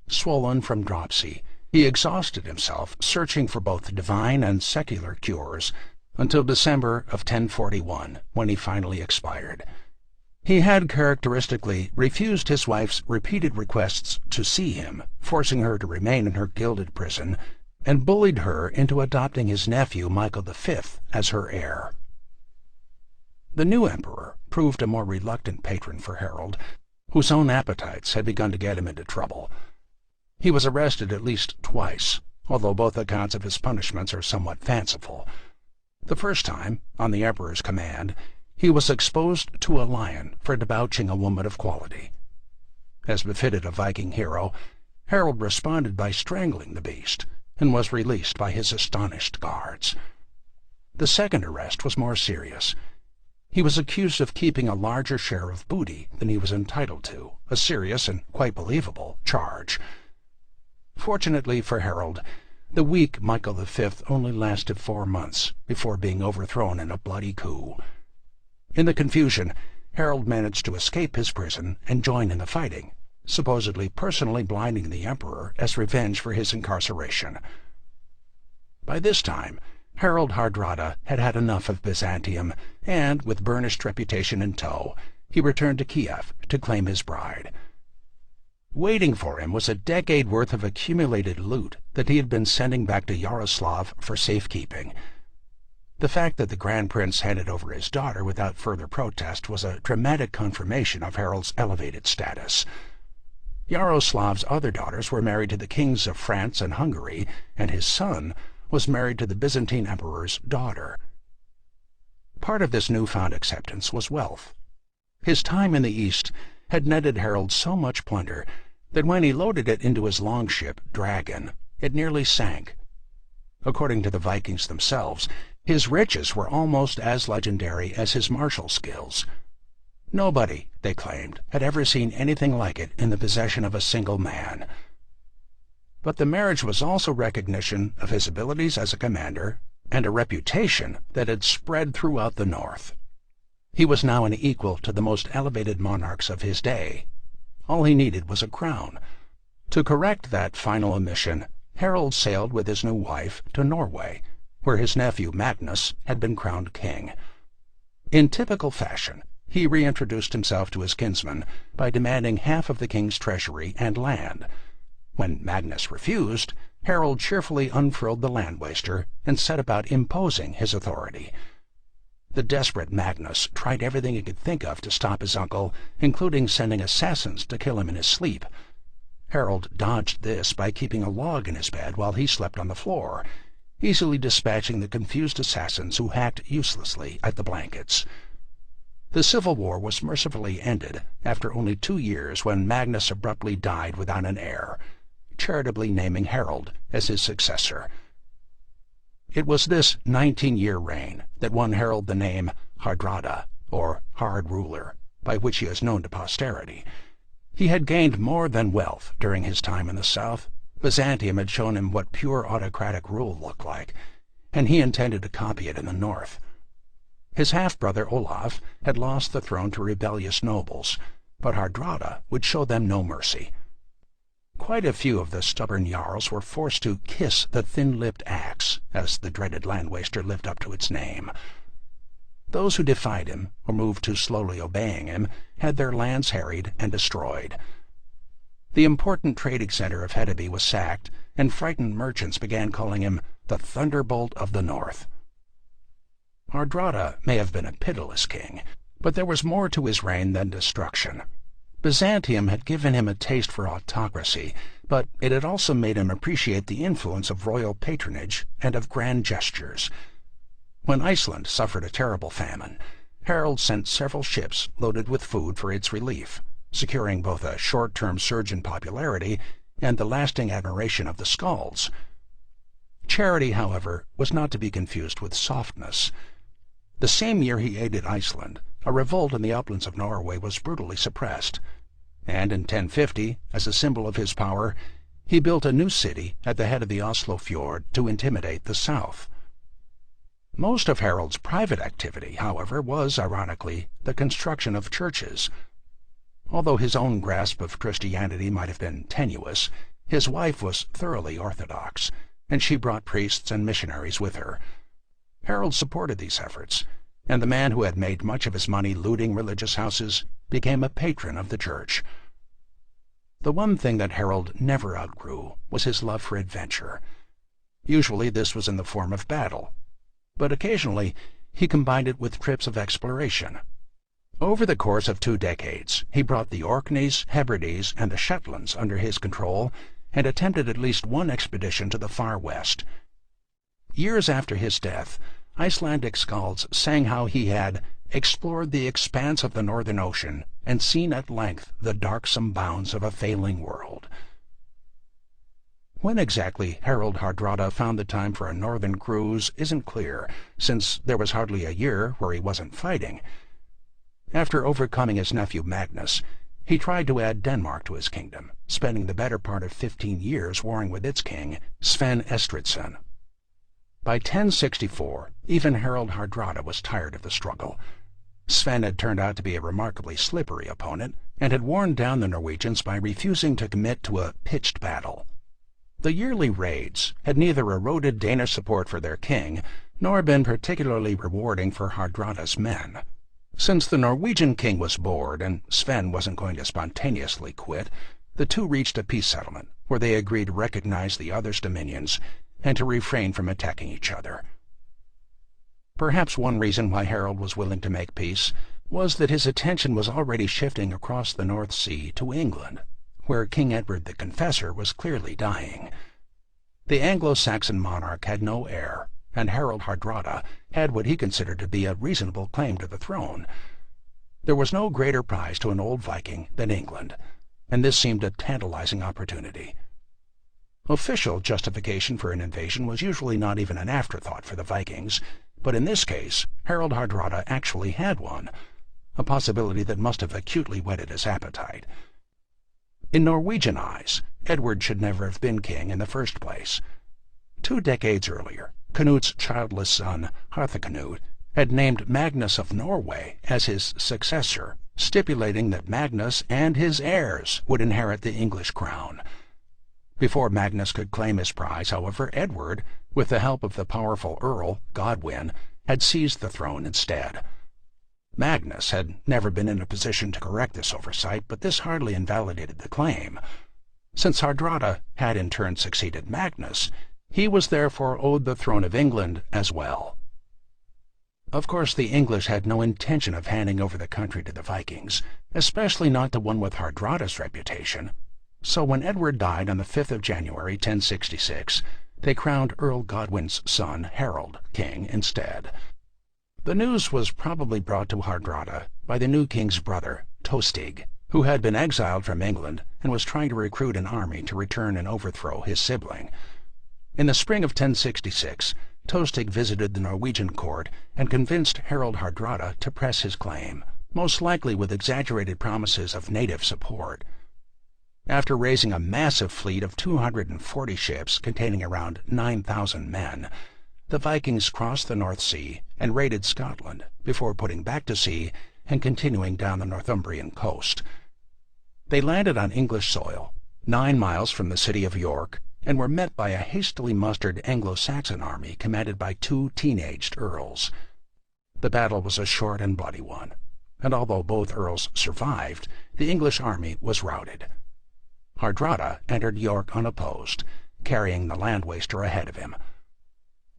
Speaker 1: Swollen from dropsy, he exhausted himself searching for both divine and secular cures until December of 1041, when he finally expired. He had characteristically refused his wife's repeated requests to see him, forcing her to remain in her gilded prison, and bullied her into adopting his nephew Michael V as her heir. The new emperor proved a more reluctant patron for Harold, whose own appetites had begun to get him into trouble. He was arrested at least twice, although both accounts of his punishments are somewhat fanciful. The first time, on the emperor's command, he was exposed to a lion for debauching a woman of quality. As befitted a Viking hero, Harold responded by strangling the beast, and was released by his astonished guards. The second arrest was more serious. He was accused of keeping a larger share of booty than he was entitled to, a serious and quite believable charge. Fortunately for Harold, the weak Michael V only lasted 4 months before being overthrown in a bloody coup. In the confusion, Harold managed to escape his prison and join in the fighting, supposedly personally blinding the emperor as revenge for his incarceration. By this time, Harold Hardrada had had enough of Byzantium, and, with burnished reputation in tow, he returned to Kiev to claim his bride. Waiting for him was a decade worth of accumulated loot that he had been sending back to Yaroslav for safekeeping. The fact that the Grand Prince handed over his daughter without further protest was a dramatic confirmation of Harold's elevated status. Yaroslav's other daughters were married to the kings of France and Hungary, and his son was married to the Byzantine emperor's daughter. Part of this newfound acceptance was wealth. His time in the East had netted Harold so much plunder that when he loaded it into his longship, Dragon, it nearly sank. According to the Vikings themselves, his riches were almost as legendary as his martial skills. Nobody, they claimed, had ever seen anything like it in the possession of a single man. But the marriage was also recognition of his abilities as a commander and a reputation that had spread throughout the north. He was now an equal to the most elevated monarchs of his day. All he needed was a crown. To correct that final omission, Harold sailed with his new wife to Norway, where his nephew Magnus had been crowned king. In typical fashion, he reintroduced himself to his kinsman by demanding half of the king's treasury and land. When Magnus refused, Harold cheerfully unfurled the land waster and set about imposing his authority. The desperate Magnus tried everything he could think of to stop his uncle, including sending assassins to kill him in his sleep. Harold dodged this by keeping a log in his bed while he slept on the floor, easily dispatching the confused assassins who hacked uselessly at the blankets. The Civil War was mercifully ended after only 2 years, when Magnus abruptly died without an heir, charitably naming Harold as his successor. It was this 19-year reign that won Harold the name Hardrada, or Hard Ruler, by which he is known to posterity. He had gained more than wealth during his time in the south. Byzantium had shown him what pure autocratic rule looked like, and he intended to copy it in the north. His half-brother Olaf had lost the throne to rebellious nobles, but Hardrada would show them no mercy. Quite a few of the stubborn jarls were forced to kiss the thin-lipped axe, as the dreaded land waster lived up to its name. Those who defied him, or moved too slowly obeying him, had their lands harried and destroyed. The important trading center of Hedeby was sacked, and frightened merchants began calling him the Thunderbolt of the North. Hardrada may have been a pitiless king, but there was more to his reign than destruction. Byzantium had given him a taste for autocracy, but it had also made him appreciate the influence of royal patronage and of grand gestures. When Iceland suffered a terrible famine, Harold sent several ships loaded with food for its relief, securing both a short-term surge in popularity and the lasting admiration of the Skalds. Charity, however, was not to be confused with softness. The same year he aided Iceland, a revolt in the uplands of Norway was brutally suppressed, and in 1050, as a symbol of his power, he built a new city at the head of the Oslo fjord to intimidate the south. Most of Harold's private activity, however, was, ironically, the construction of churches. Although his own grasp of Christianity might have been tenuous, his wife was thoroughly orthodox, and she brought priests and missionaries with her. Harold supported these efforts, and the man who had made much of his money looting religious houses became a patron of the church. The one thing that Harold never outgrew was his love for adventure. Usually this was in the form of battle, but occasionally he combined it with trips of exploration. Over the course of 2 decades, he brought the Orkneys, Hebrides, and the Shetlands under his control and attempted at least one expedition to the far west. Years after his death, Icelandic skalds sang how he had explored the expanse of the northern ocean and seen at length the darksome bounds of a failing world. When exactly Harald Hardrada found the time for a northern cruise isn't clear, since there was hardly a year where he wasn't fighting. After overcoming his nephew Magnus, he tried to add Denmark to his kingdom, spending the better part of 15 years warring with its king, Sven Estridsson. By 1064, even Harald Hardrada was tired of the struggle. Sven had turned out to be a remarkably slippery opponent and had worn down the Norwegians by refusing to commit to a pitched battle. The yearly raids had neither eroded Danish support for their king nor been particularly rewarding for Hardrada's men. Since the Norwegian king was bored and Sven wasn't going to spontaneously quit, the two reached a peace settlement where they agreed to recognize the other's dominions and to refrain from attacking each other. Perhaps one reason why Harold was willing to make peace was that his attention was already shifting across the North Sea to England, where King Edward the Confessor was clearly dying. The Anglo-Saxon monarch had no heir, and Harald Hardrada had what he considered to be a reasonable claim to the throne. There was no greater prize to an old Viking than England, and this seemed a tantalizing opportunity. Official justification for an invasion was usually not even an afterthought for the Vikings, but in this case Harald Hardrada actually had one, a possibility that must have acutely whetted his appetite. In Norwegian eyes, Edward should never have been king in the first place. 2 decades earlier, Canut's childless son, Harthacnut, had named Magnus of Norway as his successor, stipulating that Magnus and his heirs would inherit the English crown. Before Magnus could claim his prize, however, Edward, with the help of the powerful Earl, Godwin, had seized the throne instead. Magnus had never been in a position to correct this oversight, but this hardly invalidated the claim. Since Hardrada had in turn succeeded Magnus, he was therefore owed the throne of England as well. Of course, the English had no intention of handing over the country to the Vikings, especially not to one with Hardrada's reputation. So when Edward died on the 5th of January, 1066, they crowned Earl Godwin's son, Harold, king instead. The news was probably brought to Hardrada by the new king's brother, Tostig, who had been exiled from England and was trying to recruit an army to return and overthrow his sibling. In the spring of 1066, Tostig visited the Norwegian court and convinced Harald Hardrada to press his claim, most likely with exaggerated promises of native support. After raising a massive fleet of 240 ships containing around 9,000 men, the Vikings crossed the North Sea and raided Scotland before putting back to sea and continuing down the Northumbrian coast. They landed on English soil, 9 miles from the city of York, and were met by a hastily mustered Anglo-Saxon army commanded by 2 teenaged earls. The battle was a short and bloody one, and although both earls survived, the English army was routed. Hardrada entered York unopposed, carrying the land waster ahead of him.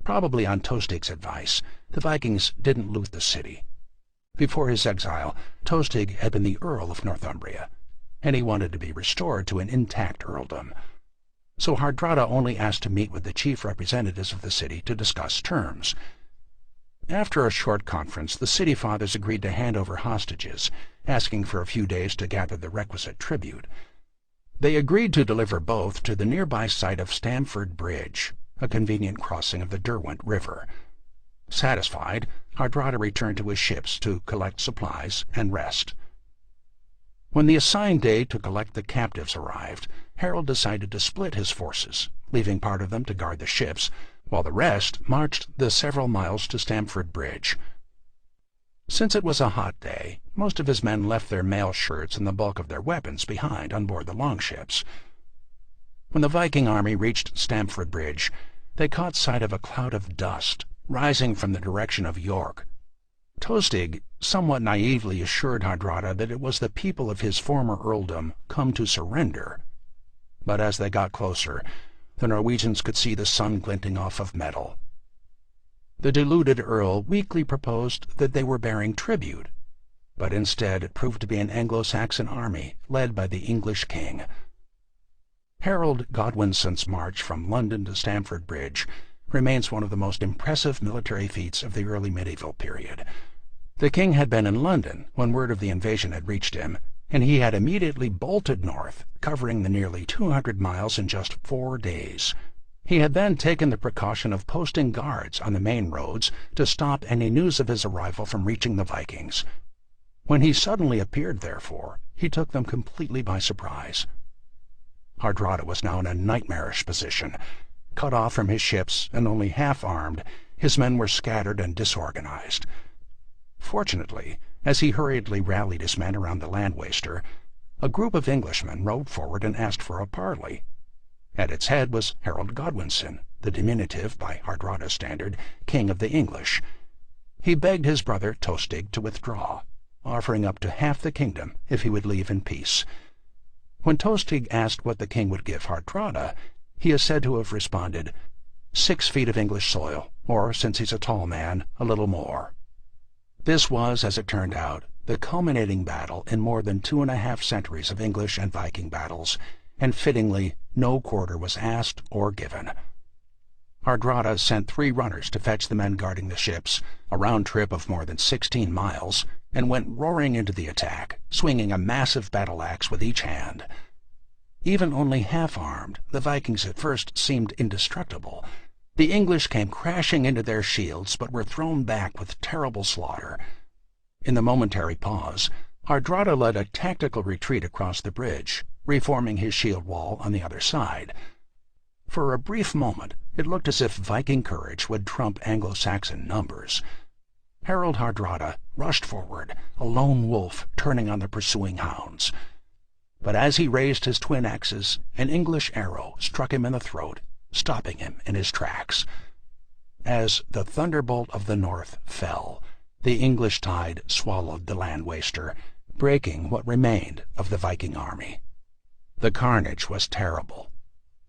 Speaker 1: Probably on Tostig's advice, the Vikings didn't loot the city. Before his exile, Tostig had been the Earl of Northumbria, and he wanted to be restored to an intact earldom. So Hardrada only asked to meet with the chief representatives of the city to discuss terms. After a short conference, the city fathers agreed to hand over hostages, asking for a few days to gather the requisite tribute. They agreed to deliver both to the nearby site of Stamford Bridge, a convenient crossing of the Derwent River. Satisfied, Hardrada returned to his ships to collect supplies and rest. When the assigned day to collect the captives arrived, Harold decided to split his forces, leaving part of them to guard the ships, while the rest marched the several miles to Stamford Bridge. Since it was a hot day, most of his men left their mail shirts and the bulk of their weapons behind on board the longships. When the Viking army reached Stamford Bridge, they caught sight of a cloud of dust rising from the direction of York. Tostig somewhat naively assured Hardrada that it was the people of his former earldom come to surrender. But as they got closer, the Norwegians could see the sun glinting off of metal. The deluded earl weakly proposed that they were bearing tribute, but instead it proved to be an Anglo-Saxon army led by the English king. Harold Godwinson's march from London to Stamford Bridge remains one of the most impressive military feats of the early medieval period. The king had been in London when word of the invasion had reached him, and he had immediately bolted north, covering the nearly 200 miles in just 4 days. He had then taken the precaution of posting guards on the main roads to stop any news of his arrival from reaching the Vikings. When he suddenly appeared, therefore, he took them completely by surprise. Hardrada was now in a nightmarish position. Cut off from his ships and only half-armed, his men were scattered and disorganized. Fortunately, as he hurriedly rallied his men around the land waster, a group of Englishmen rode forward and asked for a parley. At its head was Harold Godwinson, the diminutive, by Hardrada's standard, king of the English. He begged his brother Tostig to withdraw, offering up to half the kingdom if he would leave in peace. When Tostig asked what the king would give Hardrada, he is said to have responded, 6 feet of English soil, or, since he's a tall man, a little more. This was, as it turned out, the culminating battle in more than 2.5 centuries of English and Viking battles, and fittingly, no quarter was asked or given. Hardrada sent 3 runners to fetch the men guarding the ships, a round trip of more than 16 miles, and went roaring into the attack, swinging a massive battle-axe with each hand. Even only half-armed, the Vikings at first seemed indestructible. The English came crashing into their shields, but were thrown back with terrible slaughter. In the momentary pause, Hardrada led a tactical retreat across the bridge, reforming his shield wall on the other side. For a brief moment, it looked as if Viking courage would trump Anglo-Saxon numbers. Harold Hardrada rushed forward, a lone wolf turning on the pursuing hounds. But as he raised his twin axes, an English arrow struck him in the throat, stopping him in his tracks. As the thunderbolt of the north fell, the English tide swallowed the land waster, breaking what remained of the Viking army. The carnage was terrible.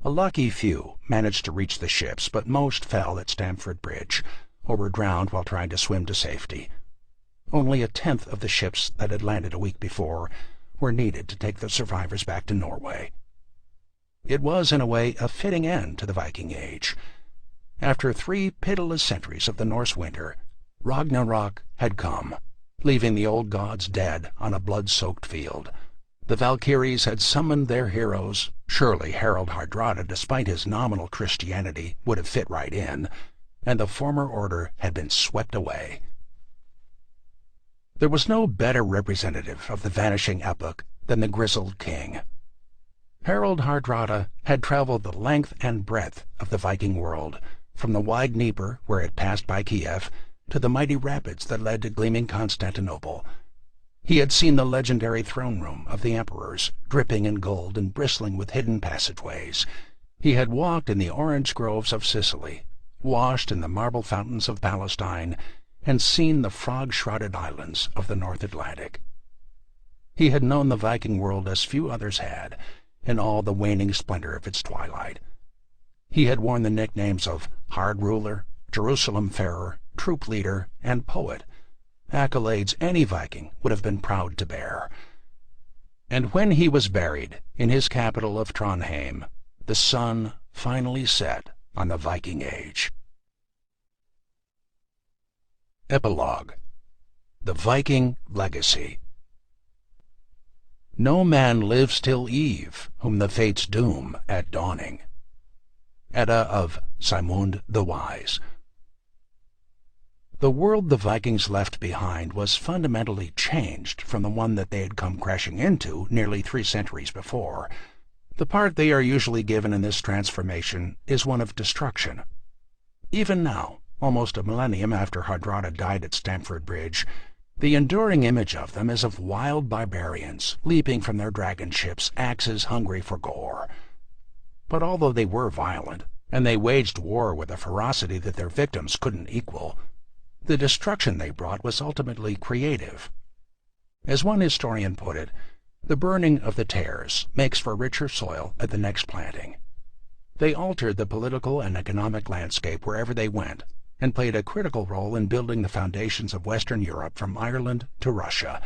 Speaker 1: A lucky few managed to reach the ships, but most fell at Stamford Bridge, or were drowned while trying to swim to safety. Only 1/10 of the ships that had landed a week before were needed to take the survivors back to Norway. It was, in a way, a fitting end to the Viking Age. After 3 pitiless centuries of the Norse winter, Ragnarok had come, leaving the old gods dead on a blood-soaked field. The Valkyries had summoned their heroes. Surely Harold Hardrada, despite his nominal Christianity, would have fit right in, and the former order had been swept away. There was no better representative of the vanishing epoch than the grizzled king. Harold Hardrada had traveled the length and breadth of the Viking world, from the wide Dnieper, where it passed by Kiev, to the mighty rapids that led to gleaming Constantinople. He had seen the legendary throne room of the emperors, dripping in gold and bristling with hidden passageways. He had walked in the orange groves of Sicily, washed in the marble fountains of Palestine, and seen the frog-shrouded islands of the North Atlantic. He had known the Viking world as few others had, in all the waning splendor of its twilight. He had worn the nicknames of Hard Ruler, Jerusalem-farer, troop leader, and poet, accolades any Viking would have been proud to bear. And when he was buried in his capital of Trondheim, the sun finally set on the Viking Age. Epilogue. The Viking Legacy. No man lives till eve, whom the fates doom at dawning. Edda of Saemund the Wise. The world the Vikings left behind was fundamentally changed from the one that they had come crashing into nearly 3 centuries before. The part they are usually given in this transformation is one of destruction. Even now, almost a millennium after Hardrada died at Stamford Bridge, the enduring image of them is of wild barbarians leaping from their dragon ships, axes hungry for gore. But although they were violent, and they waged war with a ferocity that their victims couldn't equal, the destruction they brought was ultimately creative. As one historian put it, the burning of the tares makes for richer soil at the next planting. They altered the political and economic landscape wherever they went, and played a critical role in building the foundations of Western Europe from Ireland to Russia.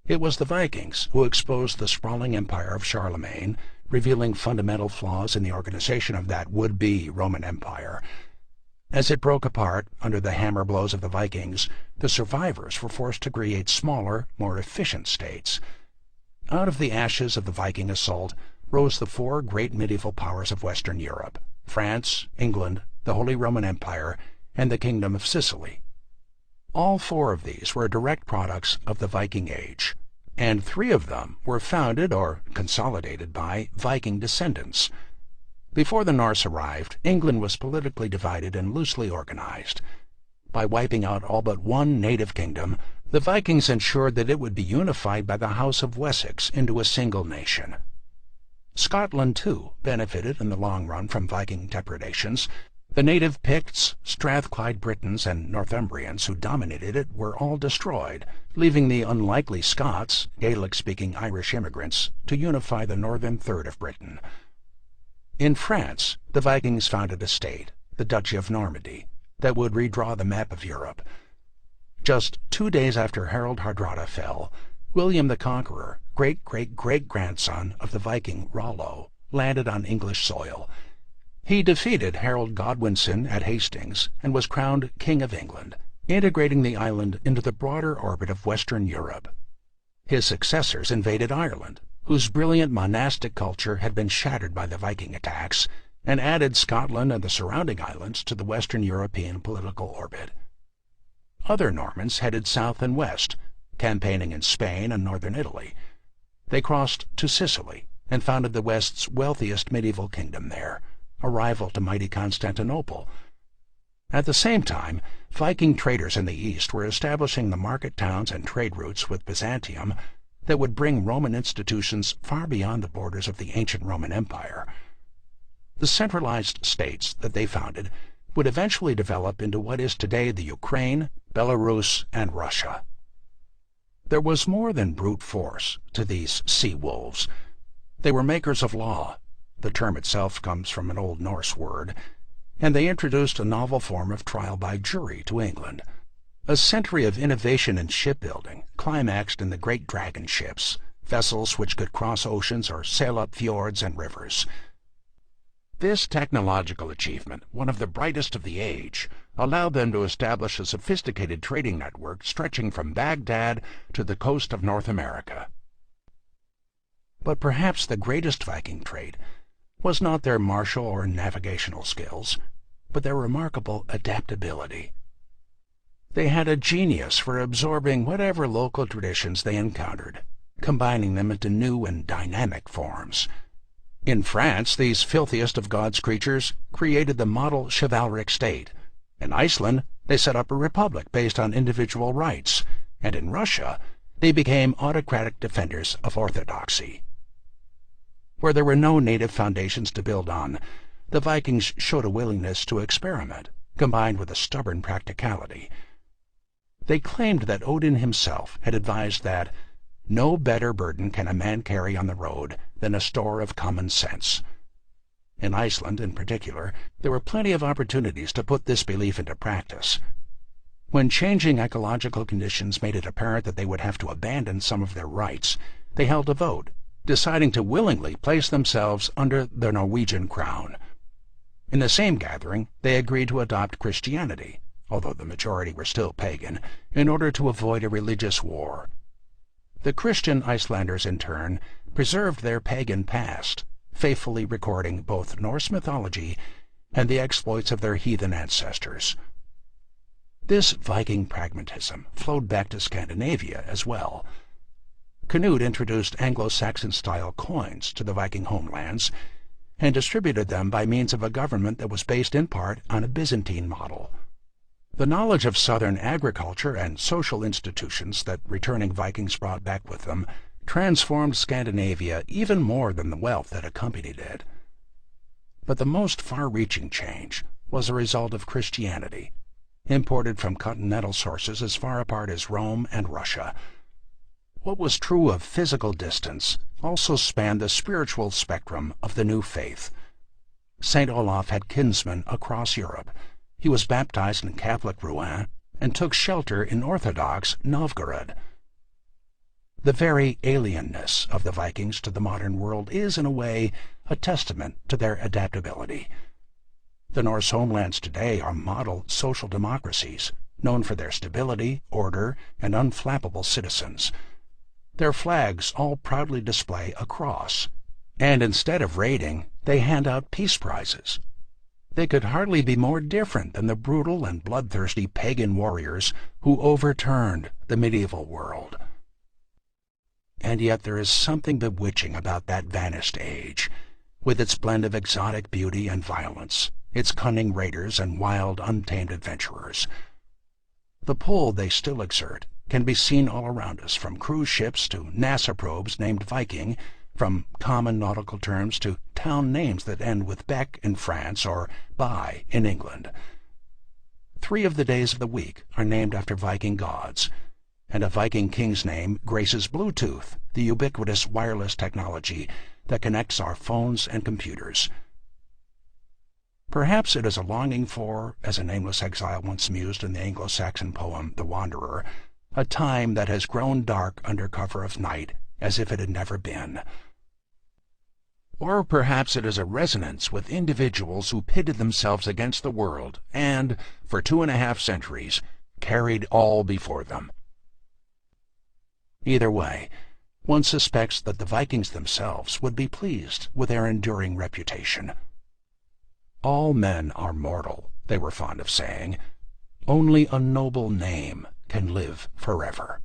Speaker 1: It was the Vikings who exposed the sprawling empire of Charlemagne, revealing fundamental flaws in the organization of that would-be Roman Empire. As it broke apart under the hammer blows of the Vikings, the survivors were forced to create smaller, more efficient states. Out of the ashes of the Viking assault rose the 4 great medieval powers of Western Europe: France, England, the Holy Roman Empire, and the Kingdom of Sicily. All 4 of these were direct products of the Viking Age, and 3 of them were founded or consolidated by Viking descendants. Before the Norse arrived, England was politically divided and loosely organized. By wiping out all but one native kingdom, the Vikings ensured that it would be unified by the House of Wessex into a single nation. Scotland, too, benefited in the long run from Viking depredations. The native Picts, Strathclyde Britons, and Northumbrians who dominated it were all destroyed, leaving the unlikely Scots, Gaelic-speaking Irish immigrants, to unify the northern third of Britain. In France, the Vikings founded a state, the Duchy of Normandy, that would redraw the map of Europe. Just 2 days after Harald Hardrada fell, William the Conqueror, great-great-great-grandson of the Viking Rollo, landed on English soil. He defeated Harold Godwinson at Hastings and was crowned King of England, integrating the island into the broader orbit of Western Europe. His successors invaded Ireland, whose brilliant monastic culture had been shattered by the Viking attacks, and added Scotland and the surrounding islands to the Western European political orbit. Other Normans headed south and west, campaigning in Spain and northern Italy. They crossed to Sicily and founded the West's wealthiest medieval kingdom there, a rival to mighty Constantinople. At the same time, Viking traders in the east were establishing the market towns and trade routes with Byzantium that would bring Roman institutions far beyond the borders of the ancient Roman Empire. The centralized states that they founded would eventually develop into what is today the Ukraine, Belarus, and Russia. There was more than brute force to these sea wolves. They were makers of law. The term itself comes from an Old Norse word, and they introduced a novel form of trial by jury to England. A century of innovation in shipbuilding climaxed in the great dragon ships, vessels which could cross oceans or sail up fjords and rivers. This technological achievement, one of the brightest of the age, allowed them to establish a sophisticated trading network stretching from Baghdad to the coast of North America. But perhaps the greatest Viking trait was not their martial or navigational skills, but their remarkable adaptability. They had a genius for absorbing whatever local traditions they encountered, combining them into new and dynamic forms. In France, these filthiest of God's creatures created the model chivalric state. In Iceland, they set up a republic based on individual rights, and in Russia, they became autocratic defenders of orthodoxy. Where there were no native foundations to build on, the Vikings showed a willingness to experiment, combined with a stubborn practicality. They claimed that Odin himself had advised that no better burden can a man carry on the road than a store of common sense. In Iceland, in particular, There were plenty of opportunities to put this belief into practice. When changing ecological conditions made it apparent that they would have to abandon some of their rights, they held a vote, deciding to willingly place themselves under the Norwegian crown. In the same gathering, they agreed to adopt Christianity, although the majority were still pagan, in order to avoid a religious war. The Christian Icelanders, in turn, preserved their pagan past, faithfully recording both Norse mythology and the exploits of their heathen ancestors. This Viking pragmatism flowed back to Scandinavia as well. Canute introduced Anglo-Saxon-style coins to the Viking homelands and distributed them by means of a government that was based in part on a Byzantine model. The knowledge of southern agriculture and social institutions that returning Vikings brought back with them transformed Scandinavia even more than the wealth that accompanied it. But the most far-reaching change was a result of Christianity, imported from continental sources as far apart as Rome and Russia. What was true of physical distance also spanned the spiritual spectrum of the new faith. St. Olaf had kinsmen across Europe. He was baptized in Catholic Rouen and took shelter in Orthodox Novgorod. The very alienness of the Vikings to the modern world is, in a way, a testament to their adaptability. The Norse homelands today are model social democracies, known for their stability, order, and unflappable citizens. Their flags all proudly display a cross, and instead of raiding, they hand out peace prizes. They could hardly be more different than the brutal and bloodthirsty pagan warriors who overturned the medieval world. And yet there is something bewitching about that vanished age, with its blend of exotic beauty and violence, its cunning raiders and wild, untamed adventurers. The pull they still exert can be seen all around us, from cruise ships to NASA probes named Viking, from common nautical terms to town names that end with Beck in France or By in England. 3 of the days of the week are named after Viking gods, and a Viking king's name graces Bluetooth, the ubiquitous wireless technology that connects our phones and computers. Perhaps it is a longing for, as a nameless exile once mused in the Anglo-Saxon poem The Wanderer, a time that has grown dark under cover of night, as if it had never been. Or perhaps it is a resonance with individuals who pitted themselves against the world and, for 2.5 centuries, carried all before them. Either way, one suspects that the Vikings themselves would be pleased with their enduring reputation. All men are mortal, they were fond of saying. Only a noble name can live forever.